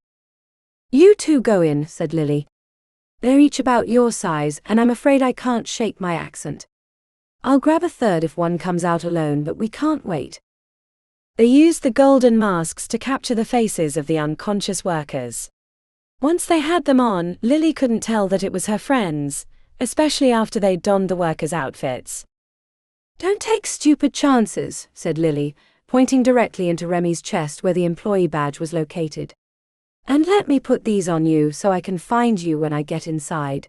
B: You 2 go in, said Lily. They're each about your size, and I'm afraid I can't shake my accent. I'll grab a third if one comes out alone, but we can't wait.
A: They used the golden masks to capture the faces of the unconscious workers. Once they had them on, Lily couldn't tell that it was her friends, especially after they'd donned the workers' outfits.
B: Don't take stupid chances, said Lily, pointing directly into Remi's chest where the employee badge was located. And let me put these on you so I can find you when I get inside.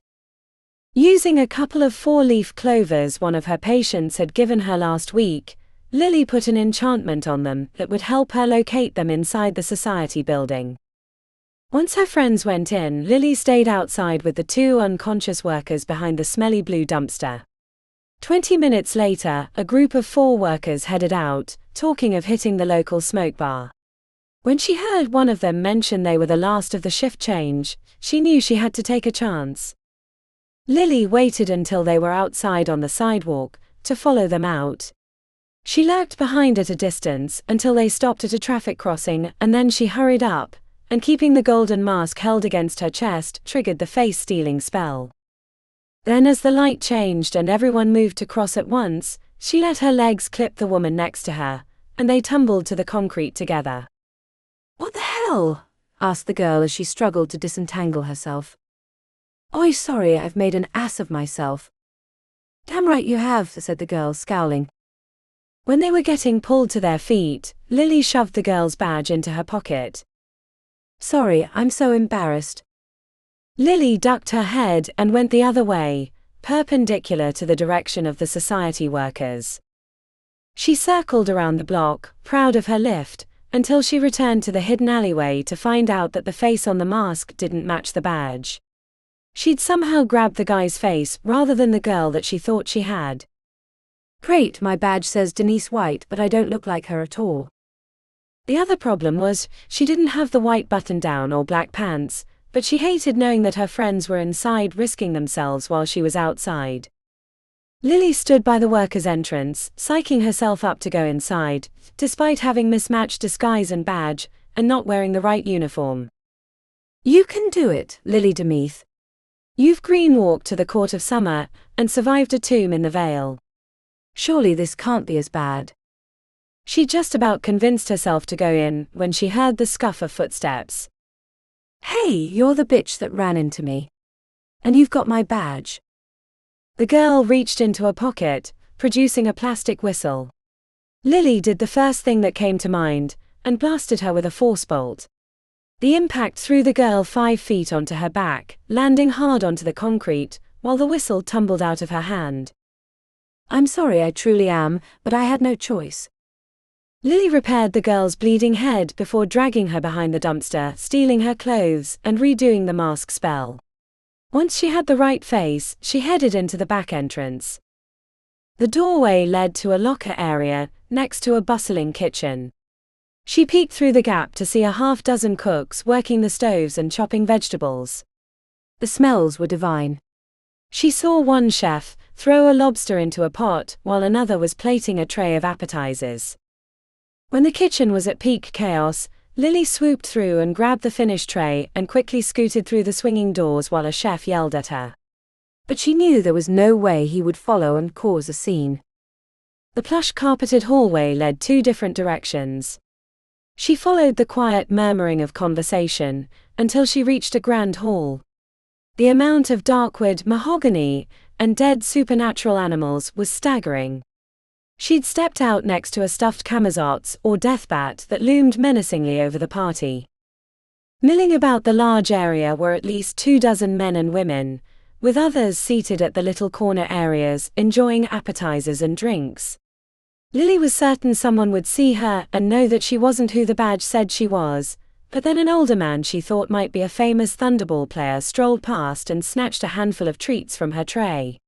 A: Using a couple of 4-leaf clovers one of her patients had given her last week, Lily put an enchantment on them that would help her locate them inside the society building. Once her friends went in, Lily stayed outside with the 2 unconscious workers behind the smelly blue dumpster. 20 minutes later, a group of 4 workers headed out, talking of hitting the local smoke bar. When she heard one of them mention they were the last of the shift change, she knew she had to take a chance. Lily waited until they were outside on the sidewalk, to follow them out. She lurked behind at a distance until they stopped at a traffic crossing, and then she hurried up, and keeping the golden mask held against her chest, triggered the face-stealing spell. Then as the light changed and everyone moved to cross at once, she let her legs clip the woman next to her, and they tumbled to the concrete together.
B: What the hell? Asked the girl as she struggled to disentangle herself. Oi, sorry, I've made an ass of myself. Damn right you have, said the girl, scowling.
A: When they were getting pulled to their feet, Lily shoved the girl's badge into her pocket.
B: Sorry, I'm so embarrassed.
A: Lily ducked her head and went the other way, perpendicular to the direction of the society workers. She circled around the block, proud of her lift, until she returned to the hidden alleyway to find out that the face on the mask didn't match the badge. She'd somehow grabbed the guy's face rather than the girl that she thought she had.
B: Great, my badge says Denise White, but I don't look like her at all.
A: The other problem was, she didn't have the white button-down or black pants, but she hated knowing that her friends were inside risking themselves while she was outside. Lily stood by the workers' entrance, psyching herself up to go inside, despite having mismatched disguise and badge, and not wearing the right uniform.
B: You can do it, Lily Demeath.
A: You've green-walked to the Court of Summer, and survived a tomb in the Vale.
B: Surely this can't be as bad.
A: She just about convinced herself to go in, when she heard the scuff of footsteps.
B: Hey, you're the bitch that ran into me. And you've got my badge.
A: The girl reached into a pocket, producing a plastic whistle. Lily did the first thing that came to mind, and blasted her with a force bolt. The impact threw the girl 5 feet onto her back, landing hard onto the concrete, while the whistle tumbled out of her hand.
B: I'm sorry, I truly am, but I had no choice.
A: Lily repaired the girl's bleeding head before dragging her behind the dumpster, stealing her clothes, and redoing the mask spell. Once she had the right face, she headed into the back entrance. The doorway led to a locker area, next to a bustling kitchen. She peeked through the gap to see a half-dozen cooks working the stoves and chopping vegetables.
B: The smells were divine.
A: She saw one chef throw a lobster into a pot while another was plating a tray of appetizers. When the kitchen was at peak chaos, Lily swooped through and grabbed the finished tray and quickly scooted through the swinging doors while a chef yelled at her.
B: But she knew there was no way he would follow and cause a scene.
A: The plush carpeted hallway led 2 different directions. She followed the quiet murmuring of conversation, until she reached a grand hall. The amount of darkwood, mahogany, and dead supernatural animals was staggering. She'd stepped out next to a stuffed camazotz or deathbat that loomed menacingly over the party. Milling about the large area were at least 24 men and women, with others seated at the little corner areas enjoying appetizers and drinks. Lily was certain someone would see her and know that she wasn't who the badge said she was, but then an older man she thought might be a famous Thunderball player strolled past and snatched a handful of treats from her tray.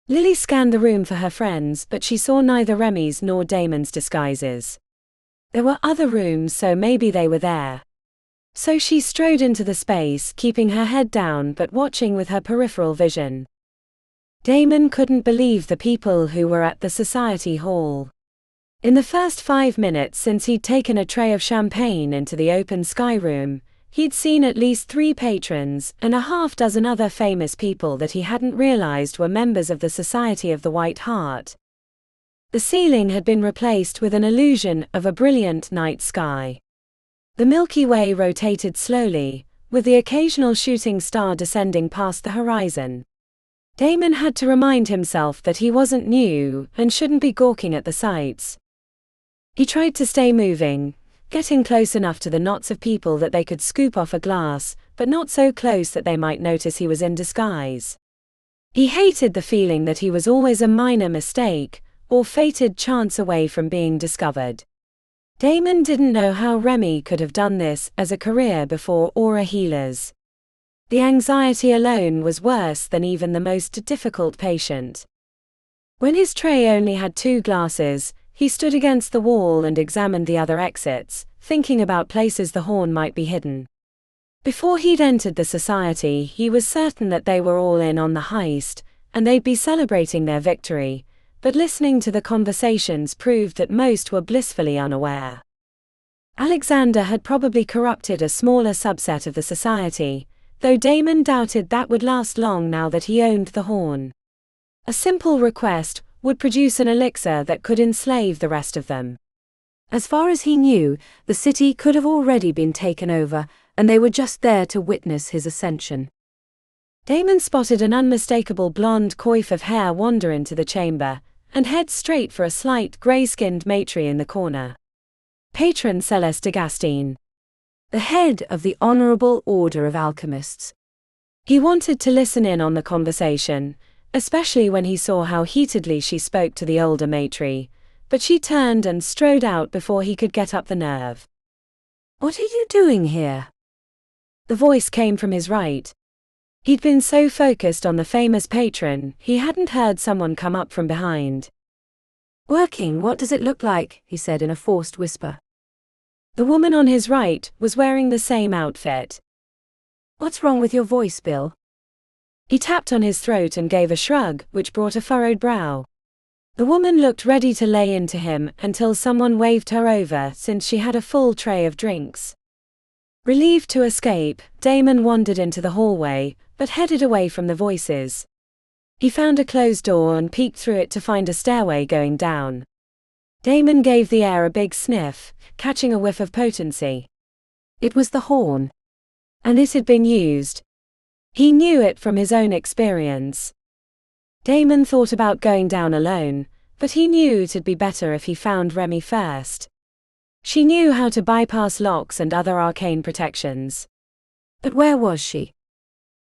A: Lily scanned the room for her friends, but she saw neither Remi's nor Damon's disguises. There were other rooms, so maybe they were there. So she strode into the space, keeping her head down but watching with her peripheral vision. Damon couldn't believe the people who were at the Society Hall. In the first 5 minutes since he'd taken a tray of champagne into the open sky room, he'd seen at least 3 patrons and a half-dozen other famous people that he hadn't realized were members of the Society of the White Hart. The ceiling had been replaced with an illusion of a brilliant night sky. The Milky Way rotated slowly, with the occasional shooting star descending past the horizon. Damon had to remind himself that he wasn't new and shouldn't be gawking at the sights. He tried to stay moving, getting close enough to the knots of people that they could scoop off a glass, but not so close that they might notice he was in disguise. He hated the feeling that he was always a minor mistake, or fated chance away from being discovered. Damon didn't know how Remi could have done this as a career before aura healers. The anxiety alone was worse than even the most difficult patient. When his tray only had 2 glasses, he stood against the wall and examined the other exits, thinking about places the horn might be hidden. Before he'd entered the society, he was certain that they were all in on the heist, and they'd be celebrating their victory, but listening to the conversations proved that most were blissfully unaware. Alexander had probably corrupted a smaller subset of the society, though Damon doubted that would last long now that he owned the horn. A simple request would produce an elixir that could enslave the rest of them. As far as he knew, the city could have already been taken over, and they were just there to witness his ascension. Damon spotted an unmistakable blonde coif of hair wander into the chamber, and head straight for a slight grey-skinned matron in the corner. Patron Celeste de Gastine, the head of the Honorable Order of Alchemists. He wanted to listen in on the conversation, especially when he saw how heatedly she spoke to the older matron, but she turned and strode out before he could get up the nerve. "What are you doing here?" The voice came from his right. He'd been so focused on the famous patron, he hadn't heard someone come up from behind. "Working, what does it look like?" he said in a forced whisper. The woman on his right was wearing the same outfit. "What's wrong with your voice, Bill?" He tapped on his throat and gave a shrug, which brought a furrowed brow. The woman looked ready to lay into him until someone waved her over, since she had a full tray of drinks. Relieved to escape, Damon wandered into the hallway, but headed away from the voices. He found a closed door and peeked through it to find a stairway going down. Damon gave the air a big sniff, catching a whiff of potency.
B: It was the horn.
A: And it had been used. He knew it from his own experience. Damon thought about going down alone, but he knew it'd be better if he found Remi first. She knew how to bypass locks and other arcane protections.
B: But where was she?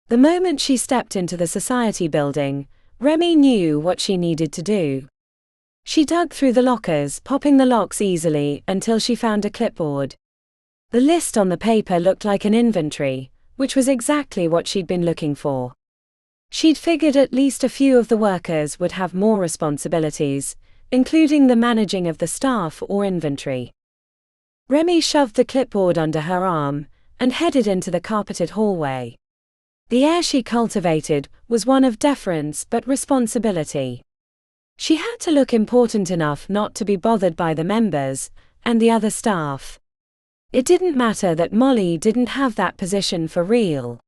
A: The moment she stepped into the society building, Remi knew what she needed to do. She dug through the lockers, popping the locks easily until she found a clipboard. The list on the paper looked like an inventory, which was exactly what she'd been looking for. She'd figured at least a few of the workers would have more responsibilities, including the managing of the staff or inventory. Remi shoved the clipboard under her arm and headed into the carpeted hallway. The air she cultivated was one of deference but responsibility. She had to look important enough not to be bothered by the members and the other staff. It didn't matter that Molly didn't have that position for real.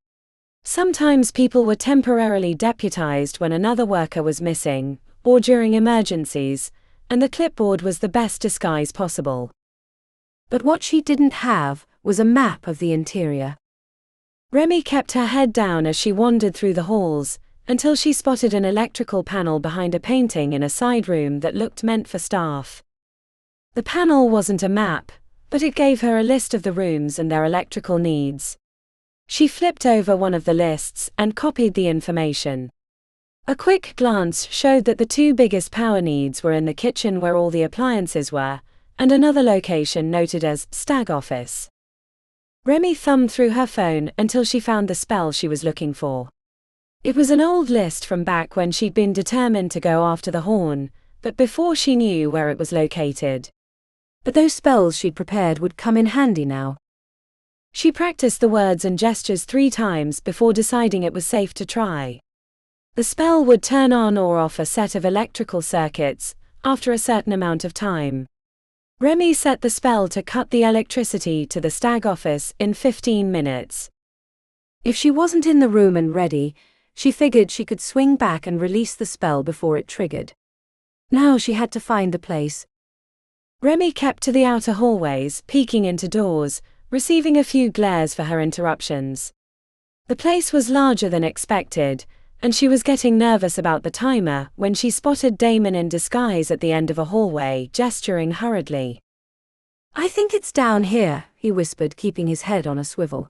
A: Sometimes people were temporarily deputized when another worker was missing, or during emergencies, and the clipboard was the best disguise possible.
B: But what she didn't have was a map of the interior.
A: Remi kept her head down as she wandered through the halls, until she spotted an electrical panel behind a painting in a side room that looked meant for staff. The panel wasn't a map, but it gave her a list of the rooms and their electrical needs. She flipped over one of the lists and copied the information. A quick glance showed that the two biggest power needs were in the kitchen where all the appliances were, and another location noted as stag office. Remi thumbed through her phone until she found the spell she was looking for. It was an old list from back when she'd been determined to go after the horn, but before she knew where it was located.
B: But those spells she'd prepared would come in handy now.
A: She practiced the words and gestures 3 times before deciding it was safe to try. The spell would turn on or off a set of electrical circuits after a certain amount of time. Remi set the spell to cut the electricity to the stag office in 15 minutes.
B: If she wasn't in the room and ready, she figured she could swing back and release the spell before it triggered. Now she had to find the place.
A: Remi kept to the outer hallways, peeking into doors, receiving a few glares for her interruptions. The place was larger than expected, and she was getting nervous about the timer when she spotted Damon in disguise at the end of a hallway, gesturing hurriedly.
B: "I think it's down here," he whispered, keeping his head on a swivel.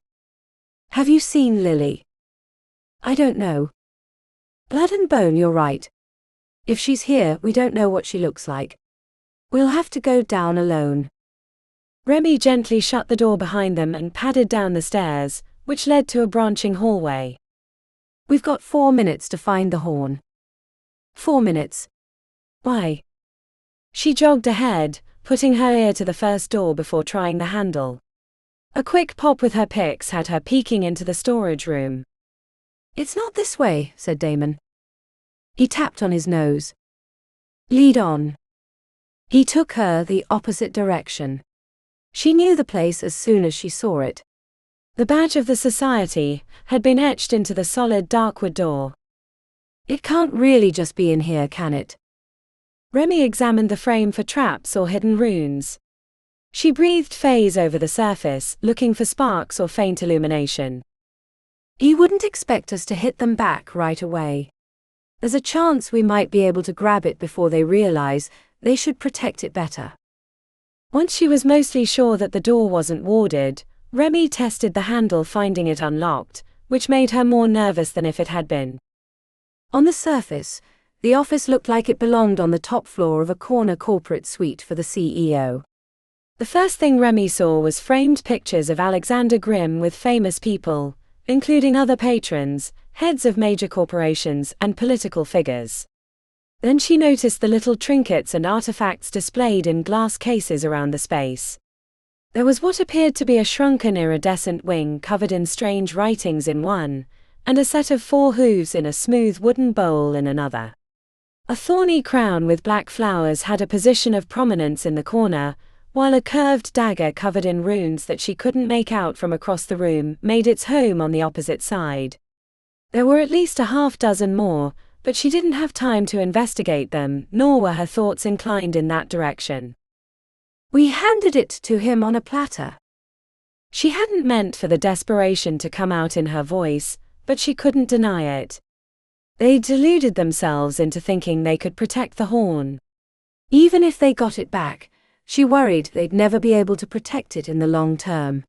B: "Have you seen Lily?" "I don't know." "Blood and bone, you're right. If she's here, we don't know what she looks like. We'll have to go down alone."
A: Remi gently shut the door behind them and padded down the stairs, which led to a branching hallway.
B: "We've got 4 minutes to find the horn."
A: 4 minutes? Why? She jogged ahead, putting her ear to the first door before trying the handle. A quick pop with her picks had her peeking into the storage room.
B: "It's not this way," said Damon. He tapped on his nose. "Lead on." He took her the opposite direction. She knew the place as soon as she saw it.
A: The badge of the society had been etched into the solid darkwood door.
B: "It can't really just be in here, can it?"
A: Remi examined the frame for traps or hidden runes. She breathed phase over the surface, looking for sparks or faint illumination.
B: "You wouldn't expect us to hit them back right away. There's a chance we might be able to grab it before they realize they should protect it better."
A: Once she was mostly sure that the door wasn't warded, Remi tested the handle, finding it unlocked, which made her more nervous than if it had been.
B: On the surface, the office looked like it belonged on the top floor of a corner corporate suite for the CEO.
A: The first thing Remi saw was framed pictures of Alexander Grimm with famous people, including other patrons, heads of major corporations, and political figures. Then she noticed the little trinkets and artifacts displayed in glass cases around the space. There was what appeared to be a shrunken iridescent wing covered in strange writings in one, and a set of 4 hooves in a smooth wooden bowl in another. A thorny crown with black flowers had a position of prominence in the corner, while a curved dagger covered in runes that she couldn't make out from across the room made its home on the opposite side. There were at least a half dozen more, but she didn't have time to investigate them, nor were her thoughts inclined in that direction.
B: We handed it to him on a platter.
A: She hadn't meant for the desperation to come out in her voice, but she couldn't deny it. They deluded themselves into thinking they could protect the horn.
B: Even if they got it back, she worried they'd never be able to protect it in the long term.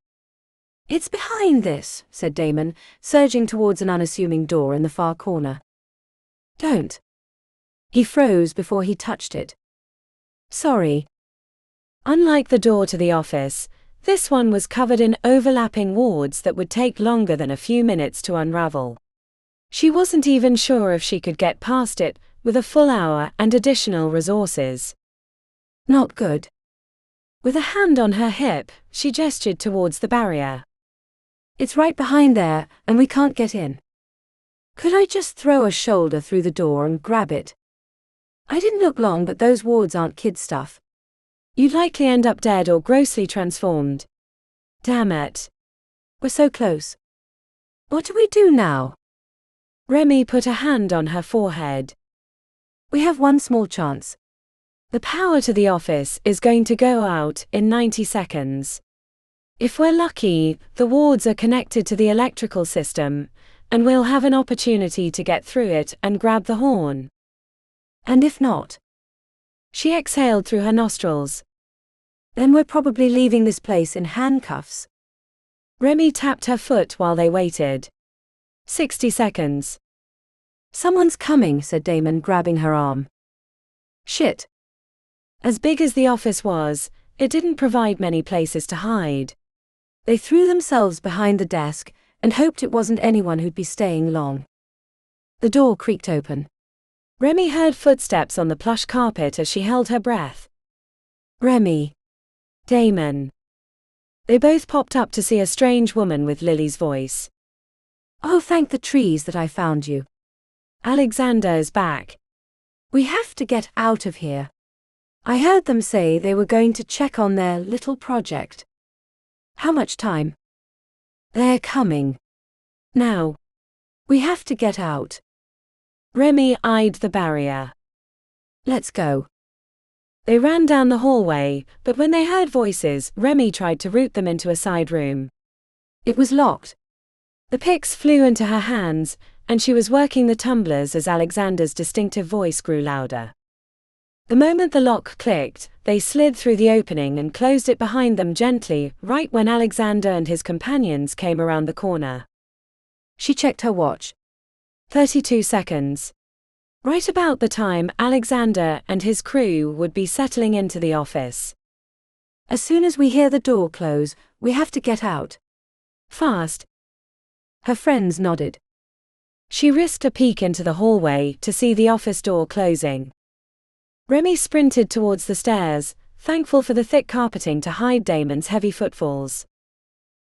B: It's behind this, said Damon, surging towards an unassuming door in the far corner. Don't. He froze before he touched it. Sorry.
A: Unlike the door to the office, this one was covered in overlapping wards that would take longer than a few minutes to unravel. She wasn't even sure if she could get past it with a full hour and additional resources.
B: Not good.
A: With a hand on her hip, she gestured towards the barrier.
B: It's right behind there, and we can't get in. Could I just throw a shoulder through the door and grab it? I didn't look long, but those wards aren't kid stuff.
A: You'd likely end up dead or grossly transformed. Damn it.
B: We're so close. What do we do now?
A: Remi put a hand on her forehead.
B: We have one small chance.
A: The power to the office is going to go out in 90 seconds. If we're lucky, the wards are connected to the electrical system, and we'll have an opportunity to get through it and grab the horn.
B: And if not?
A: She exhaled through her nostrils.
B: Then we're probably leaving this place in handcuffs.
A: Remi tapped her foot while they waited. 60 seconds.
B: Someone's coming, said Damon, grabbing her arm. Shit.
A: As big as the office was, it didn't provide many places to hide.
B: They threw themselves behind the desk and hoped it wasn't anyone who'd be staying long. The door creaked open.
A: Remi heard footsteps on the plush carpet as she held her breath.
B: Remi.
A: Damon. They both popped up to see a strange woman with Lily's voice.
B: Oh, thank the trees that I found you.
A: Alexander is back.
B: We have to get out of here. I heard them say they were going to check on their little project. How much time? They're coming. Now. We have to get out.
A: Remi eyed the barrier.
B: Let's go.
A: They ran down the hallway, but when they heard voices, Remi tried to route them into a side room.
B: It was locked.
A: The picks flew into her hands, and she was working the tumblers as Alexander's distinctive voice grew louder. The moment the lock clicked, they slid through the opening and closed it behind them gently, right when Alexander and his companions came around the corner.
B: She checked her watch.
A: 32 seconds. Right about the time Alexander and his crew would be settling into the office.
B: As soon as we hear the door close, we have to get out.
A: Fast.
B: Her friends nodded.
A: She risked a peek into the hallway to see the office door closing. Remi sprinted towards the stairs, thankful for the thick carpeting to hide Damon's heavy footfalls.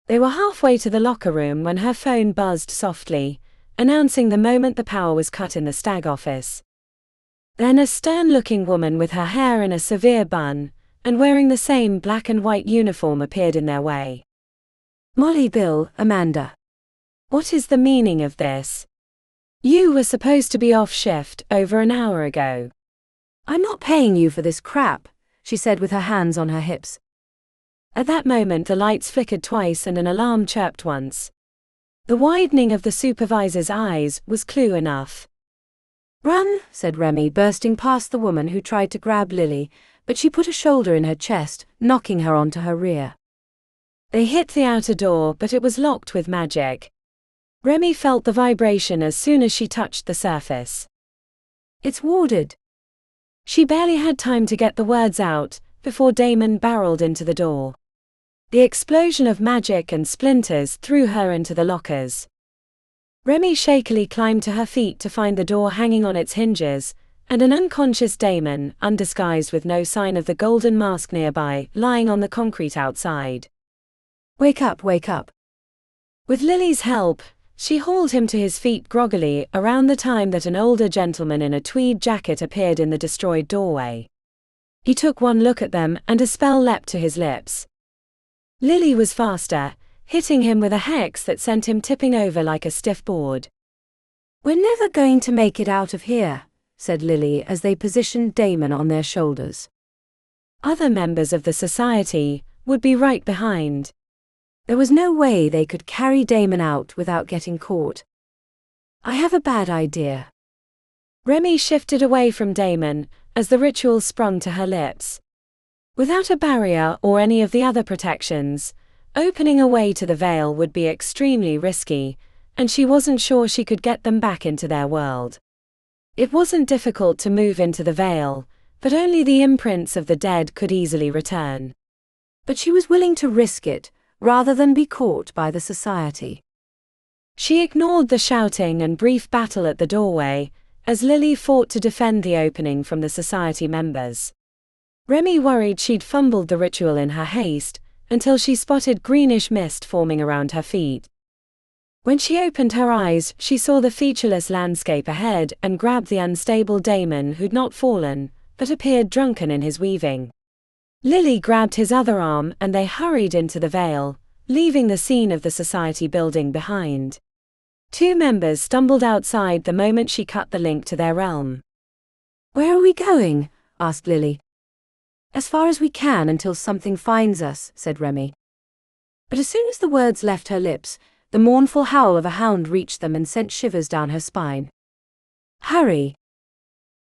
A: They were halfway to the locker room when her phone buzzed softly, announcing the moment the power was cut in the stag office. Then a stern-looking woman with her hair in a severe bun, and wearing the same black and white uniform appeared in their way.
B: Molly, Bill, Amanda.
A: What is the meaning of this? You were supposed to be off shift over an hour ago.
B: I'm not paying you for this crap, she said with her hands on her hips.
A: At that moment the lights flickered twice and an alarm chirped once. The widening of the supervisor's eyes was clue enough.
B: Run, said Remi, bursting past the woman who tried to grab Lily, but she put a shoulder in her chest, knocking her onto her rear.
A: They hit the outer door, but it was locked with magic. Remi felt the vibration as soon as she touched the surface.
B: It's warded.
A: She barely had time to get the words out before Damon barreled into the door. The explosion of magic and splinters threw her into the lockers. Remi shakily climbed to her feet to find the door hanging on its hinges, and an unconscious Damon, undisguised with no sign of the golden mask nearby, lying on the concrete outside.
B: Wake up, wake up.
A: With Lily's help, She hauled him to his feet groggily around the time that an older gentleman in a tweed jacket appeared in the destroyed doorway. He took one look at them and a spell leapt to his lips. Lily was faster, hitting him with a hex that sent him tipping over like a stiff board.
B: "We're never going to make it out of here," said Lily as they positioned Damon on their shoulders.
A: Other members of the society would be right behind.
B: There was no way they could carry Damon out without getting caught. "I have a bad idea."
A: Remi shifted away from Damon as the ritual sprung to her lips. Without a barrier or any of the other protections, opening a way to the veil would be extremely risky, and she wasn't sure she could get them back into their world. It wasn't difficult to move into the veil, but only the imprints of the dead could easily return.
B: But she was willing to risk it, rather than be caught by the society.
A: She ignored the shouting and brief battle at the doorway, as Lily fought to defend the opening from the society members. Remi worried she'd fumbled the ritual in her haste, until she spotted greenish mist forming around her feet. When she opened her eyes, she saw the featureless landscape ahead and grabbed the unstable Damon who'd not fallen, but appeared drunken in his weaving. Lily grabbed his other arm and they hurried into the veil, leaving the scene of the society building behind. Two members stumbled outside the moment she cut the link to their realm.
B: "Where are we going?" asked Lily. "As far as we can until something finds us," said Remi. But as soon as the words left her lips, the mournful howl of a hound reached them and sent shivers down her spine. "Hurry!"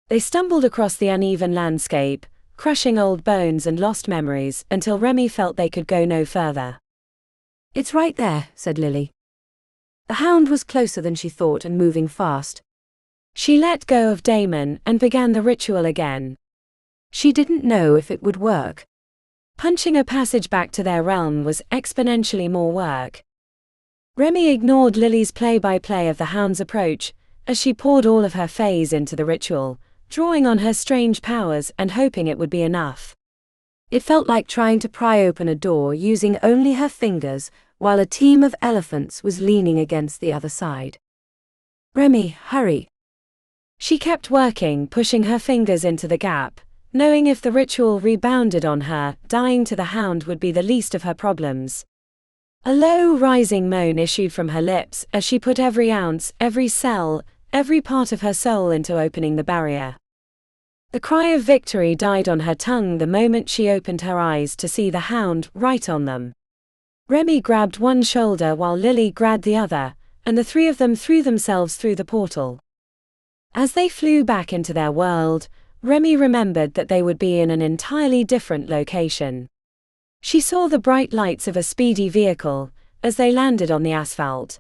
A: They stumbled across the uneven landscape, crushing old bones and lost memories until Remi felt they could go no further.
B: "It's right there," said Lily. The hound was closer than she thought and moving fast.
A: She let go of Damon and began the ritual again.
B: She didn't know if it would work.
A: Punching a passage back to their realm was exponentially more work. Remi ignored Lily's play-by-play of the hound's approach, as she poured all of her phase into the ritual, drawing on her strange powers and hoping it would be enough.
B: It felt like trying to pry open a door using only her fingers, while a team of elephants was leaning against the other side. "Remi, hurry."
A: She kept working, pushing her fingers into the gap, knowing if the ritual rebounded on her, dying to the hound would be the least of her problems. A low, rising moan issued from her lips as she put every ounce, every cell, every part of her soul into opening the barrier. The cry of victory died on her tongue the moment she opened her eyes to see the hound right on them. Remi grabbed one shoulder while Lily grabbed the other, and the three of them threw themselves through the portal. As they flew back into their world, Remi remembered that they would be in an entirely different location. She saw the bright lights of a speedy vehicle as they landed on the asphalt.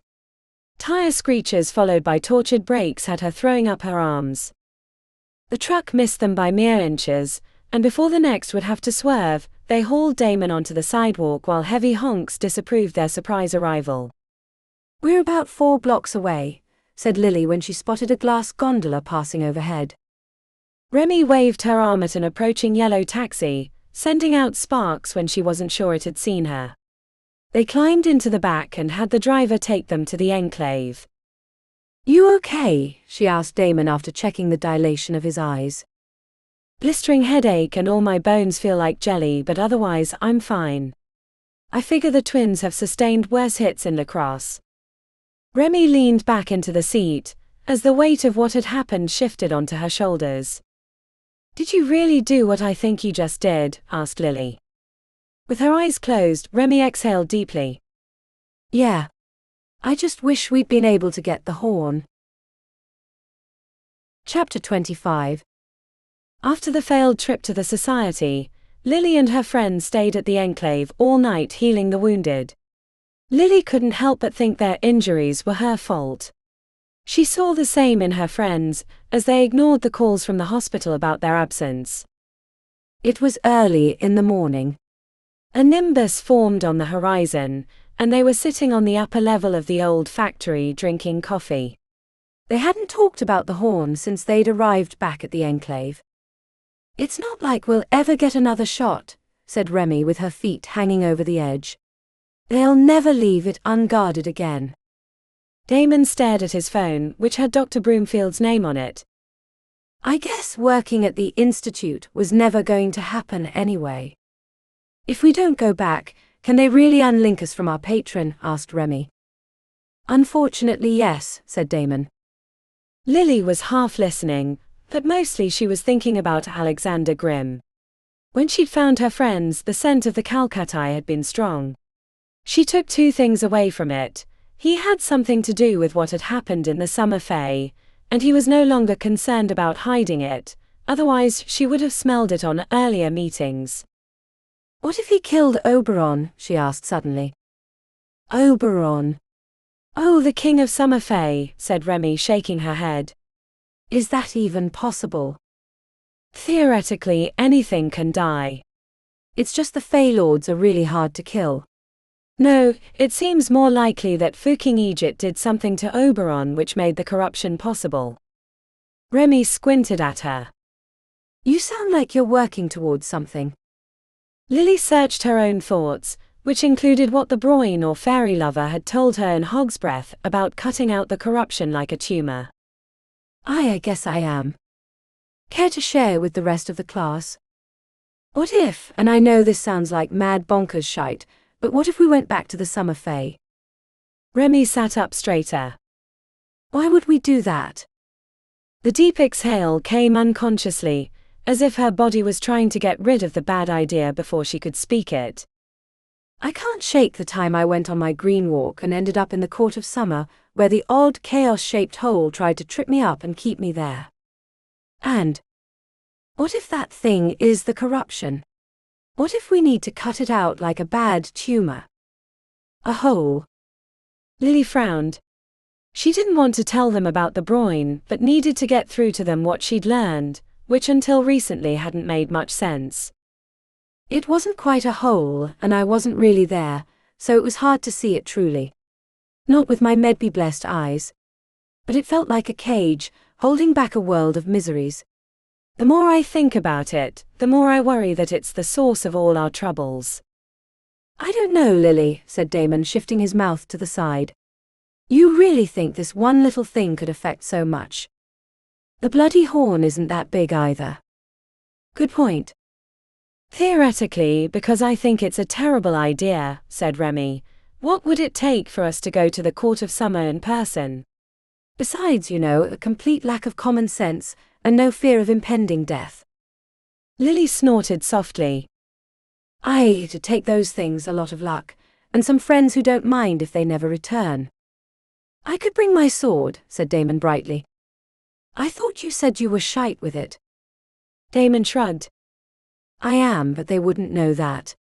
A: Tire screeches followed by tortured brakes had her throwing up her arms. The truck missed them by mere inches, and before the next would have to swerve, they hauled Damon onto the sidewalk while heavy honks disapproved their surprise arrival.
B: "We're about 4 blocks away," said Lily when she spotted a glass gondola passing overhead.
A: Remi waved her arm at an approaching yellow taxi, sending out sparks when she wasn't sure it had seen her. They climbed into the back and had the driver take them to the enclave.
B: "You okay?" she asked Damon after checking the dilation of his eyes.
A: "Blistering headache and all my bones feel like jelly, but otherwise I'm fine. I figure the twins have sustained worse hits in lacrosse." Remi leaned back into the seat, as the weight of what had happened shifted onto her shoulders. "Did you really do what I think you just did?" asked Lily. With her eyes closed, Remi exhaled deeply.
B: "Yeah. I just wish we'd been able to get the horn." Chapter 25.
A: After the failed trip to the society, Lily and her friends stayed at the enclave all night healing the wounded. Lily couldn't help but think their injuries were her fault. She saw the same in her friends, as they ignored the calls from the hospital about their absence.
B: It was early in the morning.
A: A nimbus formed on the horizon, and they were sitting on the upper level of the old factory drinking coffee.
B: They hadn't talked about the horn since they'd arrived back at the enclave. "It's not like we'll ever get another shot," said Remi with her feet hanging over the edge. "They'll never leave it unguarded again."
A: Damon stared at his phone, which had Dr. Broomfield's name on it.
B: I guess working at the Institute was never going to happen anyway. If we don't go back, can they really unlink us from our patron? Asked Remi. Unfortunately, yes, said Damon.
A: Lily was half listening, but mostly she was thinking about Alexander Grimm. When she'd found her friends, the scent of the Calcutta had been strong. She took two things away from it. He had something to do with what had happened in the summer fae, and he was no longer concerned about hiding it, otherwise she would have smelled it on earlier meetings.
B: What if he killed Oberon? She asked suddenly. Oberon.
A: Oh, the king of summer fae, said Remi, shaking her head.
B: Is that even possible?
A: Theoretically, anything can die.
B: It's just the Fae Lords are really hard to kill.
A: No, it seems more likely that fucking Egypt did something to Oberon which made the corruption possible. Remi squinted at her.
B: You sound like you're working towards something.
A: Lily searched her own thoughts, which included what the Broin or fairy lover had told her in Hog's Breath about cutting out the corruption like a tumor.
B: I guess I am. Care to share with the rest of the class? What if, and I know this sounds like mad bonkers shite, but what if we went back to the summer fae?
A: Remi sat up straighter.
B: Why would we do that?
A: The deep exhale came unconsciously, as if her body was trying to get rid of the bad idea before she could speak it.
B: I can't shake the time I went on my green walk and ended up in the Court of Summer, where the odd chaos-shaped hole tried to trip me up and keep me there. And what if that thing is the corruption? What if we need to cut it out like a bad tumor? A hole.
A: Lily frowned. She didn't want to tell them about the Broin, but needed to get through to them what she'd learned, which until recently hadn't made much sense.
B: It wasn't quite a hole, and I wasn't really there, so it was hard to see it truly. Not with my med-be-blessed eyes. But it felt like a cage, holding back a world of miseries.
A: The more I think about it, the more I worry that it's the source of all our troubles.
B: I don't know, Lily, said Damon, shifting his mouth to the side. You really think this one little thing could affect so much? The bloody horn isn't that big either. Good point.
A: Theoretically, because I think it's a terrible idea, said Remi. What would it take for us to go to the Court of Summer in person?
B: Besides, a complete lack of common sense, and no fear of impending death.
A: Lily snorted softly.
B: To take those things a lot of luck, and some friends who don't mind if they never return. I could bring my sword, said Damon brightly. I thought you said you were shite with it.
A: Damon shrugged.
B: I am, but they wouldn't know that.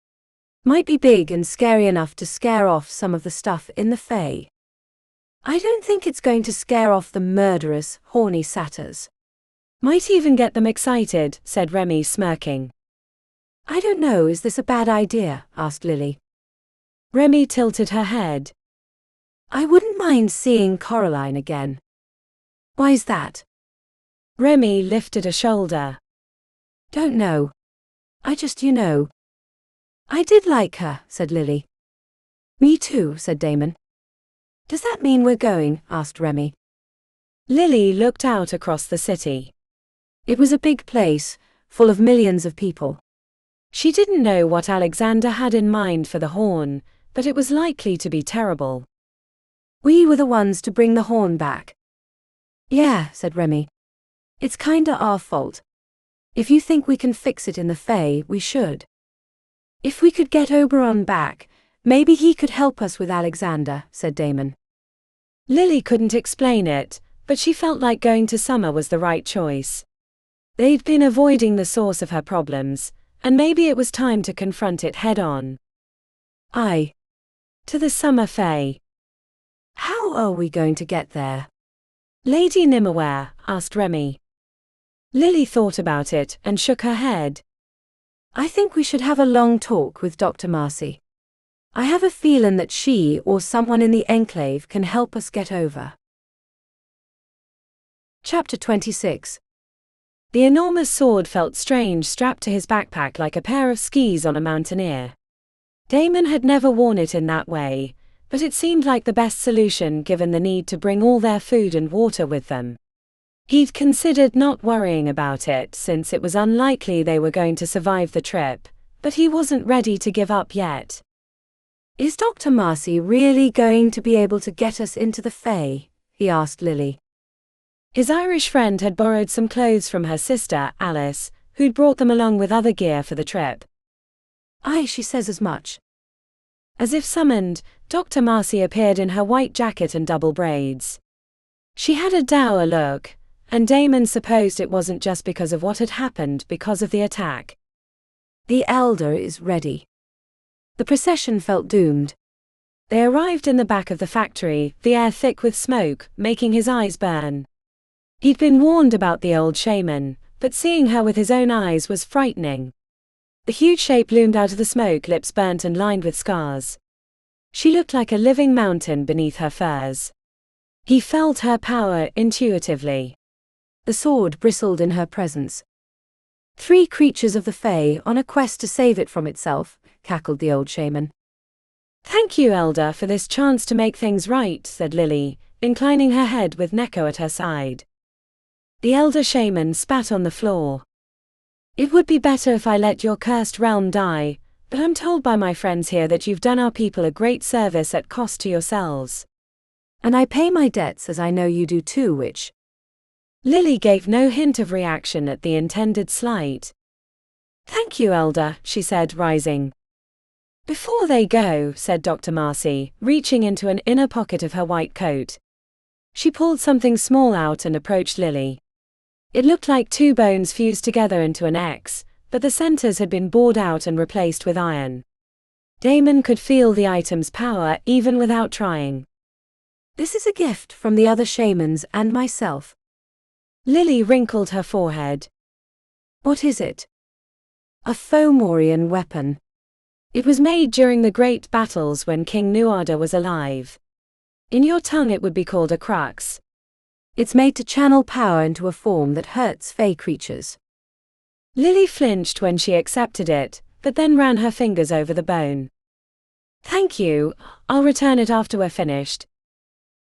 B: Might be big and scary enough to scare off some of the stuff in the Fae. I don't think it's going to scare off the murderous, horny satyrs.
A: Might even get them excited, said Remi, smirking.
B: I don't know, is this a bad idea? Asked Lily.
A: Remi tilted her head.
B: I wouldn't mind seeing Coraline again. Why's that?
A: Remi lifted a shoulder.
B: Don't know. I just, I did like her, said Lily. Me too, said Damon. Does that mean we're going? Asked Remi.
A: Lily looked out across the city.
B: It was a big place, full of millions of people.
A: She didn't know what Alexander had in mind for the horn, but it was likely to be terrible.
B: We were the ones to bring the horn back. Yeah, said Remi. It's kinda our fault. If you think we can fix it in the Fae, we should. If we could get Oberon back, maybe he could help us with Alexander, said Damon.
A: Lily couldn't explain it, but she felt like going to Summer was the right choice. They'd been avoiding the source of her problems, and maybe it was time to confront it head-on. To the Summer Fae.
B: How are we going to get there?
A: Lady Nimmerware, asked Remi. Lily thought about it and shook her head.
B: I think we should have a long talk with Dr. Marcy. I have a feeling that she or someone in the Enclave can help us get over. Chapter 26.
A: The enormous sword felt strange strapped to his backpack like a pair of skis on a mountaineer. Damon had never worn it in that way, but it seemed like the best solution given the need to bring all their food and water with them. He'd considered not worrying about it since it was unlikely they were going to survive the trip, but he wasn't ready to give up yet.
B: "Is Dr. Marcy really going to be able to get us into the Fae?" he asked Lily.
A: His Irish friend had borrowed some clothes from her sister, Alice, who'd brought them along with other gear for the trip.
B: "Aye, she says as much."
A: As if summoned, Dr. Marcy appeared in her white jacket and double braids. She had a dour look, and Damon supposed it wasn't just because of what had happened because of the attack.
B: "The Elder is ready." The procession felt doomed.
A: They arrived in the back of the factory, the air thick with smoke, making his eyes burn. He'd been warned about the old shaman, but seeing her with his own eyes was frightening. The huge shape loomed out of the smoke, lips burnt and lined with scars. She looked like a living mountain beneath her furs. He felt her power intuitively.
B: The sword bristled in her presence. "3 creatures of the Fae on a quest to save it from itself," cackled the old shaman.
A: "Thank you, Elder, for this chance to make things right," said Lily, inclining her head with Neko at her side. The elder shaman spat on the floor. "It would be better if I let your cursed realm die, but I'm told by my friends here that you've done our people a great service at cost to yourselves."
B: "And I pay my debts as I know you do too, witch."
A: Lily gave no hint of reaction at the intended slight. "Thank you, Elder," she said, rising. "Before they go," said Dr. Marcy, reaching into an inner pocket of her white coat. She pulled something small out and approached Lily. It looked like 2 bones fused together into an X, but the centers had been bored out and replaced with iron. Damon could feel the item's power even without trying.
B: "This is a gift from the other shamans and myself."
A: Lily wrinkled her forehead.
B: "What is it?" "A Fomorian weapon.
A: It was made during the great battles when King Nuada was alive. In your tongue it would be called a crux.
B: It's made to channel power into a form that hurts Fae creatures."
A: Lily flinched when she accepted it, but then ran her fingers over the bone. "Thank you, I'll return it after we're finished."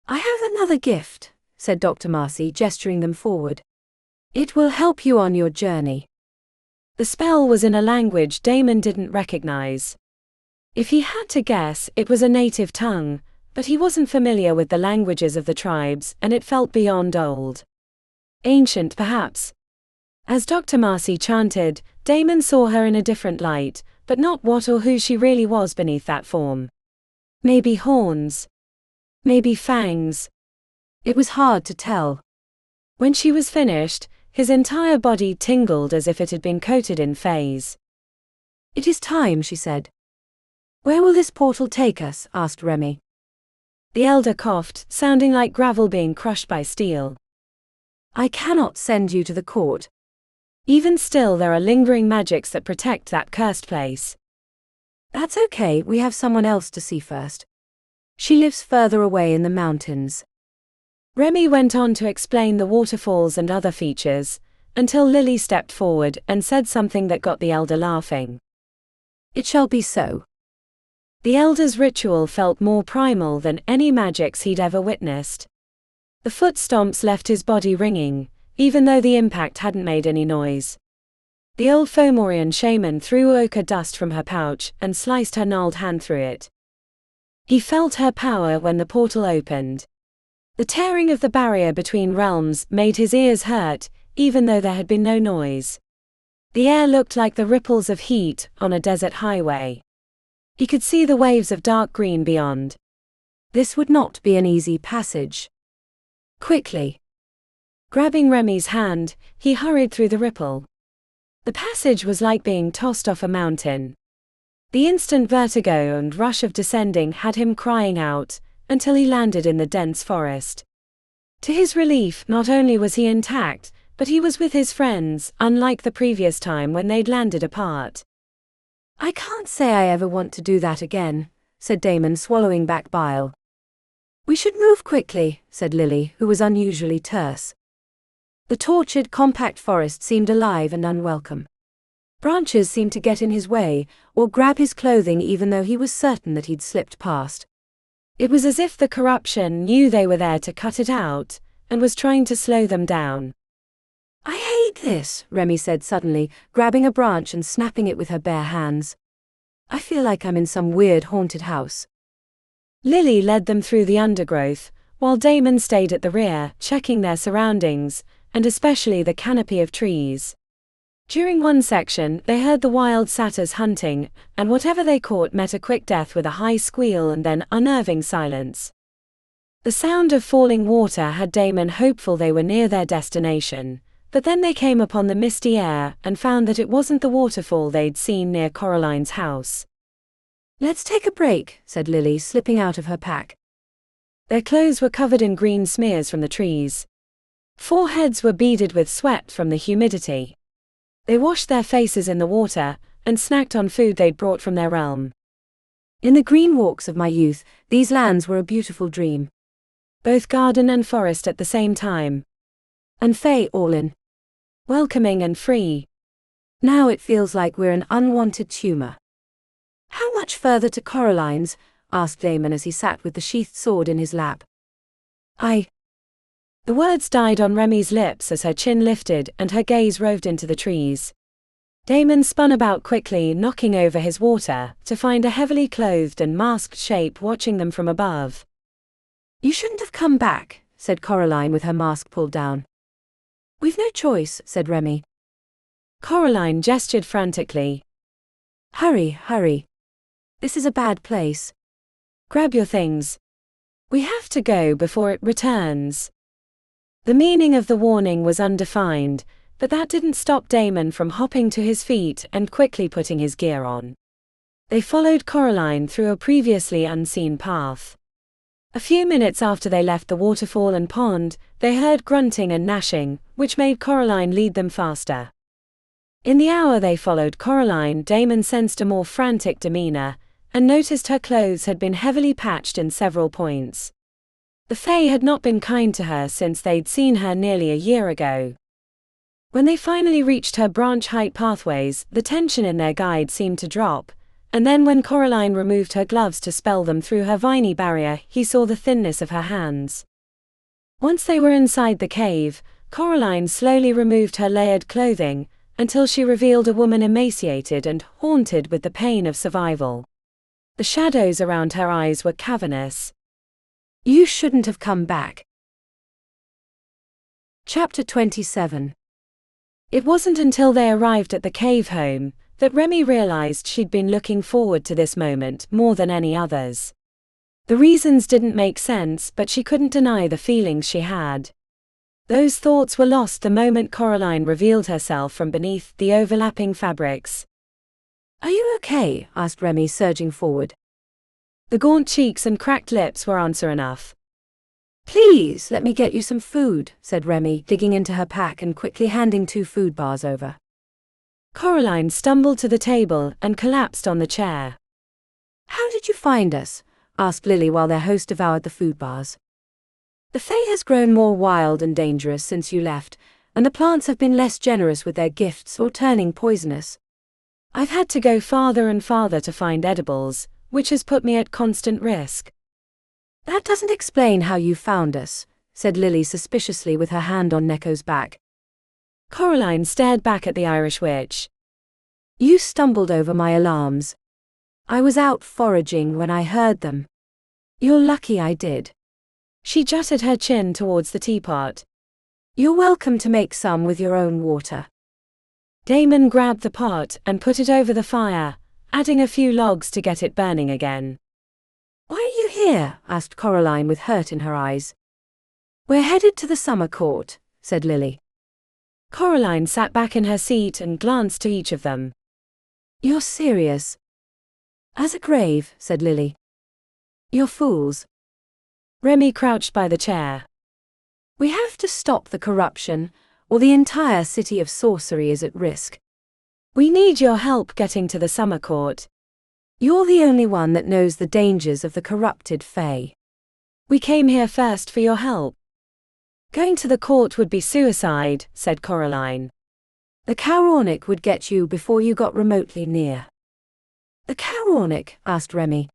B: "I have another gift," said Dr. Marcy, gesturing them forward. "It will help you on your journey."
A: The spell was in a language Damon didn't recognize. If he had to guess, it was a native tongue, but he wasn't familiar with the languages of the tribes, and it felt beyond old. Ancient, perhaps. As Dr. Marcy chanted, Damon saw her in a different light, but not what or who she really was beneath that form. Maybe horns. Maybe fangs. It was hard to tell. When she was finished, his entire body tingled as if it had been coated in phase.
B: "It is time," she said. "Where will this portal take us?" asked Remi.
A: The elder coughed, sounding like gravel being crushed by steel.
B: "I cannot send you to the court.
A: Even still, there are lingering magics that protect that cursed place."
B: "That's okay, we have someone else to see first. She lives further away in the mountains."
A: Remi went on to explain the waterfalls and other features, until Lily stepped forward and said something that got the elder laughing.
B: "It shall be so."
A: The elder's ritual felt more primal than any magics he'd ever witnessed. The foot stomps left his body ringing, even though the impact hadn't made any noise. The old Fomorian shaman threw ochre dust from her pouch and sliced her gnarled hand through it. He felt her power when the portal opened. The tearing of the barrier between realms made his ears hurt, even though there had been no noise. The air looked like the ripples of heat on a desert highway. He could see the waves of dark green beyond.
B: This would not be an easy passage.
A: Quickly grabbing Remi's hand, he hurried through the ripple. The passage was like being tossed off a mountain. The instant vertigo and rush of descending had him crying out, until he landed in the dense forest. To his relief, not only was he intact, but he was with his friends, unlike the previous time when they'd landed apart.
B: "I can't say I ever want to do that again," said Damon, swallowing back bile. "We should move quickly," said Lily, who was unusually terse. The tortured, compact forest seemed alive and unwelcome. Branches seemed to get in his way, or grab his clothing even though he was certain that he'd slipped past.
A: It was as if the corruption knew they were there to cut it out, and was trying to slow them down.
B: I hate this, Remi said suddenly, grabbing a branch and snapping it with her bare hands. I feel like I'm in some weird haunted house.
A: Lily led them through the undergrowth, while Damon stayed at the rear, checking their surroundings, and especially the canopy of trees. During one section, they heard the wild satyrs hunting, and whatever they caught met a quick death with a high squeal and then unnerving silence. The sound of falling water had Damon hopeful they were near their destination, but then they came upon the misty air and found that it wasn't the waterfall they'd seen near Coraline's house.
B: Let's take a break, said Lily, slipping out of her pack.
A: Their clothes were covered in green smears from the trees. Foreheads were beaded with sweat from the humidity. They washed their faces in the water, and snacked on food they'd brought from their realm.
B: In the green walks of my youth, these lands were a beautiful dream.
A: Both garden and forest at the same time.
B: And Fae all in.
A: Welcoming and free.
B: Now it feels like we're an unwanted tumor. How much further to Coraline's? Asked Damon as he sat with the sheathed sword in his lap.
A: The words died on Remi's lips as her chin lifted and her gaze roved into the trees. Damon spun about quickly, knocking over his water, to find a heavily clothed and masked shape watching them from above.
B: You shouldn't have come back, said Coraline with her mask pulled down. We've no choice, said Remi.
A: Coraline gestured frantically.
B: Hurry, hurry. This is a bad place.
A: Grab your things. We have to go before it returns. The meaning of the warning was undefined, but that didn't stop Damon from hopping to his feet and quickly putting his gear on. They followed Coraline through a previously unseen path. A few minutes after they left the waterfall and pond, they heard grunting and gnashing, which made Coraline lead them faster. In the hour they followed Coraline, Damon sensed a more frantic demeanor, and noticed her clothes had been heavily patched in several points. The Fae had not been kind to her since they'd seen her nearly a year ago. When they finally reached her branch-height pathways, the tension in their guide seemed to drop, and then when Coraline removed her gloves to spell them through her viny barrier, he saw the thinness of her hands. Once they were inside the cave, Coraline slowly removed her layered clothing, until she revealed a woman emaciated and haunted with the pain of survival. The shadows around her eyes were cavernous.
B: You shouldn't have come back. Chapter 27.
A: It wasn't until they arrived at the cave home that Remi realized she'd been looking forward to this moment more than any others. The reasons didn't make sense, but she couldn't deny the feelings she had. Those thoughts were lost the moment Coraline revealed herself from beneath the overlapping fabrics.
B: Are you okay? Asked Remi, surging forward.
A: The gaunt cheeks and cracked lips were answer enough.
B: Please, let me get you some food, said Remi, digging into her pack and quickly handing 2 food bars over.
A: Coraline stumbled to the table and collapsed on the chair.
B: How did you find us? Asked Lily while their host devoured the food bars. The Fae has grown more wild and dangerous since you left, and the plants have been less generous with their gifts or turning poisonous.
A: I've had to go farther and farther to find edibles, which has put me at constant risk.
B: That doesn't explain how you found us, said Lily suspiciously with her hand on Neko's back.
A: Coraline stared back at the Irish witch.
B: You stumbled over my alarms. I was out foraging when I heard them. You're lucky I did.
A: She jutted her chin towards the teapot.
B: You're welcome to make some with your own water.
A: Damon grabbed the pot and put it over the fire, adding a few logs to get it burning again.
B: Why are you here? Asked Coraline with hurt in her eyes. We're headed to the summer court, said Lily.
A: Coraline sat back in her seat and glanced to each of them.
B: You're serious? As a grave, said Lily. You're fools.
A: Remi crouched by the chair.
B: We have to stop the corruption, or the entire City of Sorcery is at risk.
A: We need your help getting to the summer court.
B: You're the only one that knows the dangers of the corrupted Fae.
A: We came here first for your help. Going to the court would be suicide, said Coraline.
B: The Caoránarch would get you before you got remotely near. The Caoránarch? Asked Remi.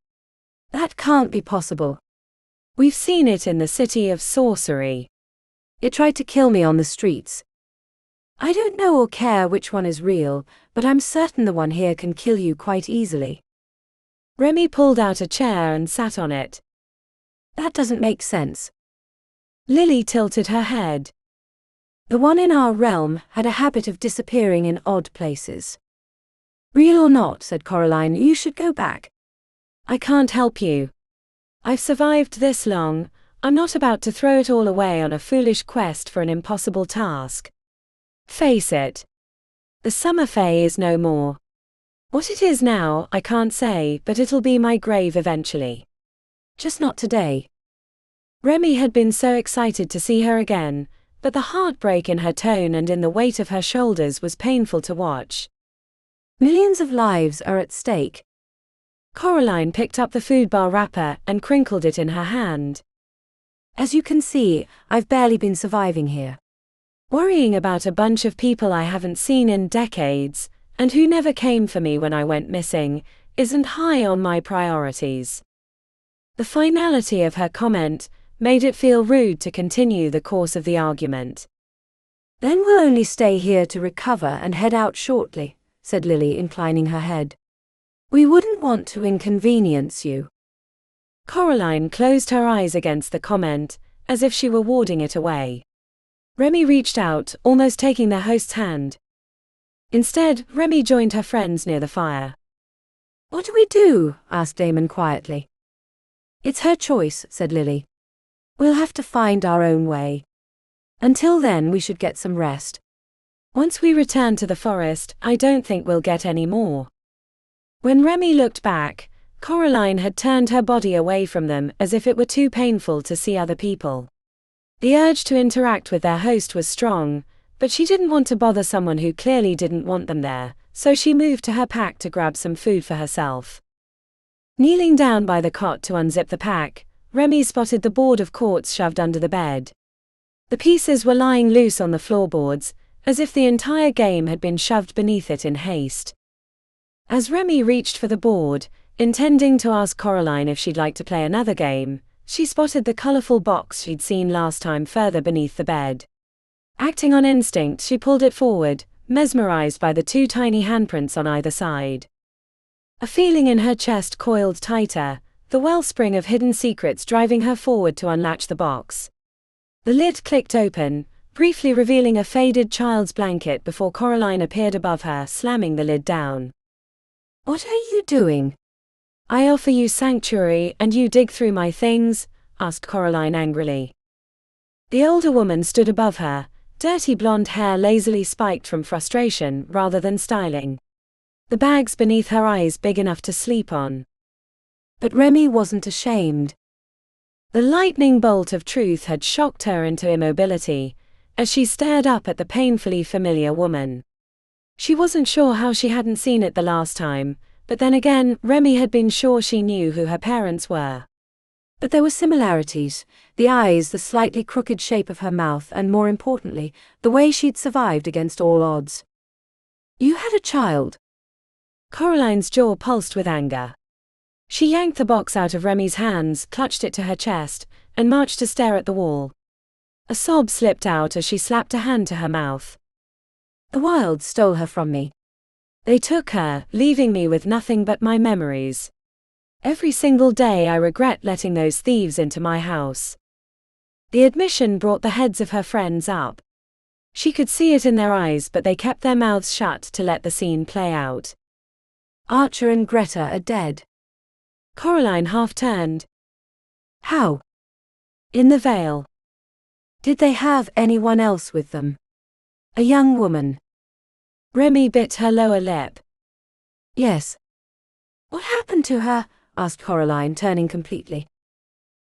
B: That can't be possible.
A: We've seen it in the City of Sorcery.
B: It tried to kill me on the streets. I don't know or care which one is real, but I'm certain the one here can kill you quite easily.
A: Remi pulled out a chair and sat on it.
B: That doesn't make sense.
A: Lily tilted her head.
B: The one in our realm had a habit of disappearing in odd places. Real or not, said Coraline, you should go back.
A: I can't help you. I've survived this long. I'm not about to throw it all away on a foolish quest for an impossible task. Face it. The summer fae is no more. What it is now, I can't say, but it'll be my grave eventually.
B: Just not today.
A: Remi had been so excited to see her again, but the heartbreak in her tone and in the weight of her shoulders was painful to watch.
B: Millions of lives are at stake.
A: Coraline picked up the food bar wrapper and crinkled it in her hand.
B: As you can see, I've barely been surviving here.
A: Worrying about a bunch of people I haven't seen in decades, and who never came for me when I went missing, isn't high on my priorities. The finality of her comment made it feel rude to continue the course of the argument.
B: Then we'll only stay here to recover and head out shortly, said Lily, inclining her head. We wouldn't want to inconvenience you.
A: Coraline closed her eyes against the comment, as if she were warding it away. Remi reached out, almost taking their host's hand. Instead, Remi joined her friends near the fire.
B: What do we do? Asked Damon quietly. It's her choice, said Lily. We'll have to find our own way. Until then, we should get some rest.
A: Once we return to the forest, I don't think we'll get any more. When Remi looked back, Coraline had turned her body away from them as if it were too painful to see other people. The urge to interact with their host was strong, but she didn't want to bother someone who clearly didn't want them there, so she moved to her pack to grab some food for herself. Kneeling down by the cot to unzip the pack, Remi spotted the board of quartz shoved under the bed. The pieces were lying loose on the floorboards, as if the entire game had been shoved beneath it in haste. As Remi reached for the board, intending to ask Coraline if she'd like to play another game, she spotted the colorful box she'd seen last time further beneath the bed. Acting on instinct, she pulled it forward, mesmerized by the two tiny handprints on either side. A feeling in her chest coiled tighter, the wellspring of hidden secrets driving her forward to unlatch the box. The lid clicked open, briefly revealing a faded child's blanket before Coraline appeared above her, slamming the lid down.
B: What are you doing?
A: I offer you sanctuary and you dig through my things? Asked Coraline angrily. The older woman stood above her, dirty blonde hair lazily spiked from frustration rather than styling. The bags beneath her eyes big enough to sleep on.
B: But Remi wasn't ashamed.
A: The lightning bolt of truth had shocked her into immobility, as she stared up at the painfully familiar woman. She wasn't sure how she hadn't seen it the last time, but then again, Remi had been sure she knew who her parents were.
B: But there were similarities, the eyes, the slightly crooked shape of her mouth, and more importantly, the way she'd survived against all odds. You had a child.
A: Coraline's jaw pulsed with anger. She yanked the box out of Remi's hands, clutched it to her chest, and marched to stare at the wall. A sob slipped out as she slapped a hand to her mouth.
B: The Wilds stole her from me.
A: They took her, leaving me with nothing but my memories. Every single day I regret letting those thieves into my house. The admission brought the heads of her friends up. She could see it in their eyes, but they kept their mouths shut to let the scene play out.
B: Archer and Greta are dead.
A: Coraline half turned.
B: How?
A: In the Vale.
B: Did they have anyone else with them? A young woman.
A: Remi bit her lower lip.
B: Yes. What happened to her? Asked Coraline, turning completely.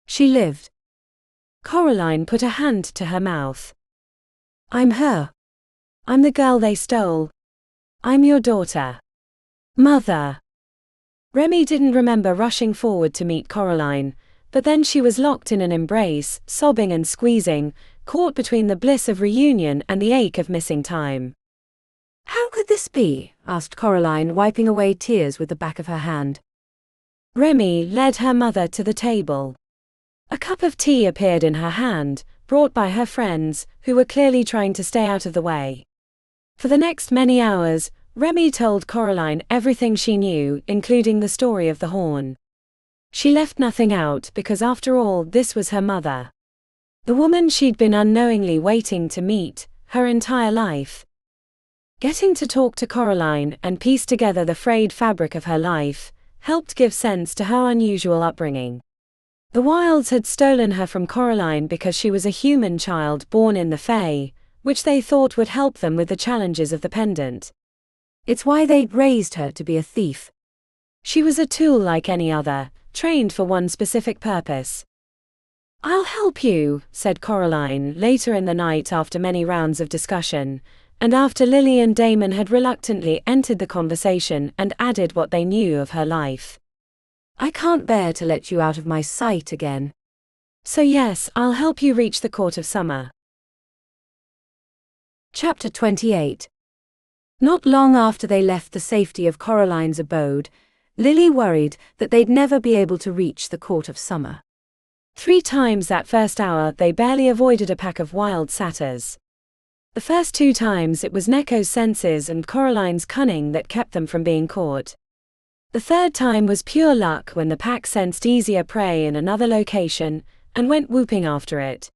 B: She lived.
A: Coraline put a hand to her mouth.
B: I'm her.
A: I'm the girl they stole. I'm your daughter. Mother. Remi didn't remember rushing forward to meet Coraline, but then she was locked in an embrace, sobbing and squeezing, caught between the bliss of reunion and the ache of missing time.
B: How could this be? Asked Coraline, wiping away tears with the back of her hand.
A: Remi led her mother to the table. A cup of tea appeared in her hand, brought by her friends, who were clearly trying to stay out of the way. For the next many hours, Remi told Coraline everything she knew, including the story of the horn. She left nothing out because after all this was her mother. The woman she'd been unknowingly waiting to meet, her entire life. Getting to talk to Coraline and piece together the frayed fabric of her life, helped give sense to her unusual upbringing. The Wilds had stolen her from Coraline because she was a human child born in the Fae, which they thought would help them with the challenges of the pendant.
B: It's why they'd raised her to be a thief.
A: She was a tool like any other, trained for one specific purpose. "I'll help you," said Coraline later in the night after many rounds of discussion, and after Lily and Damon had reluctantly entered the conversation and added what they knew of her life.
B: "I can't bear to let you out of my sight again.
A: So yes, I'll help you reach the Court of Summer."
B: Chapter 28. Not long after they left the safety of Coraline's abode, Lily worried that they'd never be able to reach the Court of Summer.
A: 3 times that first hour they barely avoided a pack of wild satyrs. The first 2 times it was Neko's senses and Coraline's cunning that kept them from being caught. The third time was pure luck when the pack sensed easier prey in another location and went whooping after it.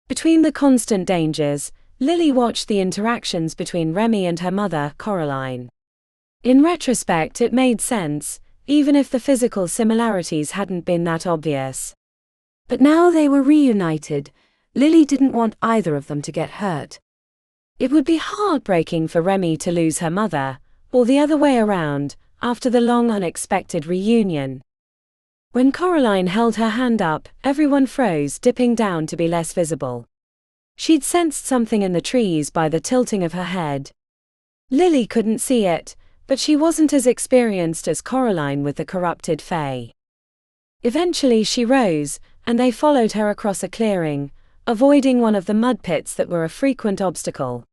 A: Between the constant dangers, Lily watched the interactions between Remi and her mother, Coraline. In retrospect it made sense, even if the physical similarities hadn't been that obvious.
B: But now they were reunited, Lily didn't want either of them to get hurt.
A: It would be heartbreaking for Remi to lose her mother, or the other way around, after the long unexpected reunion. When Coraline held her hand up, everyone froze, dipping down to be less visible. She'd sensed something in the trees by the tilting of her head. Lily couldn't see it, but she wasn't as experienced as Coraline with the corrupted Fae. Eventually she rose, and they followed her across a clearing, avoiding one of the mud pits that were a frequent obstacle.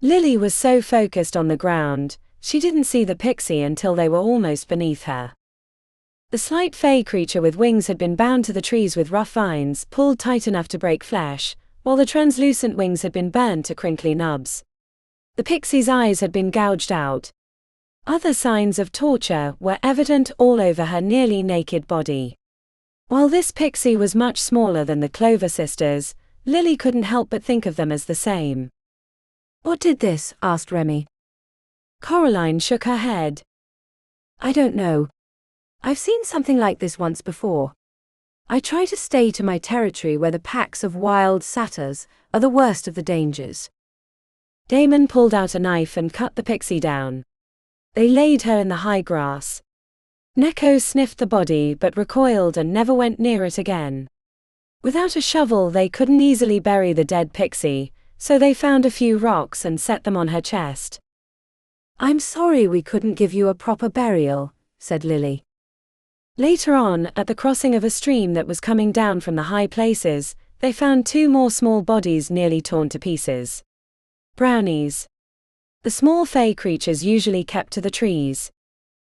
A: Lily was so focused on the ground, she didn't see the pixie until they were almost beneath her. The slight Fae creature with wings had been bound to the trees with rough vines pulled tight enough to break flesh, while the translucent wings had been burned to crinkly nubs. The pixie's eyes had been gouged out. Other signs of torture were evident all over her nearly naked body. While this pixie was much smaller than the Clover sisters, Lily couldn't help but think of them as the same.
B: "What did this?" asked Remi.
A: Coraline shook her head.
B: "I don't know. I've seen something like this once before. I try to stay to my territory where the packs of wild satyrs are the worst of the dangers."
A: Damon pulled out a knife and cut the pixie down. They laid her in the high grass. Neko sniffed the body but recoiled and never went near it again. Without a shovel they couldn't easily bury the dead pixie, so they found a few rocks and set them on her chest.
B: "I'm sorry we couldn't give you a proper burial," said Lily.
A: Later on, at the crossing of a stream that was coming down from the high places, they found 2 more small bodies nearly torn to pieces. Brownies. The small Fae creatures usually kept to the trees.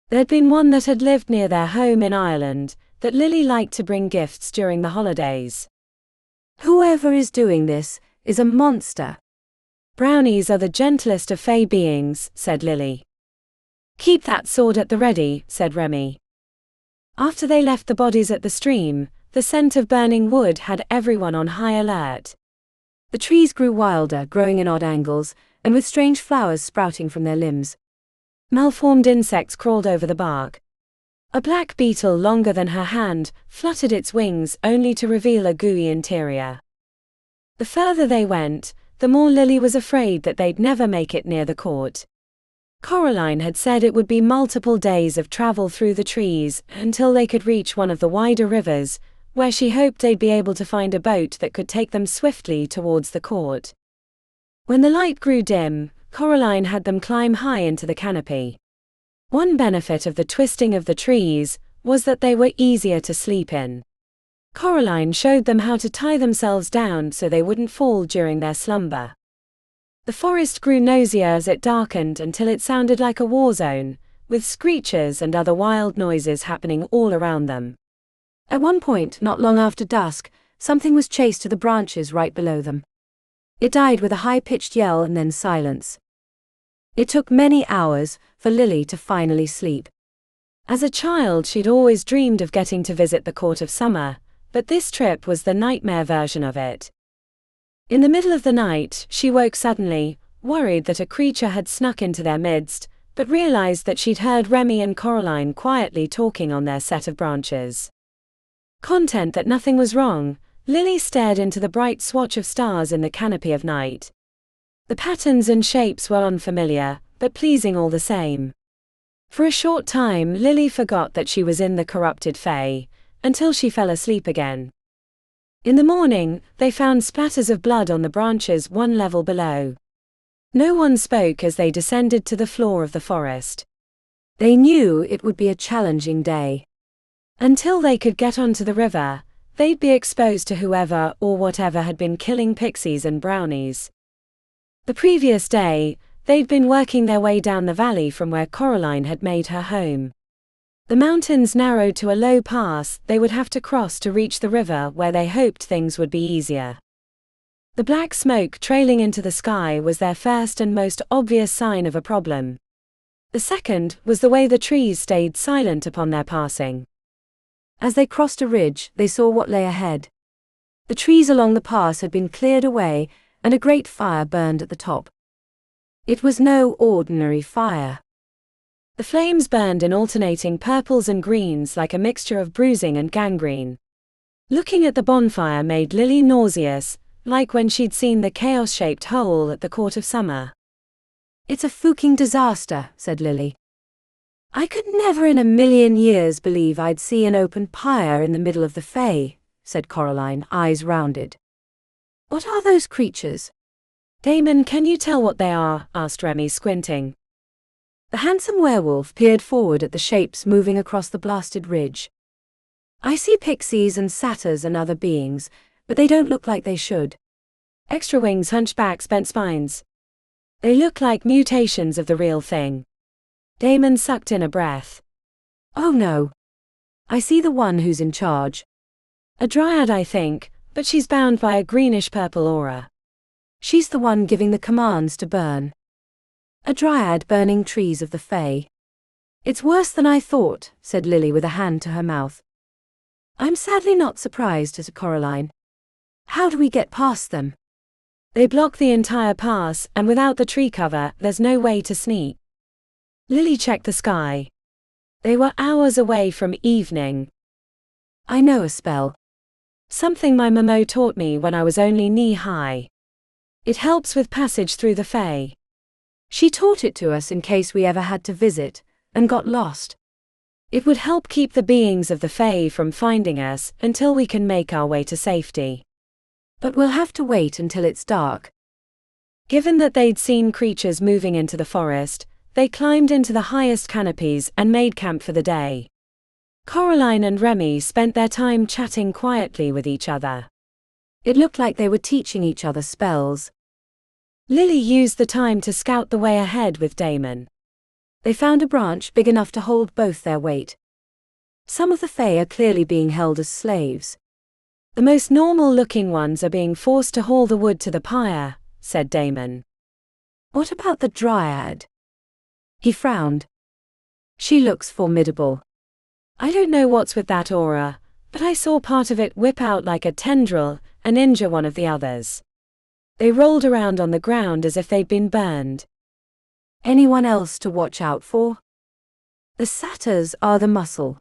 A: There'd been one that had lived near their home in Ireland, that Lily liked to bring gifts during the holidays.
B: "Whoever is doing this is a monster."
A: "Brownies are the gentlest of Fae beings," said Lily. "Keep that sword at the ready," said Remi. After they left the bodies at the stream, the scent of burning wood had everyone on high alert.
B: The trees grew wilder, growing in odd angles, and with strange flowers sprouting from their limbs.
A: Malformed insects crawled over the bark. A black beetle longer than her hand fluttered its wings only to reveal a gooey interior. The further they went, the more Lily was afraid that they'd never make it near the court. Coraline had said it would be multiple days of travel through the trees until they could reach one of the wider rivers, where she hoped they'd be able to find a boat that could take them swiftly towards the court. When the light grew dim, Coraline had them climb high into the canopy. One benefit of the twisting of the trees was that they were easier to sleep in. Coraline showed them how to tie themselves down so they wouldn't fall during their slumber. The forest grew nosier as it darkened until it sounded like a war zone, with screeches and other wild noises happening all around them.
B: At one point, not long after dusk, something was chased to the branches right below them. It died with a high-pitched yell and then silence. It took many hours for Lily to finally sleep.
A: As a child, she'd always dreamed of getting to visit the Court of Summer, but this trip was the nightmare version of it. In the middle of the night, she woke suddenly, worried that a creature had snuck into their midst, but realized that she'd heard Remi and Coraline quietly talking on their set of branches. Content that nothing was wrong, Lily stared into the bright swatch of stars in the canopy of night. The patterns and shapes were unfamiliar, but pleasing all the same. For a short time, Lily forgot that she was in the corrupted Fae, until she fell asleep again. In the morning, they found splatters of blood on the branches one level below. No one spoke as they descended to the floor of the forest.
B: They knew it would be a challenging day.
A: Until they could get onto the river, they'd be exposed to whoever or whatever had been killing pixies and brownies. The previous day, they'd been working their way down the valley from where Coraline had made her home. The mountains narrowed to a low pass they would have to cross to reach the river where they hoped things would be easier. The black smoke trailing into the sky was their first and most obvious sign of a problem. The second was the way the trees stayed silent upon their passing.
B: As they crossed a ridge, they saw what lay ahead. The trees along the pass had been cleared away, and a great fire burned at the top. It was no ordinary fire.
A: The flames burned in alternating purples and greens like a mixture of bruising and gangrene. Looking at the bonfire made Lily nauseous, like when she'd seen the chaos-shaped hole at the Court of Summer.
B: "It's a fucking disaster," said Lily. "I could never in a million years believe I'd see an open pyre in the middle of the Fae," said Coraline, eyes rounded. "What are those creatures?"
A: "Damon, can you tell what they are?" asked Remi, squinting.
B: The handsome werewolf peered forward at the shapes moving across the blasted ridge. "I see pixies and satyrs and other beings, but they don't look like they should.
A: Extra wings, hunchbacks, bent spines. They look like mutations of the real thing." Damon sucked in a breath.
B: "Oh no. I see the one who's in charge."
A: "A dryad, I think, but she's bound by a greenish-purple aura."
B: "She's the one giving the commands to burn." "A dryad burning trees of the Fae. It's worse than I thought," said Lily with a hand to her mouth. "I'm sadly not surprised," said Coraline. "How do we get past them?"
A: "They block the entire pass, and without the tree cover, there's no way to sneak." Lily checked the sky. They were hours away from evening.
B: "I know a spell.
A: Something my Momo taught me when I was only knee-high. It helps with passage through the Fae.
B: She taught it to us in case we ever had to visit, and got lost.
A: It would help keep the beings of the Fae from finding us until we can make our way to safety.
B: But we'll have to wait until it's dark."
A: Given that they'd seen creatures moving into the forest, they climbed into the highest canopies and made camp for the day. Coraline and Remi spent their time chatting quietly with each other.
B: It looked like they were teaching each other spells.
A: Lily used the time to scout the way ahead with Damon.
B: They found a branch big enough to hold both their weight. "Some of the Fae are clearly being held as slaves."
A: "The most normal-looking ones are being forced to haul the wood to the pyre," said Damon.
B: "What about the dryad?" He frowned. "She looks formidable."
A: "I don't know what's with that aura, but I saw part of it whip out like a tendril and injure one of the others. They rolled around on the ground as if they'd been burned."
B: "Anyone else to watch out for?" "The satyrs are the muscle.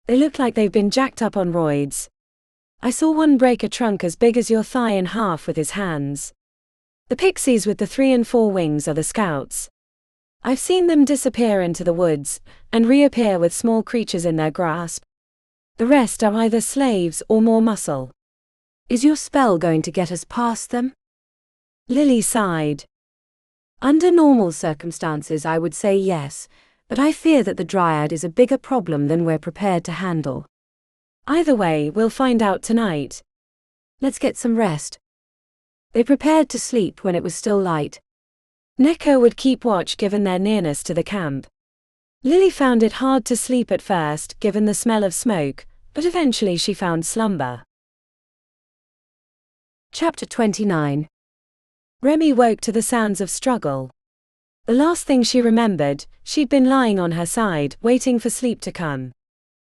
A: They look like they've been jacked up on roids. I saw one break a trunk as big as your thigh in half with his hands. The pixies with the 3 and 4 wings are the scouts. I've seen them disappear into the woods, and reappear with small creatures in their grasp. The rest are either slaves or more muscle."
B: "Is your spell going to get us past them?"
A: Lily sighed.
B: "Under normal circumstances I would say yes, but I fear that the dryad is a bigger problem than we're prepared to handle."
A: "Either way, we'll find out tonight.
B: Let's get some rest." They prepared to sleep when it was still light.
A: Neko would keep watch given their nearness to the camp. Lily found it hard to sleep at first given the smell of smoke, but eventually she found slumber.
B: Chapter 29.
A: Remi woke to the sounds of struggle. The last thing she remembered, she'd been lying on her side, waiting for sleep to come.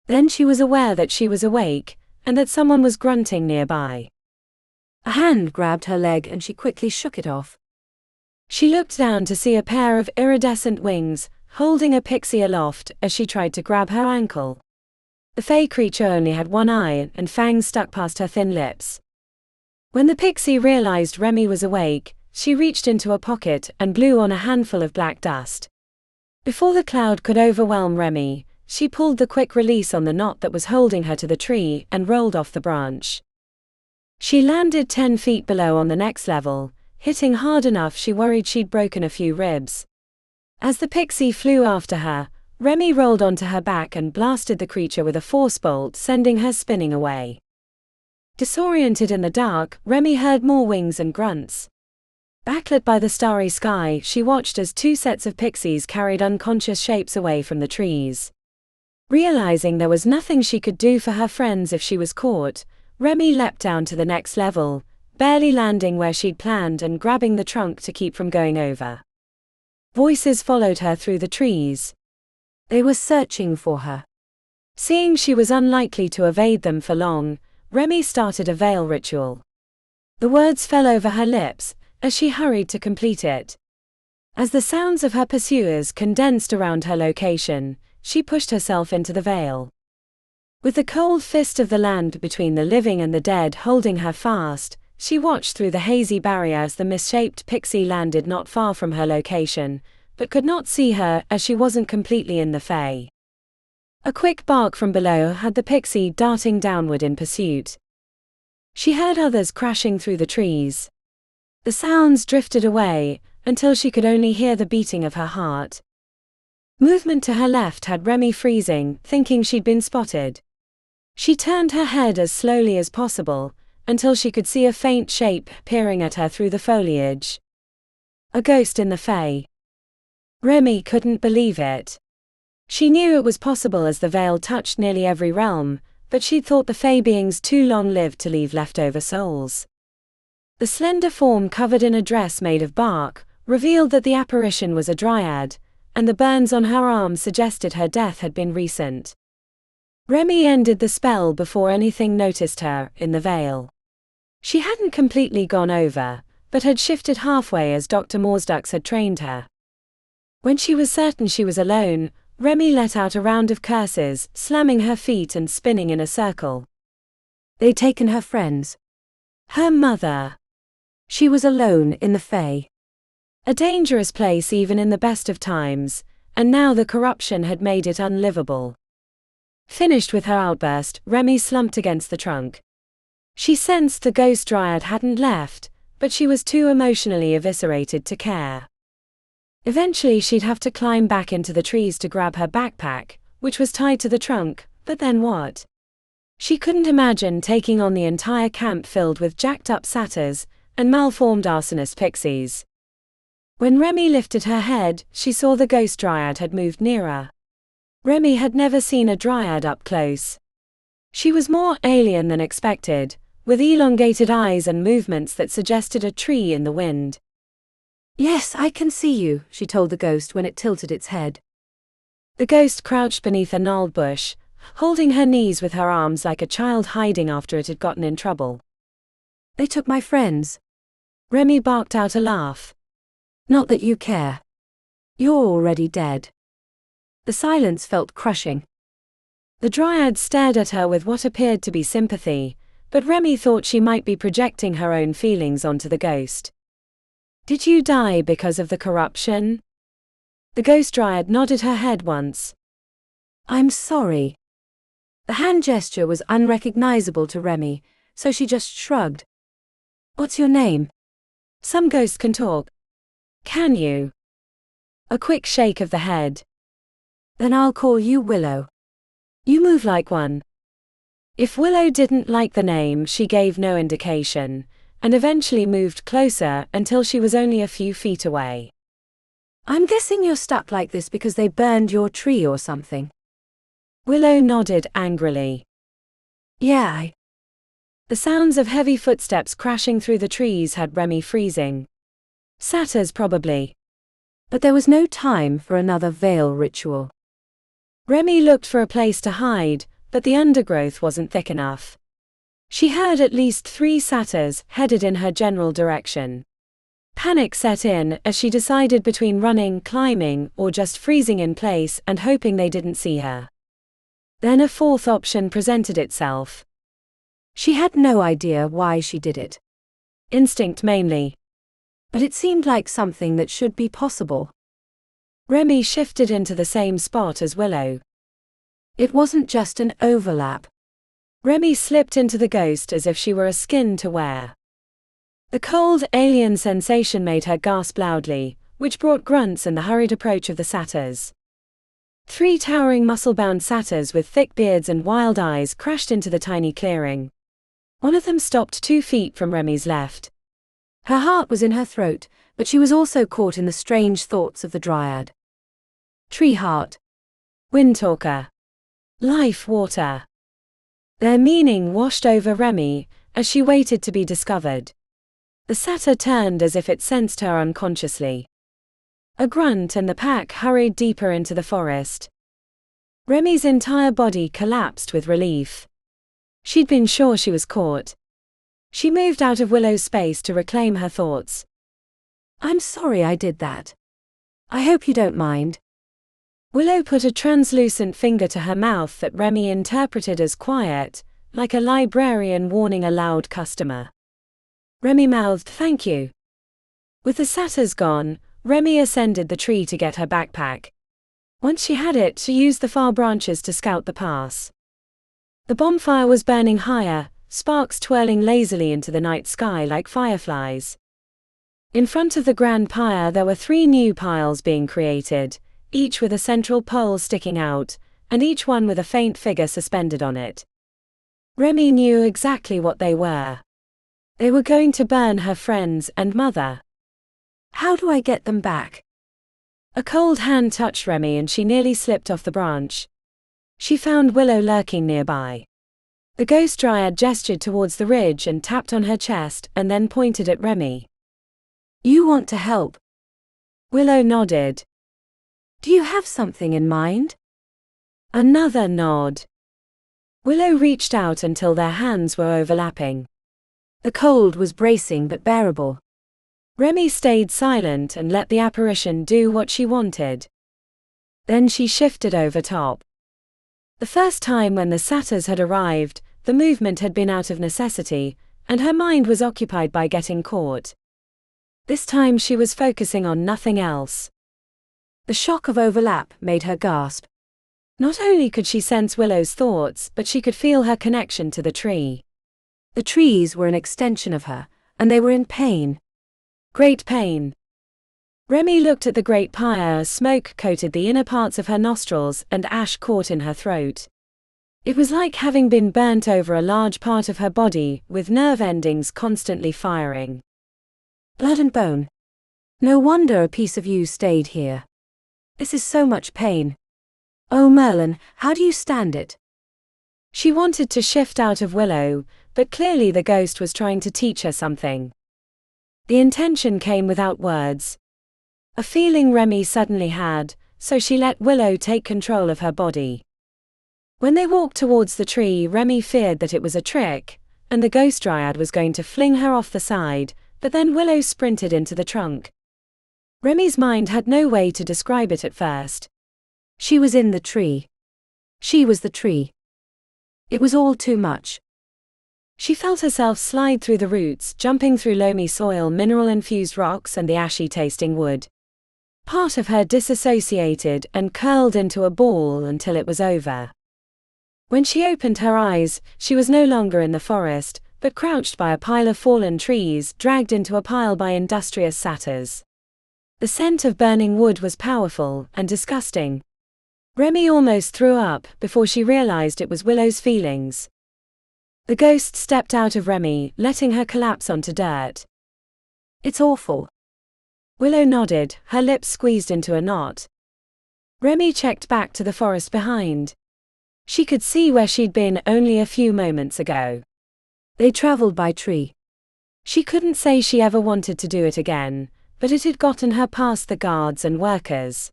A: Then she was aware that she was awake, and that someone was grunting nearby.
B: A hand grabbed her leg and she quickly shook it off.
A: She looked down to see a pair of iridescent wings, holding a pixie aloft as she tried to grab her ankle. The fey creature only had one eye and fangs stuck past her thin lips. When the pixie realized Remi was awake, she reached into a pocket and blew on a handful of black dust. Before the cloud could overwhelm Remi, she pulled the quick release on the knot that was holding her to the tree and rolled off the branch. She landed 10 feet below on the next level, hitting hard enough she worried she'd broken a few ribs. As the pixie flew after her, Remi rolled onto her back and blasted the creature with a force bolt, sending her spinning away. Disoriented in the dark, Remi heard more wings and grunts. Backlit by the starry sky, she watched as 2 sets of pixies carried unconscious shapes away from the trees. Realizing there was nothing she could do for her friends if she was caught, Remi leapt down to the next level, barely landing where she'd planned and grabbing the trunk to keep from going over. Voices followed her through the trees.
B: They were searching for her.
A: Seeing she was unlikely to evade them for long, Remi started a veil ritual. The words fell over her lips as she hurried to complete it. As the sounds of her pursuers condensed around her location, she pushed herself into the veil. With the cold fist of the land between the living and the dead holding her fast, she watched through the hazy barrier as the misshaped pixie landed not far from her location, but could not see her as she wasn't completely in the fey. A quick bark from below had the pixie darting downward in pursuit. She heard others crashing through the trees. The sounds drifted away, until she could only hear the beating of her heart. Movement to her left had Remi freezing, thinking she'd been spotted. She turned her head as slowly as possible, until she could see a faint shape peering at her through the foliage. A ghost in the fey. Remi couldn't believe it. She knew it was possible as the veil touched nearly every realm, but she'd thought the fey beings too long-lived to leave leftover souls. The slender form covered in a dress made of bark revealed that the apparition was a dryad, and the burns on her arm suggested her death had been recent. Remi ended the spell before anything noticed her in the veil. She hadn't completely gone over, but had shifted halfway as Dr. Morsdux had trained her. When she was certain she was alone, Remi let out a round of curses, slamming her feet and spinning in a circle.
B: They'd taken her friends.
A: Her mother.
B: She was alone in the fey.
A: A dangerous place even in the best of times, and now the corruption had made it unlivable. Finished with her outburst, Remi slumped against the trunk. She sensed the ghost dryad hadn't left, but she was too emotionally eviscerated to care. Eventually she'd have to climb back into the trees to grab her backpack, which was tied to the trunk, but then what? She couldn't imagine taking on the entire camp filled with jacked-up satyrs and malformed arsonist pixies. When Remi lifted her head, she saw the ghost dryad had moved nearer. Remi had never seen a dryad up close. She was more alien than expected, with elongated eyes and movements that suggested a tree in the wind.
B: "Yes, I can see you," she told the ghost when it tilted its head.
A: The ghost crouched beneath a gnarled bush, holding her knees with her arms like a child hiding after it had gotten in trouble.
B: "They took my friends."
A: Remi barked out a laugh.
B: "Not that you care. You're already dead." The silence felt crushing.
A: The dryad stared at her with what appeared to be sympathy, but Remi thought she might be projecting her own feelings onto the ghost. "Did you die because of the corruption?" The ghost dryad nodded her head once.
B: "I'm sorry." The hand gesture was unrecognizable to Remi, so she just shrugged. "What's your name?"
A: Some ghosts can talk. Can you? A quick shake of the head.
B: "Then I'll call you Willow."
A: "You move like one." If Willow didn't like the name, she gave no indication, and eventually moved closer until she was only a few feet away.
B: "I'm guessing you're stuck like this because they burned your tree or something."
A: Willow nodded angrily.
B: Yeah.
A: The sounds of heavy footsteps crashing through the trees had Remi freezing. Satyrs probably.
B: But there was no time for another veil ritual.
A: Remi looked for a place to hide, but the undergrowth wasn't thick enough. She heard at least 3 satyrs headed in her general direction. Panic set in as she decided between running, climbing, or just freezing in place and hoping they didn't see her. Then a 4th option presented itself.
B: She had no idea why she did it.
A: Instinct mainly.
B: But it seemed like something that should be possible.
A: Remi shifted into the same spot as Willow.
B: It wasn't just an overlap.
A: Remi slipped into the ghost as if she were a skin to wear. The cold, alien sensation made her gasp loudly, which brought grunts and the hurried approach of the satyrs. 3 towering muscle-bound satyrs with thick beards and wild eyes crashed into the tiny clearing. One of them stopped 2 feet from Remi's left.
B: Her heart was in her throat, but she was also caught in the strange thoughts of the dryad. Tree heart.
A: Wind talker. Life water. Their meaning washed over Remi as she waited to be discovered. The satyr turned as if it sensed her unconsciously. A grunt and the pack hurried deeper into the forest. Remi's entire body collapsed with relief. She'd been sure she was caught. She moved out of Willow's space to reclaim her thoughts.
B: I'm sorry I did that. I hope you don't mind.
A: Willow put a translucent finger to her mouth that Remi interpreted as quiet, like a librarian warning a loud customer. Remi mouthed thank you. With the satyrs gone, Remi ascended the tree to get her backpack. Once she had it, she used the far branches to scout the pass. The bonfire was burning higher, sparks twirling lazily into the night sky like fireflies. In front of the grand pyre there were 3 new piles being created, each with a central pole sticking out, and each one with a faint figure suspended on it. Remi knew exactly what they were. They were going to burn her friends and mother.
B: How do I get them back?
A: A cold hand touched Remi and she nearly slipped off the branch. She found Willow lurking nearby. The ghost dryad gestured towards the ridge and tapped on her chest and then pointed at Remi.
B: You want to help?
A: Willow nodded.
B: Do you have something in mind?
A: Another nod. Willow reached out until their hands were overlapping.
B: The cold was bracing but bearable.
A: Remi stayed silent and let the apparition do what she wanted. Then she shifted over top. The first time when the satyrs had arrived, the movement had been out of necessity, and her mind was occupied by getting caught. This time she was focusing on nothing else.
B: The shock of overlap made her gasp.
A: Not only could she sense Willow's thoughts, but she could feel her connection to the tree.
B: The trees were an extension of her, and they were in pain.
A: Great pain. Remi looked at the great pyre as smoke coated the inner parts of her nostrils and ash caught in her throat. It was like having been burnt over a large part of her body, with nerve endings constantly firing.
B: Blood and bone. No wonder a piece of you stayed here. This is so much pain. Oh Merlin, how do you stand it?
A: She wanted to shift out of Willow, but clearly the ghost was trying to teach her something. The intention came without words. A feeling Remi suddenly had, so she let Willow take control of her body. When they walked towards the tree, Remi feared that it was a trick, and the ghost dryad was going to fling her off the side, but then Willow sprinted into the trunk. Remi's mind had no way to describe it at first.
B: She was in the tree. She was the tree. It was all too much.
A: She felt herself slide through the roots, jumping through loamy soil, mineral-infused rocks and the ashy-tasting wood. Part of her disassociated and curled into a ball until it was over. When she opened her eyes, she was no longer in the forest, but crouched by a pile of fallen trees, dragged into a pile by industrious satyrs. The scent of burning wood was powerful and disgusting. Remi almost threw up before she realized it was Willow's feelings. The ghost stepped out of Remi, letting her collapse onto dirt.
B: It's awful.
A: Willow nodded, her lips squeezed into a knot. Remi checked back to the forest behind. She could see where she'd been only a few moments ago.
B: They traveled by tree.
A: She couldn't say she ever wanted to do it again, but it had gotten her past the guards and workers.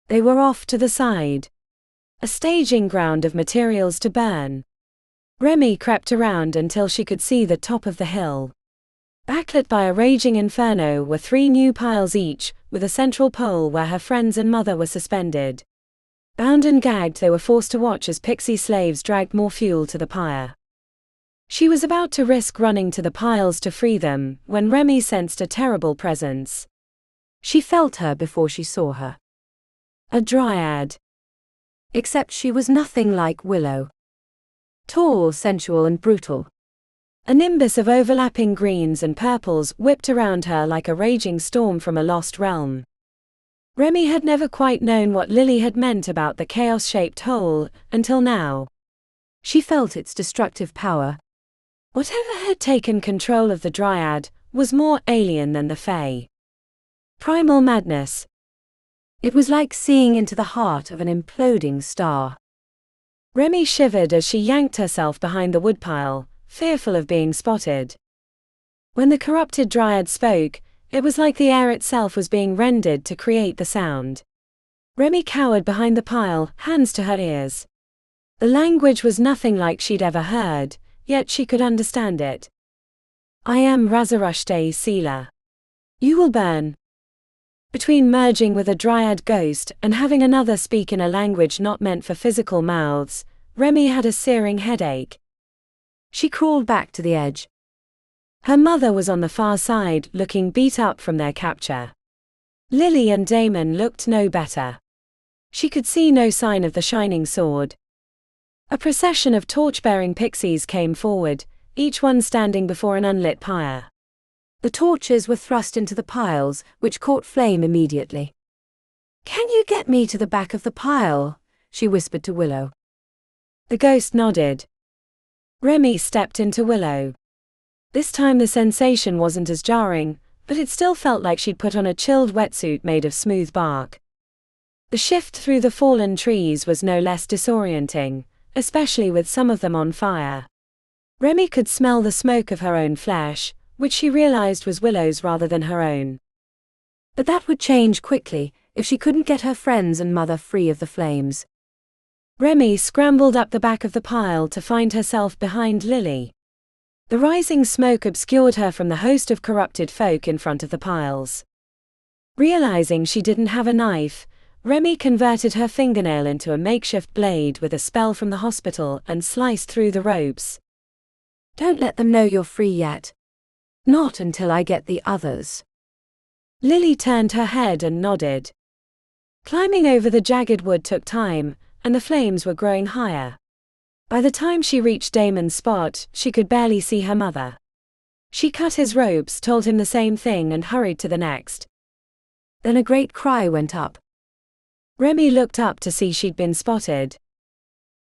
A: They were off to the side. A staging ground of materials to burn. Remi crept around until she could see the top of the hill. Backlit by a raging inferno were 3 new piles each, with a central pole where her friends and mother were suspended. Bound and gagged, they were forced to watch as pixie slaves dragged more fuel to the pyre. She was about to risk running to the piles to free them, when Remi sensed a terrible presence.
B: She felt her before she saw her.
A: A dryad.
B: Except she was nothing like Willow. Tall, sensual and brutal.
A: A nimbus of overlapping greens and purples whipped around her like a raging storm from a lost realm. Remi had never quite known what Lily had meant about the chaos-shaped hole, until now.
B: She felt its destructive power.
A: Whatever had taken control of the dryad was more alien than the Fae. Primal madness.
B: It was like seeing into the heart of an imploding star.
A: Remi shivered as she yanked herself behind the woodpile, fearful of being spotted. When the corrupted dryad spoke, it was like the air itself was being rendered to create the sound. Remi cowered behind the pile, hands to her ears. The language was nothing like she'd ever heard, yet she could understand it. I am Razarushte Sela. You will burn. Between merging with a dryad ghost and having another speak in a language not meant for physical mouths, Remi had a searing headache.
B: She crawled back to the edge.
A: Her mother was on the far side, looking beat up from their capture. Lily and Damon looked no better. She could see no sign of the shining sword. A procession of torch-bearing pixies came forward, each one standing before an unlit pyre.
B: The torches were thrust into the piles, which caught flame immediately.
A: "Can you get me to the back of the pile?"
B: she whispered to Willow.
A: The ghost nodded. Remi stepped into Willow. This time the sensation wasn't as jarring, but it still felt like she'd put on a chilled wetsuit made of smooth bark. The shift through the fallen trees was no less disorienting, especially with some of them on fire. Remi could smell the smoke of her own flesh, which she realized was Willow's rather than her own.
B: But that would change quickly, if she couldn't get her friends and mother free of the flames.
A: Remi scrambled up the back of the pile to find herself behind Lily. The rising smoke obscured her from the host of corrupted folk in front of the piles. Realizing she didn't have a knife, Remi converted her fingernail into a makeshift blade with a spell from the hospital and sliced through the ropes.
B: Don't let them know you're free yet. Not until I get the others.
A: Lily turned her head and nodded. Climbing over the jagged wood took time, and the flames were growing higher. By the time she reached Damon's spot, she could barely see her mother. She cut his ropes, told him the same thing and hurried to the next.
B: Then a great cry went up.
A: Remi looked up to see she'd been spotted.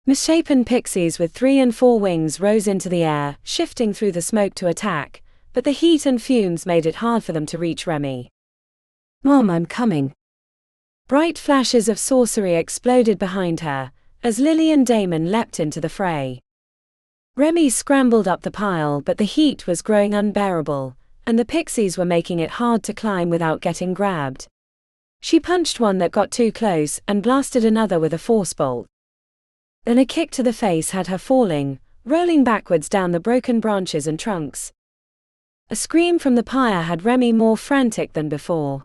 A: Misshapen pixies with 3 and 4 wings rose into the air, shifting through the smoke to attack, but the heat and fumes made it hard for them to reach Remi.
B: "Mom, I'm coming."
A: Bright flashes of sorcery exploded behind her, as Lily and Damon leapt into the fray. Remi scrambled up the pile, but the heat was growing unbearable, and the pixies were making it hard to climb without getting grabbed. She punched one that got too close and blasted another with a force bolt. Then a kick to the face had her falling, rolling backwards down the broken branches and trunks. A scream from the pyre had Remi more frantic than before.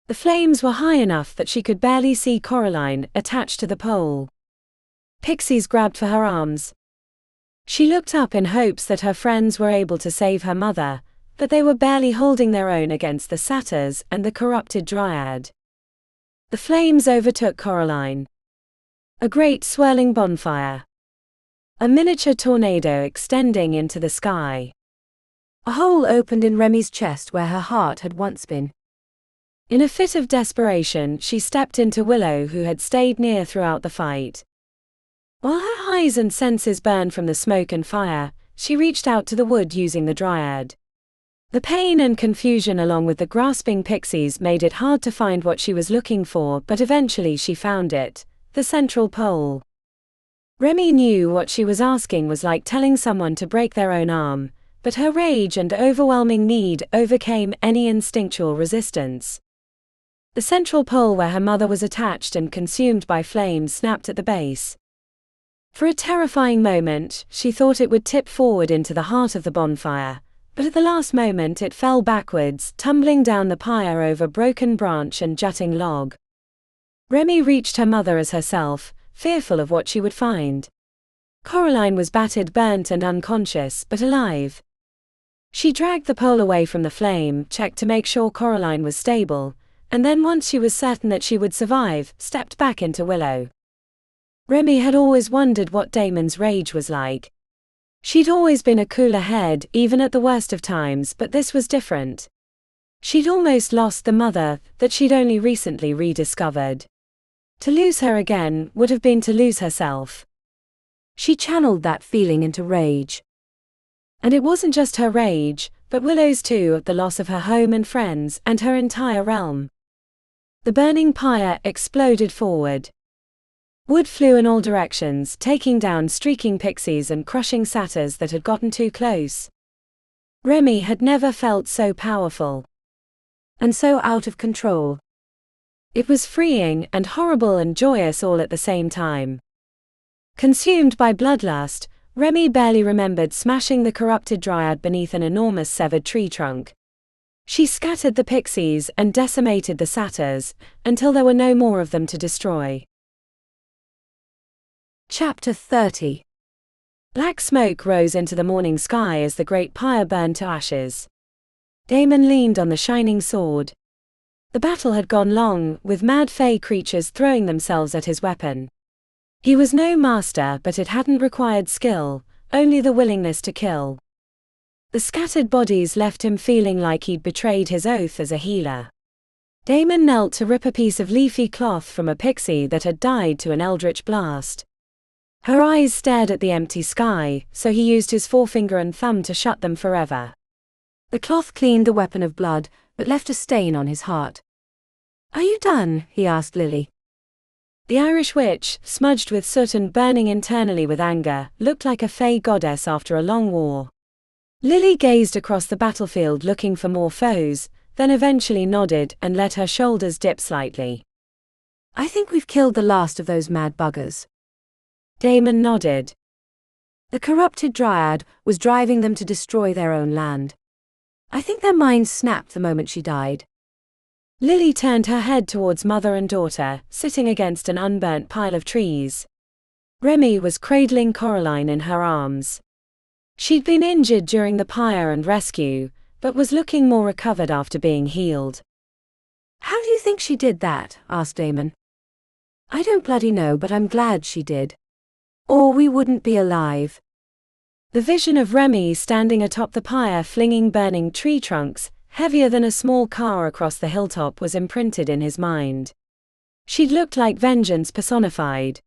A: The flames were high enough that she could barely see Coraline attached to the pole. Pixies grabbed for her arms. She looked up in hopes that her friends were able to save her mother, but they were barely holding their own against the satyrs and the corrupted dryad. The flames overtook Coraline. A great swirling bonfire. A miniature tornado extending into the sky.
B: A hole opened in Remi's chest where her heart had once been.
A: In a fit of desperation, she stepped into Willow, who had stayed near throughout the fight. While her eyes and senses burned from the smoke and fire, she reached out to the wood using the dryad. The pain and confusion along with the grasping pixies made it hard to find what she was looking for, but eventually she found it, the central pole. Remi knew what she was asking was like telling someone to break their own arm, but her rage and overwhelming need overcame any instinctual resistance. The central pole where her mother was attached and consumed by flames snapped at the base. For a terrifying moment, she thought it would tip forward into the heart of the bonfire, but at the last moment it fell backwards, tumbling down the pyre over broken branch and jutting log. Remi reached her mother as herself, fearful of what she would find. Coraline was battered, burnt and unconscious, but alive. She dragged the pole away from the flame, checked to make sure Coraline was stable, and then once she was certain that she would survive, stepped back into Willow. Remi had always wondered what Damon's rage was like. She'd always been a cooler head, even at the worst of times, but this was different. She'd almost lost the mother that she'd only recently rediscovered. To lose her again would have been to lose herself.
B: She channeled that feeling into rage.
A: And it wasn't just her rage, but Willow's too, at the loss of her home and friends, and her entire realm. The burning pyre exploded forward. Wood flew in all directions, taking down streaking pixies and crushing satyrs that had gotten too close. Remi had never felt so powerful.
B: And so out of control.
A: It was freeing and horrible and joyous all at the same time. Consumed by bloodlust, Remi barely remembered smashing the corrupted dryad beneath an enormous severed tree trunk. She scattered the pixies and decimated the satyrs, until there were no more of them to destroy.
B: Chapter 30.
A: Black smoke rose into the morning sky as the great pyre burned to ashes. Damon leaned on the shining sword. The battle had gone long, with mad fey creatures throwing themselves at his weapon. He was no master, but it hadn't required skill, only the willingness to kill. The scattered bodies left him feeling like he'd betrayed his oath as a healer. Damon knelt to rip a piece of leafy cloth from a pixie that had died to an eldritch blast. Her eyes stared at the empty sky, so he used his forefinger and thumb to shut them forever.
B: The cloth cleaned the weapon of blood, but left a stain on his heart. "Are you done?" he asked Lily.
A: The Irish witch, smudged with soot and burning internally with anger, looked like a fey goddess after a long war. Lily gazed across the battlefield looking for more foes, then eventually nodded and let her shoulders dip slightly.
B: "I think we've killed the last of those mad buggers."
A: Damon nodded.
B: The corrupted dryad was driving them to destroy their own land. I think their minds snapped the moment she died.
A: Lily turned her head towards mother and daughter, sitting against an unburnt pile of trees. Remi was cradling Coraline in her arms. She'd been injured during the pyre and rescue, but was looking more recovered after being healed.
B: "How do you think she did that?" asked Damon. "I don't bloody know, but I'm glad she did. Or we wouldn't be alive."
A: The vision of Remi standing atop the pyre flinging burning tree trunks, heavier than a small car across the hilltop, was imprinted in his mind. She'd looked like vengeance personified.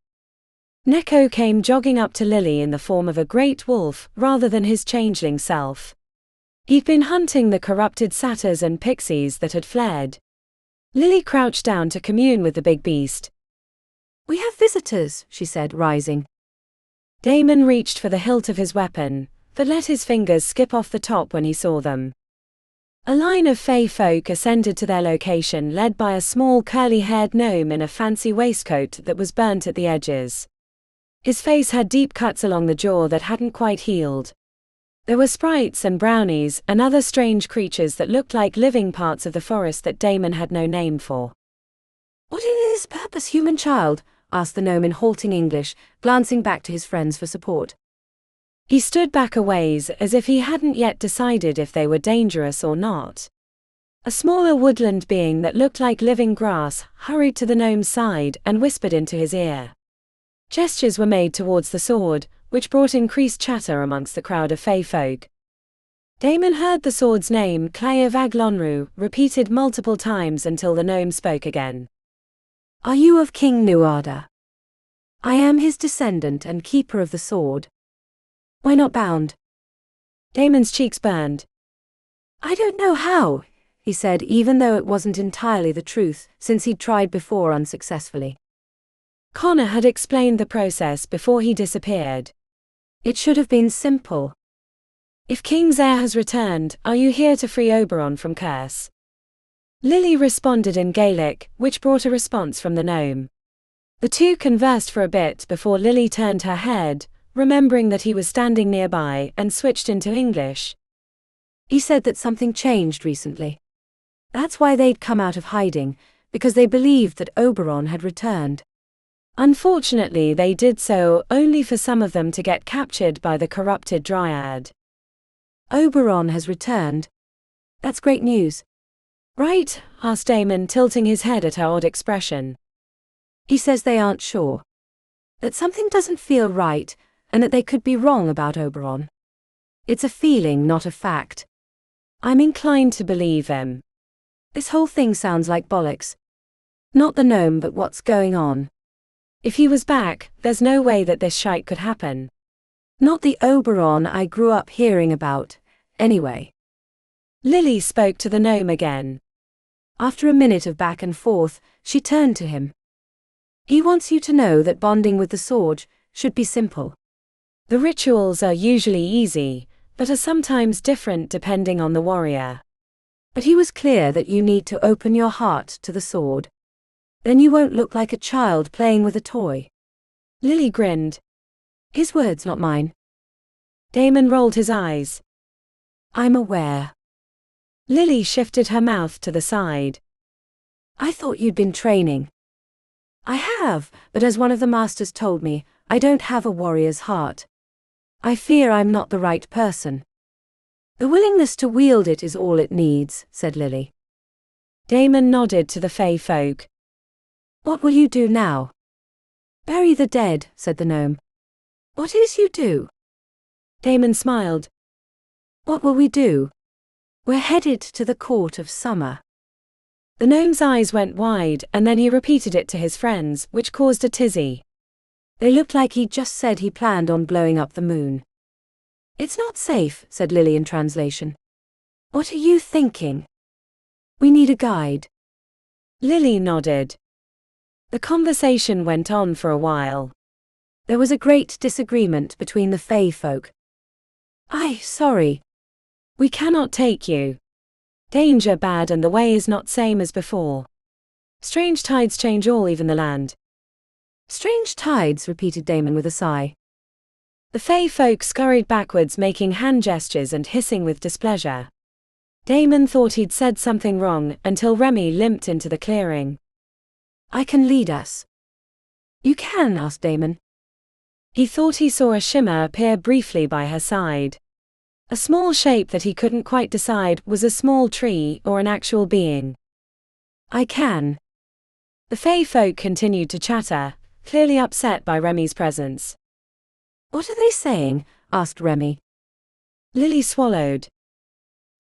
A: Neko came jogging up to Lily in the form of a great wolf, rather than his changeling self. He'd been hunting the corrupted satyrs and pixies that had fled. Lily crouched down to commune with the big beast.
B: "We have visitors," she said, rising.
A: Damon reached for the hilt of his weapon, but let his fingers skip off the top when he saw them. A line of fey folk ascended to their location, led by a small curly-haired gnome in a fancy waistcoat that was burnt at the edges. His face had deep cuts along the jaw that hadn't quite healed. There were sprites and brownies and other strange creatures that looked like living parts of the forest that Damon had no name for.
B: "What is his purpose, human child?" asked the gnome in halting English, glancing back to his friends for support.
A: He stood back a ways as if he hadn't yet decided if they were dangerous or not. A smaller woodland being that looked like living grass hurried to the gnome's side and whispered into his ear. Gestures were made towards the sword, which brought increased chatter amongst the crowd of fey folk. Damon heard the sword's name, Clay of Aglonru, repeated multiple times until the gnome spoke again.
B: "Are you of King Nuada?" "I am his descendant and keeper of the sword." "Why not bound?"
A: Damon's cheeks burned.
B: "I don't know how," he said, even though it wasn't entirely the truth, since he'd tried before unsuccessfully.
A: Connor had explained the process before he disappeared.
B: It should have been simple.
A: If King's heir has returned, are you here to free Oberon from curse? Lily responded in Gaelic, which brought a response from the gnome. The two conversed for a bit before Lily turned her head, remembering that he was standing nearby, and switched into English.
B: He said that something changed recently. That's why they'd come out of hiding, because they believed that Oberon had returned.
A: Unfortunately, they did so only for some of them to get captured by the corrupted dryad.
B: Oberon has returned. That's great news.
A: Right? Asked Damon, tilting his head at her odd expression.
B: He says they aren't sure. That something doesn't feel right, and that they could be wrong about Oberon. It's a feeling, not a fact.
A: I'm inclined to believe him.
B: This whole thing sounds like bollocks. Not the gnome, but what's going on.
A: If he was back, there's no way that this shite could happen.
B: Not the Oberon I grew up hearing about, anyway.
A: Lily spoke to the gnome again.
B: After a minute of back and forth, she turned to him. He wants you to know that bonding with the sword should be simple.
A: The rituals are usually easy, but are sometimes different depending on the warrior.
B: But he was clear that you need to open your heart to the sword. Then you won't look like a child playing with a toy.
A: Lily grinned.
B: His words, not mine.
A: Damon rolled his eyes.
B: I'm aware.
A: Lily shifted her mouth to the side.
B: I thought you'd been training. I have, but as one of the masters told me, I don't have a warrior's heart. I fear I'm not the right person. The willingness to wield it is all it needs, said Lily.
A: Damon nodded to the Fey folk.
B: What will you do now? Bury the dead, said the gnome. What is you do?
A: Damon smiled.
B: What will we do? We're headed to the court of summer.
A: The gnome's eyes went wide, and then he repeated it to his friends, which caused a tizzy.
B: They looked like he'd just said he planned on blowing up the moon. It's not safe, said Lily in translation. What are you thinking? We need a guide.
A: Lily nodded. The conversation went on for a while.
B: There was a great disagreement between the Fey folk. Sorry.
A: We cannot take you. Danger bad and the way is not same as before. Strange tides change all, even the land.
B: Strange tides, repeated Damon with a sigh.
A: The Fey folk scurried backwards, making hand gestures and hissing with displeasure. Damon thought he'd said something wrong until Remi limped into the clearing.
B: I can lead us. You can, asked Damon.
A: He thought he saw a shimmer appear briefly by her side. A small shape that he couldn't quite decide was a small tree or an actual being.
B: I can.
A: The Fey folk continued to chatter, clearly upset by Remi's presence.
B: What are they saying? Asked Remi.
A: Lily swallowed.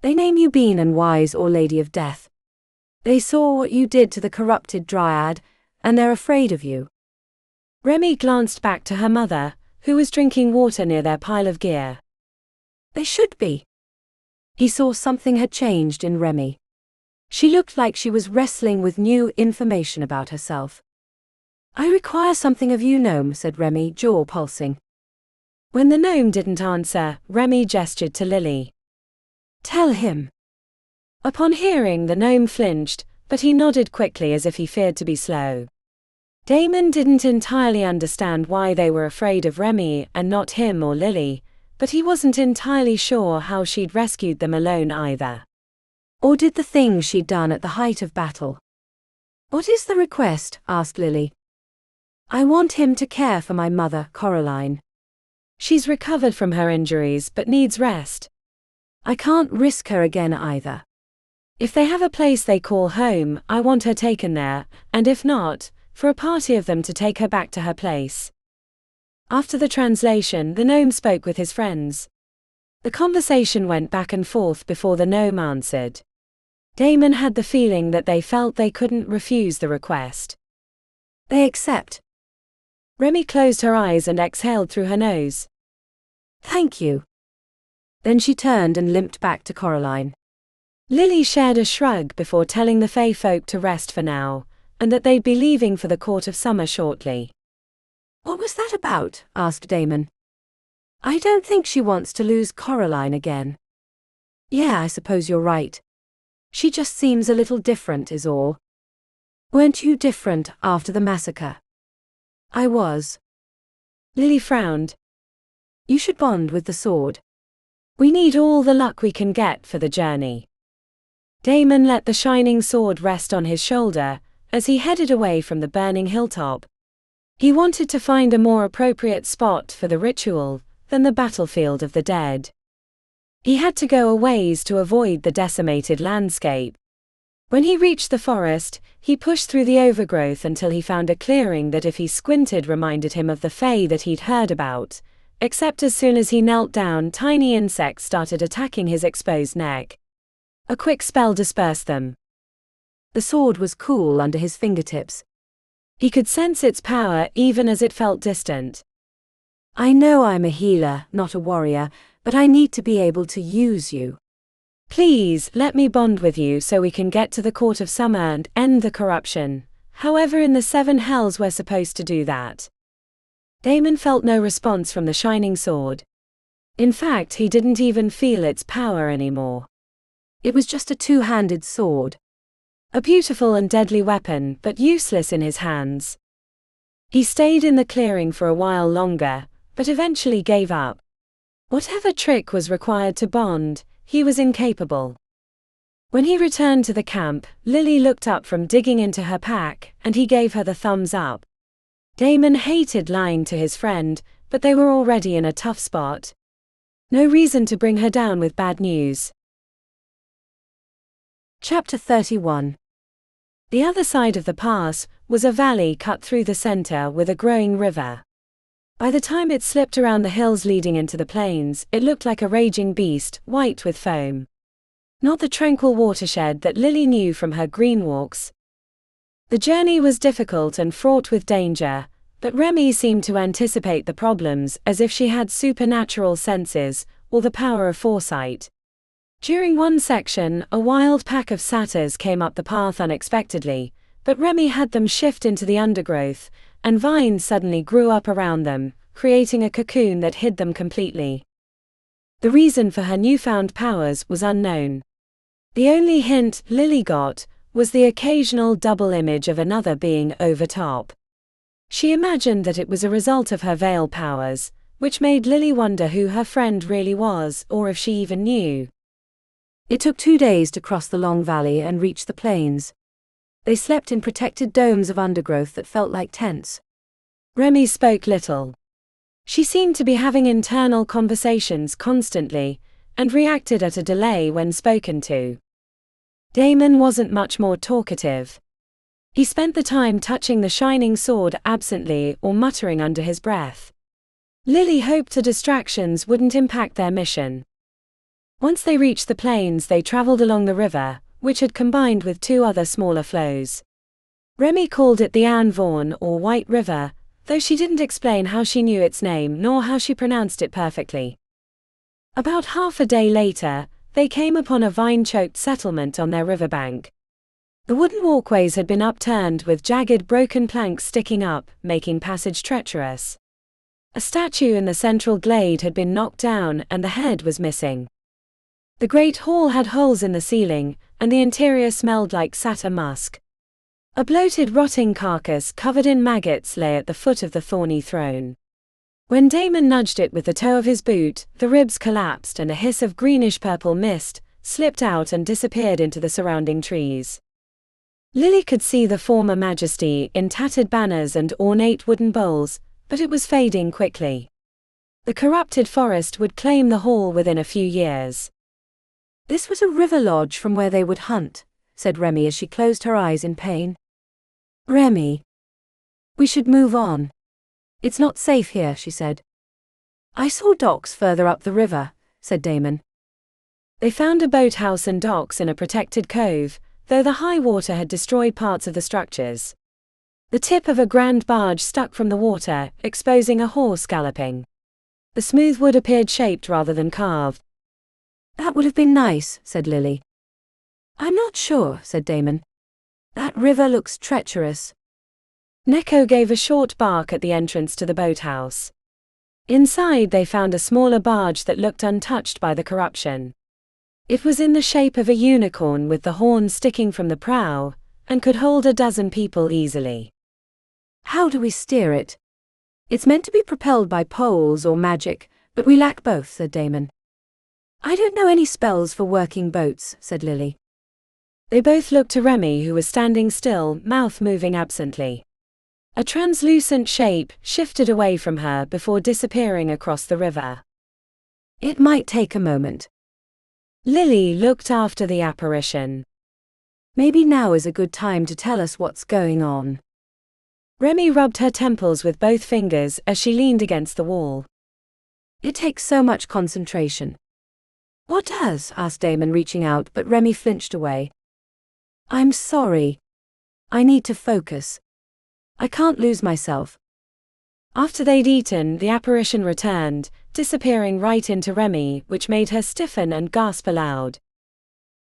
B: They name you Bean and Wise or Lady of Death. They saw what you did to the corrupted dryad, and they're afraid of you.
A: Remi glanced back to her mother, who was drinking water near their pile of gear.
B: They should be. He saw something had changed in Remi. She looked like she was wrestling with new information about herself. I require something of you, gnome, said Remi, jaw pulsing.
A: When the gnome didn't answer, Remi gestured to Lily.
B: Tell him.
A: Upon hearing, the gnome flinched, but he nodded quickly as if he feared to be slow. Damon didn't entirely understand why they were afraid of Remi and not him or Lily, but he wasn't entirely sure how she'd rescued them alone either.
B: Or did the thing she'd done at the height of battle. What is the request? Asked Lily. I want him to care for my mother, Coraline.
A: She's recovered from her injuries but needs rest.
B: I can't risk her again either.
A: If they have a place they call home, I want her taken there, and if not, for a party of them to take her back to her place. After the translation, the gnome spoke with his friends. The conversation went back and forth before the gnome answered. Damon had the feeling that they felt they couldn't refuse the request.
B: They accept.
A: Remi closed her eyes and exhaled through her nose.
B: Thank you. Then she turned and limped back to Coraline.
A: Lily shared a shrug before telling the Fey folk to rest for now, and that they'd be leaving for the Court of Summer shortly.
B: What was that about? Asked Damon. I don't think she wants to lose Coraline again. Yeah, I suppose you're right. She just seems a little different is all. Weren't you different after the massacre? I was.
A: Lily frowned.
B: You should bond with the sword.
A: We need all the luck we can get for the journey. Damon let the shining sword rest on his shoulder as he headed away from the burning hilltop. He wanted to find a more appropriate spot for the ritual than the battlefield of the dead. He had to go a ways to avoid the decimated landscape. When he reached the forest, he pushed through the overgrowth until he found a clearing that if he squinted reminded him of the fae that he'd heard about, except as soon as he knelt down tiny insects started attacking his exposed neck. A quick spell dispersed them.
B: The sword was cool under his fingertips.
A: He could sense its power even as it felt distant.
B: I know I'm a healer, not a warrior, but I need to be able to use you.
A: Please, let me bond with you so we can get to the Court of Summer and end the corruption. However, in the 7 hells we're supposed to do that. Damon felt no response from the shining sword. In fact, he didn't even feel its power anymore.
B: It was just a 2-handed sword.
A: A beautiful and deadly weapon, but useless in his hands. He stayed in the clearing for a while longer, but eventually gave up. Whatever trick was required to bond, he was incapable. When he returned to the camp, Lily looked up from digging into her pack, and he gave her the thumbs up. Damon hated lying to his friend, but they were already in a tough spot. No reason to bring her down with bad news.
B: Chapter 31.
A: The other side of the pass was a valley cut through the center with a growing river. By the time it slipped around the hills leading into the plains, it looked like a raging beast, white with foam. Not the tranquil watershed that Lily knew from her green walks. The journey was difficult and fraught with danger, but Remi seemed to anticipate the problems as if she had supernatural senses or the power of foresight. During one section, a wild pack of satyrs came up the path unexpectedly, but Remi had them shift into the undergrowth, and vines suddenly grew up around them, creating a cocoon that hid them completely. The reason for her newfound powers was unknown. The only hint Lily got was the occasional double image of another being over top. She imagined that it was a result of her veil powers, which made Lily wonder who her friend really was or if she even knew.
B: It took 2 days to cross the long valley and reach the plains. They slept in protected domes of undergrowth that felt like tents.
A: Remi spoke little. She seemed to be having internal conversations constantly, and reacted at a delay when spoken to. Damon wasn't much more talkative. He spent the time touching the shining sword absently or muttering under his breath. Lily hoped the distractions wouldn't impact their mission. Once they reached the plains, they traveled along the river, which had combined with 2 other smaller flows. Remi called it the Anne Vaughan or White River, though she didn't explain how she knew its name nor how she pronounced it perfectly. About half a day later, they came upon a vine-choked settlement on their riverbank. The wooden walkways had been upturned with jagged broken planks sticking up, making passage treacherous. A statue in the central glade had been knocked down and the head was missing. The great hall had holes in the ceiling, and the interior smelled like satyr musk. A bloated rotting carcass covered in maggots lay at the foot of the thorny throne. When Damon nudged it with the toe of his boot, the ribs collapsed and a hiss of greenish-purple mist slipped out and disappeared into the surrounding trees. Lily could see the former majesty in tattered banners and ornate wooden bowls, but it was fading quickly. The corrupted forest would claim the hall within a few years.
B: This was a river lodge from where they would hunt, said Remi as she closed her eyes in pain. Remi. We should move on. It's not safe here, she said. I saw docks further up the river, said Damon.
A: They found a boathouse and docks in a protected cove, though the high water had destroyed parts of the structures. The tip of a grand barge stuck from the water, exposing a horse galloping. The smooth wood appeared shaped rather than carved.
B: That would have been nice, said Lily. I'm not sure, said Damon. That river looks treacherous.
A: Neko gave a short bark at the entrance to the boathouse. Inside they found a smaller barge that looked untouched by the corruption. It was in the shape of a unicorn with the horn sticking from the prow, and could hold a dozen people easily.
B: How do we steer it? It's meant to be propelled by poles or magic, but we lack both, said Damon. I don't know any spells for working boats, said Lily.
A: They both looked to Remi, who was standing still, mouth moving absently. A translucent shape shifted away from her before disappearing across the river.
B: It might take a moment.
A: Lily looked after the apparition.
B: Maybe now is a good time to tell us what's going on.
A: Remi rubbed her temples with both fingers as she leaned against the wall.
B: It takes so much concentration. What does? Asked Damon, reaching out, but Remi flinched away. I'm sorry. I need to focus. I can't lose myself.
A: After they'd eaten, the apparition returned, disappearing right into Remi, which made her stiffen and gasp aloud.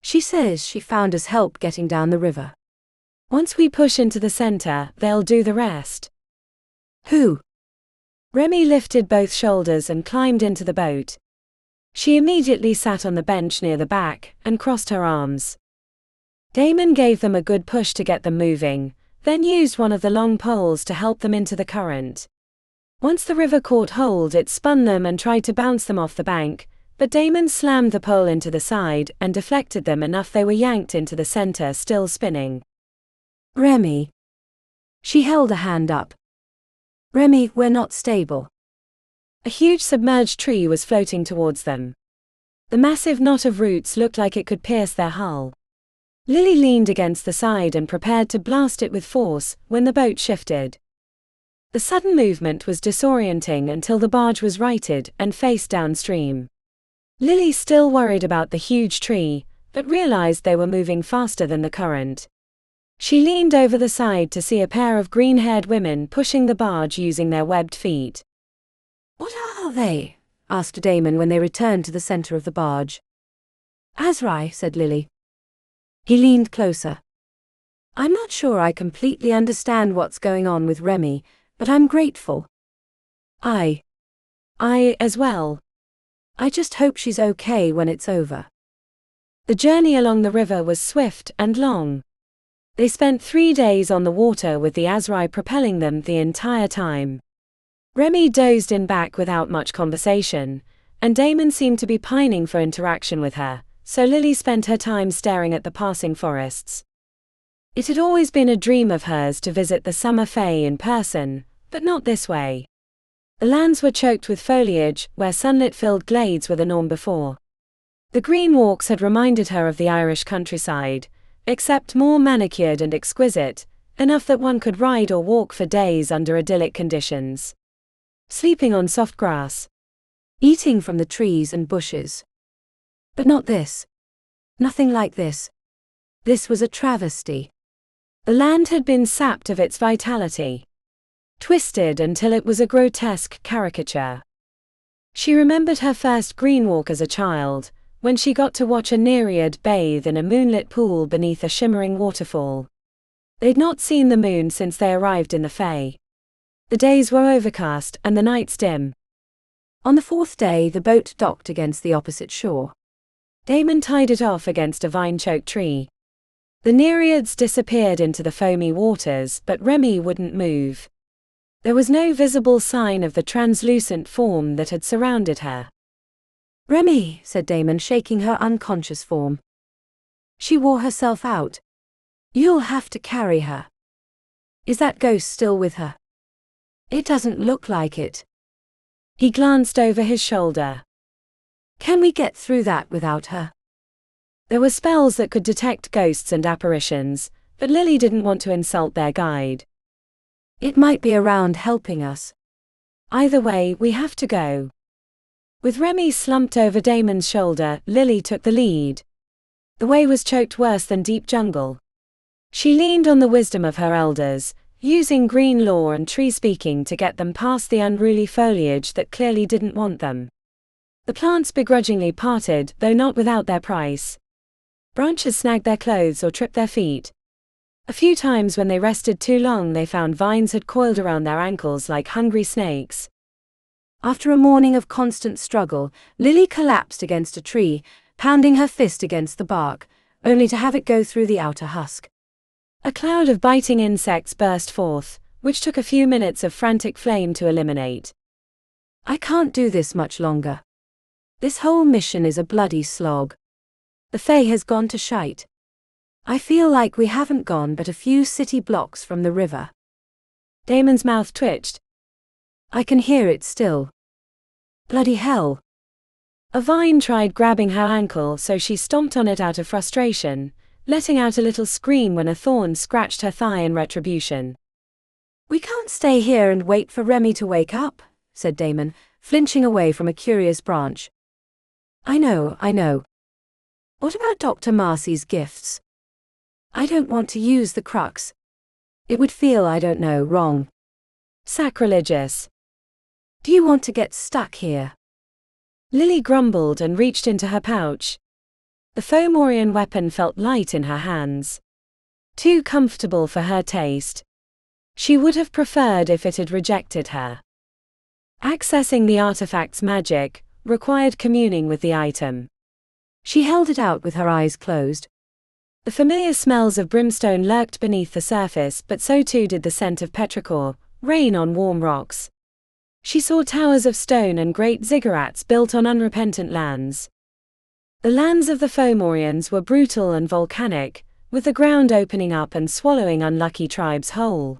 B: She says she found us help getting down the river.
A: Once we push into the center, they'll do the rest.
B: Who?
A: Remi lifted both shoulders and climbed into the boat. She immediately sat on the bench near the back and crossed her arms. Damon gave them a good push to get them moving, then used one of the long poles to help them into the current. Once the river caught hold, it spun them and tried to bounce them off the bank, but Damon slammed the pole into the side and deflected them enough they were yanked into the center, still spinning.
B: Remi. She held a hand up. Remi, we're not stable.
A: A huge submerged tree was floating towards them. The massive knot of roots looked like it could pierce their hull. Lily leaned against the side and prepared to blast it with force when the boat shifted. The sudden movement was disorienting until the barge was righted and faced downstream. Lily still worried about the huge tree, but realized they were moving faster than the current. She leaned over the side to see a pair of green-haired women pushing the barge using their webbed feet.
B: What are they? Asked Damon when they returned to the center of the barge. Azrai, said Lily. He leaned closer. I'm not sure I completely understand what's going on with Remi, but I'm grateful.
A: I as well.
B: I just hope she's okay when it's over.
A: The journey along the river was swift and long. They spent 3 days on the water with the Azrai propelling them the entire time. Remi dozed in back without much conversation, and Damon seemed to be pining for interaction with her, so Lily spent her time staring at the passing forests. It had always been a dream of hers to visit the summer fae in person, but not this way. The lands were choked with foliage, where sunlit-filled glades were the norm before. The green walks had reminded her of the Irish countryside, except more manicured and exquisite, enough that one could ride or walk for days under idyllic conditions. Sleeping on soft grass.
B: Eating from the trees and bushes. But not this. Nothing like this. This was a travesty.
A: The land had been sapped of its vitality. Twisted until it was a grotesque caricature. She remembered her first green walk as a child, when she got to watch a nereid bathe in a moonlit pool beneath a shimmering waterfall. They'd not seen the moon since they arrived in the Fae. The days were overcast and the nights dim.
B: On the 4th day, the boat docked against the opposite shore.
A: Damon tied it off against a vine-choked tree. The nereids disappeared into the foamy waters, but Remi wouldn't move. There was no visible sign of the translucent form that had surrounded her.
B: Remi, said Damon, shaking her unconscious form. She wore herself out. You'll have to carry her. Is that ghost still with her? It doesn't look like it.
A: He glanced over his shoulder.
B: Can we get through that without her?
A: There were spells that could detect ghosts and apparitions, but Lily didn't want to insult their guide.
B: It might be around helping us.
A: Either way, we have to go. With Remi slumped over Damon's shoulder, Lily took the lead. The way was choked worse than deep jungle. She leaned on the wisdom of her elders, using green lore and tree speaking to get them past the unruly foliage that clearly didn't want them. The plants begrudgingly parted, though not without their price. Branches snagged their clothes or tripped their feet. A few times when they rested too long, they found vines had coiled around their ankles like hungry snakes.
B: After a morning of constant struggle, Lily collapsed against a tree, pounding her fist against the bark, only to have it go through the outer husk.
A: A cloud of biting insects burst forth, which took a few minutes of frantic flame to eliminate.
B: I can't do this much longer. This whole mission is a bloody slog. The Fae has gone to shite. I feel like we haven't gone but a few city blocks from the river.
A: Damon's mouth twitched.
B: I can hear it still. Bloody hell.
A: A vine tried grabbing her ankle, so she stomped on it out of frustration, letting out a little scream when a thorn scratched her thigh in retribution.
B: We can't stay here and wait for Remi to wake up, said Damon, flinching away from a curious branch. I know. What about Dr. Marcy's gifts? I don't want to use the crux. It would feel, wrong.
A: Sacrilegious.
B: Do you want to get stuck here?
A: Lily grumbled and reached into her pouch. The Fomorian weapon felt light in her hands. Too comfortable for her taste. She would have preferred if it had rejected her. Accessing the artifact's magic required communing with the item.
B: She held it out with her eyes closed.
A: The familiar smells of brimstone lurked beneath the surface, but so too did the scent of petrichor, rain on warm rocks. She saw towers of stone and great ziggurats built on unrepentant lands. The lands of the Fomorians were brutal and volcanic, with the ground opening up and swallowing unlucky tribes whole.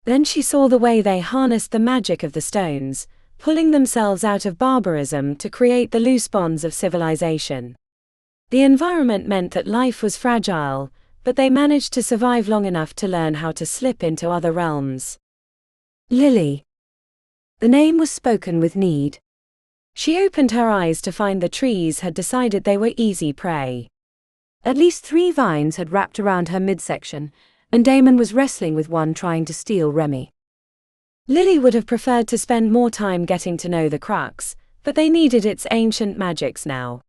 A: Then she saw the way they harnessed the magic of the stones, pulling themselves out of barbarism to create the loose bonds of civilization. The environment meant that life was fragile, but they managed to survive long enough to learn how to slip into other realms.
B: Lily. The name was spoken with need.
A: She opened her eyes to find the trees had decided they were easy prey.
B: At least 3 vines had wrapped around her midsection, and Damon was wrestling with one trying to steal Remi.
A: Lily would have preferred to spend more time getting to know the crux, but they needed its ancient magics now.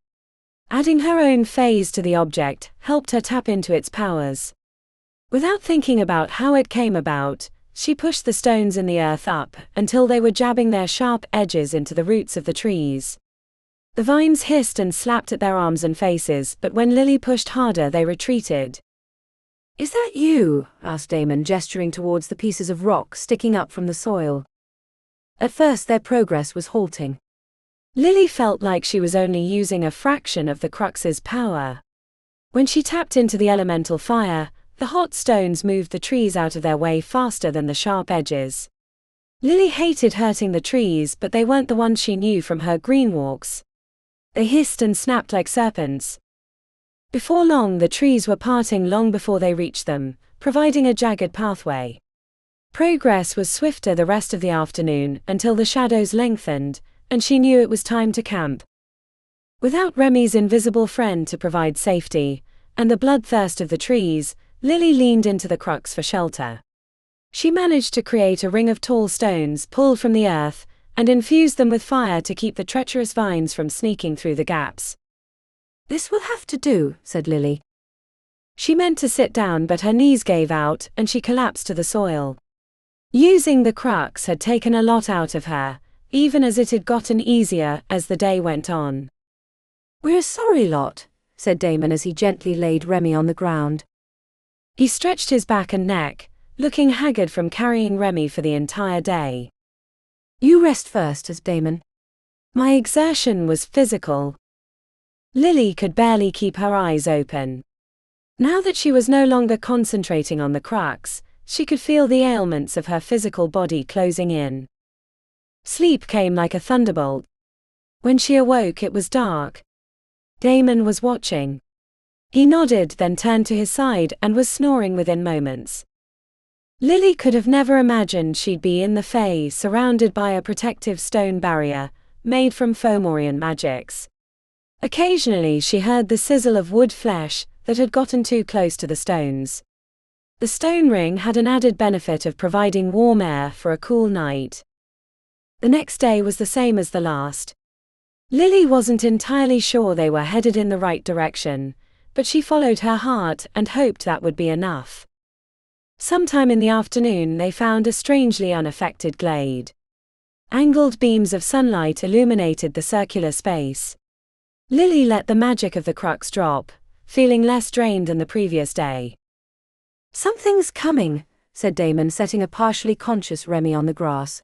A: Adding her own phase to the object helped her tap into its powers. Without thinking about how it came about, she pushed the stones in the earth up until they were jabbing their sharp edges into the roots of the trees. The vines hissed and slapped at their arms and faces, but when Lily pushed harder, they retreated.
B: Is that you? Asked Damon, gesturing towards the pieces of rock sticking up from the soil. At first their progress was halting.
A: Lily felt like she was only using a fraction of the crux's power. When she tapped into the elemental fire, the hot stones moved the trees out of their way faster than the sharp edges. Lily hated hurting the trees, but they weren't the ones she knew from her green walks. They hissed and snapped like serpents. Before long, the trees were parting long before they reached them, providing a jagged pathway. Progress was swifter the rest of the afternoon until the shadows lengthened, and she knew it was time to camp. Without Remi's invisible friend to provide safety, and the bloodthirst of the trees, Lily leaned into the crux for shelter. She managed to create a ring of tall stones pulled from the earth, and infused them with fire to keep the treacherous vines from sneaking through the gaps.
B: This will have to do, said Lily.
A: She meant to sit down, but her knees gave out and she collapsed to the soil. Using the crux had taken a lot out of her, even as it had gotten easier as the day went on.
B: We're a sorry lot, said Damon as he gently laid Remi on the ground.
A: He stretched his back and neck, looking haggard from carrying Remi for the entire day.
B: You rest first, said Damon.
A: My exertion was physical. Lily could barely keep her eyes open. Now that she was no longer concentrating on the crux, she could feel the ailments of her physical body closing in. Sleep came like a thunderbolt. When she awoke, it was dark. Damon was watching. He nodded, then turned to his side and was snoring within moments. Lily could have never imagined she'd be in the Fae, surrounded by a protective stone barrier, made from Fomorian magics. Occasionally she heard the sizzle of wood flesh that had gotten too close to the stones. The stone ring had an added benefit of providing warm air for a cool night. The next day was the same as the last. Lily wasn't entirely sure they were headed in the right direction, but she followed her heart and hoped that would be enough. Sometime in the afternoon they found a strangely unaffected glade. Angled beams of sunlight illuminated the circular space. Lily let the magic of the crux drop, feeling less drained than the previous day.
B: "Something's coming," said Damon, setting a partially conscious Remi on the grass.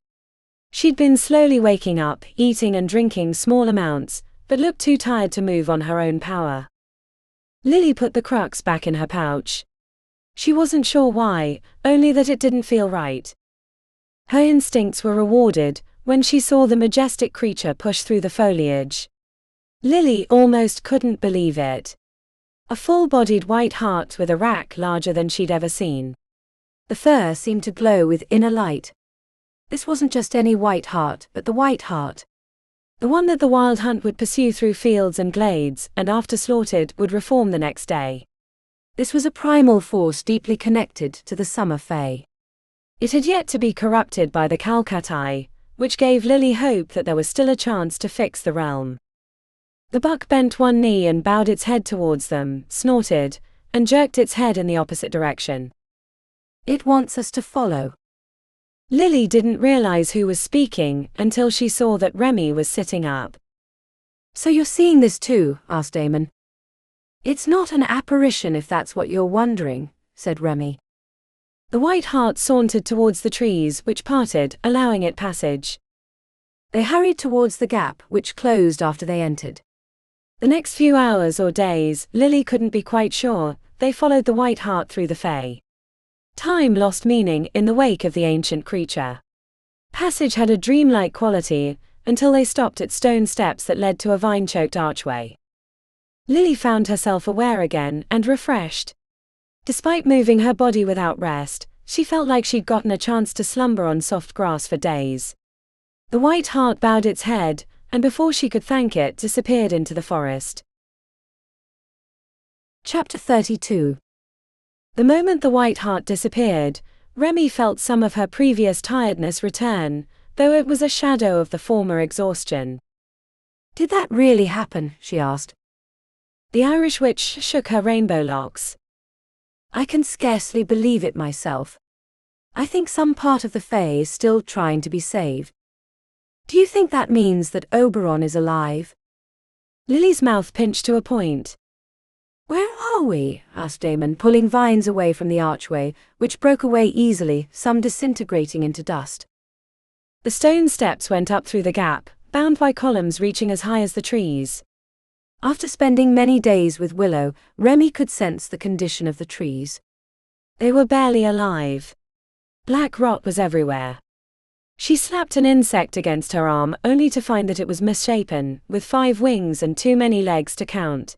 A: She'd been slowly waking up, eating and drinking small amounts, but looked too tired to move on her own power. Lily put the crux back in her pouch. She wasn't sure why, only that it didn't feel right. Her instincts were rewarded when she saw the majestic creature push through the foliage. Lily almost couldn't believe it. A full-bodied white heart with a rack larger than she'd ever seen.
B: The fur seemed to glow with inner light. This wasn't just any white heart, but the white heart.
A: The one that the wild hunt would pursue through fields and glades, and after slaughtered, would reform the next day.
B: This was a primal force deeply connected to the summer fae.
A: It had yet to be corrupted by the Calcatai, which gave Lily hope that there was still a chance to fix the realm. The buck bent one knee and bowed its head towards them, snorted, and jerked its head in the opposite direction.
B: "It wants us to follow."
A: Lily didn't realize who was speaking until she saw that Remi was sitting up.
B: "So you're seeing this too?" asked Damon. "It's not an apparition if that's what you're wondering," said Remi.
A: The white heart sauntered towards the trees, which parted, allowing it passage.
B: They hurried towards the gap, which closed after they entered.
A: The next few hours or days, Lily couldn't be quite sure, they followed the white heart through the fae. Time lost meaning in the wake of the ancient creature. Passage had a dreamlike quality, until they stopped at stone steps that led to a vine-choked archway. Lily found herself aware again and refreshed. Despite moving her body without rest, she felt like she'd gotten a chance to slumber on soft grass for days. The white heart bowed its head, and before she could thank it, disappeared into the forest.
B: Chapter 32.
A: The moment the white heart disappeared, Remi felt some of her previous tiredness return, though it was a shadow of the former exhaustion.
B: "Did that really happen?" she asked.
A: The Irish witch shook her rainbow locks.
B: "I can scarcely believe it myself. I think some part of the fae is still trying to be saved. Do you think that means that Overrun is alive?"
A: Lily's mouth pinched to a point.
B: "Where are we?" asked Damon, pulling vines away from the archway, which broke away easily, some disintegrating into dust.
A: The stone steps went up through the gap, bound by columns reaching as high as the trees.
B: After spending many days with Willow, Remi could sense the condition of the trees.
A: They were barely alive. Black rot was everywhere. She slapped an insect against her arm, only to find that it was misshapen, with 5 wings and too many legs to count.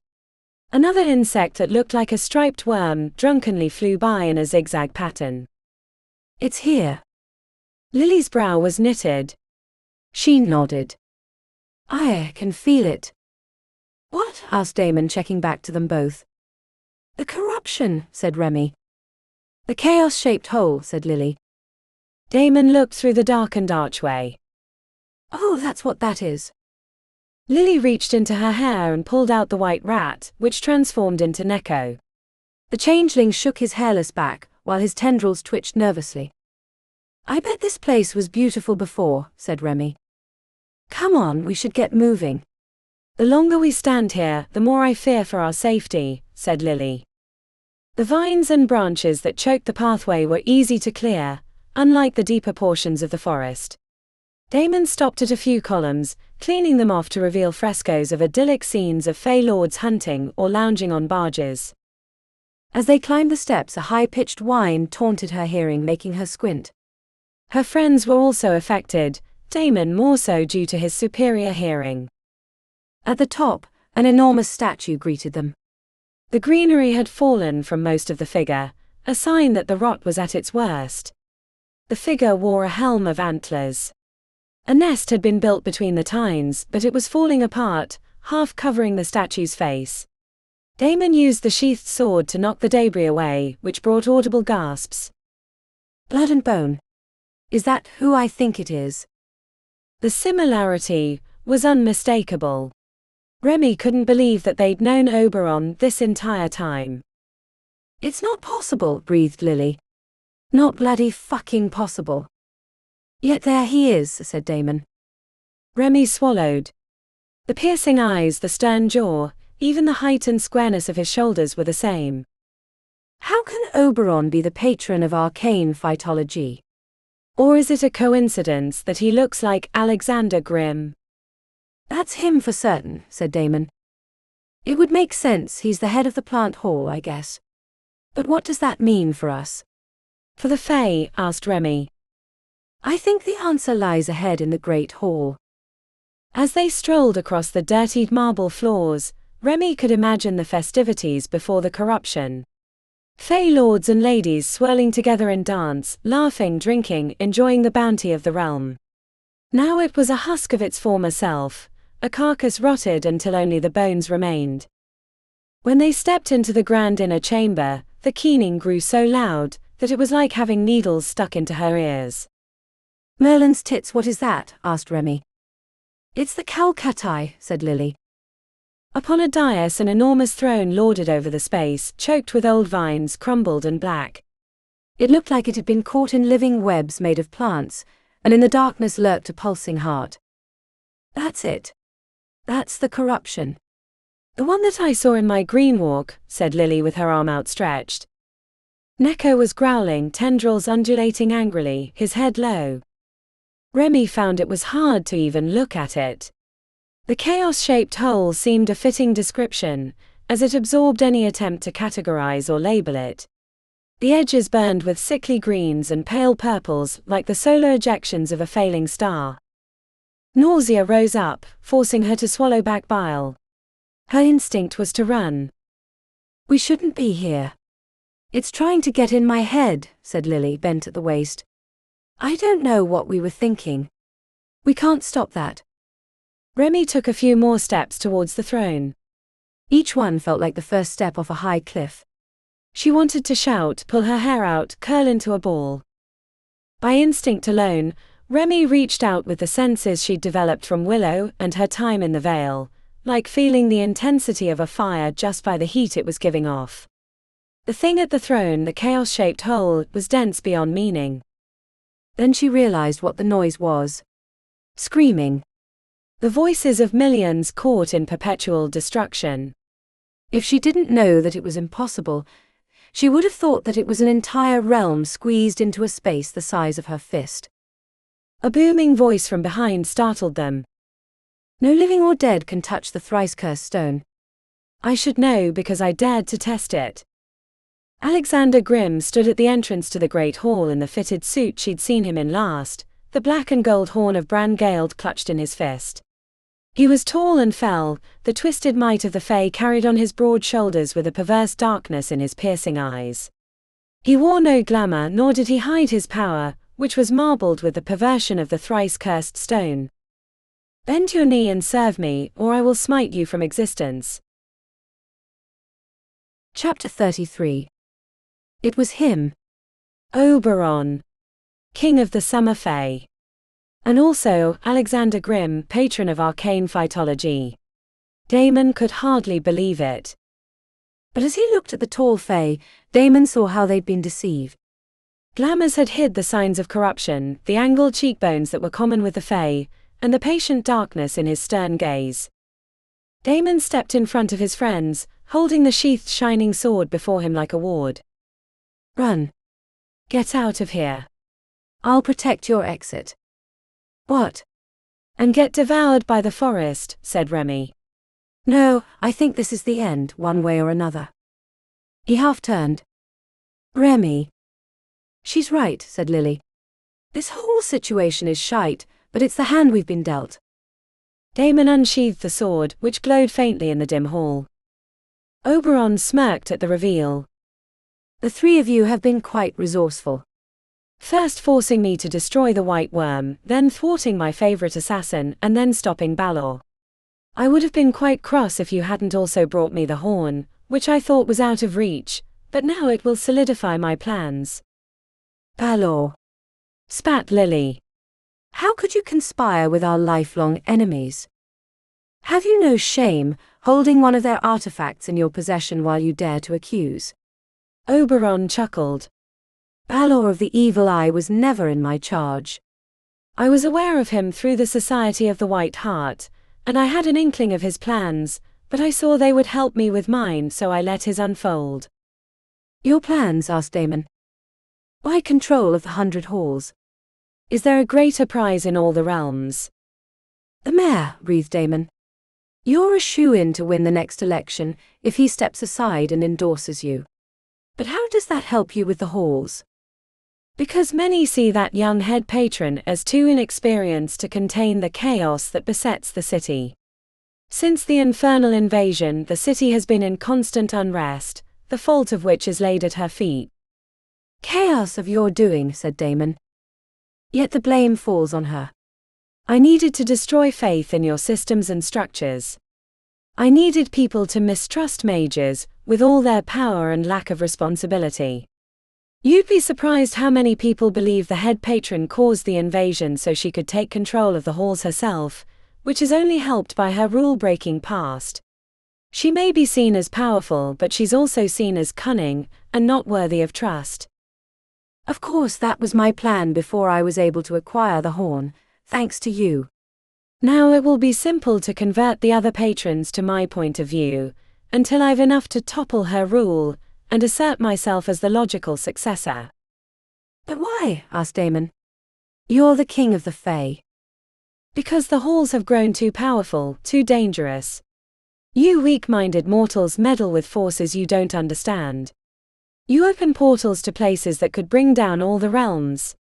A: Another insect that looked like a striped worm drunkenly flew by in a zigzag pattern.
B: "It's here."
A: Lily's brow was knitted.
B: She nodded. "I can feel it."
A: "What?"
B: asked Damon, checking back to them both. "The corruption," said Remi. "The chaos-shaped hole," said Lily.
A: Damon looked through the darkened archway.
B: "Oh, that's what that is."
A: Lily reached into her hair and pulled out the white rat, which transformed into Neko.
B: The changeling shook his hairless back, while his tendrils twitched nervously. "I bet this place was beautiful before," said Remi. "Come on, we should get moving."
A: "The longer we stand here, the more I fear for our safety," said Lily. The vines and branches that choked the pathway were easy to clear, unlike the deeper portions of the forest. Damon stopped at a few columns, cleaning them off to reveal frescoes of idyllic scenes of fae lords hunting or lounging on barges.
B: As they climbed the steps, a high-pitched whine taunted her hearing, making her squint.
A: Her friends were also affected, Damon more so due to his superior hearing.
B: At the top, an enormous statue greeted them.
A: The greenery had fallen from most of the figure, a sign that the rot was at its worst. The figure wore a helm of antlers. A nest had been built between the tines, but it was falling apart, half covering the statue's face. Damon used the sheathed sword to knock the debris away, which brought audible gasps.
B: "Blood and bone. Is that who I think it is?"
A: The similarity was unmistakable. Remi couldn't believe that they'd known Oberon this entire time.
B: "It's not possible," breathed Lily. Not bloody fucking possible. Yet there he is, said Damon.
A: Remi swallowed. The piercing eyes, the stern jaw, even the height and squareness of his shoulders were the same.
B: How can Oberon be the patron of arcane phytology?
A: Or is it a coincidence that he looks like Alexander Grimm?
B: That's him for certain, said Damon. It would make sense, he's the head of the plant hall, I guess. But what does that mean for us?
A: For the Fae, asked Remi.
B: I think the answer lies ahead in the Great Hall.
A: As they strolled across the dirtied marble floors, Remi could imagine the festivities before the corruption. Fae lords and ladies swirling together in dance, laughing, drinking, enjoying the bounty of the realm. Now it was a husk of its former self, a carcass rotted until only the bones remained. When they stepped into the grand inner chamber, the keening grew so loud that it was like having needles stuck into her ears.
B: Merlin's tits, what is that? Asked Remi. It's the Calcatti, said Lily.
A: Upon a dais an enormous throne lorded over the space, choked with old vines, crumbled and black.
B: It looked like it had been caught in living webs made of plants, and in the darkness lurked a pulsing heart. That's it. That's the corruption.
A: The one that I saw in my green walk, said Lily with her arm outstretched. Neko was growling, tendrils undulating angrily, his head low. Remi found it was hard to even look at it. The chaos-shaped hole seemed a fitting description, as it absorbed any attempt to categorize or label it. The edges burned with sickly greens and pale purples like the solar ejections of a failing star. Nausea rose up, forcing her to swallow back bile. Her instinct was to run.
B: We shouldn't be here. It's trying to get in my head, said Lily, bent at the waist. I don't know what we were thinking. We can't stop that.
A: Remi took a few more steps towards the throne.
B: Each one felt like the first step off a high cliff.
A: She wanted to shout, pull her hair out, curl into a ball. By instinct alone, Remi reached out with the senses she'd developed from Willow and her time in the Vale, like feeling the intensity of a fire just by the heat it was giving off. The thing at the throne, the chaos-shaped hole, was dense beyond meaning.
B: Then she realized what the noise was. Screaming.
A: The voices of millions caught in perpetual destruction.
B: If she didn't know that it was impossible, she would have thought that it was an entire realm squeezed into a space the size of her fist.
A: A booming voice from behind startled them.
B: No living or dead can touch the thrice-cursed stone.
A: I should know because I dared to test it. Alexander Grimm stood at the entrance to the Great Hall in the fitted suit she'd seen him in last, the black and gold horn of Bran Gaeld clutched in his fist. He was tall and fell, the twisted might of the Fae carried on his broad shoulders with a perverse darkness in his piercing eyes. He wore no glamour, nor did he hide his power, which was marbled with the perversion of the thrice-cursed stone. Bend your knee and serve me, or I will smite you from existence.
B: Chapter 33. It was him.
A: Oberon, king of the summer Fae. And also, Alexander Grimm, patron of arcane phytology. Damon could hardly believe it.
B: But as he looked at the tall Fae, Damon saw how they'd been deceived.
A: Glamours had hid the signs of corruption, the angled cheekbones that were common with the Fae, and the patient darkness in his stern gaze. Damon stepped in front of his friends, holding the sheathed shining sword before him like a ward.
B: Run.
A: Get out of here.
B: I'll protect your exit.
A: What? And get devoured by the forest, said Remi.
B: No, I think this is the end, one way or another. He half turned. Remi. She's right, said Lily. This whole situation is shite, but it's the hand we've been dealt.
A: Damon unsheathed the sword, which glowed faintly in the dim hall. Oberon smirked at the reveal.
B: The three of you have been quite resourceful.
A: First forcing me to destroy the White Worm, then thwarting my favorite assassin, and then stopping Balor. I would have been quite cross if you hadn't also brought me the horn, which I thought was out of reach, but now it will solidify my plans.
B: Balor,
A: spat Lily.
B: How could you conspire with our lifelong enemies? Have you no shame, holding one of their artifacts in your possession while you dare to accuse?
A: Oberon chuckled.
B: Balor of the Evil Eye was never in my charge.
A: I was aware of him through the Society of the White Hart, and I had an inkling of his plans, but I saw they would help me with mine, so I let his unfold.
B: Your plans? Asked Damon. Why control of the 100 halls?
A: Is there a greater prize in all the realms?
B: The mayor, breathed Damon. You're a shoo-in to win the next election if he steps aside and endorses you. But how does that help you with the halls?
A: Because many see that young head patron as too inexperienced to contain the chaos that besets the city. Since the infernal invasion, the city has been in constant unrest, the fault of which is laid at her feet.
B: Chaos of your doing, said Damon. Yet the blame falls on her.
A: I needed to destroy faith in your systems and structures. I needed people to mistrust mages, with all their power and lack of responsibility. You'd be surprised how many people believe the head patron caused the invasion so she could take control of the halls herself, which is only helped by her rule-breaking past. She may be seen as powerful, but she's also seen as cunning, and not worthy of trust.
B: Of course, that was my plan before I was able to acquire the horn, thanks to you.
A: Now it will be simple to convert the other patrons to my point of view, until I've enough to topple her rule, and assert myself as the logical successor.
B: But why? Asked Damon. You're the king of the Fae.
A: Because the halls have grown too powerful, too dangerous. You weak-minded mortals meddle with forces you don't understand. You open portals to places that could bring down all the realms.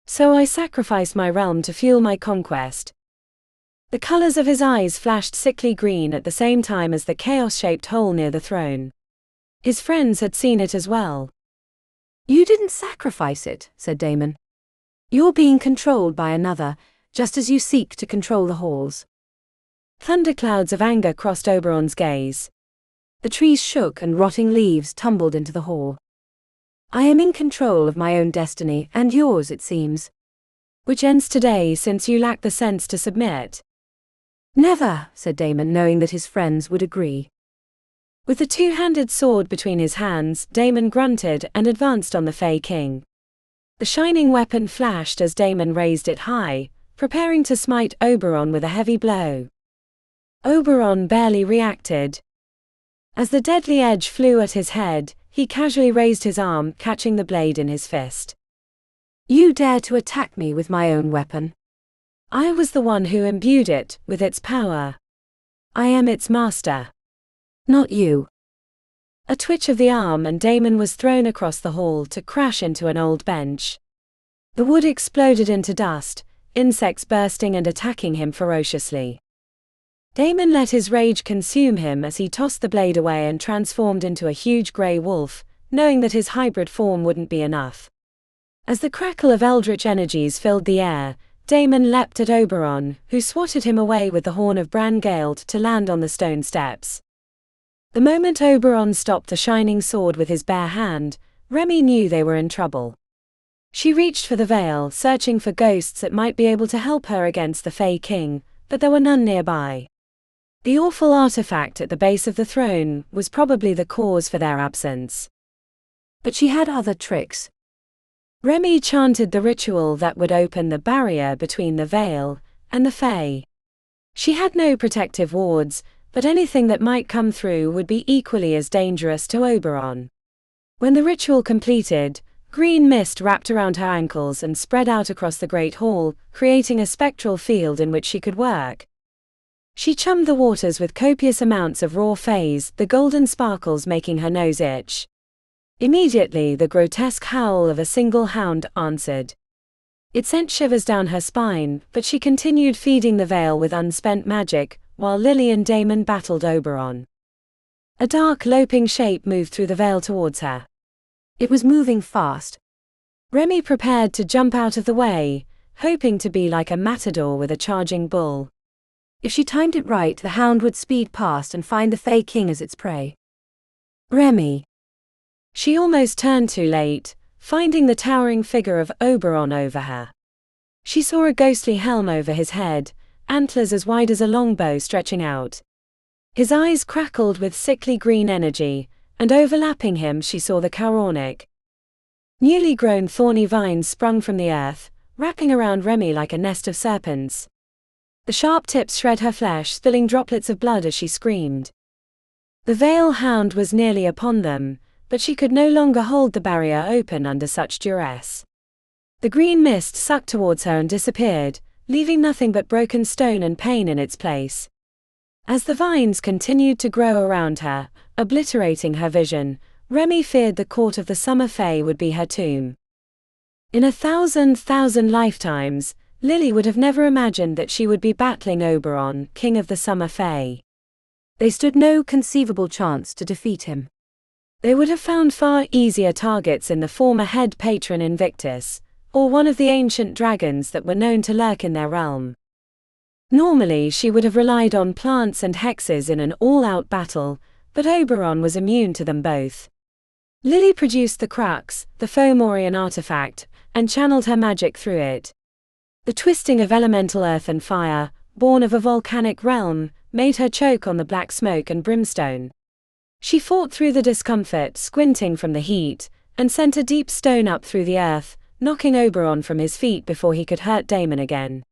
A: So I sacrificed my realm to fuel my conquest. The colors of his eyes flashed sickly green at the same time as the chaos-shaped hole near the throne. His friends had seen it as well.
B: You didn't sacrifice it, said Damon. You're being controlled by another, just as you seek to control the halls.
A: Thunderclouds of anger crossed Oberon's gaze.
B: The trees shook and rotting leaves tumbled into the hall. I am in control of my own destiny, and yours, it seems.
A: Which ends today, since you lack the sense to submit.
B: Never, said Damon, knowing that his friends would agree.
A: With the two-handed sword between his hands, Damon grunted and advanced on the Fey King. The shining weapon flashed as Damon raised it high, preparing to smite Oberon with a heavy blow. Oberon barely reacted. As the deadly edge flew at his head, he casually raised his arm, catching the blade in his fist.
B: You dare to attack me with my own weapon?
A: I was the one who imbued it with its power. I am its master.
B: Not you.
A: A twitch of the arm and Damon was thrown across the hall to crash into an old bench. The wood exploded into dust, insects bursting and attacking him ferociously. Damon let his rage consume him as he tossed the blade away and transformed into a huge grey wolf, knowing that his hybrid form wouldn't be enough. As the crackle of eldritch energies filled the air, Damon leapt at Oberon, who swatted him away with the horn of Brangald to land on the stone steps. The moment Oberon stopped the shining sword with his bare hand, Remi knew they were in trouble. She reached for the veil, searching for ghosts that might be able to help her against the Fey King, but there were none nearby. The awful artifact at the base of the throne was probably the cause for their absence.
B: But she had other tricks.
A: Remi chanted the ritual that would open the barrier between the veil and the Fae. She had no protective wards, but anything that might come through would be equally as dangerous to Oberon. When the ritual completed, green mist wrapped around her ankles and spread out across the great hall, creating a spectral field in which she could work. She chummed the waters with copious amounts of raw phase, the golden sparkles making her nose itch. Immediately the grotesque howl of a single hound answered. It sent shivers down her spine, but she continued feeding the veil with unspent magic, while Lily and Damon battled Oberon. A dark loping shape moved through the veil towards her.
B: It was moving fast.
A: Remi prepared to jump out of the way, hoping to be like a matador with a charging bull.
B: If she timed it right, the hound would speed past and find the Fey King as its prey. Remi.
A: She almost turned too late, finding the towering figure of Oberon over her. She saw a ghostly helm over his head, antlers as wide as a longbow stretching out. His eyes crackled with sickly green energy, and overlapping him she saw the Caoránarch. Newly grown thorny vines sprung from the earth, wrapping around Remi like a nest of serpents. The sharp tips shred her flesh, spilling droplets of blood as she screamed. The Veil Hound was nearly upon them, but she could no longer hold the barrier open under such duress. The green mist sucked towards her and disappeared, leaving nothing but broken stone and pain in its place. As the vines continued to grow around her, obliterating her vision, Remi feared the court of the Summer Fae would be her tomb. In 1,000 lifetimes, Lily would have never imagined that she would be battling Oberon, king of the Summer Fae.
B: They stood no conceivable chance to defeat him.
A: They would have found far easier targets in the former head patron Invictus, or one of the ancient dragons that were known to lurk in their realm. Normally she would have relied on plants and hexes in an all-out battle, but Oberon was immune to them both. Lily produced the crux, the Fomorian artifact, and channeled her magic through it. The twisting of elemental earth and fire, born of a volcanic realm, made her choke on the black smoke and brimstone. She fought through the discomfort, squinting from the heat, and sent a deep stone up through the earth, knocking Oberon from his feet before he could hurt Daemon again.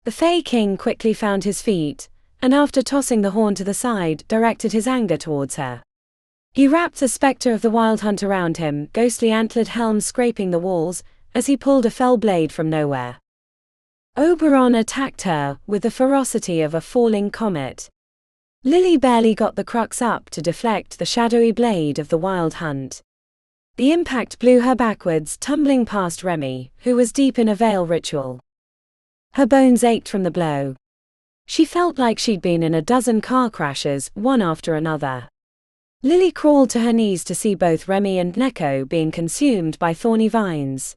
A: The Fae King quickly found his feet, and after tossing the horn to the side, directed his anger towards her. He wrapped the spectre of the Wild Hunt around him, ghostly antlered helm scraping the walls, as he pulled a fell blade from nowhere. Oberon attacked her, with the ferocity of a falling comet. Lily barely got the crux up to deflect the shadowy blade of the Wild Hunt. The impact blew her backwards, tumbling past Remi, who was deep in a veil ritual. Her bones ached from the blow. She felt like she'd been in a dozen car crashes, one after another. Lily crawled to her knees to see both Remi and Neko being consumed by thorny vines.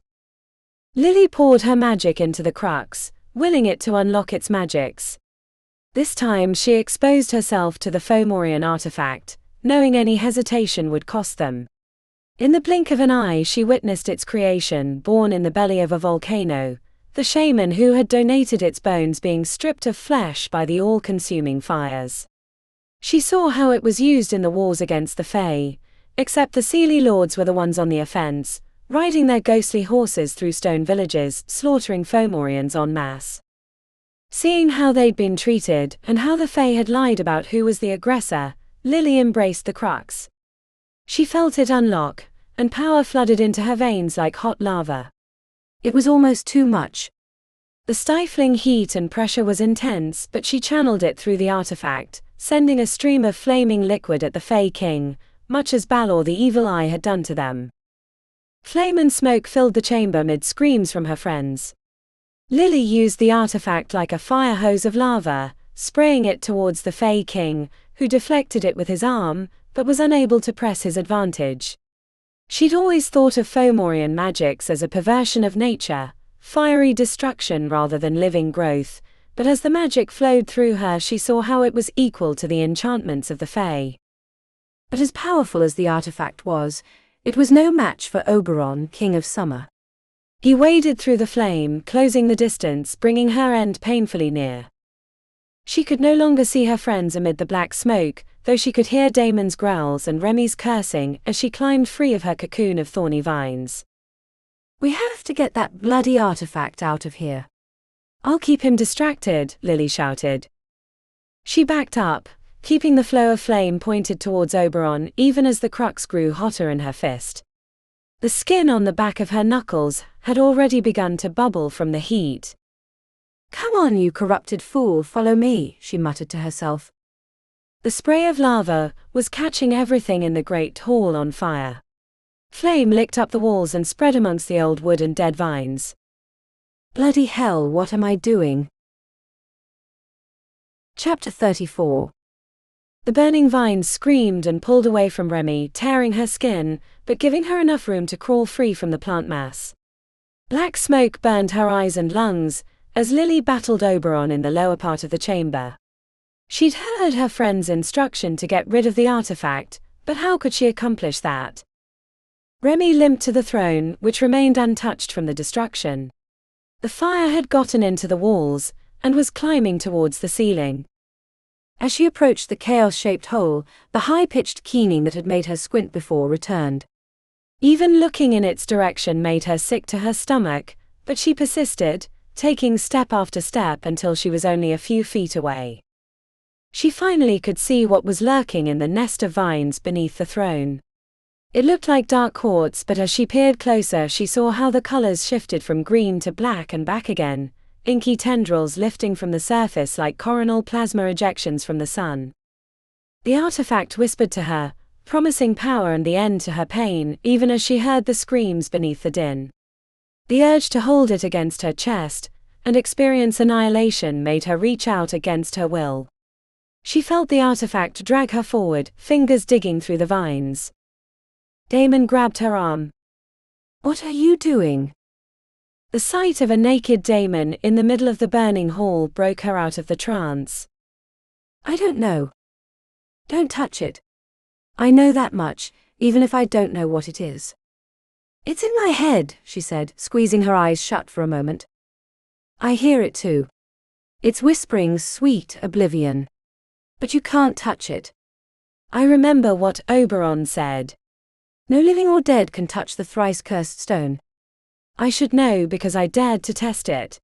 A: Lily poured her magic into the crux, willing it to unlock its magics. This time she exposed herself to the Fomorian artifact, knowing any hesitation would cost them. In the blink of an eye she witnessed its creation, born in the belly of a volcano, the shaman who had donated its bones being stripped of flesh by the all-consuming fires. She saw how it was used in the wars against the Fae, except the Seelie Lords were the ones on the offense, riding their ghostly horses through stone villages, slaughtering Fomorians en masse. Seeing how they'd been treated, and how the Fae had lied about who was the aggressor, Lily embraced the crux. She felt it unlock, and power flooded into her veins like hot lava.
B: It was almost too much.
A: The stifling heat and pressure was intense, but she channeled it through the artifact, sending a stream of flaming liquid at the Fae King, much as Balor the Evil Eye had done to them. Flame and smoke filled the chamber amid screams from her friends. Lily used the artifact like a fire hose of lava, spraying it towards the Fae King, who deflected it with his arm, but was unable to press his advantage. She'd always thought of Fomorian magics as a perversion of nature, fiery destruction rather than living growth, but as the magic flowed through her she saw how it was equal to the enchantments of the Fae.
B: But as powerful as the artifact was, it was no match for Oberon, King of Summer.
A: He waded through the flame, closing the distance, bringing her end painfully near. She could no longer see her friends amid the black smoke, though she could hear Daemon's growls and Remi's cursing as she climbed free of her cocoon of thorny vines.
B: "We have to get that bloody artifact out of here."
A: "I'll keep him distracted," Lily shouted. She backed up, keeping the flow of flame pointed towards Oberon even as the crux grew hotter in her fist. The skin on the back of her knuckles had already begun to bubble from the heat.
B: "Come on, you corrupted fool, follow me," she muttered to herself.
A: The spray of lava was catching everything in the great hall on fire. Flame licked up the walls and spread amongst the old wood and dead vines.
B: "Bloody hell, what am I doing?" Chapter 34.
A: The burning vines screamed and pulled away from Remi, tearing her skin, but giving her enough room to crawl free from the plant mass. Black smoke burned her eyes and lungs, as Lily battled Oberon in the lower part of the chamber. She'd heard her friend's instruction to get rid of the artifact, but how could she accomplish that? Remi limped to the throne, which remained untouched from the destruction. The fire had gotten into the walls, and was climbing towards the ceiling.
B: As she approached the chaos-shaped hole, the high-pitched keening that had made her squint before returned.
A: Even looking in its direction made her sick to her stomach, but she persisted, taking step after step until she was only a few feet away. She finally could see what was lurking in the nest of vines beneath the throne. It looked like dark quartz, but as she peered closer she saw how the colors shifted from green to black and back again, inky tendrils lifting from the surface like coronal plasma ejections from the sun. The artifact whispered to her, promising power and the end to her pain, even as she heard the screams beneath the din. The urge to hold it against her chest and experience annihilation made her reach out against her will. She felt the artifact drag her forward, fingers digging through the vines. Damon grabbed her arm.
B: "What are you doing?"
A: The sight of a naked Damon in the middle of the burning hall broke her out of the trance.
B: "I don't know. Don't touch it. I know that much, even if I don't know what it is." "It's in my head," she said, squeezing her eyes shut for a moment. "I hear it too. It's whispering sweet oblivion. But you can't touch it."
A: I remember what Overrun said.
B: "No living or dead can touch the thrice-cursed stone."
A: I should know because I dared to test it.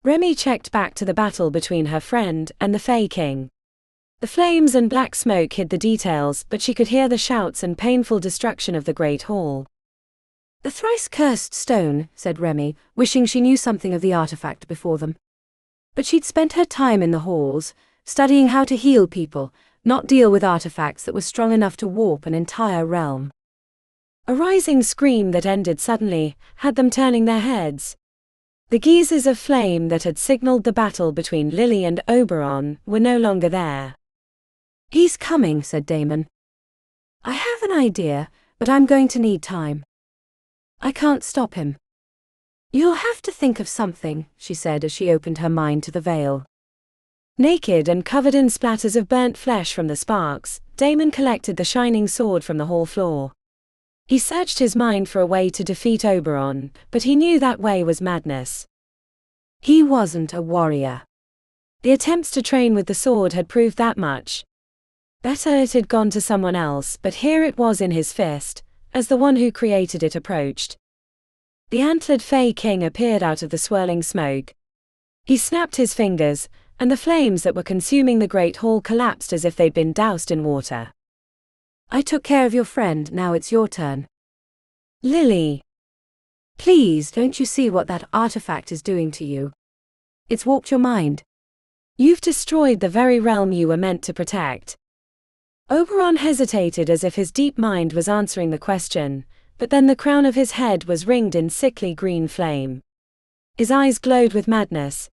A: Remi checked back to the battle between her friend and the Fey King. The flames and black smoke hid the details, but she could hear the shouts and painful destruction of the Great Hall.
B: "The thrice-cursed stone," said Remi, wishing she knew something of the artifact before them. But she'd spent her time in the halls, studying how to heal people, not deal with artifacts that were strong enough to warp an entire realm.
A: A rising scream that ended suddenly had them turning their heads. The geysers of flame that had signaled the battle between Lily and Oberon were no longer there.
B: "He's coming," said Damon. "I have an idea, but I'm going to need time. I can't stop him." "You'll have to think of something," she said as she opened her mind to the veil.
A: Naked and covered in splatters of burnt flesh from the sparks, Damon collected the shining sword from the hall floor. He searched his mind for a way to defeat Oberon, but he knew that way was madness.
B: He wasn't a warrior.
A: The attempts to train with the sword had proved that much. Better it had gone to someone else, but here it was in his fist, as the one who created it approached. The antlered Fey King appeared out of the swirling smoke. He snapped his fingers, and the flames that were consuming the Great Hall collapsed as if they'd been doused in water.
B: "I took care of your friend, now it's your turn."
A: "Lily.
B: Please, don't you see what that artifact is doing to you? It's warped your mind.
A: You've destroyed the very realm you were meant to protect." Oberon hesitated as if his deep mind was answering the question, but then the crown of his head was ringed in sickly green flame. His eyes glowed with madness.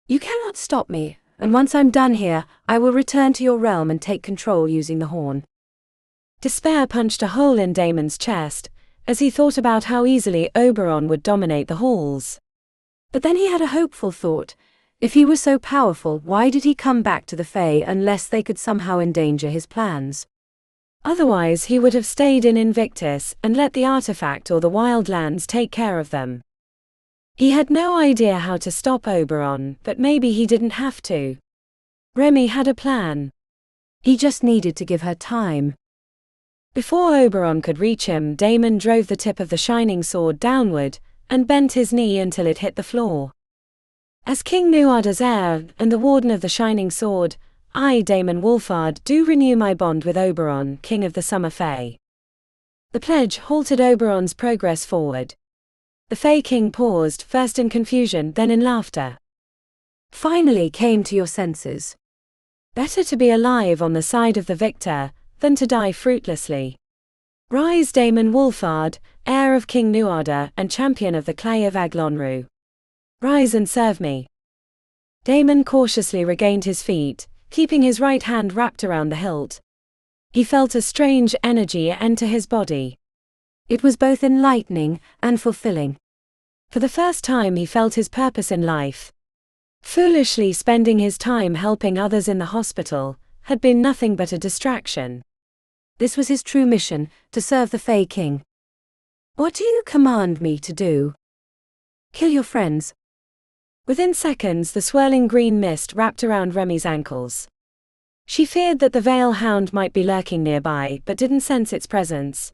B: "You cannot stop me, and once I'm done here, I will return to your realm and take control using the horn."
A: Despair punched a hole in Damon's chest, as he thought about how easily Oberon would dominate the halls.
B: But then he had a hopeful thought. If he was so powerful, why did he come back to the Fae unless they could somehow endanger his plans?
A: Otherwise he would have stayed in Invictus and let the artifact or the wildlands take care of them. He had no idea how to stop Oberon, but maybe he didn't have to. Remi had a plan.
B: He just needed to give her time.
A: Before Oberon could reach him, Damon drove the tip of the shining sword downward and bent his knee until it hit the floor. As King Nuada's heir and the warden of the shining sword, I, Damon Wolfhard, do renew my bond with Oberon, King of the Summer Fae. The pledge halted Oberon's progress forward. The Fae King paused, first in confusion, then in laughter.
B: "Finally came to your senses."
A: Better to be alive on the side of the victor than to die fruitlessly. Rise, Damon Wolfhard, heir of King Nuada and champion of the clay of Aglonru. Rise and serve me. Damon cautiously regained his feet, keeping his right hand wrapped around the hilt. He felt a strange energy enter his body.
B: It was both enlightening and fulfilling.
A: For the first time he felt his purpose in life. Foolishly spending his time helping others in the hospital had been nothing but a distraction.
B: This was his true mission, to serve the Fae King. "What do you command me to do?" "Kill your friends."
A: Within seconds the swirling green mist wrapped around Remi's ankles. She feared that the Veil Hound might be lurking nearby but didn't sense its presence.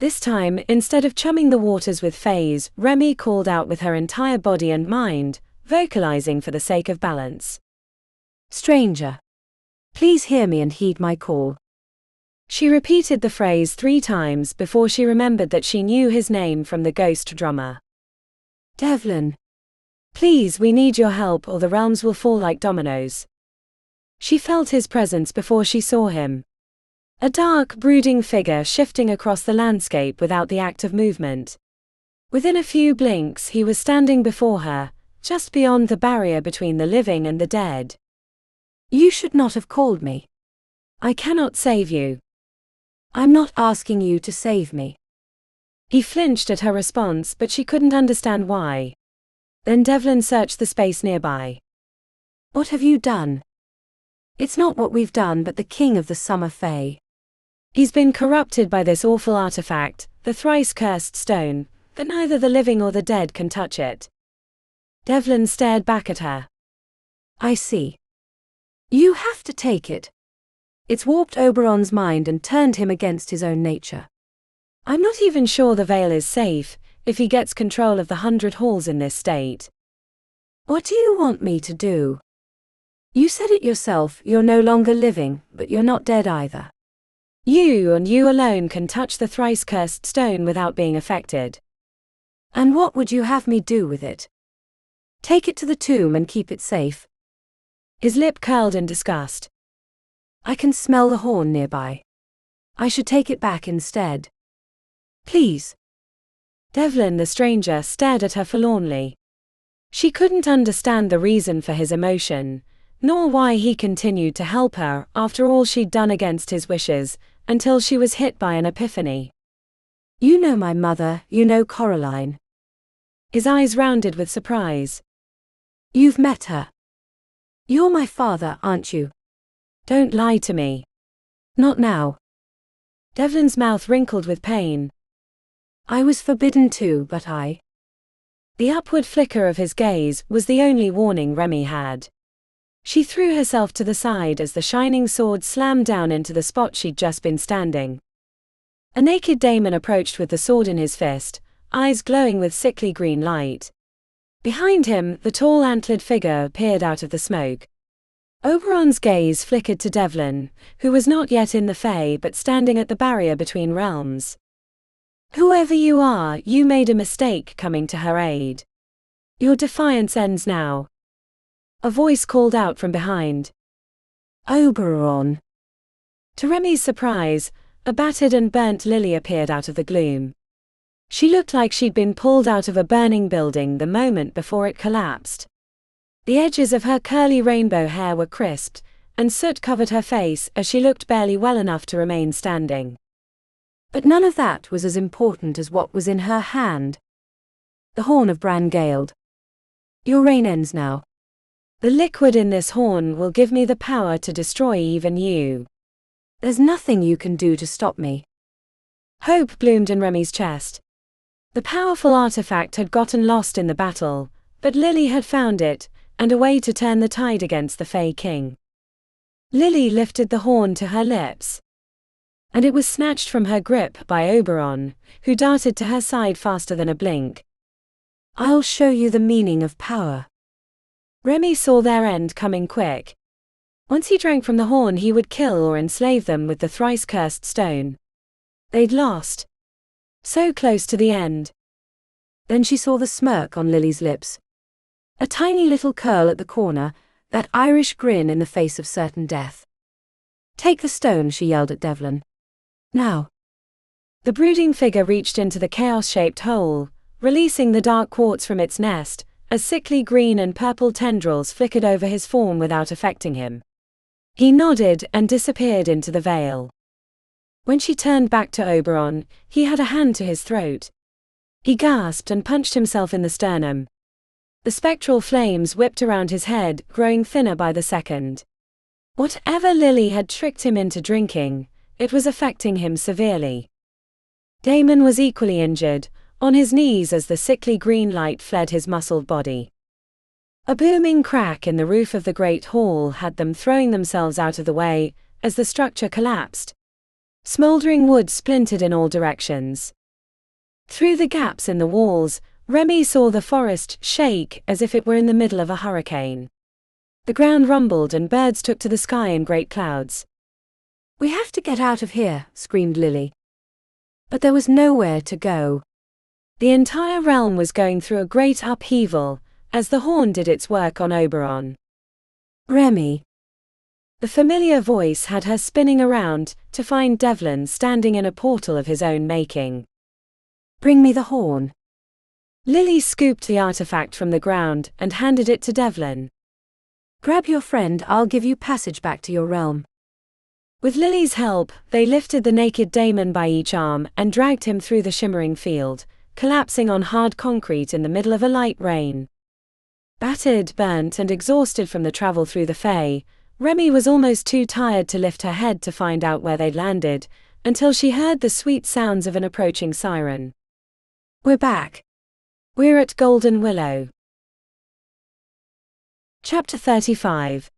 A: This time, instead of chumming the waters with Faze, Remi called out with her entire body and mind, vocalizing for the sake of balance.
B: "Stranger, please hear me and heed my call."
A: She repeated the phrase 3 times before she remembered that she knew his name from the ghost drummer.
B: "Devlin,
A: please, we need your help or the realms will fall like dominoes." She felt his presence before she saw him. A dark, brooding figure shifting across the landscape without the act of movement. Within a few blinks he was standing before her, just beyond the barrier between the living and the dead.
B: "You should not have called me.
A: I cannot save you."
B: "I'm not asking you to save me."
A: He flinched at her response, but she couldn't understand why. Then Devlin searched the space nearby.
B: "What have you done?" "It's not what we've done, but the king of the Summer Fae.
A: He's been corrupted by this awful artifact, the thrice-cursed stone, that neither the living or the dead can touch it." Devlin stared back at her.
B: "I see. You have to take it. It's warped Oberon's mind and turned him against his own nature."
A: "I'm not even sure the Veil is safe, if he gets control of the 100 halls in this state."
B: "What do you want me to do? You said it yourself, you're no longer living, but you're not dead either."
A: "You and you alone can touch the thrice-cursed stone without being affected."
B: "And what would you have me do with it? Take it to the tomb and keep it safe?"
A: His lip curled in disgust.
B: "I can smell the horn nearby. I should take it back instead. Please."
A: Devlin the stranger stared at her forlornly. She couldn't understand the reason for his emotion, nor why he continued to help her after all she'd done against his wishes, until she was hit by an epiphany.
B: "You know my mother, you know Coraline."
A: His eyes rounded with surprise.
B: "You've met her. You're my father, aren't you?"
A: "Don't lie to me."
B: "Not now."
A: Devlin's mouth wrinkled with pain.
B: "I was forbidden to, but I—"
A: The upward flicker of his gaze was the only warning Remi had. She threw herself to the side as the shining sword slammed down into the spot she'd just been standing. A naked daemon approached with the sword in his fist, eyes glowing with sickly green light. Behind him, the tall antlered figure appeared out of the smoke. Oberon's gaze flickered to Devlin, who was not yet in the Fae but standing at the barrier between realms. "Whoever you are, you made a mistake coming to her aid. Your defiance ends now." A voice called out from behind.
B: "Oberon."
A: To Remi's surprise, a battered and burnt Lily appeared out of the gloom. She looked like she'd been pulled out of a burning building the moment before it collapsed. The edges of her curly rainbow hair were crisped, and soot covered her face as she looked barely well enough to remain standing.
B: But none of that was as important as what was in her hand. The horn of Bran Gaeld. "Your reign ends now."
A: "The liquid in this horn will give me the power to destroy even you."
B: "There's nothing you can do to stop me."
A: Hope bloomed in Remi's chest. The powerful artifact had gotten lost in the battle, but Lily had found it, and a way to turn the tide against the Fae King. Lily lifted the horn to her lips. And it was snatched from her grip by Oberon, who darted to her side faster than a blink.
B: "I'll show you the meaning of power."
A: Remi saw their end coming quick. Once he drank from the horn, he would kill or enslave them with the thrice-cursed stone. They'd lost. So close to the end.
B: Then she saw the smirk on Lily's lips. A tiny little curl at the corner, that Irish grin in the face of certain death. "Take the stone," she yelled at Devlin. "Now."
A: The brooding figure reached into the chaos-shaped hole, releasing the dark quartz from its nest, as sickly green and purple tendrils flickered over his form without affecting him. He nodded and disappeared into the veil. When she turned back to Oberon, he had a hand to his throat. He gasped and punched himself in the sternum. The spectral flames whipped around his head, growing thinner by the second. Whatever Lily had tricked him into drinking, it was affecting him severely. Damon was equally injured, on his knees as the sickly green light fled his muscled body. A booming crack in the roof of the great hall had them throwing themselves out of the way, as the structure collapsed. Smouldering wood splintered in all directions. Through the gaps in the walls, Remi saw the forest shake as if it were in the middle of a hurricane. The ground rumbled and birds took to the sky in great clouds.
B: "We have to get out of here," screamed Lily. But there was nowhere to go.
A: The entire realm was going through a great upheaval, as the horn did its work on Overrun.
B: "Remi."
A: The familiar voice had her spinning around to find Devlin standing in a portal of his own making.
B: "Bring me the horn."
A: Lily scooped the artifact from the ground and handed it to Devlin.
B: "Grab your friend, I'll give you passage back to your realm."
A: With Lily's help, they lifted the naked Damon by each arm and dragged him through the shimmering field, collapsing on hard concrete in the middle of a light rain. Battered, burnt, and exhausted from the travel through the Fae, Remi was almost too tired to lift her head to find out where they'd landed, until she heard the sweet sounds of an approaching siren.
B: "We're back.
A: We're at Golden Willow." Chapter 35.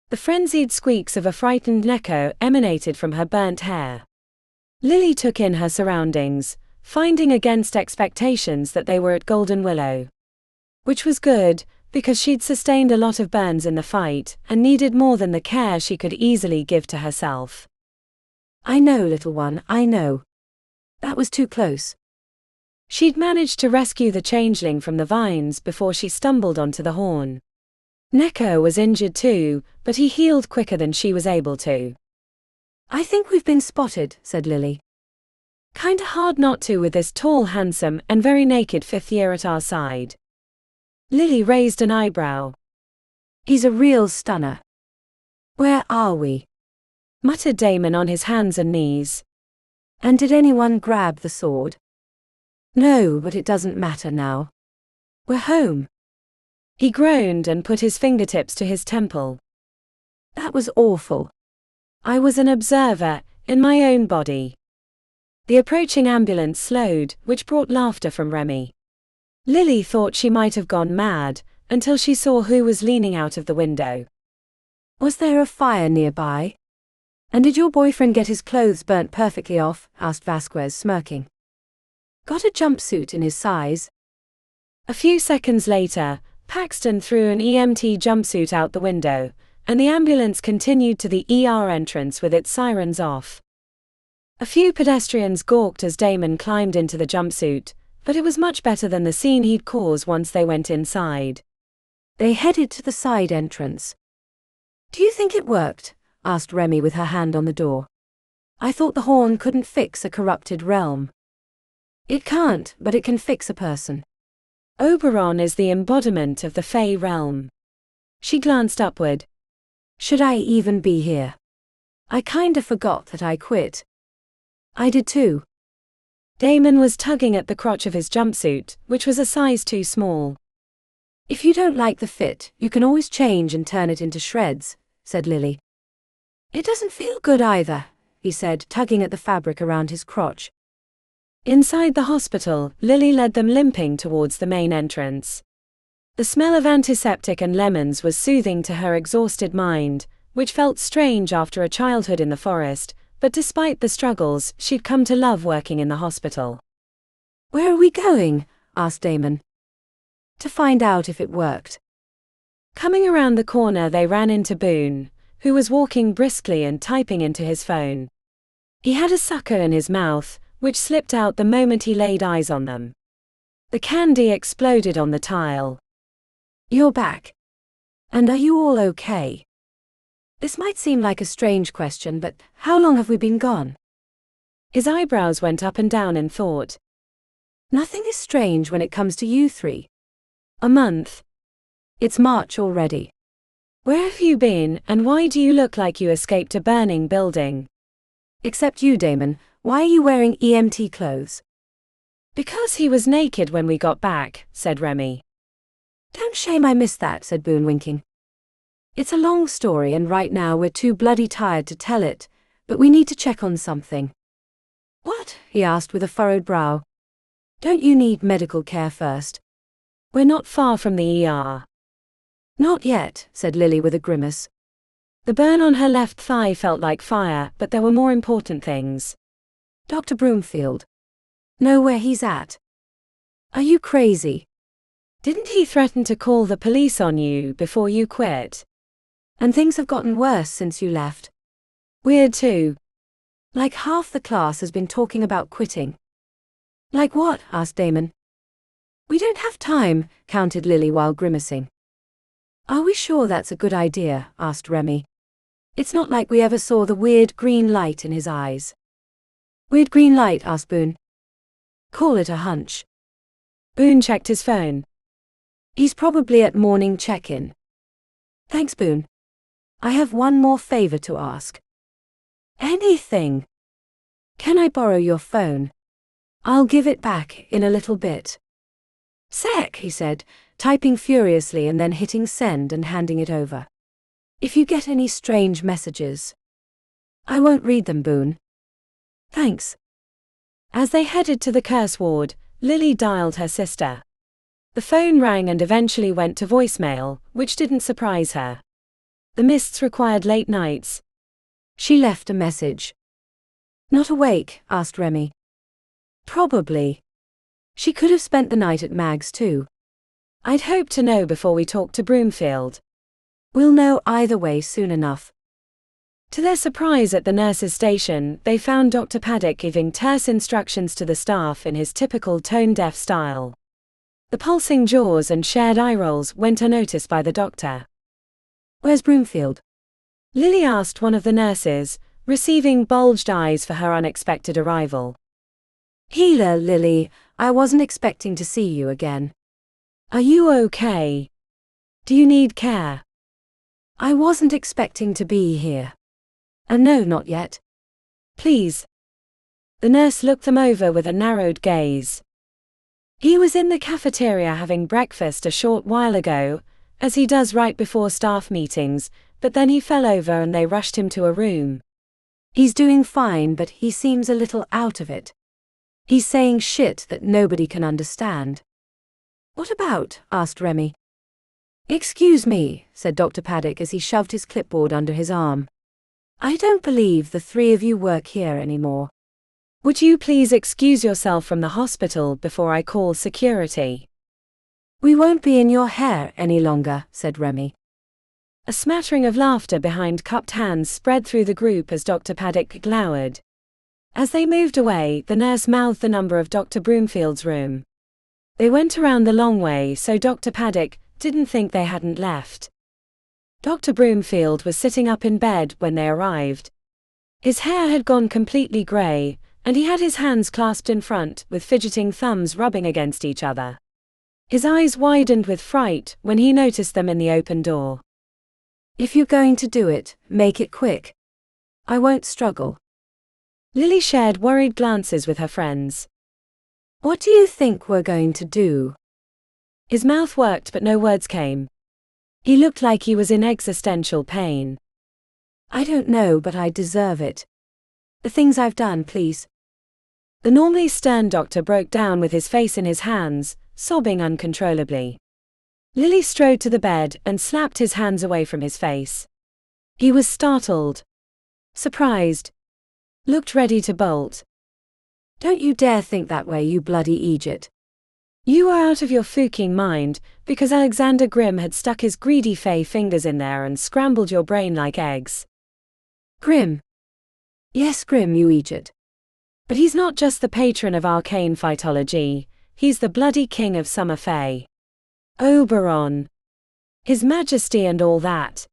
A: The frenzied squeaks of a frightened Neko emanated from her burnt hair. Lily took in her surroundings, finding against expectations that they were at Golden Willow. Which was good, because she'd sustained a lot of burns in the fight, and needed more than the care she could easily give to herself.
B: "I know, little one, I know. That was too close."
A: She'd managed to rescue the changeling from the vines before she stumbled onto the horn. Neko was injured too, but he healed quicker than she was able to.
B: "I think we've been spotted," said Lily.
A: "Kinda hard not to with this tall, handsome, and very naked fifth year at our side." Lily raised an eyebrow.
B: "He's a real stunner." "Where are we?"
A: muttered Damon on his hands and knees.
B: "And did anyone grab the sword?" "No, but it doesn't matter now. We're home."
A: He groaned and put his fingertips to his temple.
B: "That was awful.
A: I was an observer, in my own body." The approaching ambulance slowed, which brought laughter from Remi. Lily thought she might have gone mad, until she saw who was leaning out of the window.
B: "Was there a fire nearby? And did your boyfriend get his clothes burnt perfectly off?" asked Vasquez, smirking. "Got a jumpsuit in his size?"
A: A few seconds later, Paxton threw an EMT jumpsuit out the window, and the ambulance continued to the ER entrance with its sirens off. A few pedestrians gawked as Damon climbed into the jumpsuit, but it was much better than the scene he'd cause once they went inside.
B: They headed to the side entrance. "Do you think it worked?" asked Remi with her hand on the door. "I thought the horn couldn't fix a corrupted realm." "It can't, but it can fix a person."
A: Oberon is the embodiment of the Fae realm. She glanced upward.
B: "Should I even be here? I kinda forgot that I quit." "I did too."
A: Damon was tugging at the crotch of his jumpsuit, which was a size too small.
B: "If you don't like the fit, you can always change and turn it into shreds," said Lily. "It doesn't feel good either," he said, tugging at the fabric around his crotch.
A: Inside the hospital, Lily led them limping towards the main entrance. The smell of antiseptic and lemons was soothing to her exhausted mind, which felt strange after a childhood in the forest, but despite the struggles, she'd come to love working in the hospital.
B: "Where are we going?" asked Damon. "To find out if it worked."
A: Coming around the corner, they ran into Boone, who was walking briskly and typing into his phone. He had a sucker in his mouth, which slipped out the moment he laid eyes on them. The candy exploded on the tile.
B: "You're back. And are you all okay?" This might seem like a strange question, but how long have we been gone?
A: His eyebrows went up and down in thought.
B: Nothing is strange when it comes to you three.
A: A month.
B: It's March already.
A: Where have you been, and why do you look like you escaped a burning building?
B: Except you, Damon. Why are you wearing EMT clothes?
A: Because he was naked when we got back, said Remi.
B: Don't shame I missed that, said Boone, winking. It's a long story and right now we're too bloody tired to tell it, but we need to check on something. What? He asked with a furrowed brow. Don't you need medical care first?
A: We're not far from the ER.
B: Not yet, said Lily with a grimace.
A: The burn on her left thigh felt like fire, but there were more important things.
B: Dr. Broomfield. Know where he's at? Are you crazy?
A: Didn't he threaten to call the police on you before you quit?
B: And things have gotten worse since you left.
A: Weird too.
B: Like half the class has been talking about quitting. Like what? Asked Damon. We don't have time, countered Lily while grimacing. Are we sure that's a good idea? Asked Remi. It's not like we ever saw the weird green light in his eyes. Weird green light? Asked Boone. Call it a hunch.
A: Boone checked his phone.
B: He's probably at morning check-in. Thanks, Boone. I have one more favor to ask. Anything. Can I borrow your phone? I'll give it back in a little bit. Sec, he said, typing furiously and then hitting send and handing it over. If you get any strange messages, I won't read them, Boone. Thanks.
A: As they headed to the curse ward, Lily dialed her sister. The phone rang and eventually went to voicemail, which didn't surprise her. The mists required late nights.
B: She left a message. Not awake? Asked Remi. Probably. She could have spent the night at Mag's too.
A: I'd hoped to know before we talked to Broomfield.
B: We'll know either way soon enough.
A: To their surprise at the nurse's station, they found Dr. Paddock giving terse instructions to the staff in his typical tone-deaf style. The pulsing jaws and shared eye rolls went unnoticed by the doctor.
B: Where's Broomfield?
A: Lily asked one of the nurses, receiving bulged eyes for her unexpected arrival.
B: Healer, Lily, I wasn't expecting to see you again.
A: Are you okay? Do you need care?
B: I wasn't expecting to be here. No, not yet.
A: Please. The nurse looked them over with a narrowed gaze. He was in the cafeteria having breakfast a short while ago, as he does right before staff meetings, but then he fell over and they rushed him to a room.
B: He's doing fine, but he seems a little out of it. He's saying shit that nobody can understand. What about? Asked Remi. Excuse me, said Dr. Paddock as he shoved his clipboard under his arm. I don't believe the three of you work here anymore.
A: Would you please excuse yourself from the hospital before I call security?
B: We won't be in your hair any longer, said Remi.
A: A smattering of laughter behind cupped hands spread through the group as Dr. Paddock glowered. As they moved away, the nurse mouthed the number of Dr. Broomfield's room. They went around the long way so Dr. Paddock didn't think they hadn't left. Dr. Broomfield was sitting up in bed when they arrived. His hair had gone completely grey, and he had his hands clasped in front, with fidgeting thumbs rubbing against each other. His eyes widened with fright when he noticed them in the open door.
B: If you're going to do it, make it quick. I won't struggle.
A: Lily shared worried glances with her friends.
B: What do you think we're going to do?
A: His mouth worked but no words came. He looked like he was in existential pain.
B: I don't know, but I deserve it. The things I've done, please.
A: The normally stern doctor broke down with his face in his hands, sobbing uncontrollably. Lily strode to the bed and slapped his hands away from his face. He was startled. Surprised. Looked ready to bolt.
B: Don't you dare think that way, you bloody Egypt.
A: You are out of your fucking mind, because Alexander Grimm had stuck his greedy fey fingers in there and scrambled your brain like eggs.
B: Grimm? Yes, Grimm, you Egypt.
A: But he's not just the patron of arcane phytology, he's the bloody king of summer fae. Overrun. His majesty and all that.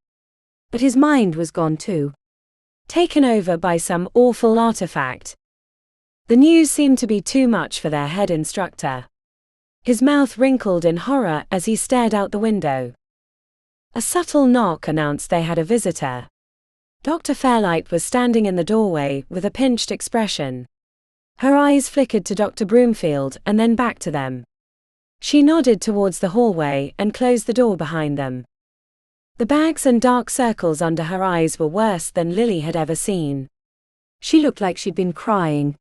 B: But his mind was gone too.
A: Taken over by some awful artifact. The news seemed to be too much for their head instructor. His mouth wrinkled in horror as he stared out the window. A subtle knock announced they had a visitor. Dr. Fairlight was standing in the doorway with a pinched expression. Her eyes flickered to Dr. Broomfield and then back to them. She nodded towards the hallway and closed the door behind them. The bags and dark circles under her eyes were worse than Lily had ever seen.
B: She looked like she'd been crying.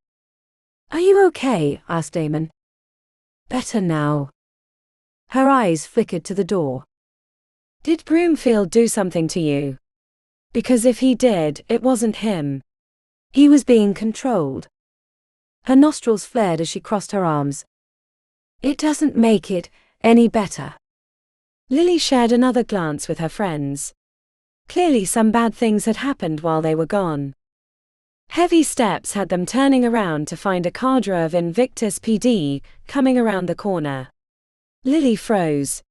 B: Are you okay? Asked Damon. Better now. Her eyes flickered to the door.
A: Did Broomfield do something to you? Because if he did, it wasn't him.
B: He was being controlled. Her nostrils flared as she crossed her arms. It doesn't make it any better.
A: Lily shared another glance with her friends. Clearly some bad things had happened while they were gone. Heavy steps had them turning around to find a cadre of Invictus PD coming around the corner. Lily froze.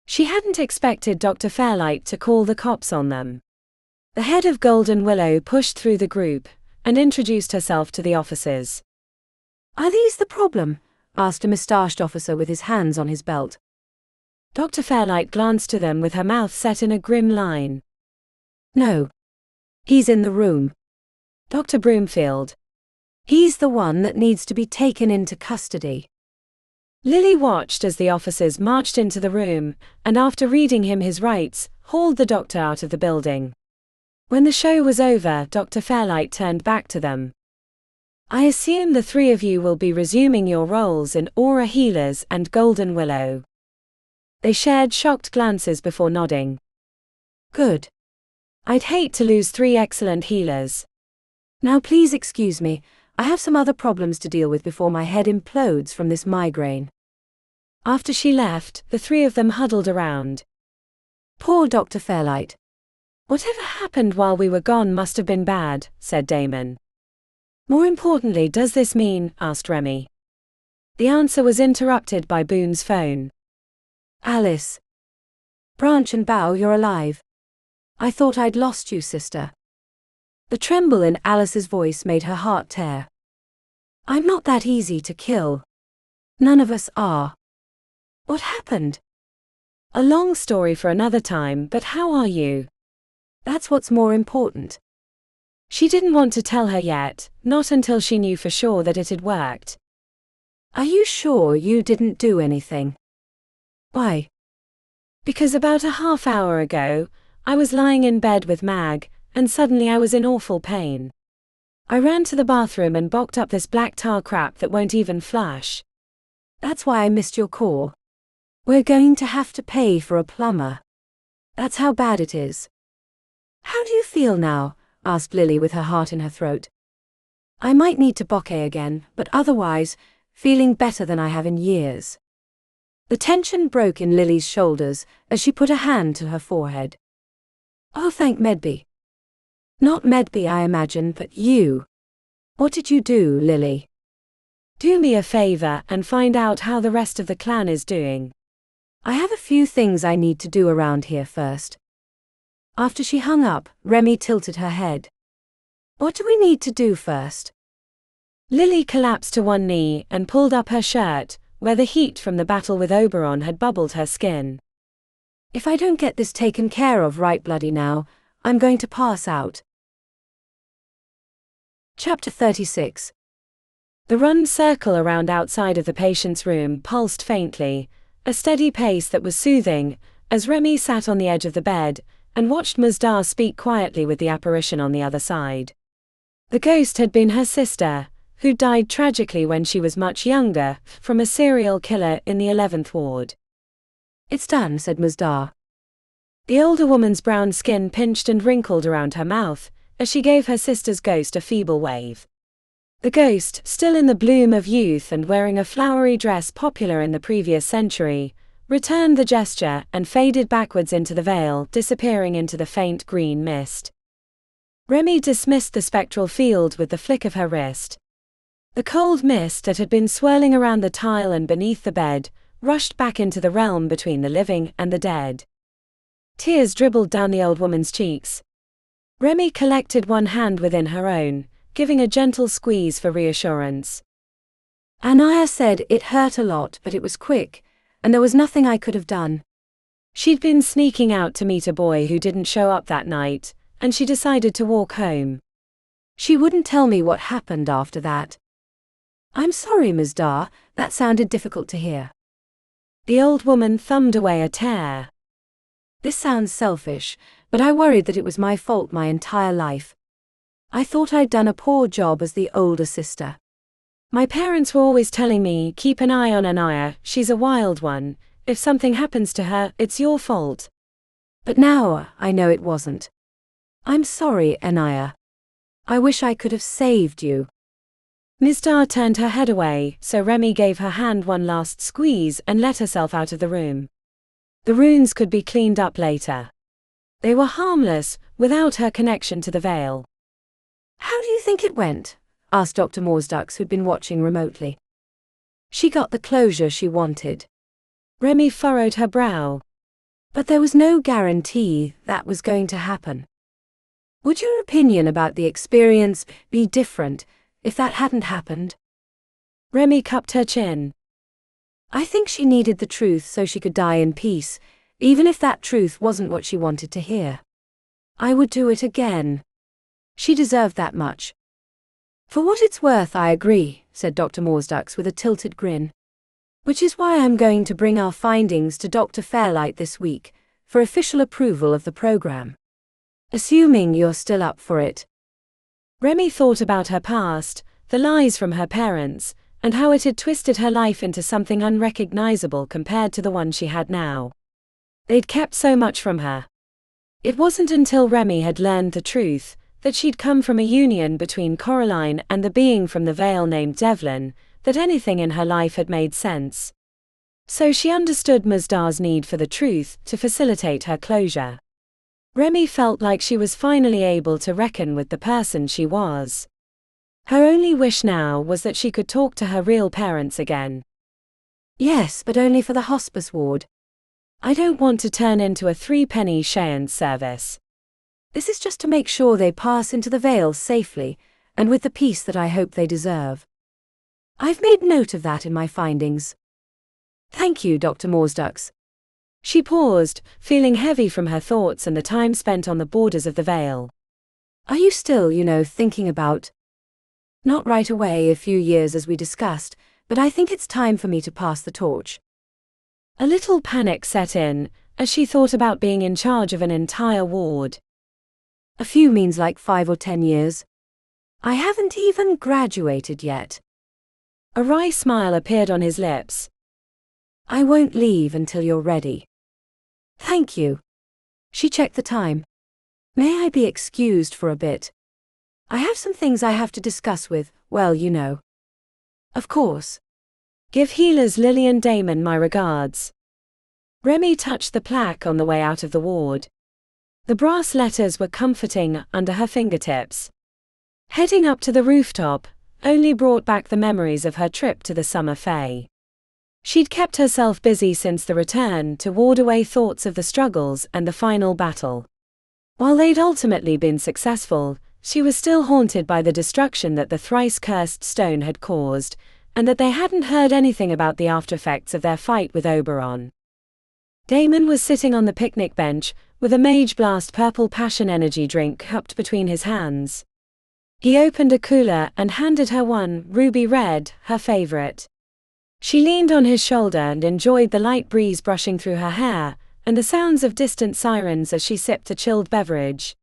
A: She hadn't expected Dr. Fairlight to call the cops on them. The head of Golden Willow pushed through the group and introduced herself to the officers.
B: Are these the problem? Asked a moustached officer with his hands on his belt.
A: Dr. Fairlight glanced to them with her mouth set in a grim line.
B: No. He's in the room.
A: Dr. Broomfield.
B: He's the one that needs to be taken into custody.
A: Lily watched as the officers marched into the room, and after reading him his rights, hauled the doctor out of the building. When the show was over, Dr. Fairlight turned back to them. I assume the three of you will be resuming your roles in Aura Healers and Golden Willow. They shared shocked glances before nodding.
B: Good.
A: I'd hate to lose 3 excellent healers.
B: Now please excuse me, I have some other problems to deal with before my head implodes from this migraine.
A: After she left, the 3 of them huddled around.
B: Poor Dr. Fairlight.
A: Whatever happened while we were gone must have been bad, said Damon. More importantly, does this mean, asked Remi. The answer was interrupted by Boone's phone.
B: Alice. Branch and bough, you're alive. I thought I'd lost you, sister. The tremble in Alice's voice made her heart tear. I'm not that easy to kill. None of us are. What happened?
A: A long story for another time, but how are you?
B: That's what's more important.
A: She didn't want to tell her yet, not until she knew for sure that it had worked.
B: Are you sure you didn't do anything? Why?
A: Because about a half hour ago, I was lying in bed with Mag, and suddenly I was in awful pain. I ran to the bathroom and bocked up this black tar crap that won't even flush.
B: That's why I missed your call. We're going to have to pay for a plumber. That's how bad it is. How do you feel now? Asked Lily with her heart in her throat. I might need to bokeh again, but otherwise, feeling better than I have in years. The tension broke in Lily's shoulders as she put a hand to her forehead. Oh, thank Medby. Not Medby, I imagine, but you. What did you do, Lily?
A: Do me a favor and find out how the rest of the clan is doing.
B: I have a few things I need to do around here first. After she hung up, Remi tilted her head. What do we need to do first?
A: Lily collapsed to one knee and pulled up her shirt, where the heat from the battle with Overrun had bubbled her skin.
B: If I don't get this taken care of right bloody now, I'm going to pass out. Chapter 36.
A: The run circle around outside of the patient's room pulsed faintly, a steady pace that was soothing, as Remi sat on the edge of the bed and watched Muzdar speak quietly with the apparition on the other side. The ghost had been her sister, who died tragically when she was much younger, from a serial killer in the 11th ward.
B: It's done, said Muzdar.
A: The older woman's brown skin pinched and wrinkled around her mouth, as she gave her sister's ghost a feeble wave. The ghost, still in the bloom of youth and wearing a flowery dress popular in the previous century, returned the gesture and faded backwards into the veil, disappearing into the faint green mist. Remi dismissed the spectral field with the flick of her wrist. The cold mist that had been swirling around the tile and beneath the bed rushed back into the realm between the living and the dead. Tears dribbled down the old woman's cheeks. Remi collected one hand within her own, giving a gentle squeeze for reassurance.
B: Anaya said it hurt a lot, but it was quick, and there was nothing I could have done.
A: She'd been sneaking out to meet a boy who didn't show up that night, and she decided to walk home.
B: She wouldn't tell me what happened after that. I'm sorry, Muzdar, that sounded difficult to hear.
A: The old woman thumbed away a tear.
B: This sounds selfish, but I worried that it was my fault my entire life. I thought I'd done a poor job as the older sister.
A: My parents were always telling me, keep an eye on Anaya, she's a wild one. If something happens to her, it's your fault.
B: But now, I know it wasn't. I'm sorry, Anaya. I wish I could have saved you.
A: Ms. Dar turned her head away, so Remi gave her hand one last squeeze and let herself out of the room. The runes could be cleaned up later. They were harmless, without her connection to the veil.
B: How do you think it went? Asked Dr. Morsdux, who'd been watching remotely. She got the closure she wanted.
A: Remi furrowed her brow.
B: But there was no guarantee that was going to happen. Would your opinion about the experience be different if that hadn't happened?
A: Remi cupped her chin.
B: I think she needed the truth so she could die in peace, even if that truth wasn't what she wanted to hear. I would do it again. She deserved that much. For what it's worth, I agree, said Dr. Morsdux with a tilted grin. Which is why I'm going to bring our findings to Dr. Fairlight this week, for official approval of the program. Assuming you're still up for it.
A: Remi thought about her past, the lies from her parents, and how it had twisted her life into something unrecognizable compared to the one she had now. They'd kept so much from her. It wasn't until Remi had learned the truth, that she'd come from a union between Coraline and the being from the Vale named Devlin, that anything in her life had made sense. So she understood Mazdar's need for the truth to facilitate her closure. Remi felt like she was finally able to reckon with the person she was. Her only wish now was that she could talk to her real parents again.
B: Yes, but only for the hospice ward.
A: I don't want to turn into a 3-penny Cheyenne's service.
B: This is just to make sure they pass into the Vale safely, and with the peace that I hope they deserve. I've made note of that in my findings. Thank you, Dr. Morsdux.
A: She paused, feeling heavy from her thoughts and the time spent on the borders of the Vale.
B: Are you still, thinking about? Not right away, a few years as we discussed, but I think it's time for me to pass the torch.
A: A little panic set in, as she thought about being in charge of an entire ward.
B: A few means like 5 or 10 years. I haven't even graduated yet.
A: A wry smile appeared on his lips.
B: I won't leave until you're ready. Thank you. She checked the time. May I be excused for a bit? I have some things I have to discuss with, well, Of course.
A: Give healers Lily and Damon my regards. Remi touched the plaque on the way out of the ward. The brass letters were comforting under her fingertips. Heading up to the rooftop only brought back the memories of her trip to the summer fae. She'd kept herself busy since the return to ward away thoughts of the struggles and the final battle. While they'd ultimately been successful, she was still haunted by the destruction that the thrice-cursed stone had caused, and that they hadn't heard anything about the aftereffects of their fight with Overrun. Damon was sitting on the picnic bench, with a Mage Blast purple passion energy drink cupped between his hands. He opened a cooler and handed her one, ruby red, her favorite. She leaned on his shoulder and enjoyed the light breeze brushing through her hair, and the sounds of distant sirens as she sipped the chilled beverage.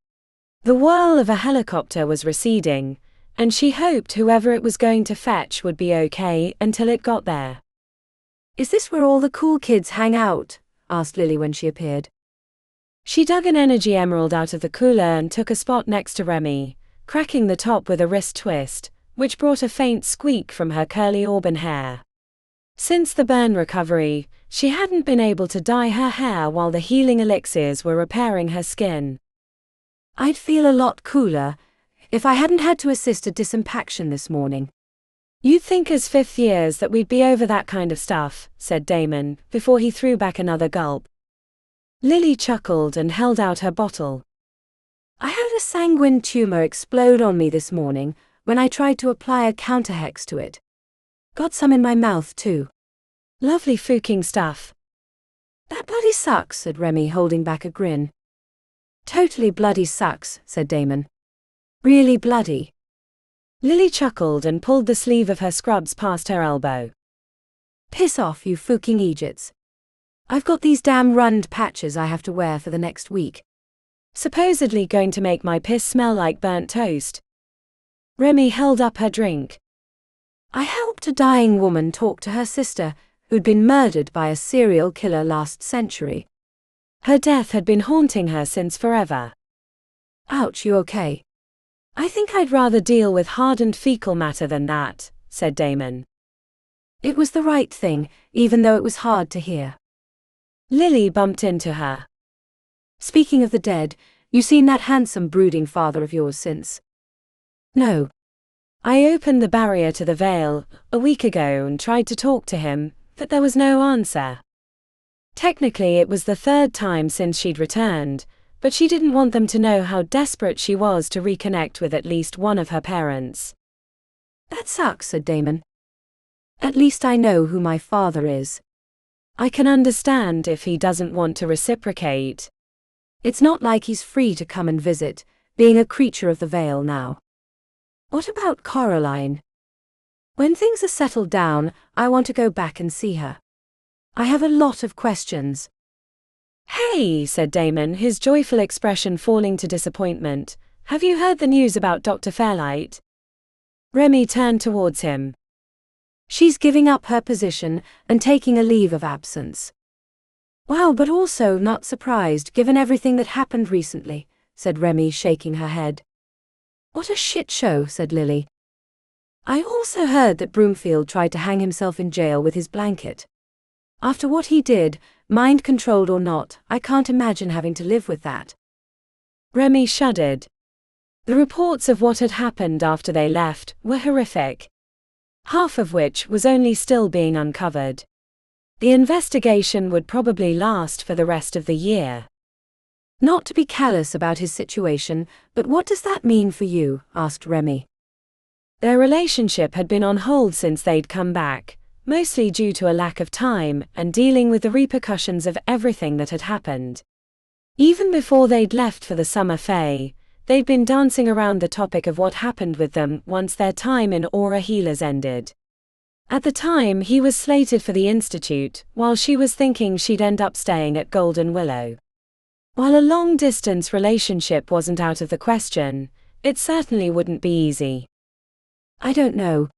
A: The whirl of a helicopter was receding, and she hoped whoever it was going to fetch would be okay until it got there.
B: Is this where all the cool kids hang out? Asked Lily when she appeared.
A: She dug an energy emerald out of the cooler and took a spot next to Remi, cracking the top with a wrist twist, which brought a faint squeak from her curly auburn hair. Since the burn recovery, she hadn't been able to dye her hair while the healing elixirs were repairing her skin.
B: I'd feel a lot cooler if I hadn't had to assist a disimpaction this morning.
A: You'd think as 5th years that we'd be over that kind of stuff, said Damon, before he threw back another gulp. Lily chuckled and held out her bottle.
B: I had a sanguine tumor explode on me this morning when I tried to apply a counterhex to it. Got some in my mouth too.
A: Lovely fucking stuff.
B: That bloody sucks, said Remi, holding back a grin. Totally bloody sucks, said Damon. Really bloody.
A: Lily chuckled and pulled the sleeve of her scrubs past her elbow.
B: Piss off, you fucking Egypts. I've got these damn rund patches I have to wear for the next week.
A: Supposedly going to make my piss smell like burnt toast. Remi held up her drink.
B: I helped a dying woman talk to her sister, who'd been murdered by a serial killer last century.
A: Her death had been haunting her since forever.
B: Ouch, you okay?
A: I think I'd rather deal with hardened fecal matter than that, said Damon.
B: It was the right thing, even though it was hard to hear.
A: Lily bumped into her.
B: Speaking of the dead, you seen that handsome brooding father of yours since?
A: No. I opened the barrier to the veil a week ago and tried to talk to him, but there was no answer. Technically it was the third time since she'd returned, but she didn't want them to know how desperate she was to reconnect with at least one of her parents.
B: That sucks, said Damon. At least I know who my father is.
A: I can understand if he doesn't want to reciprocate.
B: It's not like he's free to come and visit, being a creature of the veil now. What about Coraline? When things are settled down, I want to go back and see her. I have a lot of questions.
A: Hey, said Damon, his joyful expression falling to disappointment. Have you heard the news about Dr. Fairlight? Remi turned towards him.
B: She's giving up her position and taking a leave of absence. Wow, but also not surprised given everything that happened recently, said Remi, shaking her head. What a shit show, said Lily. I also heard that Broomfield tried to hang himself in jail with his blanket. After what he did, mind-controlled or not, I can't imagine having to live with that.
A: Remi shuddered. The reports of what had happened after they left were horrific. Half of which was only still being uncovered. The investigation would probably last for the rest of the year.
B: Not to be callous about his situation, but what does that mean for you? Asked Remi.
A: Their relationship had been on hold since they'd come back, mostly due to a lack of time and dealing with the repercussions of everything that had happened. Even before they'd left for the summer fae, they'd been dancing around the topic of what happened with them once their time in Aura Healers ended. At the time he was slated for the Institute, while she was thinking she'd end up staying at Golden Willow. While a long-distance relationship wasn't out of the question, it certainly wouldn't be easy.
B: I don't know.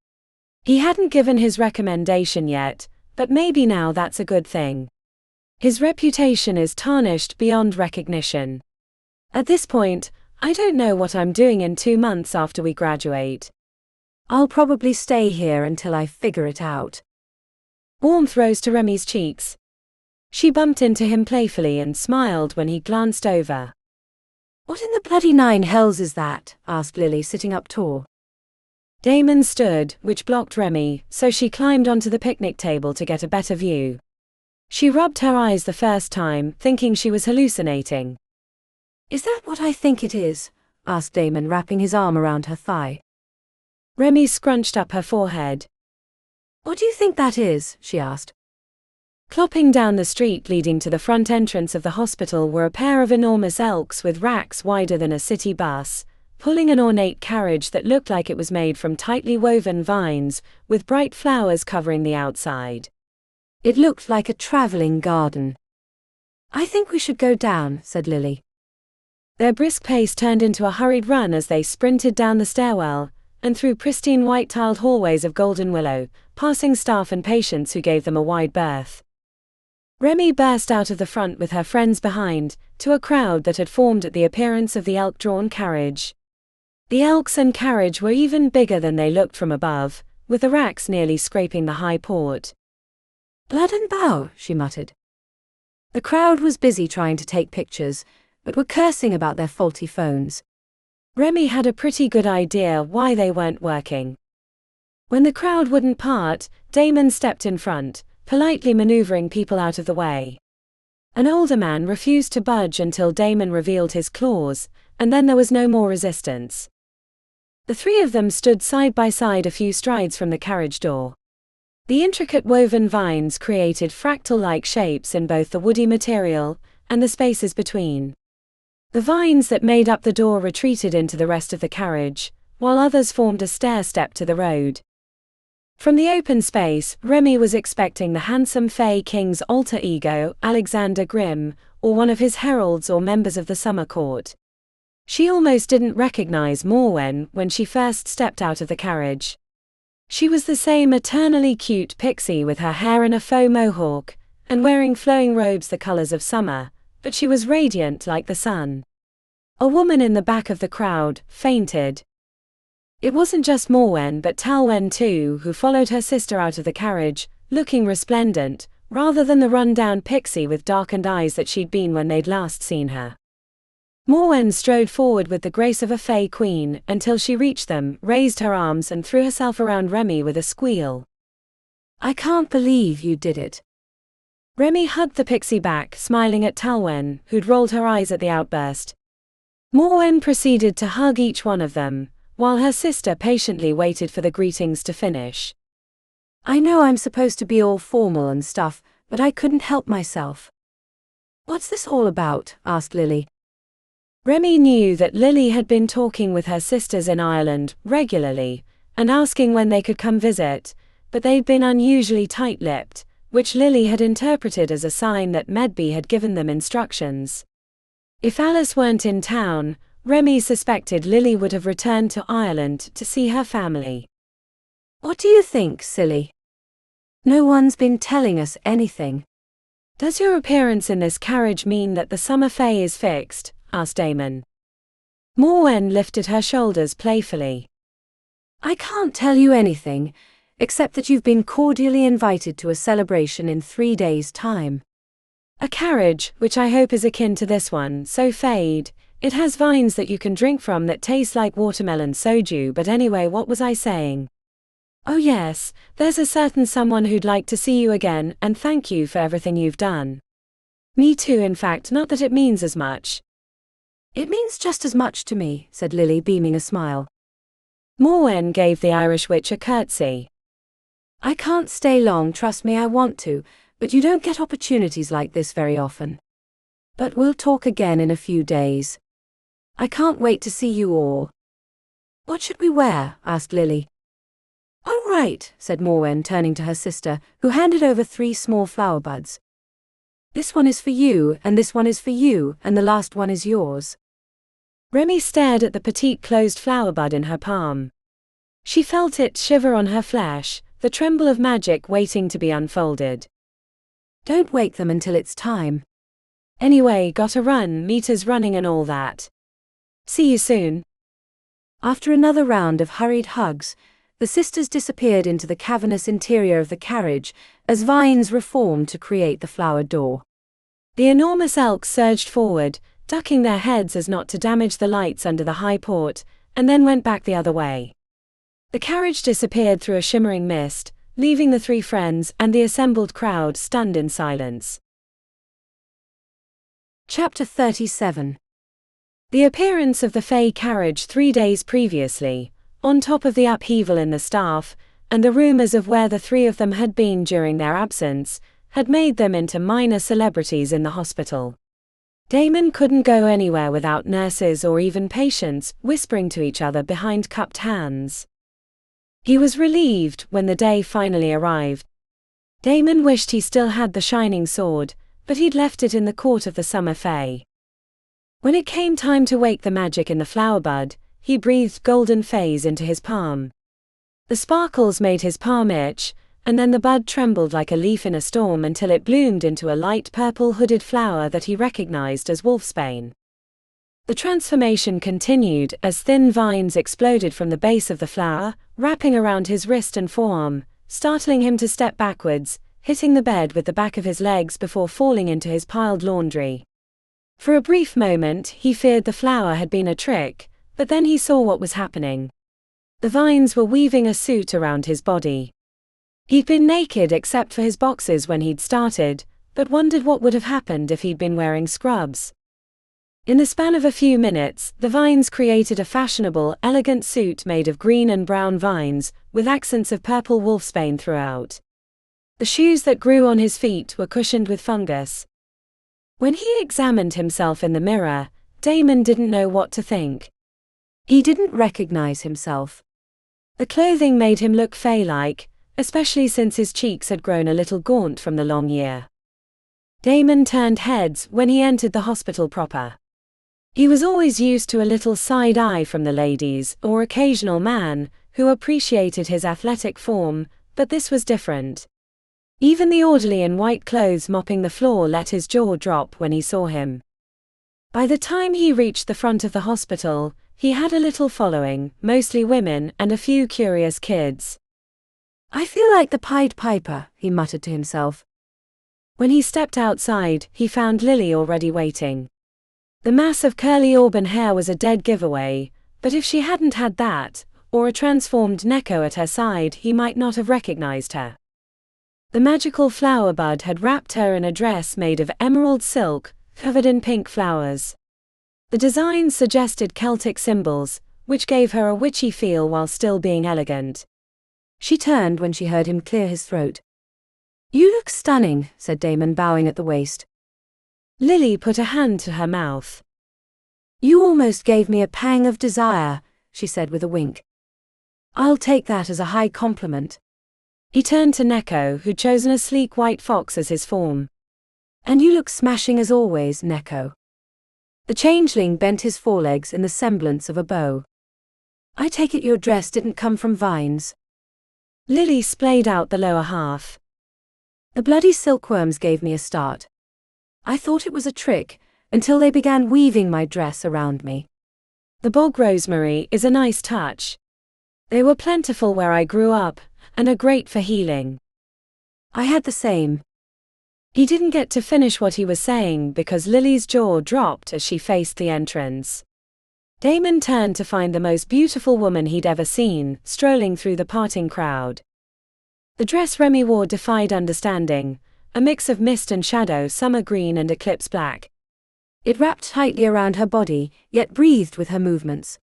A: He hadn't given his recommendation yet, but maybe now that's a good thing. His reputation is tarnished beyond recognition. At this point, I don't know what I'm doing in 2 months after we graduate.
B: I'll probably stay here until I figure it out.
A: Warmth rose to Remi's cheeks. She bumped into him playfully and smiled when he glanced over.
B: What in the bloody nine hells is that? Asked Lily, sitting up tall.
A: Damon stood, which blocked Remi, so she climbed onto the picnic table to get a better view. She rubbed her eyes the first time, thinking she was hallucinating.
B: Is that what I think it is? Asked Damon, wrapping his arm around her thigh.
A: Remi scrunched up her forehead.
B: What do you think that is? She asked.
A: Clopping down the street leading to the front entrance of the hospital were a pair of enormous elks with racks wider than a city bus, pulling an ornate carriage that looked like it was made from tightly woven vines, with bright flowers covering the outside.
B: It looked like a traveling garden. I think we should go down, said Lily.
A: Their brisk pace turned into a hurried run as they sprinted down the stairwell, and through pristine white-tiled hallways of Golden Willow, passing staff and patients who gave them a wide berth. Remi burst out of the front with her friends behind, to a crowd that had formed at the appearance of the elk-drawn carriage. The elks and carriage were even bigger than they looked from above, with the racks nearly scraping the high port.
B: Blood and bow, she muttered. The crowd was busy trying to take pictures, but were cursing about their faulty phones.
A: Remi had a pretty good idea why they weren't working. When the crowd wouldn't part, Damon stepped in front, politely maneuvering people out of the way. An older man refused to budge until Damon revealed his claws, and then there was no more resistance. The three of them stood side by side a few strides from the carriage door. The intricate woven vines created fractal-like shapes in both the woody material and the spaces between. The vines that made up the door retreated into the rest of the carriage, while others formed a stair-step to the road. From the open space, Remi was expecting the handsome Fey King's alter ego, Alexander Grimm, or one of his heralds or members of the summer court. She almost didn't recognize Morwen when she first stepped out of the carriage. She was the same eternally cute pixie with her hair in a faux mohawk, and wearing flowing robes the colors of summer, but she was radiant like the sun. A woman in the back of the crowd fainted. It wasn't just Morwen but Talwen too, who followed her sister out of the carriage, looking resplendent, rather than the run-down pixie with darkened eyes that she'd been when they'd last seen her. Morwen strode forward with the grace of a fey queen until she reached them, raised her arms and threw herself around Remi with a squeal.
B: "I can't believe you did it."
A: Remi hugged the pixie back, smiling at Talwen, who'd rolled her eyes at the outburst. Morwen proceeded to hug each one of them, while her sister patiently waited for the greetings to finish.
B: "I know I'm supposed to be all formal and stuff, but I couldn't help myself." "What's this all about?" asked Lily.
A: Remi knew that Lily had been talking with her sisters in Ireland regularly, and asking when they could come visit, but they'd been unusually tight-lipped, which Lily had interpreted as a sign that Medby had given them instructions. If Alice weren't in town, Remi suspected Lily would have returned to Ireland to see her family.
B: "What do you think, silly? No one's been telling us anything."
A: "Does your appearance in this carriage mean that the summer fae is fixed?" asked Damon. Morwen lifted her shoulders playfully.
B: "I can't tell you anything, except that you've been cordially invited to a celebration in 3 days' time."
A: "A carriage, which I hope is akin to this one, so fade. It has vines that you can drink from that taste like watermelon soju, but anyway, what was I saying? Oh yes, there's a certain someone who'd like to see you again and thank you for everything you've done." "Me too, in fact, not that it means as much."
B: "It means just as much to me," said Lily, beaming a smile.
A: Morwen gave the Irish witch a curtsy.
B: "I can't stay long, trust me, I want to, but you don't get opportunities like this very often. But we'll talk again in a few days. I can't wait to see you all." "What should we wear?" asked Lily. "Oh right," said Morwen, turning to her sister, who handed over 3 small flower buds. "This one is for you, and this one is for you, and the last one is yours."
A: Remi stared at the petite closed flower bud in her palm. She felt it shiver on her flesh, the tremble of magic waiting to be unfolded.
B: "Don't wake them until it's time."
A: "Anyway, gotta run, meters running and all that. See you soon."
B: After another round of hurried hugs, the sisters disappeared into the cavernous interior of the carriage as vines reformed to create the flower door.
A: The enormous elks surged forward, ducking their heads as not to damage the lights under the high port, and then went back the other way. The carriage disappeared through a shimmering mist, leaving the 3 friends and the assembled crowd stunned in silence.
B: Chapter 37.
A: The appearance of the Fae carriage 3 days previously, on top of the upheaval in the staff, and the rumors of where the 3 of them had been during their absence, had made them into minor celebrities in the hospital. Damon couldn't go anywhere without nurses or even patients whispering to each other behind cupped hands. He was relieved when the day finally arrived. Damon wished he still had the shining sword, but he'd left it in the court of the summer fae. When it came time to wake the magic in the flower bud, he breathed golden phase into his palm. The sparkles made his palm itch, and then the bud trembled like a leaf in a storm until it bloomed into a light purple hooded flower that he recognized as wolfsbane. The transformation continued as thin vines exploded from the base of the flower, wrapping around his wrist and forearm, startling him to step backwards, hitting the bed with the back of his legs before falling into his piled laundry. For a brief moment, he feared the flower had been a trick, but then he saw what was happening. The vines were weaving a suit around his body. He'd been naked except for his boxers when he'd started, but wondered what would have happened if he'd been wearing scrubs. In the span of a few minutes, the vines created a fashionable, elegant suit made of green and brown vines, with accents of purple wolfsbane throughout. The shoes that grew on his feet were cushioned with fungus. When he examined himself in the mirror, Damon didn't know what to think. He didn't recognize himself. The clothing made him look fae-like, especially since his cheeks had grown a little gaunt from the long year. Damon turned heads when he entered the hospital proper. He was always used to a little side eye from the ladies or occasional man who appreciated his athletic form, but this was different. Even the orderly in white clothes mopping the floor let his jaw drop when he saw him. By the time he reached the front of the hospital, he had a little following, mostly women and a few curious kids.
B: "I feel like the Pied Piper," he muttered to himself.
A: When he stepped outside, he found Lily already waiting. The mass of curly auburn hair was a dead giveaway, but if she hadn't had that, or a transformed Neko at her side, he might not have recognized her. The magical flower bud had wrapped her in a dress made of emerald silk, covered in pink flowers. The designs suggested Celtic symbols, which gave her a witchy feel while still being elegant.
B: She turned when she heard him clear his throat. "You look stunning," said Damon, bowing at the waist.
A: Lily put a hand to her mouth.
B: "You almost gave me a pang of desire," she said with a wink. "I'll take that as a high compliment."
A: He turned to Neko, who'd chosen a sleek white fox as his form.
B: "And you look smashing as always, Neko." The changeling bent his forelegs in the semblance of a bow. "I take it your dress didn't come from vines."
A: Lily splayed out the lower half.
B: "The bloody silkworms gave me a start. I thought it was a trick, until they began weaving my dress around me."
A: The bog rosemary is a nice touch. They were plentiful where I grew up, and are great for healing.
B: "I had the same."
A: He didn't get to finish what he was saying because Lily's jaw dropped as she faced the entrance. Damon turned to find the most beautiful woman he'd ever seen, strolling through the parting crowd. The dress Remi wore defied understanding, a mix of mist and shadow, summer green and eclipse black.
B: It wrapped tightly around her body, yet breathed with her movements.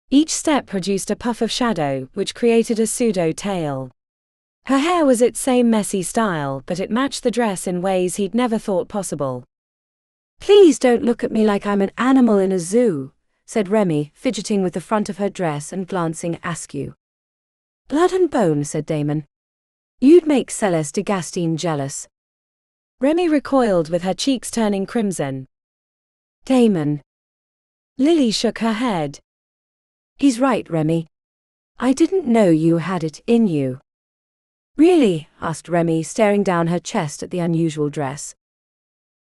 A: Each step produced a puff of shadow, which created a pseudo-tail. Her hair was its same messy style, but it matched the dress in ways he'd never thought possible.
B: "Please don't look at me like I'm an animal in a zoo," said Remi, fidgeting with the front of her dress and glancing askew. "Blood and bone," said Damon. "You'd make Celeste de Gastine jealous."
A: Remi recoiled with her cheeks turning crimson.
B: "Damon."
A: Lily shook her head.
B: "He's right, Remi. I didn't know you had it in you." "Really?" asked Remi, staring down her chest at the unusual dress.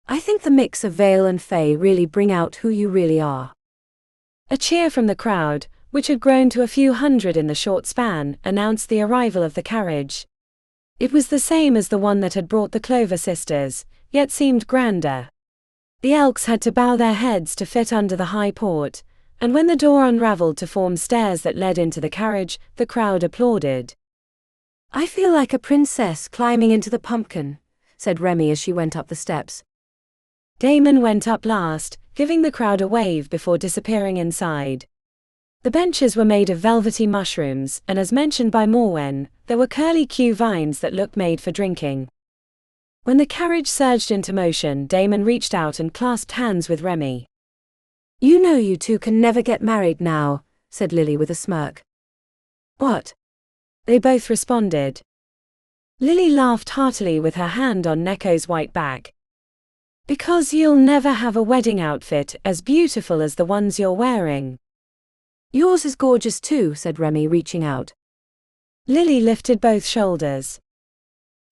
B: "I think the mix of Vale and Fae really bring out who you really are."
A: A cheer from the crowd, which had grown to a few hundred in the short span, announced the arrival of the carriage. It was the same as the one that had brought the Clover sisters, yet seemed grander. The Elks had to bow their heads to fit under the high port, and when the door unraveled to form stairs that led into the carriage, the crowd applauded.
B: "I feel like a princess climbing into the pumpkin," said Remi as she went up the steps.
A: Damon went up last, giving the crowd a wave before disappearing inside. The benches were made of velvety mushrooms, and as mentioned by Morwen, there were curly Q vines that looked made for drinking. When the carriage surged into motion, Damon reached out and clasped hands with Remi.
B: "You know you two can never get married now," said Lily with a smirk. "What?"
A: They both responded. Lily laughed heartily with her hand on Neko's white back. "Because you'll never have a wedding outfit as beautiful as the ones you're wearing."
B: "Yours is gorgeous too," said Remi, reaching out.
A: Lily lifted both shoulders.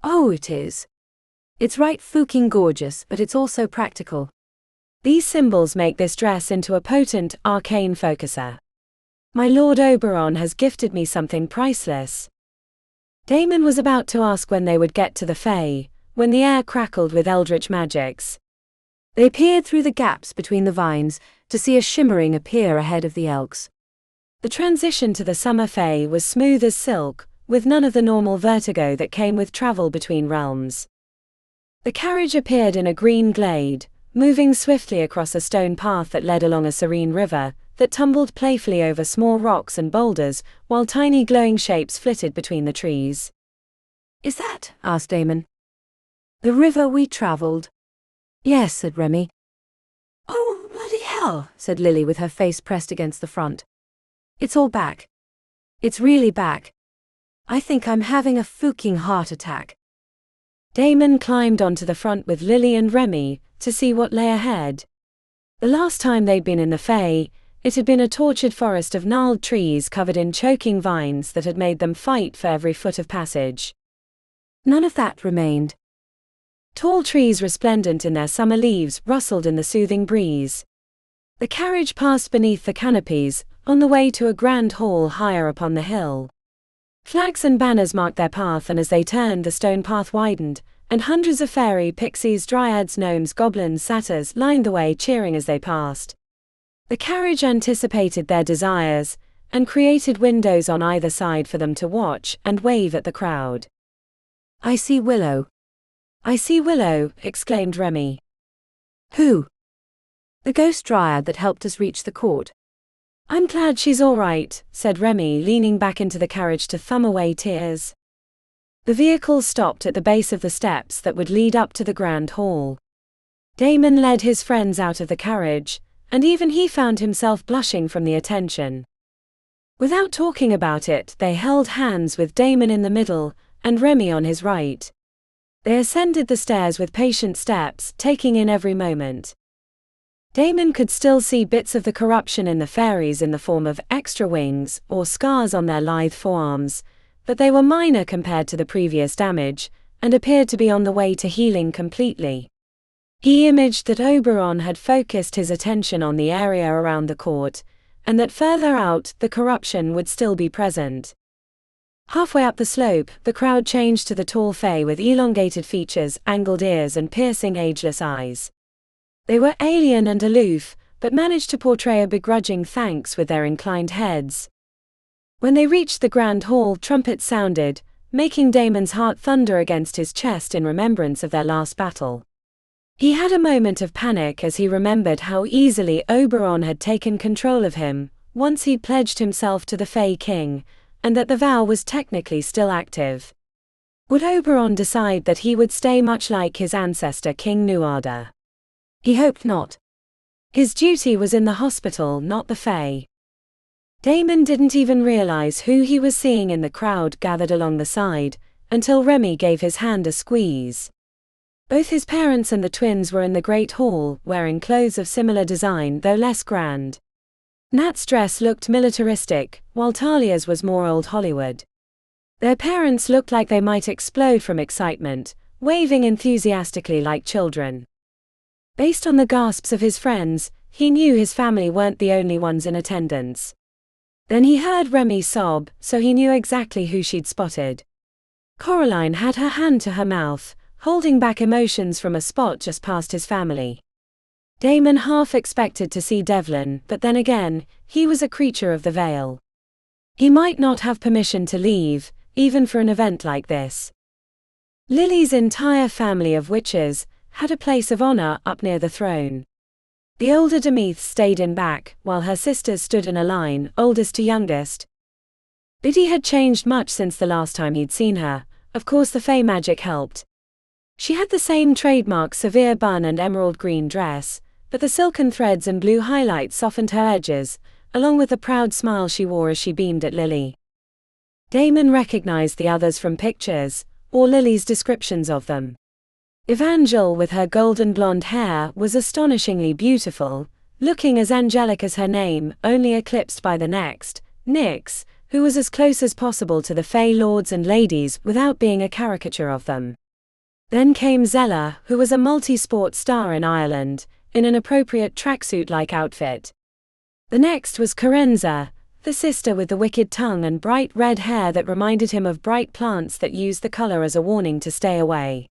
B: "Oh, it is. It's right fucking gorgeous, but it's also practical.
A: These symbols make this dress into a potent, arcane focuser. My Lord Oberon has gifted me something priceless." Damon was about to ask when they would get to the Fae, when the air crackled with eldritch magics.
B: They peered through the gaps between the vines to see a shimmering appear ahead of the Elks.
A: The transition to the Summer Fae was smooth as silk, with none of the normal vertigo that came with travel between realms. The carriage appeared in a green glade, moving swiftly across a stone path that led along a serene river that tumbled playfully over small rocks and boulders, while tiny glowing shapes flitted between the trees.
B: "Is that?" asked Damon. "The river we traveled?" "Yes," said Remi. "Oh, bloody hell," said Lily with her face pressed against the front. "It's all back. It's really back. I think I'm having a fucking heart attack."
A: Damon climbed onto the front with Lily and Remi to see what lay ahead. The last time they'd been in the Fae, it had been a tortured forest of gnarled trees covered in choking vines that had made them fight for every foot of passage.
B: None of that remained.
A: Tall trees resplendent in their summer leaves rustled in the soothing breeze. The carriage passed beneath the canopies, on the way to a grand hall higher upon the hill. Flags and banners marked their path, and as they turned, the stone path widened, and hundreds of fairy, pixies, dryads, gnomes, goblins, satyrs lined the way, cheering as they passed. The carriage anticipated their desires, and created windows on either side for them to watch and wave at the crowd.
B: "I see Willow."
A: "I see Willow," exclaimed Remi.
B: "Who?" "The ghost dryad that helped us reach the court."
A: "I'm glad she's all right," said Remi, leaning back into the carriage to thumb away tears. The vehicle stopped at the base of the steps that would lead up to the grand hall. Damon led his friends out of the carriage, and even he found himself blushing from the attention. Without talking about it, they held hands with Damon in the middle, and Remi on his right. They ascended the stairs with patient steps, taking in every moment. Damon could still see bits of the corruption in the fairies in the form of extra wings or scars on their lithe forearms, but they were minor compared to the previous damage, and appeared to be on the way to healing completely. He imaged that Oberon had focused his attention on the area around the court, and that further out, the corruption would still be present. Halfway up the slope, the crowd changed to the tall fae with elongated features, angled ears, and piercing ageless eyes. They were alien and aloof, but managed to portray a begrudging thanks with their inclined heads. When they reached the grand hall, trumpets sounded, making Damon's heart thunder against his chest in remembrance of their last battle. He had a moment of panic as he remembered how easily Oberon had taken control of him, once he'd pledged himself to the Fae King, and that the vow was technically still active. Would Oberon decide that he would stay much like his ancestor King Nuada? He hoped not. His duty was in the hospital, not the Fae. Damon didn't even realize who he was seeing in the crowd gathered along the side, until Remi gave his hand a squeeze. Both his parents and the twins were in the Great Hall, wearing clothes of similar design though less grand. Nat's dress looked militaristic, while Talia's was more old Hollywood. Their parents looked like they might explode from excitement, waving enthusiastically like children. Based on the gasps of his friends, he knew his family weren't the only ones in attendance. Then he heard Remi sob, so he knew exactly who she'd spotted. Coraline had her hand to her mouth, holding back emotions from a spot just past his family. Damon half expected to see Devlin, but then again, he was a creature of the veil. He might not have permission to leave, even for an event like this. Lily's entire family of witches had a place of honor up near the throne. The older Demeth stayed in back, while her sisters stood in a line, oldest to youngest. Biddy had changed much since the last time he'd seen her. Of course the Fey magic helped. She had the same trademark severe bun and emerald green dress, but the silken threads and blue highlights softened her edges, along with the proud smile she wore as she beamed at Lily. Damon recognized the others from pictures, or Lily's descriptions of them. Evangel, with her golden blonde hair, was astonishingly beautiful, looking as angelic as her name, only eclipsed by the next, Nyx, who was as close as possible to the Fey lords and ladies without being a caricature of them. Then came Zella, who was a multi-sport star in Ireland, in an appropriate tracksuit-like outfit. The next was Carenza, the sister with the wicked tongue and bright red hair that reminded him of bright plants that used the color as a warning to stay away.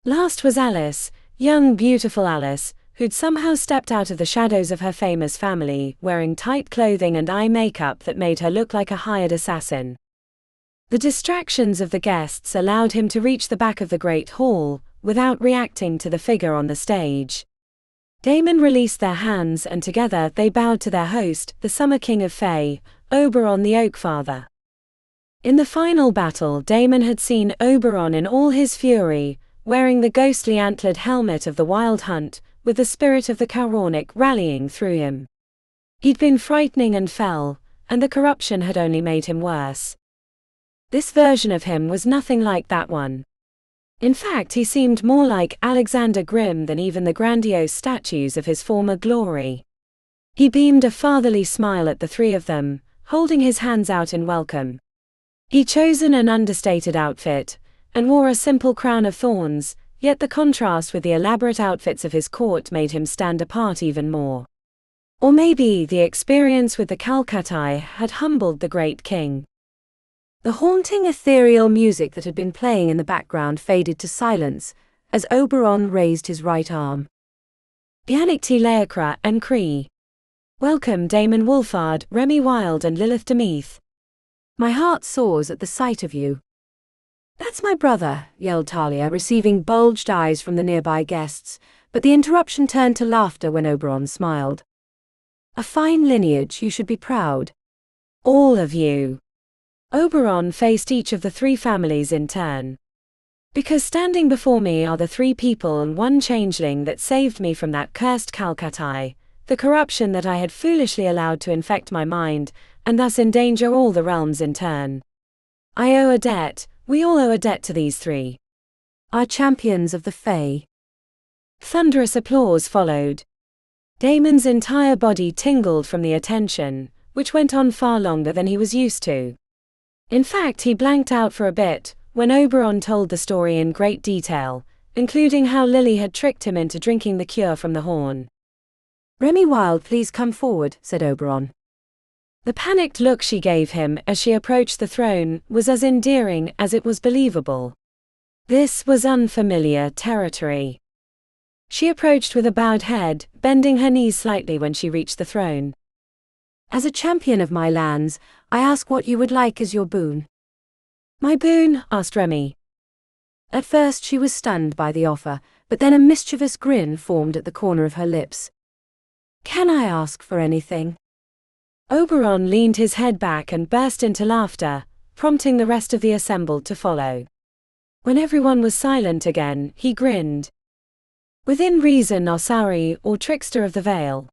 A: Last was Alice, young beautiful Alice, who'd somehow stepped out of the shadows of her famous family, wearing tight clothing and eye makeup that made her look like a hired assassin. The distractions of the guests allowed him to reach the back of the Great Hall, without reacting to the figure on the stage. Damon released their hands and together they bowed to their host, the Summer King of Fae, Oberon the Oakfather. In the final battle, Damon had seen Oberon in all his fury, wearing the ghostly antlered helmet of the Wild Hunt, with the spirit of the Caoránarch rallying through him. He'd been frightening and fell, and the corruption had only made him worse. This version of him was nothing like that one. In fact, he seemed more like Alexander Grimm than even the grandiose statues of his former glory. He beamed a fatherly smile at the three of them, holding his hands out in welcome. He'd chosen an understated outfit, and wore a simple crown of thorns, yet the contrast with the elaborate outfits of his court made him stand apart even more. Or maybe the experience with the Calcatai had humbled the great king.
B: The haunting ethereal music that had been playing in the background faded to silence as Oberon raised his right arm.
A: Bianicti Leacra and Cree. Welcome Damon Wolfard, Remi Wild and Lilith Demeath.
B: My heart soars at the sight of you. That's my brother, yelled Talia, receiving bulged eyes from the nearby guests, but the interruption turned to laughter when Oberon smiled. A fine lineage, you should be proud.
A: All of you. Oberon faced each of the three families in turn. Because standing before me are the three people and one changeling that saved me from that cursed Calcatai, the corruption that I had foolishly allowed to infect my mind, and thus endanger all the realms in turn. I owe a debt, we all owe a debt to these three.
B: Our champions of the Fae.
A: Thunderous applause followed. Damon's entire body tingled from the attention, which went on far longer than he was used to. In fact, he blanked out for a bit, when Oberon told the story in great detail, including how Lily had tricked him into drinking the cure from the horn.
B: Remi Wild, please come forward, said Oberon.
A: The panicked look she gave him as she approached the throne was as endearing as it was believable. This was unfamiliar territory. She approached with a bowed head, bending her knees slightly when she reached the throne.
B: As a champion of my lands, I ask what you would like as your boon.
A: My boon? Asked Remi.
B: At first she was stunned by the offer, but then a mischievous grin formed at the corner of her lips. Can I ask for anything?
A: Oberon leaned his head back and burst into laughter, prompting the rest of the assembled to follow. When everyone was silent again, he grinned. Within reason, Osari, or trickster of the veil.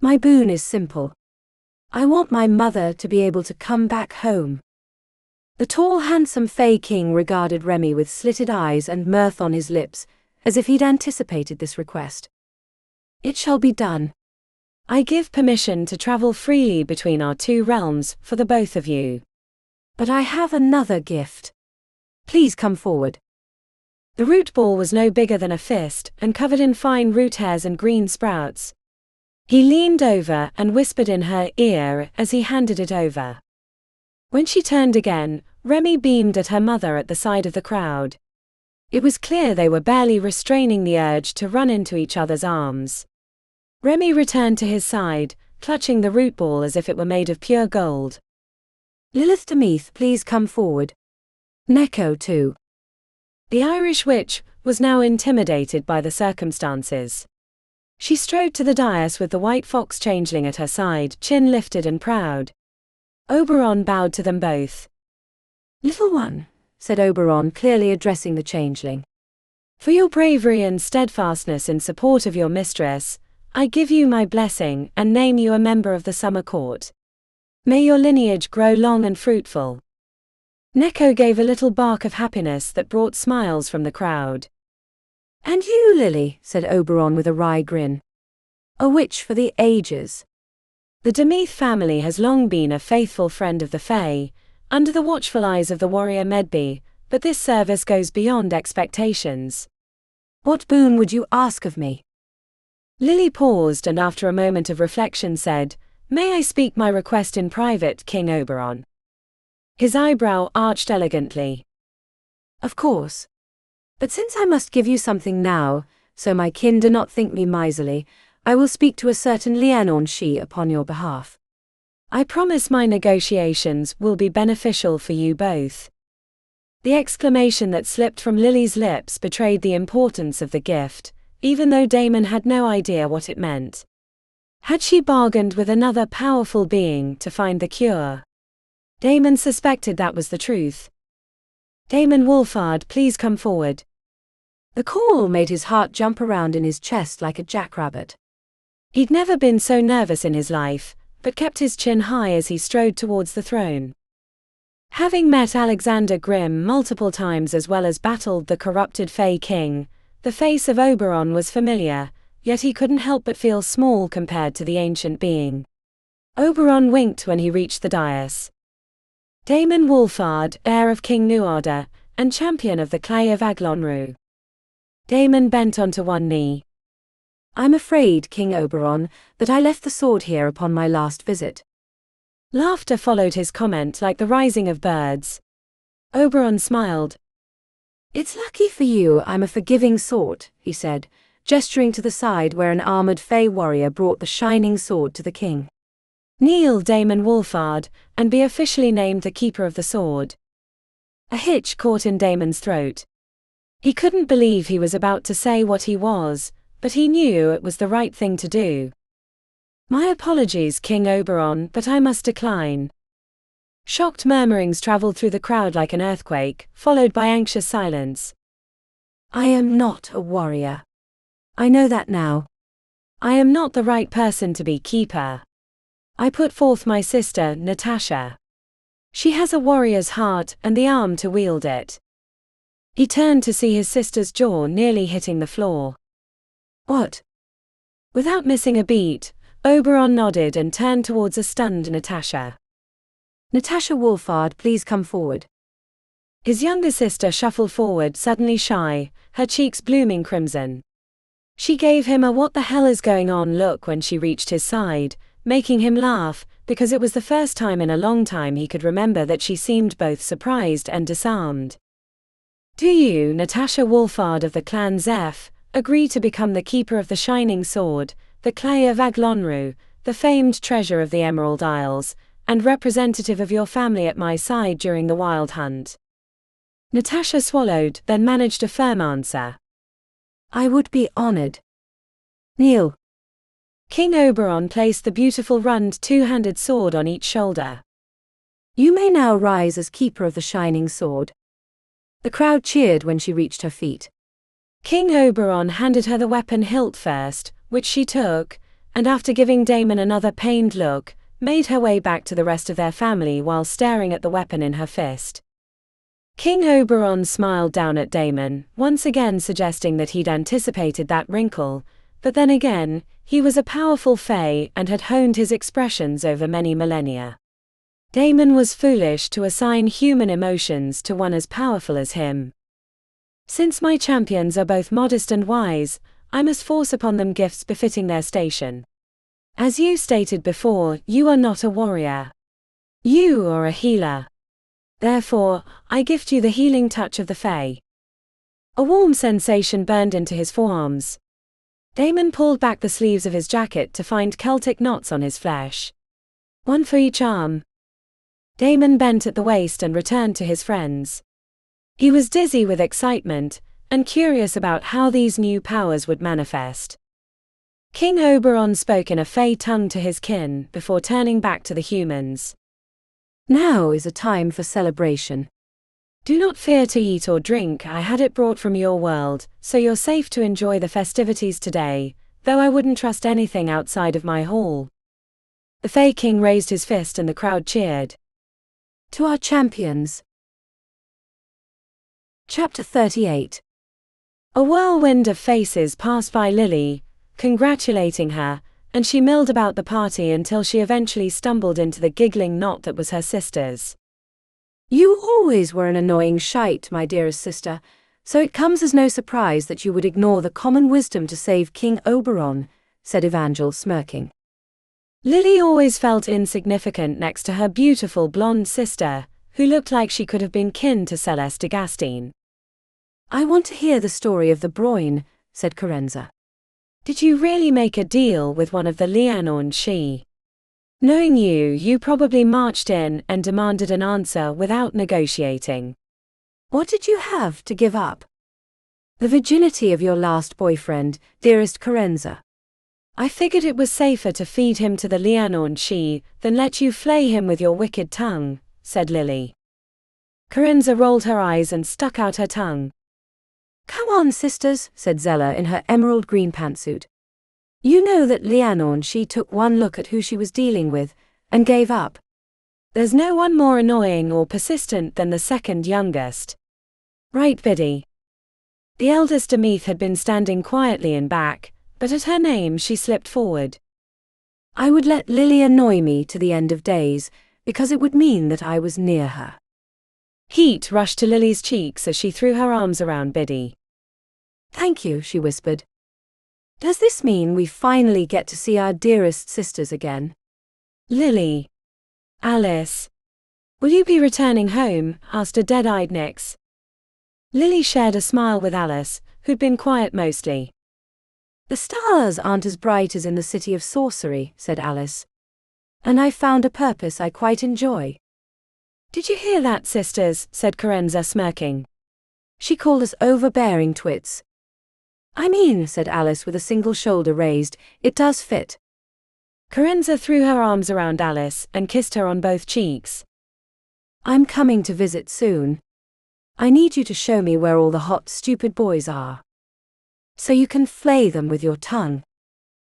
B: My boon is simple. I want my mother to be able to come back home. The tall, handsome Fae King regarded Remi with slitted eyes and mirth on his lips, as if he'd anticipated this request. It shall be done.
A: I give permission to travel freely between our two realms for the both of you.
B: But I have another gift. Please come forward.
A: The root ball was no bigger than a fist and covered in fine root hairs and green sprouts. He leaned over and whispered in her ear as he handed it over. When she turned again, Remi beamed at her mother at the side of the crowd. It was clear they were barely restraining the urge to run into each other's arms. Remi returned to his side, clutching the root ball as if it were made of pure gold.
B: Lilith Demeath, please come forward. Neko too.
A: The Irish witch was now intimidated by the circumstances. She strode to the dais with the white fox changeling at her side, chin lifted and proud. Oberon bowed to them both.
B: Little one, said Oberon, clearly addressing the changeling.
A: For your bravery and steadfastness in support of your mistress, I give you my blessing and name you a member of the summer court. May your lineage grow long and fruitful. Neko gave a little bark of happiness that brought smiles from the crowd.
B: And you, Lily, said Oberon with a wry grin. A witch for the ages.
A: The Demeath family has long been a faithful friend of the Fae, under the watchful eyes of the warrior Medby, but this service goes beyond expectations.
B: What boon would you ask of me?
A: Lily paused and after a moment of reflection said, May I speak my request in private, King Oberon? His eyebrow arched elegantly.
B: Of course. But since I must give you something now, so my kin do not think me miserly, I will speak to a certain Lianorn She upon your behalf.
A: I promise my negotiations will be beneficial for you both. The exclamation that slipped from Lily's lips betrayed the importance of the gift, even though Damon had no idea what it meant. Had she bargained with another powerful being to find the cure? Damon suspected that was the truth. Damon Wolfard, please come forward.
B: The call made his heart jump around in his chest like a jackrabbit.
A: He'd never been so nervous in his life, but kept his chin high as he strode towards the throne. Having met Alexander Grimm multiple times as well as battled the corrupted Fae King, the face of Oberon was familiar, yet he couldn't help but feel small compared to the ancient being. Oberon winked when he reached the dais. Damon Wolfard, heir of King Nuada, and champion of the clay of Aglonru. Damon bent onto one knee.
B: I'm afraid, King Oberon, that I left the sword here upon my last visit.
A: Laughter followed his comment like the rising of birds. Oberon smiled.
B: It's lucky for you I'm a forgiving sort, he said, gesturing to the side where an armored Fey warrior brought the shining sword to the king.
A: Kneel, Daemon Wolfhard, and be officially named the Keeper of the Sword. A hitch caught in Daemon's throat. He couldn't believe he was about to say what he was, but he knew it was the right thing to do. My apologies, King Oberon, but I must decline. Shocked murmurings traveled through the crowd like an earthquake, followed by anxious silence.
B: I am not a warrior. I know that now.
A: I am not the right person to be keeper. I put forth my sister, Natasha. She has a warrior's heart and the arm to wield it. He turned to see his sister's jaw nearly hitting the floor.
B: What?
A: Without missing a beat, Oberon nodded and turned towards a stunned Natasha.
B: Natasha Wolfhard, please come forward.
A: His younger sister shuffled forward, suddenly shy, her cheeks blooming crimson. She gave him a "what the hell is going on" look when she reached his side, making him laugh, because it was the first time in a long time he could remember that she seemed both surprised and disarmed. Do you, Natasha Wolfhard of the clan Zeph, agree to become the keeper of the Shining Sword, the clay of Aglonru, the famed treasure of the Emerald Isles, and representative of your family at my side during the Wild Hunt? Natasha swallowed, then managed a firm answer.
B: I would be honored. Kneel.
A: King Oberon placed the beautiful rund two-handed sword on each shoulder.
B: You may now rise as keeper of the Shining Sword. The crowd cheered when she reached her feet.
A: King Oberon handed her the weapon hilt first, which she took, and after giving Daemon another pained look, made her way back to the rest of their family while staring at the weapon in her fist. King Oberon smiled down at Daemon, once again suggesting that he'd anticipated that wrinkle, but then again, he was a powerful Fae and had honed his expressions over many millennia. Daemon was foolish to assign human emotions to one as powerful as him. Since my champions are both modest and wise, I must force upon them gifts befitting their station. As you stated before, you are not a warrior. You are a healer. Therefore, I gift you the healing touch of the Fae. A warm sensation burned into his forearms. Daemon pulled back the sleeves of his jacket to find Celtic knots on his flesh. One for each arm. Daemon bent at the waist and returned to his friends. He was dizzy with excitement, and curious about how these new powers would manifest. King Oberon spoke in a Fae tongue to his kin before turning back to the humans.
B: Now is a time for celebration.
A: Do not fear to eat or drink, I had it brought from your world, so you're safe to enjoy the festivities today, though I wouldn't trust anything outside of my hall. The Fae King raised his fist and the crowd cheered.
B: To our champions. Chapter 38.
A: A whirlwind of faces passed by Lily, congratulating her, and she milled about the party until she eventually stumbled into the giggling knot that was her sister's.
B: You always were an annoying shite, my dearest sister, so it comes as no surprise that you would ignore the common wisdom to save King Oberon, said Evangel, smirking.
A: Lily always felt insignificant next to her beautiful blonde sister, who looked like she could have been kin to Celeste de Gastine.
B: I want to hear the story of the Broin, said Carenza.
A: Did you really make a deal with one of the Lianorn She? Knowing you, you probably marched in and demanded an answer without negotiating.
B: What did you have to give up? The virginity of your last boyfriend, dearest Carenza.
A: I figured it was safer to feed him to the Lianorn She than let you flay him with your wicked tongue, said Lily. Carenza rolled her eyes and stuck out her tongue.
B: Come on, sisters, said Zella in her emerald green pantsuit. You know that Lianorn She took one look at who she was dealing with, and gave up.
A: There's no one more annoying or persistent than the second youngest. Right, Biddy? The eldest Demeath had been standing quietly in back, but at her name she slipped forward.
B: I would let Lily annoy me to the end of days, because it would mean that I was near her.
A: Heat rushed to Lily's cheeks as she threw her arms around Biddy.
B: Thank you, she whispered. Does this mean we finally get to see our dearest sisters again?
A: Lily. Alice. Will you be returning home? Asked a dead-eyed Nyx. Lily shared a smile with Alice, who'd been quiet mostly.
B: The stars aren't as bright as in the City of Sorcery, said Alice. And I found a purpose I quite enjoy.
A: Did you hear that, sisters? Said Caoránarch, smirking.
B: She called us overbearing twits. I mean, said Alice with a single shoulder raised, it does fit.
A: Caoránarch threw her arms around Alice and kissed her on both cheeks.
B: I'm coming to visit soon. I need you to show me where all the hot, stupid boys are. So you can flay them with your tongue.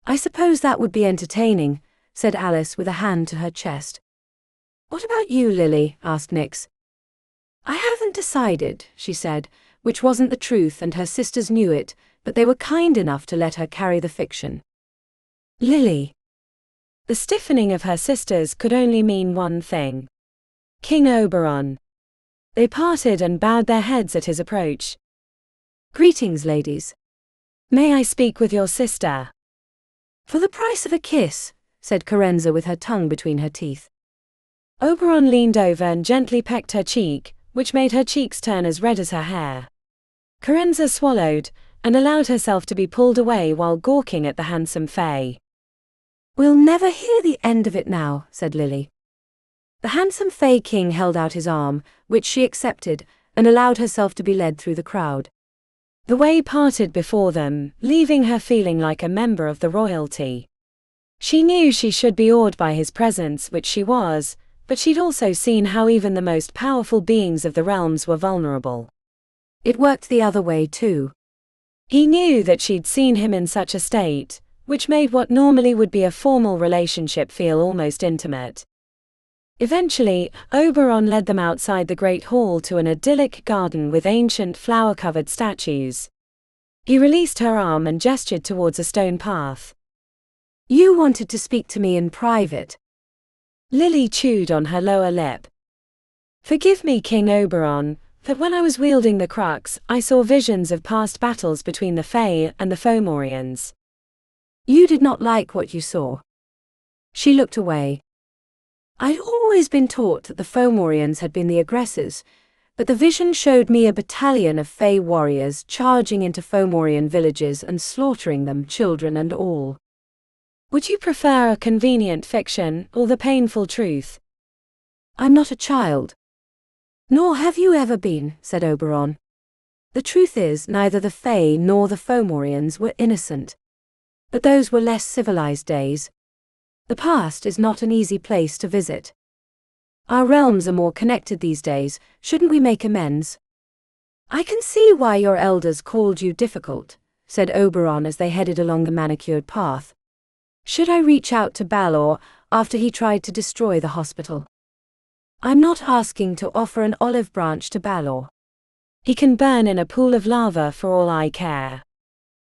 B: I suppose that would be entertaining, said Alice with a hand to her chest. What about you, Lily? Asked Nyx. I haven't decided, she said, which wasn't the truth and her sisters knew it, but they were kind enough to let her carry the fiction.
A: Lily. The stiffening of her sisters could only mean one thing. King Overrun. They parted and bowed their heads at his approach.
B: Greetings, ladies.
A: May I speak with your sister?
B: For the price of a kiss, said Caoránarch with her tongue between her teeth.
A: Oberon leaned over and gently pecked her cheek, which made her cheeks turn as red as her hair. Caoránarch swallowed, and allowed herself to be pulled away while gawking at the handsome fae.
B: We'll never hear the end of it now, said Lily. The handsome fae king held out his arm, which she accepted, and allowed herself to be led through the crowd.
A: The way parted before them, leaving her feeling like a member of the royalty. She knew she should be awed by his presence, which she was, but she'd also seen how even the most powerful beings of the realms were vulnerable.
B: It worked the other way too.
A: He knew that she'd seen him in such a state, which made what normally would be a formal relationship feel almost intimate. Eventually, Oberon led them outside the great hall to an idyllic garden with ancient flower-covered statues. He released her arm and gestured towards a stone path.
B: You wanted to speak to me in private.
A: Lily chewed on her lower lip. Forgive me, King Oberon, but when I was wielding the crux, I saw visions of past battles between the Fae and the Fomorians.
B: You did not like what you saw. She looked away. I'd always been taught that the Fomorians had been the aggressors, but the vision showed me a battalion of Fae warriors charging into Fomorian villages and slaughtering them, children and all.
A: Would you prefer a convenient fiction or the painful truth?
B: I'm not a child. Nor have you ever been, said Oberon. The truth is, neither the Fae nor the Fomorians were innocent. But those were less civilized days. The past is not an easy place to visit. Our realms are more connected these days, shouldn't we make amends? I can see why your elders called you difficult, said Oberon as they headed along the manicured path. Should I reach out to Balor after he tried to destroy the hospital? I'm not asking to offer an olive branch to Balor.
A: He can burn in a pool of lava for all I care.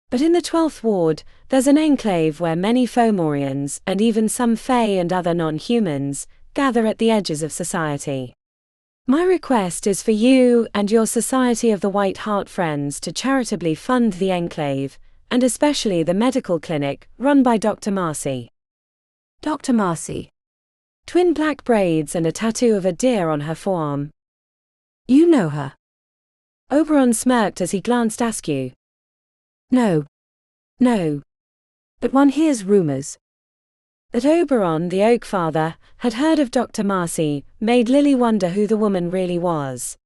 A: But in the 12th Ward, there's an enclave where many Fomorians, and even some Fae and other non-humans, gather at the edges of society. My request is for you and your Society of the White Heart Friends to charitably fund the enclave, and especially the medical clinic run by Dr. Marcy.
B: Dr. Marcy.
A: Twin black braids and a tattoo of a deer on her forearm.
B: You know her.
A: Oberon smirked as he glanced askew.
B: No. But one hears rumors.
A: That Oberon, the Oak Father, had heard of Dr. Marcy made Lily wonder who the woman really was.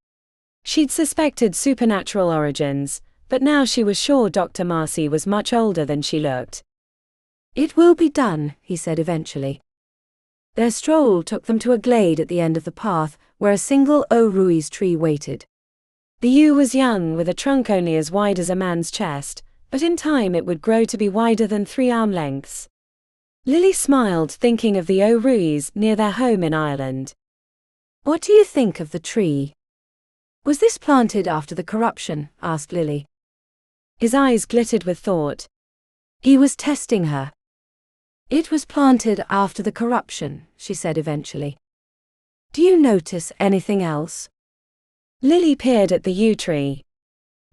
A: She'd suspected supernatural origins, but now she was sure Dr. Marcy was much older than she looked.
B: It will be done, he said eventually. Their stroll took them to a glade at the end of the path, where a single Ruiz tree waited.
A: The yew was young with a trunk only as wide as a man's chest, but in time it would grow to be wider than 3 arm lengths. Lily smiled, thinking of the Ruiz near their home in Ireland.
B: What do you think of the tree? Was this planted after the corruption? Asked Lily.
A: His eyes glittered with thought.
B: He was testing her. It was planted after the corruption, she said eventually. Do you notice anything else?
A: Lily peered at the yew tree.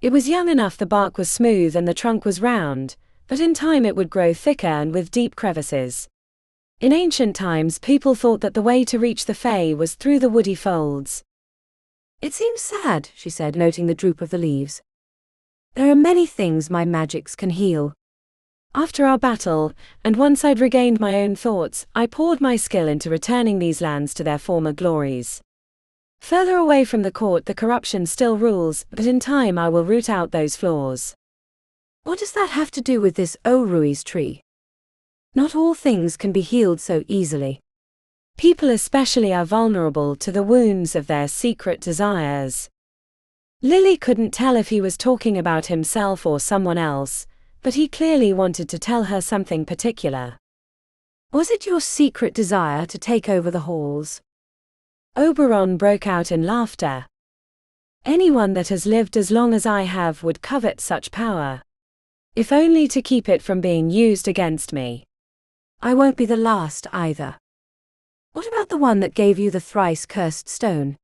A: It was young enough the bark was smooth and the trunk was round, but in time it would grow thicker and with deep crevices. In ancient times, people thought that the way to reach the Fae was through the woody folds.
B: It seems sad, she said, noting the droop of the leaves. There are many things my magics can heal.
A: After our battle, and once I'd regained my own thoughts, I poured my skill into returning these lands to their former glories. Further away from the court, the corruption still rules, but in time I will root out those flaws.
B: What does that have to do with this Overrun's tree? Not all things can be healed so easily.
A: People especially are vulnerable to the wounds of their secret desires. Lily couldn't tell if he was talking about himself or someone else, but he clearly wanted to tell her something particular.
B: Was it your secret desire to take over the halls?
A: Oberon broke out in laughter. Anyone that has lived as long as I have would covet such power. If only to keep it from being used against me.
B: I won't be the last either. What about the one that gave you the thrice cursed stone?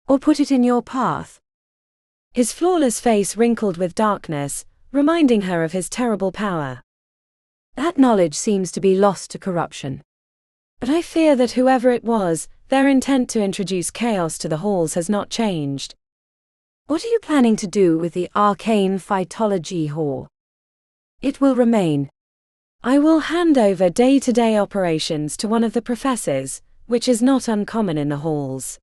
B: Or put it in your path?
A: His flawless face wrinkled with darkness, reminding her of his terrible power.
B: That knowledge seems to be lost to corruption.
A: But I fear that whoever it was, their intent to introduce chaos to the halls has not changed.
B: What are you planning to do with the arcane phytology hall? It will remain.
A: I will hand over day-to-day operations to one of the professors, which is not uncommon in the halls.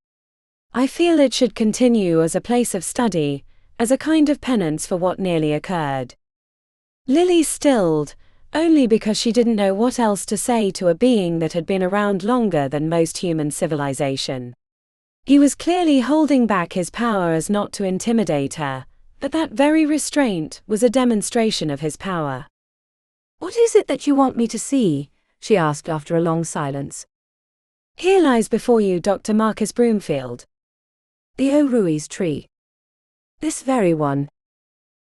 A: I feel it should continue as a place of study, as a kind of penance for what nearly occurred. Lily stilled, only because she didn't know what else to say to a being that had been around longer than most human civilization. He was clearly holding back his power as not to intimidate her, but that very restraint was a demonstration of his power.
B: What is it that you want me to see? She asked after a long silence.
A: Here lies before you Dr. Marcus Broomfield.
B: The Overrun's tree. This very one.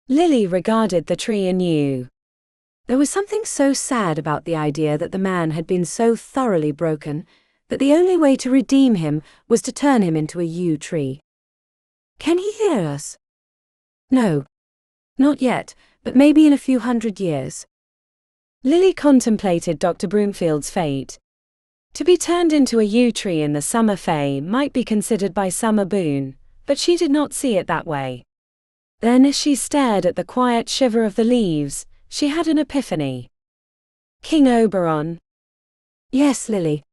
A: Lily regarded the tree anew.
B: There was something so sad about the idea that the man had been so thoroughly broken, that the only way to redeem him was to turn him into a yew tree. Can he hear us? No. Not yet, but maybe in a few 100 years.
A: Lily contemplated Dr. Broomfield's fate. To be turned into a yew tree in the summer Fae might be considered by some a boon, but she did not see it that way. Then as she stared at the quiet shiver of the leaves, she had an epiphany. King Oberon.
B: Yes, Lily.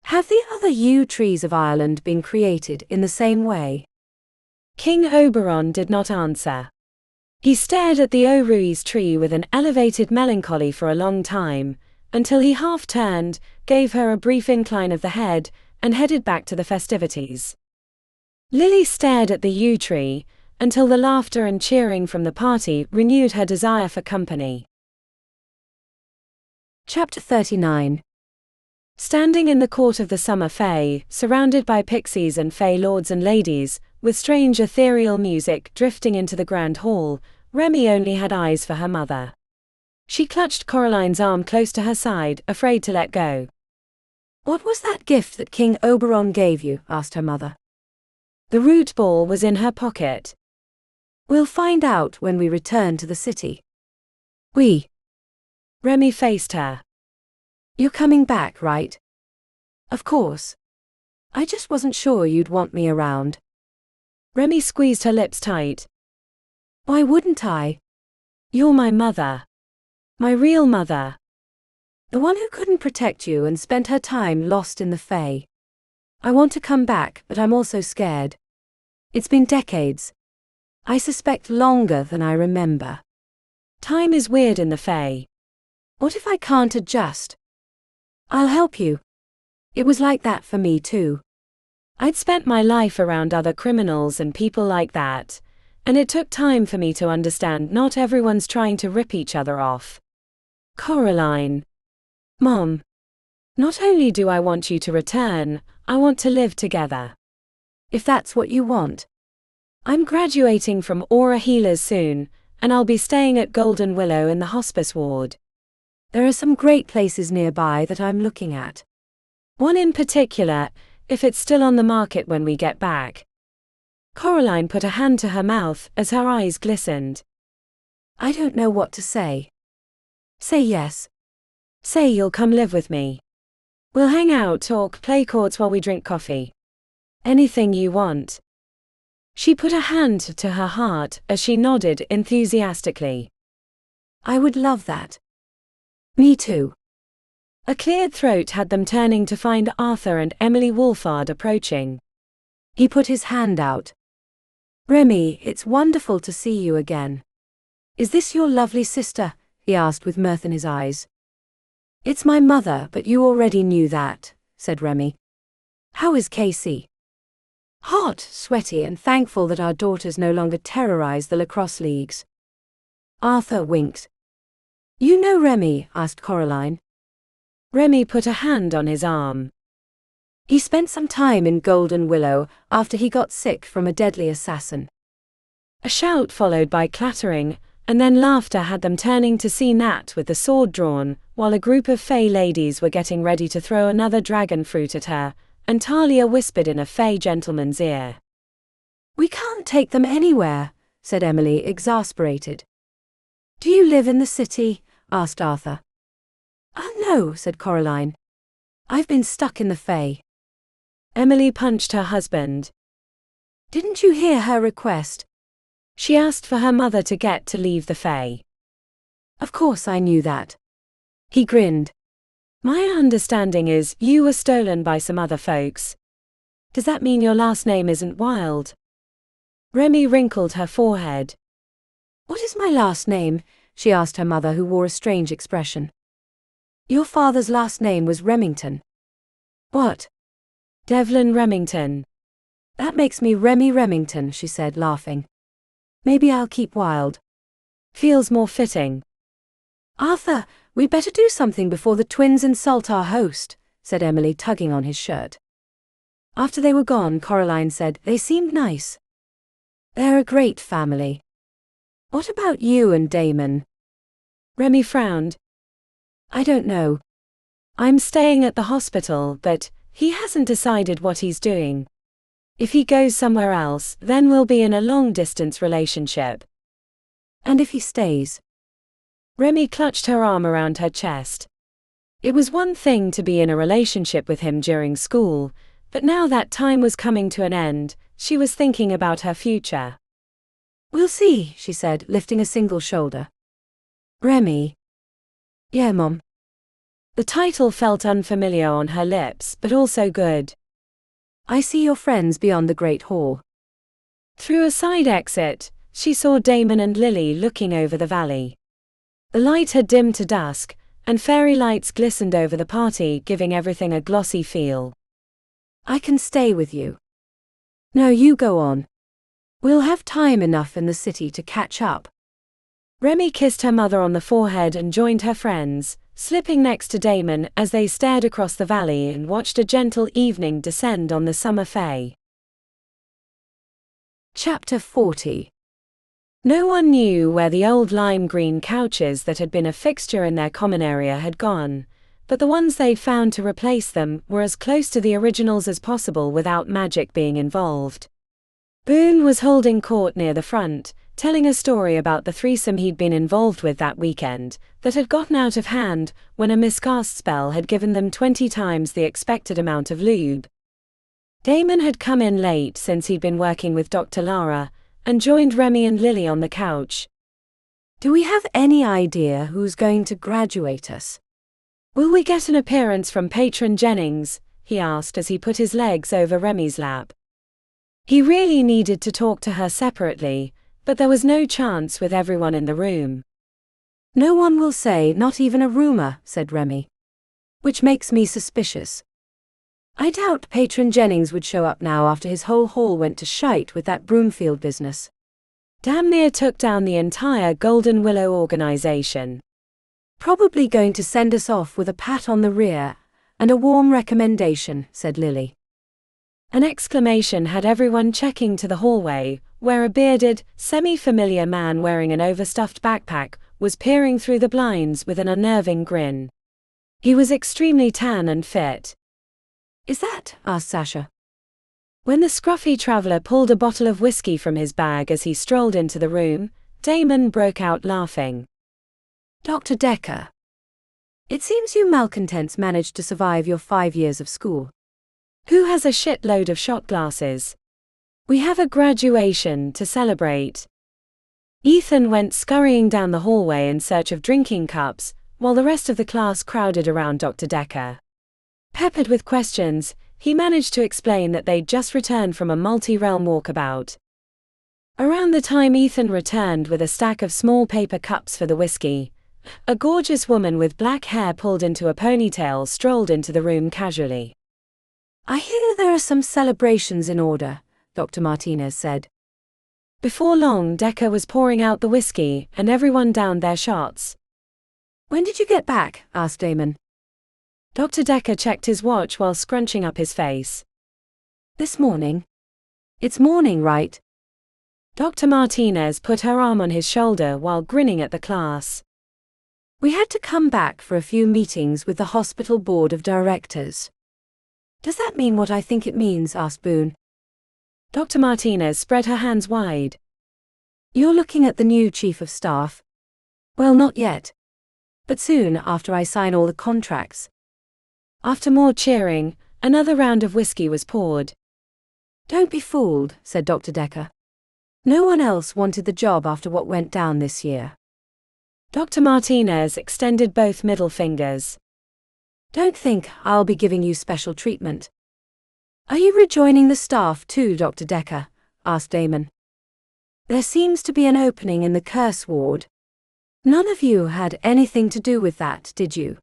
B: Have the other yew trees of Ireland been created in the same way?
A: King Oberon did not answer. He stared at the Overrun's tree with an elevated melancholy for a long time, until he half turned, gave her a brief incline of the head, and headed back to the festivities. Lily stared at the yew tree, until the laughter and cheering from the party renewed her desire for company.
B: Chapter 39.
A: Standing in the court of the summer Fae, surrounded by pixies and Fae lords and ladies, with strange ethereal music drifting into the grand hall, Remi only had eyes for her mother. She clutched Coraline's arm close to her side, afraid to let go.
B: What was that gift that King Oberon gave you? Asked her mother.
A: The root ball was in her pocket.
B: We'll find out when we return to the city.
A: Remi faced her.
B: You're coming back, right? Of course. I just wasn't sure you'd want me around.
A: Remi squeezed her lips tight.
B: Why wouldn't I?
A: You're my mother. My real mother.
B: The one who couldn't protect you and spent her time lost in the Fae. I want to come back, but I'm also scared. It's been decades. I suspect longer than I remember.
A: Time is weird in the Fae.
B: What if I can't adjust? I'll help you. It was like that for me too.
A: I'd spent my life around other criminals and people like that, and it took time for me to understand not everyone's trying to rip each other off. Coraline. Mom. Not only do I want you to return, I want to live together.
B: If that's what you want.
A: I'm graduating from Aura Healers soon, and I'll be staying at Golden Willow in the hospice ward.
B: There are some great places nearby that I'm looking at.
A: One in particular, if it's still on the market when we get back. Coraline put a hand to her mouth as her eyes glistened.
B: I don't know what to say. Say yes.
A: Say you'll come live with me. We'll hang out, talk, play cards while we drink coffee. Anything you want. She put a hand to her heart as she nodded enthusiastically.
B: I would love that. Me too.
A: A cleared throat had them turning to find Arthur and Emily Wolfard approaching.
B: He put his hand out. Remi, it's wonderful to see you again. Is this your lovely sister? He asked with mirth in his eyes. It's my mother, but you already knew that, said Remi. How is Casey? Hot, sweaty, and thankful that our daughters no longer terrorize the lacrosse leagues. Arthur winked. You know Remi? Asked Coraline.
A: Remi put a hand on his arm.
B: He spent some time in Golden Willow after he got sick from a deadly assassin.
A: A shout followed by clattering, and then laughter had them turning to see Nat with the sword drawn, while a group of Fey ladies were getting ready to throw another dragon fruit at her, and Talia whispered in a Fey gentleman's ear.
B: We can't take them anywhere, said Emily, exasperated. Do you live in the city? Asked Arthur. Oh no, said Coraline. I've been stuck in the Fey.
A: Emily punched her husband.
B: Didn't you hear her request?
A: She asked for her mother to get to leave the Fey.
B: Of course I knew that.
A: He grinned. My understanding is you were stolen by some other folks. Does that mean your last name isn't Wild? Remi wrinkled her forehead.
B: What is my last name? She asked her mother, who wore a strange expression. Your father's last name was Remington. What?
A: Devlin Remington.
B: That makes me Remi Remington, she said, laughing. Maybe I'll keep Wild.
A: Feels more fitting.
B: Arthur, we'd better do something before the twins insult our host, said Emily, tugging on his shirt. After they were gone, Coraline said, they seemed nice. They're a great family. What about you and Damon?
A: Remi frowned. I don't know. I'm staying at the hospital, but he hasn't decided what he's doing. If he goes somewhere else, then we'll be in a long-distance relationship.
B: And if he stays?
A: Remi clutched her arm around her chest. It was one thing to be in a relationship with him during school, but now that time was coming to an end, she was thinking about her future.
B: We'll see, she said, lifting a single shoulder. Remi. Yeah, Mom.
A: The title felt unfamiliar on her lips, but also good.
B: I see your friends beyond the Great Hall.
A: Through a side exit, she saw Damon and Lily looking over the valley. The light had dimmed to dusk, and fairy lights glistened over the party, giving everything a glossy feel.
B: I can stay with you. No, you go on. We'll have time enough in the city to catch up.
A: Remi kissed her mother on the forehead and joined her friends, slipping next to Damon as they stared across the valley and watched a gentle evening descend on the summer Fae.
B: Chapter 40.
A: No one knew where the old lime green couches that had been a fixture in their common area had gone, but the ones they found to replace them were as close to the originals as possible without magic being involved. Boone was holding court near the front, telling a story about the threesome he'd been involved with that weekend, that had gotten out of hand when a miscast spell had given them 20 times the expected amount of lube. Damon had come in late since he'd been working with Dr. Lara, and joined Remi and Lily on the couch.
B: Do we have any idea who's going to graduate us?
A: Will we get an appearance from Patron Jennings? He asked as he put his legs over Remi's lap. He really needed to talk to her separately, but there was no chance with everyone in the room.
B: No one will say, not even a rumor, said Remi. Which makes me suspicious. I doubt Patron Jennings would show up now after his whole hall went to shite with that Broomfield business.
A: Damn near took down the entire Golden Willow organization.
B: Probably going to send us off with a pat on the rear and a warm recommendation, said Lily.
A: An exclamation had everyone checking to the hallway, where a bearded, semi-familiar man wearing an overstuffed backpack was peering through the blinds with an unnerving grin. He was extremely tan and fit.
B: Is that? Asked Sasha.
A: When the scruffy traveler pulled a bottle of whiskey from his bag as he strolled into the room, Damon broke out laughing.
B: Dr. Decker. It seems you malcontents managed to survive your 5 years of school.
A: Who has a shitload of shot glasses? We have a graduation to celebrate. Ethan went scurrying down the hallway in search of drinking cups, while the rest of the class crowded around Dr. Decker. Peppered with questions, he managed to explain that they'd just returned from a multi-realm walkabout. Around the time Ethan returned with a stack of small paper cups for the whiskey, a gorgeous woman with black hair pulled into a ponytail strolled into the room casually.
B: I hear there are some celebrations in order, Dr. Martinez said.
A: Before long, Decker was pouring out the whiskey, and everyone downed their shots.
B: When did you get back? Asked Damon.
A: Dr. Decker checked his watch while scrunching up his face.
B: This morning. It's morning, right?
A: Dr. Martinez put her arm on his shoulder while grinning at the class.
B: We had to come back for a few meetings with the hospital board of directors. Does that mean what I think it means? Asked Boone.
A: Dr. Martinez spread her hands wide.
B: You're looking at the new chief of staff? Well, not yet. But soon after I sign all the contracts.
A: After more cheering, another round of whiskey was poured.
B: Don't be fooled, said Dr. Decker. No one else wanted the job after what went down this year.
A: Dr. Martinez extended both middle fingers.
B: Don't think I'll be giving you special treatment. Are you rejoining the staff too, Dr. Decker? Asked Damon. There seems to be an opening in the curse ward. None of you had anything to do with that, did you?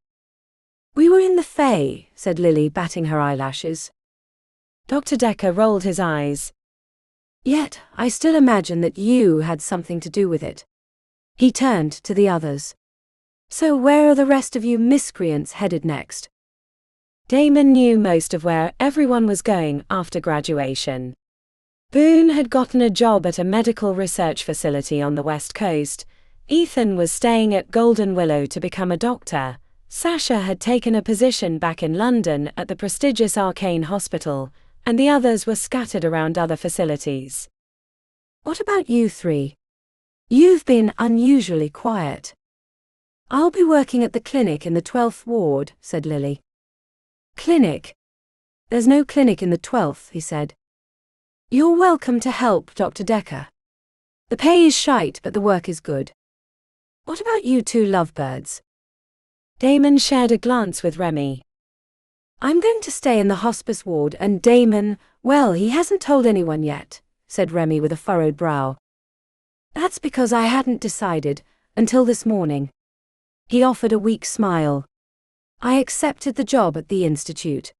B: We were in the Fae, said Lily, batting her eyelashes.
A: Dr. Decker rolled his eyes.
B: Yet, I still imagine that you had something to do with it. He turned to the others. So where are the rest of you miscreants headed next?
A: Damon knew most of where everyone was going after graduation. Boone had gotten a job at a medical research facility on the West Coast. Ethan was staying at Golden Willow to become a doctor. Sasha had taken a position back in London at the prestigious Arcane Hospital, and the others were scattered around other facilities.
B: What about you three? You've been unusually quiet. I'll be working at the clinic in the 12th ward, said Lily. Clinic? There's no clinic in the 12th, he said. You're welcome to help, Dr. Decker. The pay is shite, but the work is good. What about you two lovebirds?
A: Damon shared a glance with Remi.
B: I'm going to stay in the hospice ward, and Damon, well, he hasn't told anyone yet, said Remi with a furrowed brow. That's because I hadn't decided, until this morning. He offered a weak smile. I accepted the job at the institute.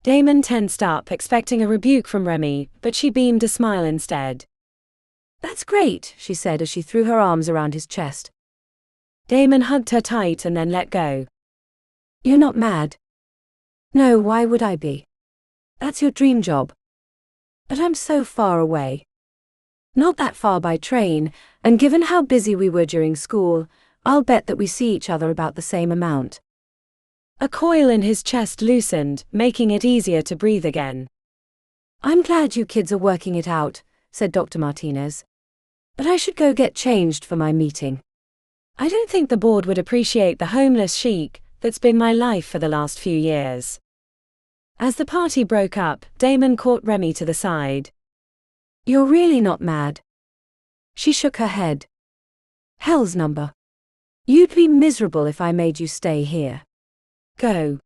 A: Damon tensed up, expecting a rebuke from Remi, but she beamed a smile instead.
B: That's great, she said as she threw her arms around his chest.
A: Damon hugged her tight and then let go.
B: You're not mad? No, why would I be? That's your dream job. But I'm so far away. Not that far by train, and given how busy we were during school, I'll bet that we see each other about the same amount.
A: A coil in his chest loosened, making it easier to breathe again.
B: I'm glad you kids are working it out, said Dr. Martinez. But I should go get changed for my meeting.
A: I don't think the board would appreciate the homeless chic that's been my life for the last few years. As the party broke up, Damon caught Remi to the side.
B: You're really not mad? She shook her head. Hell's number. You'd be miserable if I made you stay here.
A: Go.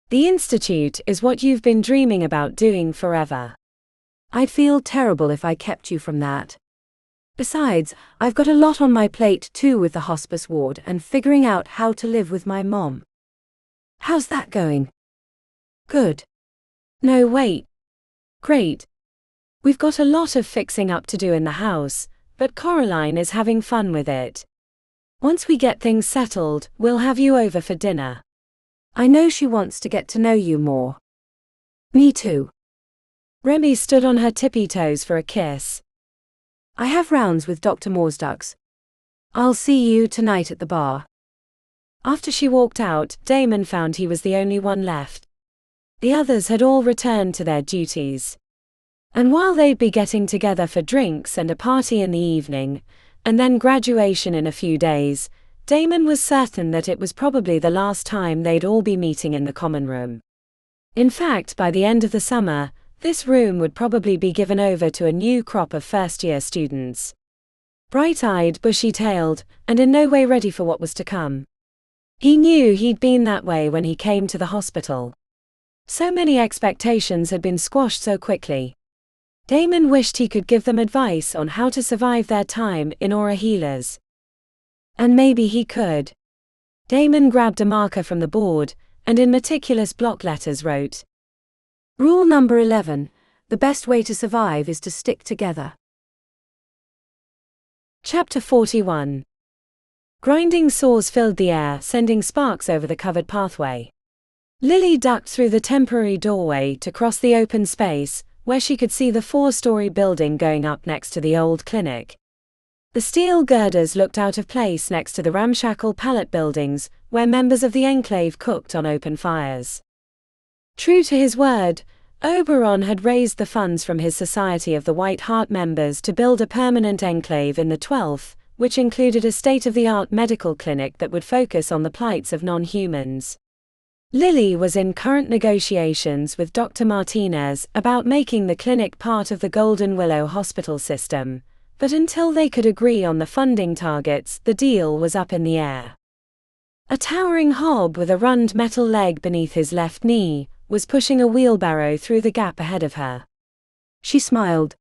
A: The institute is what you've been dreaming about doing forever.
B: I'd feel terrible if I kept you from that. Besides, I've got a lot on my plate too with the hospice ward and figuring out how to live with my mom. How's that going? Good.
A: No, wait. Great. We've got a lot of fixing up to do in the house, but Coraline is having fun with it. Once we get things settled, we'll have you over for dinner.
B: I know she wants to get to know you more. Me too.
A: Remi stood on her tippy toes for a kiss.
B: I have rounds with Dr. Morsducks. I'll see you tonight at the bar.
A: After she walked out, Damon found he was the only one left. The others had all returned to their duties. And while they'd be getting together for drinks and a party in the evening, and then graduation in a few days, Damon was certain that it was probably the last time they'd all be meeting in the common room. In fact, by the end of the summer, this room would probably be given over to a new crop of first-year students. Bright-eyed, bushy-tailed, and in no way ready for what was to come. He knew he'd been that way when he came to the hospital. So many expectations had been squashed so quickly. Damon wished he could give them advice on how to survive their time in Aura Healers. And maybe he could. Damon grabbed a marker from the board, and in meticulous block letters wrote,
B: Rule number 11, the best way to survive is to stick together.
A: Chapter 41. Grinding saws filled the air, sending sparks over the covered pathway. Lily ducked through the temporary doorway to cross the open space, where she could see the 4-story building going up next to the old clinic. The steel girders looked out of place next to the ramshackle pallet buildings, where members of the enclave cooked on open fires. True to his word, Overrun had raised the funds from his Society of the White Heart members to build a permanent enclave in the 12th, which included a state-of-the-art medical clinic that would focus on the plights of non-humans. Lily was in current negotiations with Dr. Martinez about making the clinic part of the Golden Willow hospital system, but until they could agree on the funding targets, the deal was up in the air. A towering hob with a rund metal leg beneath his left knee was pushing a wheelbarrow through the gap ahead of her.
B: She smiled.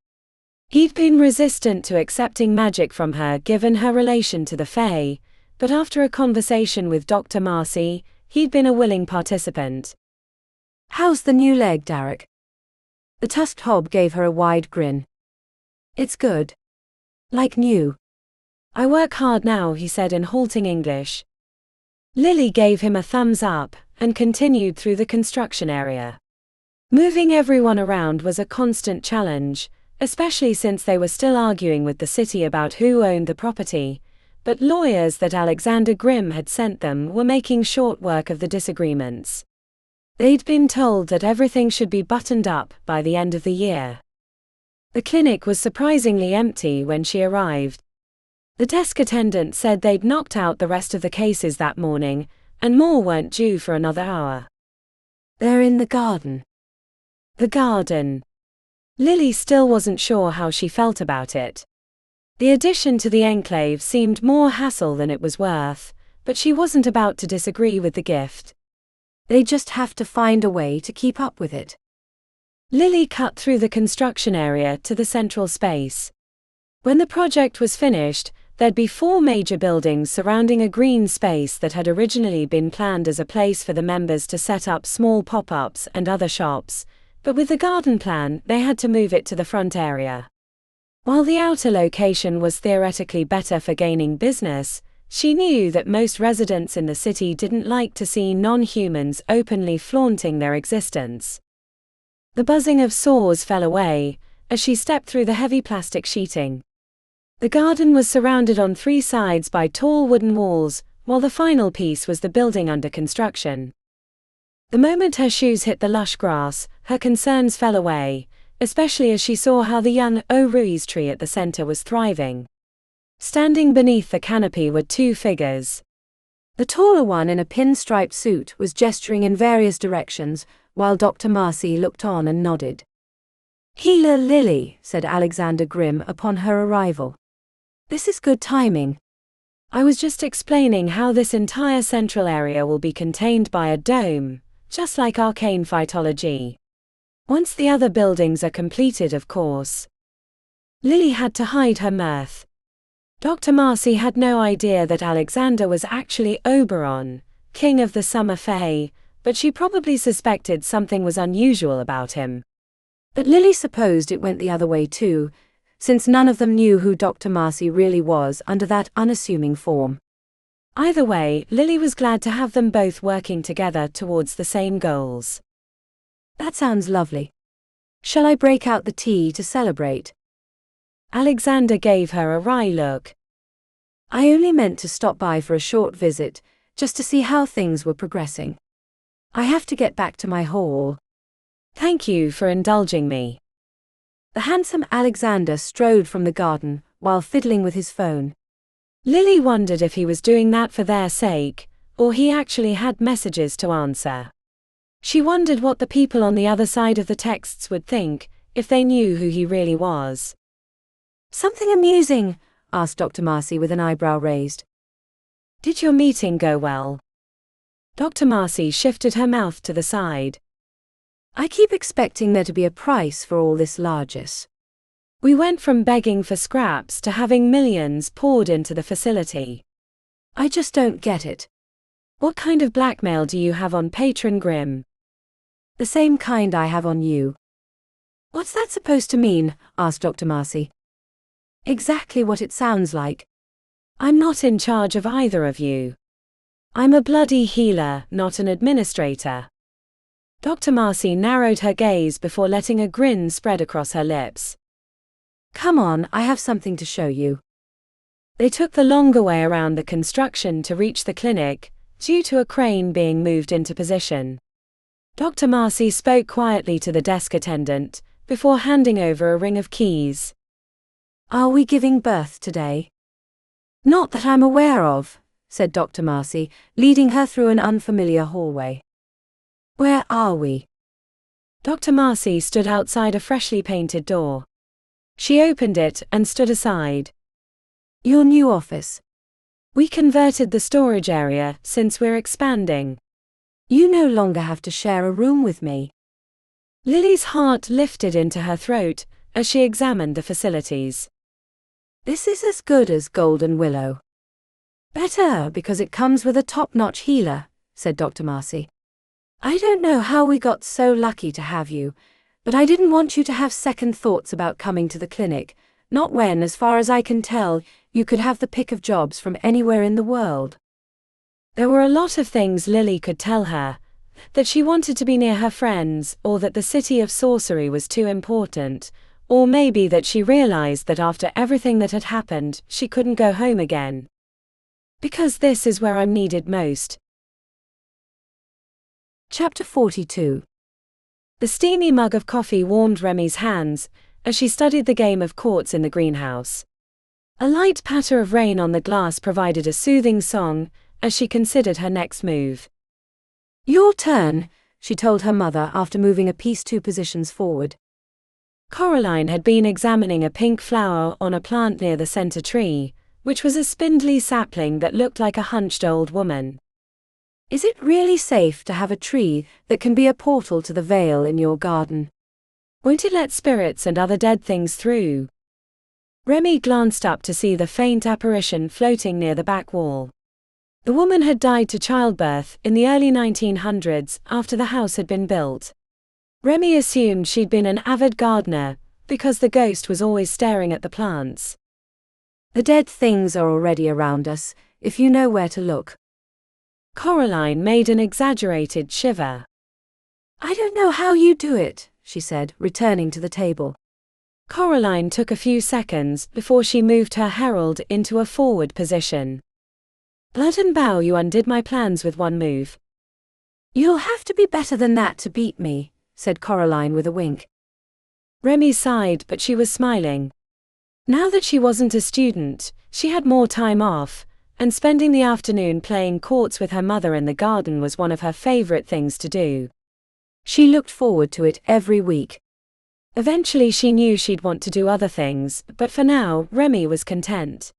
A: He'd been resistant to accepting magic from her given her relation to the Fae, but after a conversation with Dr. Marcy, he'd been a willing participant.
B: How's the new leg, Derek? The tusked hob gave her a wide grin. It's good. Like new.
A: I work hard now, he said in halting English. Lily gave him a thumbs up, and continued through the construction area. Moving everyone around was a constant challenge, especially since they were still arguing with the city about who owned the property, but lawyers that Alexander Grimm had sent them were making short work of the disagreements. They'd been told that everything should be buttoned up by the end of the year. The clinic was surprisingly empty when she arrived. The desk attendant said they'd knocked out the rest of the cases that morning, and more weren't due for another hour.
B: They're in the garden.
A: The garden. Lily still wasn't sure how she felt about it. The addition to the enclave seemed more hassle than it was worth, but she wasn't about to disagree with the gift.
B: They just have to find a way to keep up with it.
A: Lily cut through the construction area to the central space. When the project was finished, there'd be 4 major buildings surrounding a green space that had originally been planned as a place for the members to set up small pop-ups and other shops, but with the garden plan, they had to move it to the front area. While the outer location was theoretically better for gaining business, she knew that most residents in the city didn't like to see non-humans openly flaunting their existence. The buzzing of saws fell away as she stepped through the heavy plastic sheeting. The garden was surrounded on 3 sides by tall wooden walls, while the final piece was the building under construction. The moment her shoes hit the lush grass, her concerns fell away, especially as she saw how the young Ruiz tree at the center was thriving. Standing beneath the canopy were 2 figures.
B: The taller one in a pinstriped suit was gesturing in various directions, while Dr. Marcy looked on and nodded.
A: "Healer Lily,"
B: said Alexander Grimm upon her arrival. "This is good timing.
A: I was just explaining how this entire central area will be contained by a dome, just like arcane phytology. Once the other buildings are completed, of course." Lily had to hide her mirth. Dr. Marcy had no idea that Alexander was actually Oberon, king of the Summer Fae, but she probably suspected something was unusual about him.
B: But Lily supposed it went the other way too, since none of them knew who Dr. Marcy really was under that unassuming form.
A: Either way, Lily was glad to have them both working together towards the same goals.
B: "That sounds lovely. Shall I break out the tea to celebrate?"
A: Alexander gave her a wry look.
B: "I only meant to stop by for a short visit, just to see how things were progressing. I have to get back to my hall."
A: "Thank you for indulging me."
B: The handsome Alexander strode from the garden, while fiddling with his phone.
A: Lily wondered if he was doing that for their sake, or he actually had messages to answer. She wondered what the people on the other side of the texts would think, if they knew who he really was.
B: "Something amusing?" asked Dr. Marcy with an eyebrow raised.
A: "Did your meeting go well?" Dr. Marcy shifted her mouth to the side.
B: "I keep expecting there to be a price for all this largesse.
A: We went from begging for scraps to having millions poured into the facility.
B: I just don't get it."
A: "What kind of blackmail do you have on Patron Grimm?"
B: "The same kind I have on you."
A: "What's that supposed to mean?"
B: asked Dr. Marcy. "Exactly what it sounds like.
A: I'm not in charge of either of you. I'm a bloody healer, not an administrator." Dr. Marcy narrowed her gaze before letting a grin spread across her lips.
B: "Come on, I have something to show you."
A: They took the longer way around the construction to reach the clinic, due to a crane being moved into position. Dr. Marcy spoke quietly to the desk attendant, before handing over a ring of keys.
B: "Are we giving birth today?" "Not that I'm aware of," said Dr. Marcy, leading her through an unfamiliar hallway. "Where are we?"
A: Dr. Marcy stood outside a freshly painted door. She opened it and stood aside.
B: "Your new office."
A: "We converted the storage area since we're expanding."
B: "You no longer have to share a room with me."
A: Lily's heart lifted into her throat as she examined the facilities.
B: "This is as good as Golden Willow." "Better because it comes with a top-notch healer," said Dr. Marcy. "I don't know how we got so lucky to have you, but I didn't want you to have second thoughts about coming to the clinic, not when, as far as I can tell, you could have the pick of jobs from anywhere in the world."
A: There were a lot of things Lily could tell her, that she wanted to be near her friends, or that the City of Sorcery was too important, or maybe that she realized that after everything that had happened, she couldn't go home again. "Because this is where I'm needed most."
B: Chapter 42.
A: The steamy mug of coffee warmed Remi's hands as she studied the game of courts in the greenhouse. A light patter of rain on the glass provided a soothing song as she considered her next move.
B: "Your turn," she told her mother after moving a piece 2 positions forward.
A: Coraline had been examining a pink flower on a plant near the center tree, which was a spindly sapling that looked like a hunched old woman.
B: "Is it really safe to have a tree that can be a portal to the veil in your garden?"
A: "Won't it let spirits and other dead things through?" Remi glanced up to see the faint apparition floating near the back wall. The woman had died to childbirth in the early 1900s after the house had been built. Remi assumed she'd been an avid gardener, because the ghost was always staring at the plants.
B: "The dead things are already around us, if you know where to look."
A: Coraline made an exaggerated shiver.
B: "I don't know how you do it," she said, returning to the table.
A: Coraline took a few seconds before she moved her herald into a forward position. "Blood and bow, you undid my plans with one move."
B: "You'll have to be better than that to beat me," said Coraline with a wink.
A: Remi sighed, but she was smiling. Now that she wasn't a student, she had more time off, and spending the afternoon playing courts with her mother in the garden was one of her favorite things to do.
B: She looked forward to it every week.
A: Eventually she knew she'd want to do other things, but for now, Remi was content.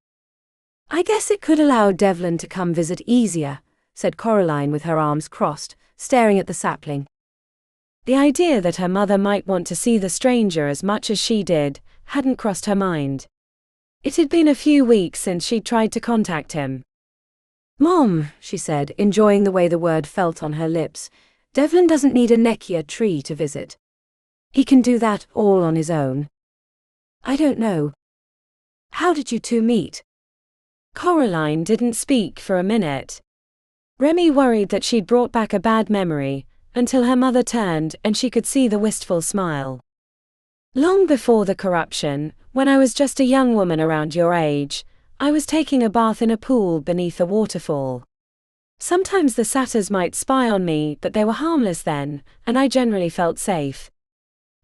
B: "I guess it could allow Devlin to come visit easier," said Coraline with her arms crossed, staring at the sapling.
A: The idea that her mother might want to see the stranger as much as she did hadn't crossed her mind. It had been a few weeks since she'd tried to contact him.
B: "Mom," she said, enjoying the way the word felt on her lips, "Devlin doesn't need a Nekia tree to visit. He can do that all on his own." "I don't know. How did you two meet?"
A: Coraline didn't speak for a minute. Remi worried that she'd brought back a bad memory, until her mother turned and she could see the wistful smile. "Long before the corruption, when I was just a young woman around your age, I was taking a bath in a pool beneath a waterfall. Sometimes the satyrs might spy on me, but they were harmless then, and I generally felt safe.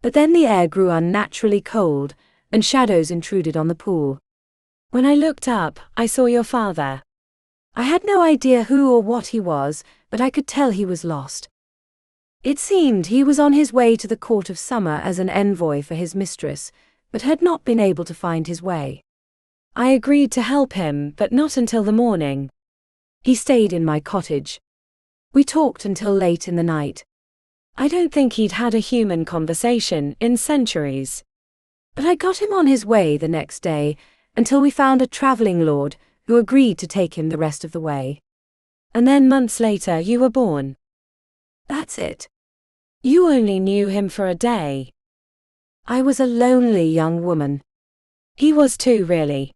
B: But then the air grew unnaturally cold, and shadows intruded on the pool.
A: When I looked up, I saw your father.
B: I had no idea who or what he was, but I could tell he was lost. It seemed he was on his way to the court of summer as an envoy for his mistress, but had not been able to find his way.
A: I agreed to help him, but not until the morning.
B: He stayed in my cottage. We talked until late in the night.
A: I don't think he'd had a human conversation in centuries.
B: But I got him on his way the next day, until we found a traveling lord who agreed to take him the rest of the way.
A: And then months later you were born.
B: That's it.
A: You only knew him for a day.
B: I was a lonely young woman.
A: He was too, really.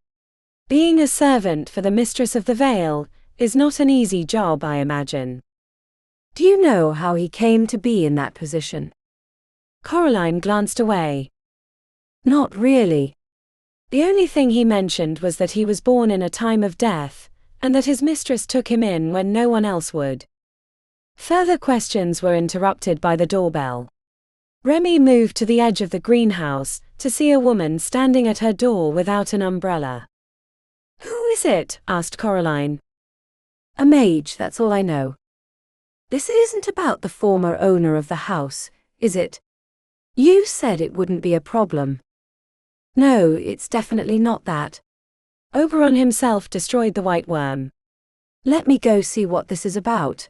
A: Being a servant for the mistress of the Vale is not an easy job, I imagine.
B: Do you know how he came to be in that position?
A: Coraline glanced away.
B: Not really.
A: The only thing he mentioned was that he was born in a time of death, and that his mistress took him in when no one else would. Further questions were interrupted by the doorbell. Remi moved to the edge of the greenhouse to see a woman standing at her door without an umbrella. "Who is it?" asked Coraline.
B: A mage, that's all I know. This isn't about the former owner of the house, is it? You said it wouldn't be a problem. No, it's definitely not that.
A: Overrun himself destroyed the white worm.
B: Let me go see what this is about.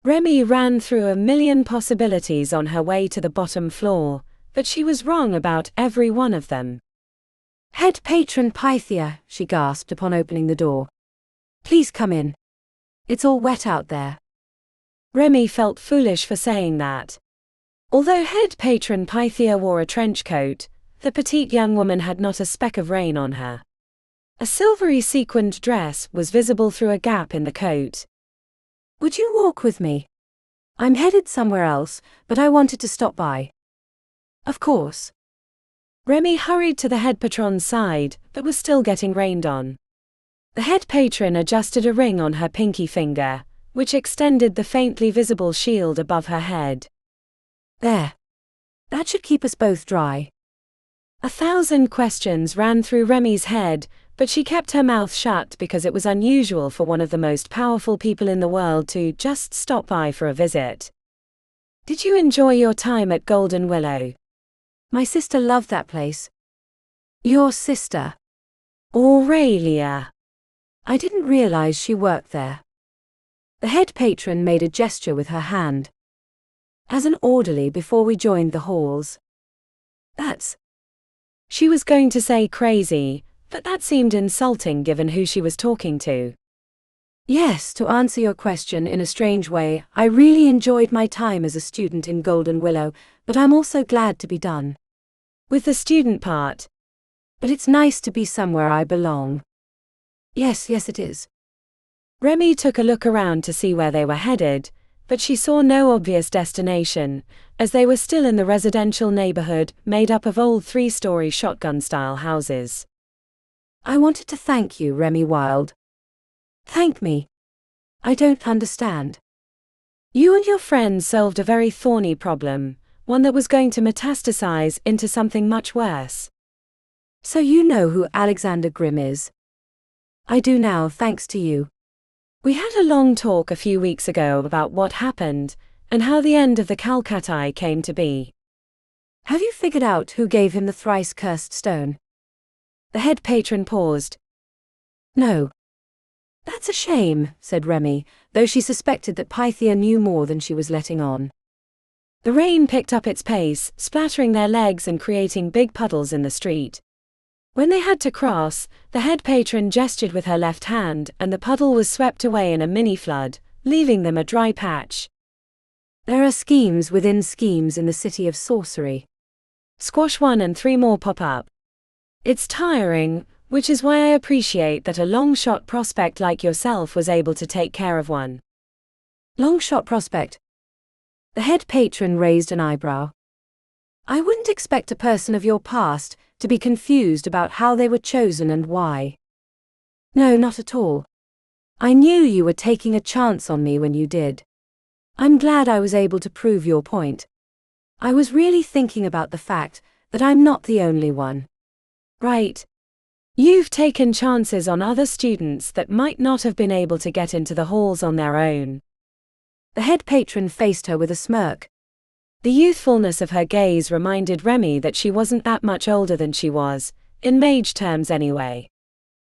A: Remi ran through a million possibilities on her way to the bottom floor, but she was wrong about every one of them.
B: Head patron Pythia, she gasped upon opening the door. Please come in. It's all wet out there.
A: Remi felt foolish for saying that. Although head patron Pythia wore a trench coat, the petite young woman had not a speck of rain on her. A silvery sequined dress was visible through a gap in the coat.
B: Would you walk with me? I'm headed somewhere else, but I wanted to stop by. Of course.
A: Remi hurried to the head patron's side, but was still getting rained on. The head patron adjusted a ring on her pinky finger, which extended the faintly visible shield above her head.
B: There. That should keep us both dry.
A: 1,000 questions ran through Remi's head, but she kept her mouth shut because it was unusual for one of the most powerful people in the world to just stop by for a visit. Did you enjoy your time at Golden Willow?
B: My sister loved that place. Your sister?
A: Aurelia.
B: I didn't realize she worked there. The head patron made a gesture with her hand. As an orderly before we joined the halls. That's...
A: She was going to say crazy, but that seemed insulting given who she was talking to.
B: Yes, to answer your question in a strange way, I really enjoyed my time as a student in Golden Willow, but I'm also glad to be done.
A: With the student part.
B: But it's nice to be somewhere I belong. Yes, it is.
A: Remi took a look around to see where they were headed, but she saw no obvious destination, as they were still in the residential neighborhood made up of old 3-story shotgun-style houses.
B: I wanted to thank you, Remi Wild. Thank me. I don't understand.
A: You and your friends solved a very thorny problem, one that was going to metastasize into something much worse.
B: So you know who Alexander Grimm is? I do now, thanks to you.
A: We had a long talk a few weeks ago about what happened, and how the end of the Calcatti came to be.
B: Have you figured out who gave him the thrice-cursed stone?
A: The head patron paused.
B: No. That's a shame, said Remi, though she suspected that Pythia knew more than she was letting on.
A: The rain picked up its pace, splattering their legs and creating big puddles in the street. When they had to cross, the head patron gestured with her left hand and the puddle was swept away in a mini-flood, leaving them a dry patch.
B: There are schemes within schemes in the City of Sorcery.
A: Squash one and 3 more pop up. It's tiring, which is why I appreciate that a long-shot prospect like yourself was able to take care of one.
B: Long-shot prospect? The head patron raised an eyebrow. I wouldn't expect a person of your past to be confused about how they were chosen and why. No, not at all. I knew you were taking a chance on me when you did. I'm glad I was able to prove your point. I was really thinking about the fact that I'm not the only one.
A: Right. You've taken chances on other students that might not have been able to get into the halls on their own.
B: The head patron faced her with a smirk.
A: The youthfulness of her gaze reminded Remi that she wasn't that much older than she was, in mage terms anyway.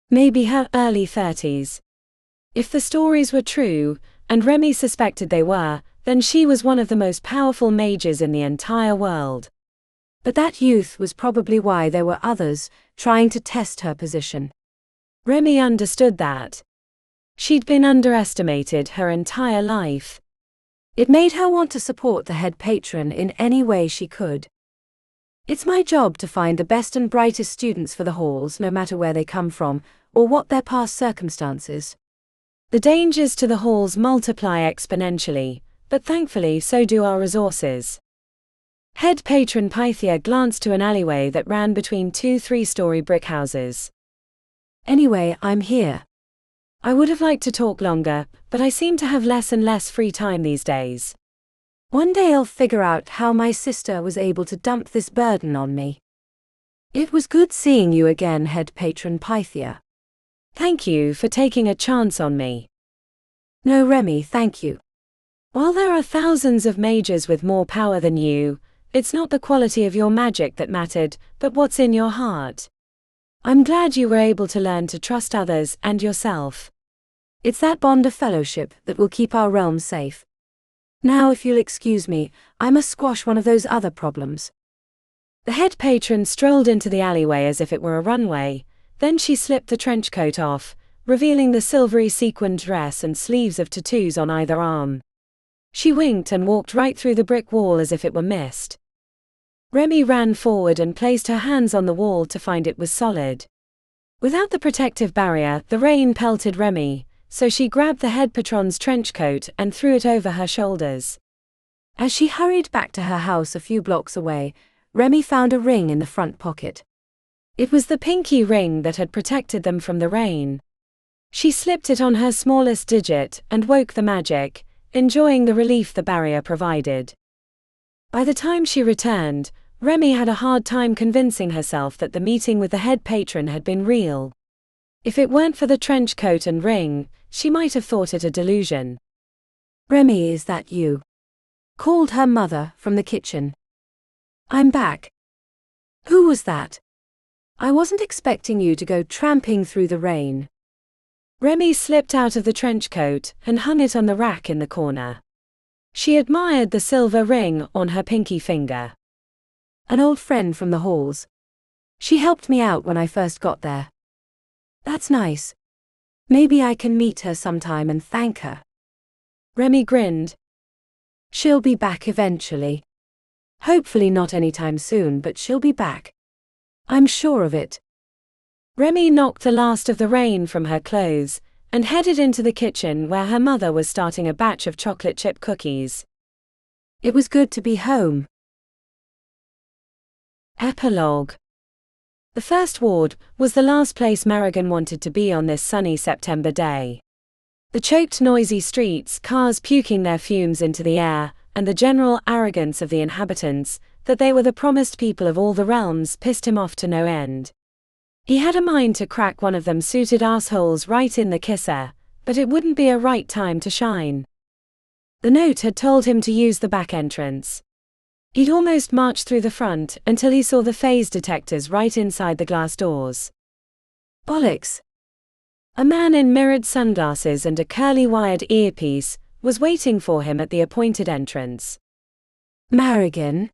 A: Maybe her early 30s. If the stories were true, and Remi suspected they were, then she was one of the most powerful mages in the entire world.
B: But that youth was probably why there were others trying to test her position.
A: Remi understood that. She'd been underestimated her entire life.
B: It made her want to support the head patron in any way she could. It's my job to find the best and brightest students for the halls, no matter where they come from, or what their past circumstances.
A: The dangers to the halls multiply exponentially, but thankfully so do our resources. Head patron Pythia glanced to an alleyway that ran between two 3-story brick houses.
B: Anyway, I'm here.
A: I would have liked to talk longer, but I seem to have less and less free time these days.
B: One day I'll figure out how my sister was able to dump this burden on me. It was good seeing you again, head patron Pythia.
A: Thank you for taking a chance on me.
B: No, Remi, thank you.
A: While there are thousands of mages with more power than you, it's not the quality of your magic that mattered, but what's in your heart. I'm glad you were able to learn to trust others and yourself.
B: It's that bond of fellowship that will keep our realm safe. Now, if you'll excuse me, I must squash one of those other problems.
A: The head patron strolled into the alleyway as if it were a runway, then she slipped the trench coat off, revealing the silvery sequined dress and sleeves of tattoos on either arm. She winked and walked right through the brick wall as if it were mist. Remi ran forward and placed her hands on the wall to find it was solid. Without the protective barrier, the rain pelted Remi, so she grabbed the head patron's trench coat and threw it over her shoulders.
B: As she hurried back to her house a few blocks away, Remi found a ring in the front pocket.
A: It was the pinky ring that had protected them from the rain. She slipped it on her smallest digit and woke the magic, enjoying the relief the barrier provided. By the time she returned, Remi had a hard time convincing herself that the meeting with the head patron had been real. If it weren't for the trench coat and ring, she might have thought it a delusion.
B: Remi, is that you? Called her mother from the kitchen. I'm back. Who was that? I wasn't expecting you to go tramping through the rain.
A: Remi slipped out of the trench coat and hung it on the rack in the corner. She admired the silver ring on her pinky finger.
B: An old friend from the halls. She helped me out when I first got there. That's nice. Maybe I can meet her sometime and thank her.
A: Remi grinned.
B: She'll be back eventually. Hopefully not anytime soon, but she'll be back. I'm sure of it.
A: Remi knocked the last of the rain from her clothes and headed into the kitchen where her mother was starting a batch of chocolate chip cookies.
B: It was good to be home.
A: Epilogue. The first ward was the last place Merrigan wanted to be on this sunny September day. The choked, noisy streets, cars puking their fumes into the air, and the general arrogance of the inhabitants, that they were the promised people of all the realms, pissed him off to no end. He had a mind to crack one of them suited assholes right in the kisser, but it wouldn't be a right time to shine. The note had told him to use the back entrance. He'd almost marched through the front until he saw the phase detectors right inside the glass doors.
B: Bollocks!
A: A man in mirrored sunglasses and a curly wired earpiece was waiting for him at the appointed entrance.
B: Merrigan?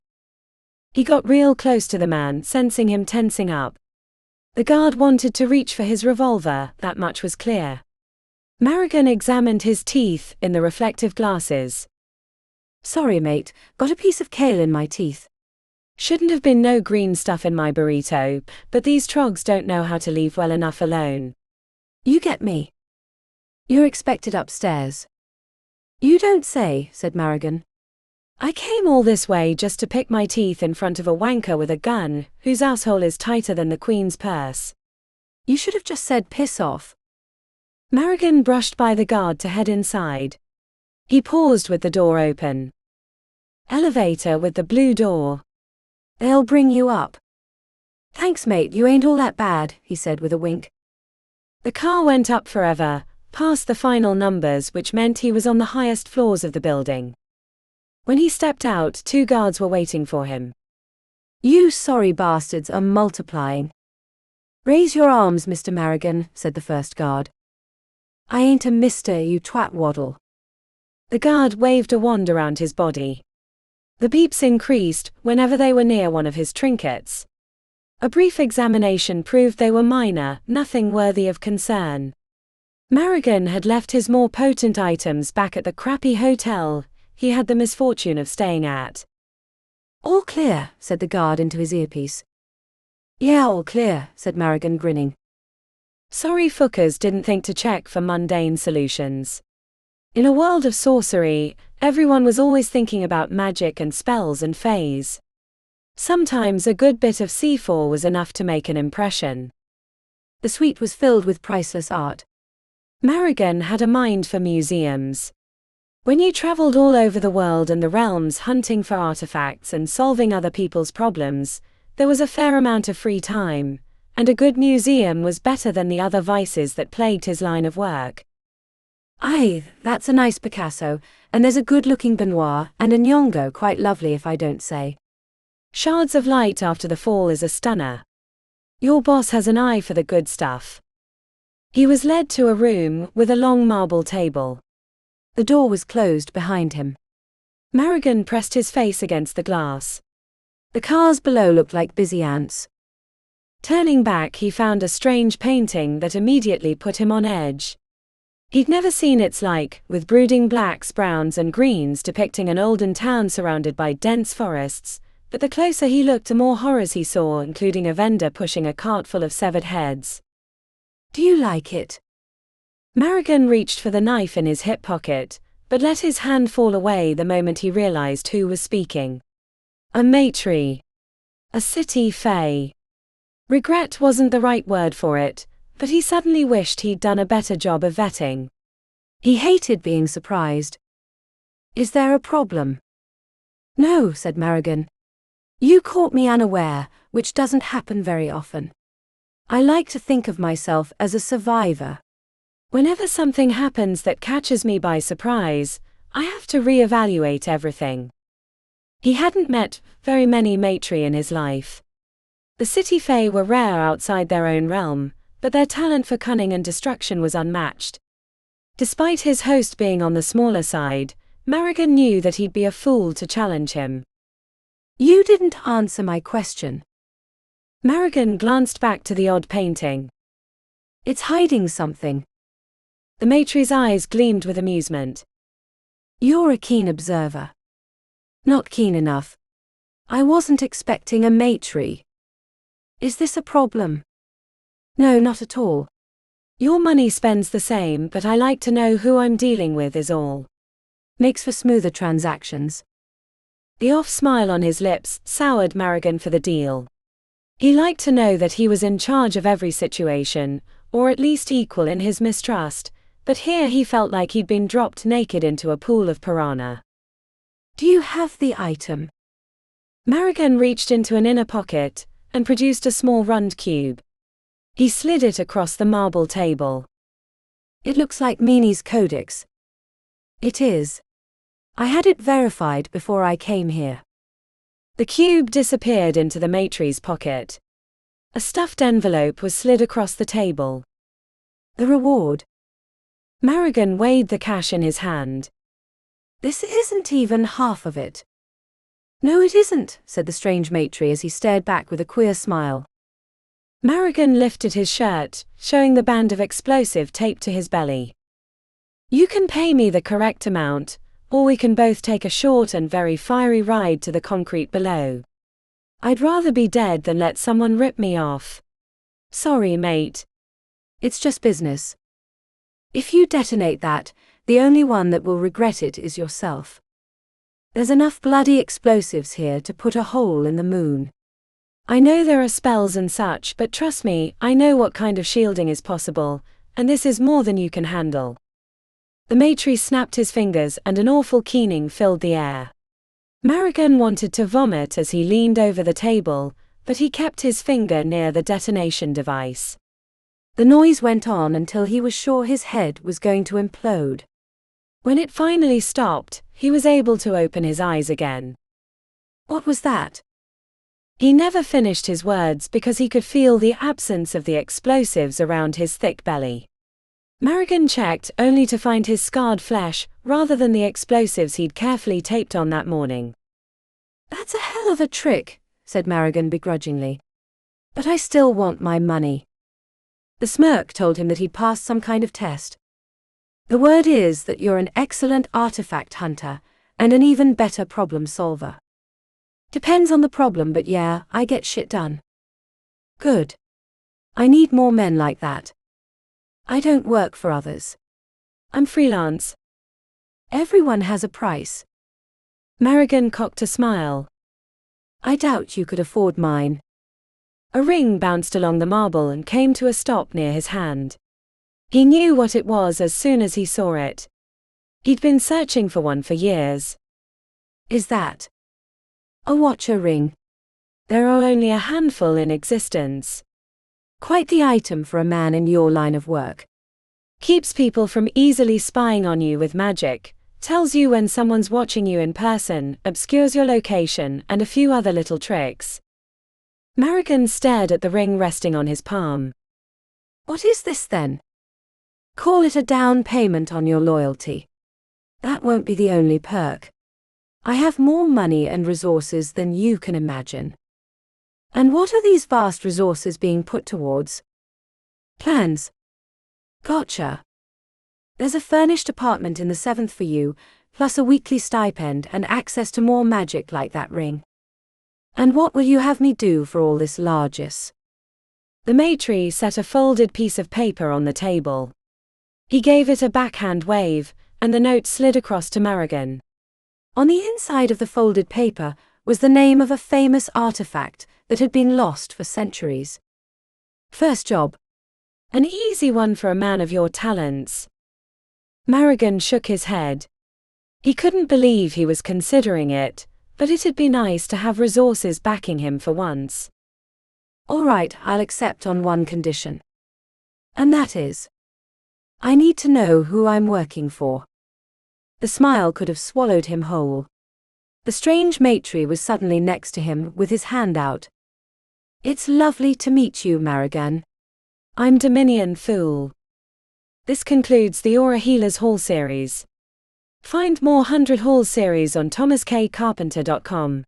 A: He got real close to the man, sensing him tensing up. The guard wanted to reach for his revolver, that much was clear. Merrigan examined his teeth in the reflective glasses.
B: Sorry, mate, got a piece of kale in my teeth.
A: Shouldn't have been no green stuff in my burrito, but these trogs don't know how to leave well enough alone.
B: You get me. You're expected upstairs. You don't say, said Merrigan.
A: I came all this way just to pick my teeth in front of a wanker with a gun, whose asshole is tighter than the Queen's purse.
B: You should have just said piss off.
A: Merrigan brushed by the guard to head inside. He paused with the door open. Elevator with the blue door.
B: They'll bring you up. Thanks, mate, you ain't all that bad, he said with a wink.
A: The car went up forever, past the final numbers, which meant he was on the highest floors of the building. When he stepped out, 2 guards were waiting for him.
B: You sorry bastards are multiplying. Raise your arms, Mr. Marrigan, said the first guard. I ain't a mister, you twat waddle.
A: The guard waved a wand around his body. The beeps increased whenever they were near one of his trinkets. A brief examination proved they were minor, nothing worthy of concern. Marrigan had left his more potent items back at the crappy hotel he had the misfortune of staying at.
B: All clear, said the guard into his earpiece. Yeah, all clear, said Marrigan, grinning.
A: Sorry fuckers didn't think to check for mundane solutions. In a world of sorcery, everyone was always thinking about magic and spells and fays. Sometimes a good bit of C4 was enough to make an impression.
B: The suite was filled with priceless art.
A: Marrigan had a mind for museums. When you traveled all over the world and the realms hunting for artifacts and solving other people's problems, there was a fair amount of free time, and a good museum was better than the other vices that plagued his line of work.
B: Aye, that's a nice Picasso, and there's a good-looking Benoit and a Nyong'o quite lovely if I don't say.
A: Shards of Light After the Fall is a stunner. Your boss has an eye for the good stuff. He was led to a room with a long marble table.
B: The door was closed behind him.
A: Marrigan pressed his face against the glass.
B: The cars below looked like busy ants.
A: Turning back, he found a strange painting that immediately put him on edge. He'd never seen its like, with brooding blacks, browns and greens depicting an olden town surrounded by dense forests, but the closer he looked the more horrors he saw, including a vendor pushing a cart full of severed heads.
B: Do you like it?
A: Marrigan reached for the knife in his hip pocket, but let his hand fall away the moment he realized who was speaking. A maitre. A city fae. Regret wasn't the right word for it, but he suddenly wished he'd done a better job of vetting.
B: He hated being surprised. Is there a problem? No, said Marrigan. You caught me unaware, which doesn't happen very often. I like to think of myself as a survivor.
A: Whenever something happens that catches me by surprise, I have to reevaluate everything. He hadn't met very many matri in his life. The city fae were rare outside their own realm, but their talent for cunning and destruction was unmatched. Despite his host being on the smaller side, Marrigan knew that he'd be a fool to challenge him.
B: You didn't answer my question.
A: Marrigan glanced back to the odd painting.
B: It's hiding something.
A: The matri's eyes gleamed with amusement.
B: You're a keen observer. Not keen enough. I wasn't expecting a matri. Is this a problem? No, not at all.
A: Your money spends the same, but I like to know who I'm dealing with is all.
B: Makes for smoother transactions.
A: The off smile on his lips soured Marrigan for the deal. He liked to know that he was in charge of every situation, or at least equal in his mistrust, but here he felt like he'd been dropped naked into a pool of piranha.
B: Do you have the item?
A: Marrigan reached into an inner pocket and produced a small rund cube. He slid it across the marble table.
B: It looks like Meani's codex. It is. I had it verified before I came here.
A: The cube disappeared into the matri's pocket. A stuffed envelope was slid across the table.
B: The reward.
A: Marrigan weighed the cash in his hand.
B: This isn't even half of it. No, it isn't, said the strange matri as he stared back with a queer smile.
A: Marrigan lifted his shirt, showing the band of explosive taped to his belly. You can pay me the correct amount, or we can both take a short and very fiery ride to the concrete below. I'd rather be dead than let someone rip me off. Sorry, mate.
B: It's just business. If you detonate that, the only one that will regret it is yourself. There's enough bloody explosives here to put a hole in the moon.
A: I know there are spells and such, but trust me, I know what kind of shielding is possible, and this is more than you can handle. The matri snapped his fingers and an awful keening filled the air. Marrigan wanted to vomit as he leaned over the table, but he kept his finger near the detonation device.
B: The noise went on until he was sure his head was going to implode.
A: When it finally stopped, he was able to open his eyes again.
B: What was that?
A: He never finished his words because he could feel the absence of the explosives around his thick belly. Marigan checked only to find his scarred flesh, rather than the explosives he'd carefully taped on that morning.
B: That's a hell of a trick, said Marigan begrudgingly. But I still want my money. The smirk told him that he'd passed some kind of test. The word is that you're an excellent artifact hunter, and an even better problem solver. Depends on the problem, but yeah, I get shit done. Good. I need more men like that. I don't work for others.
A: I'm freelance.
B: Everyone has a price.
A: Marigan cocked a smile.
B: I doubt you could afford mine.
A: A ring bounced along the marble and came to a stop near his hand. He knew what it was as soon as he saw it. He'd been searching for one for years.
B: Is that a watcher ring?
A: There are only a handful in existence.
B: Quite the item for a man in your line of work.
A: Keeps people from easily spying on you with magic, tells you when someone's watching you in person, obscures your location, and a few other little tricks. Marigan stared at the ring resting on his palm.
B: What is this then? Call it a down payment on your loyalty. That won't be the only perk. I have more money and resources than you can imagine. And what are these vast resources being put towards? Plans. Gotcha. There's a furnished apartment in the 7th for you, plus a weekly stipend and access to more magic like that ring. And what will you have me do for all this largesse?
A: The maitre set a folded piece of paper on the table. He gave it a backhand wave, and the note slid across to Marigan.
B: On the inside of the folded paper was the name of a famous artifact that had been lost for centuries. First job.
A: An easy one for a man of your talents. Marigan shook his head. He couldn't believe he was considering it, but it'd be nice to have resources backing him for once.
B: All right, I'll accept on one condition. And that is, I need to know who I'm working for. The smile could have swallowed him whole. The strange maitre was suddenly next to him with his hand out. It's lovely to meet you, Marigan.
A: I'm Dominion Fool. This concludes the Aura Healers Hall series. Find more 100 Hall series on thomaskcarpenter.com.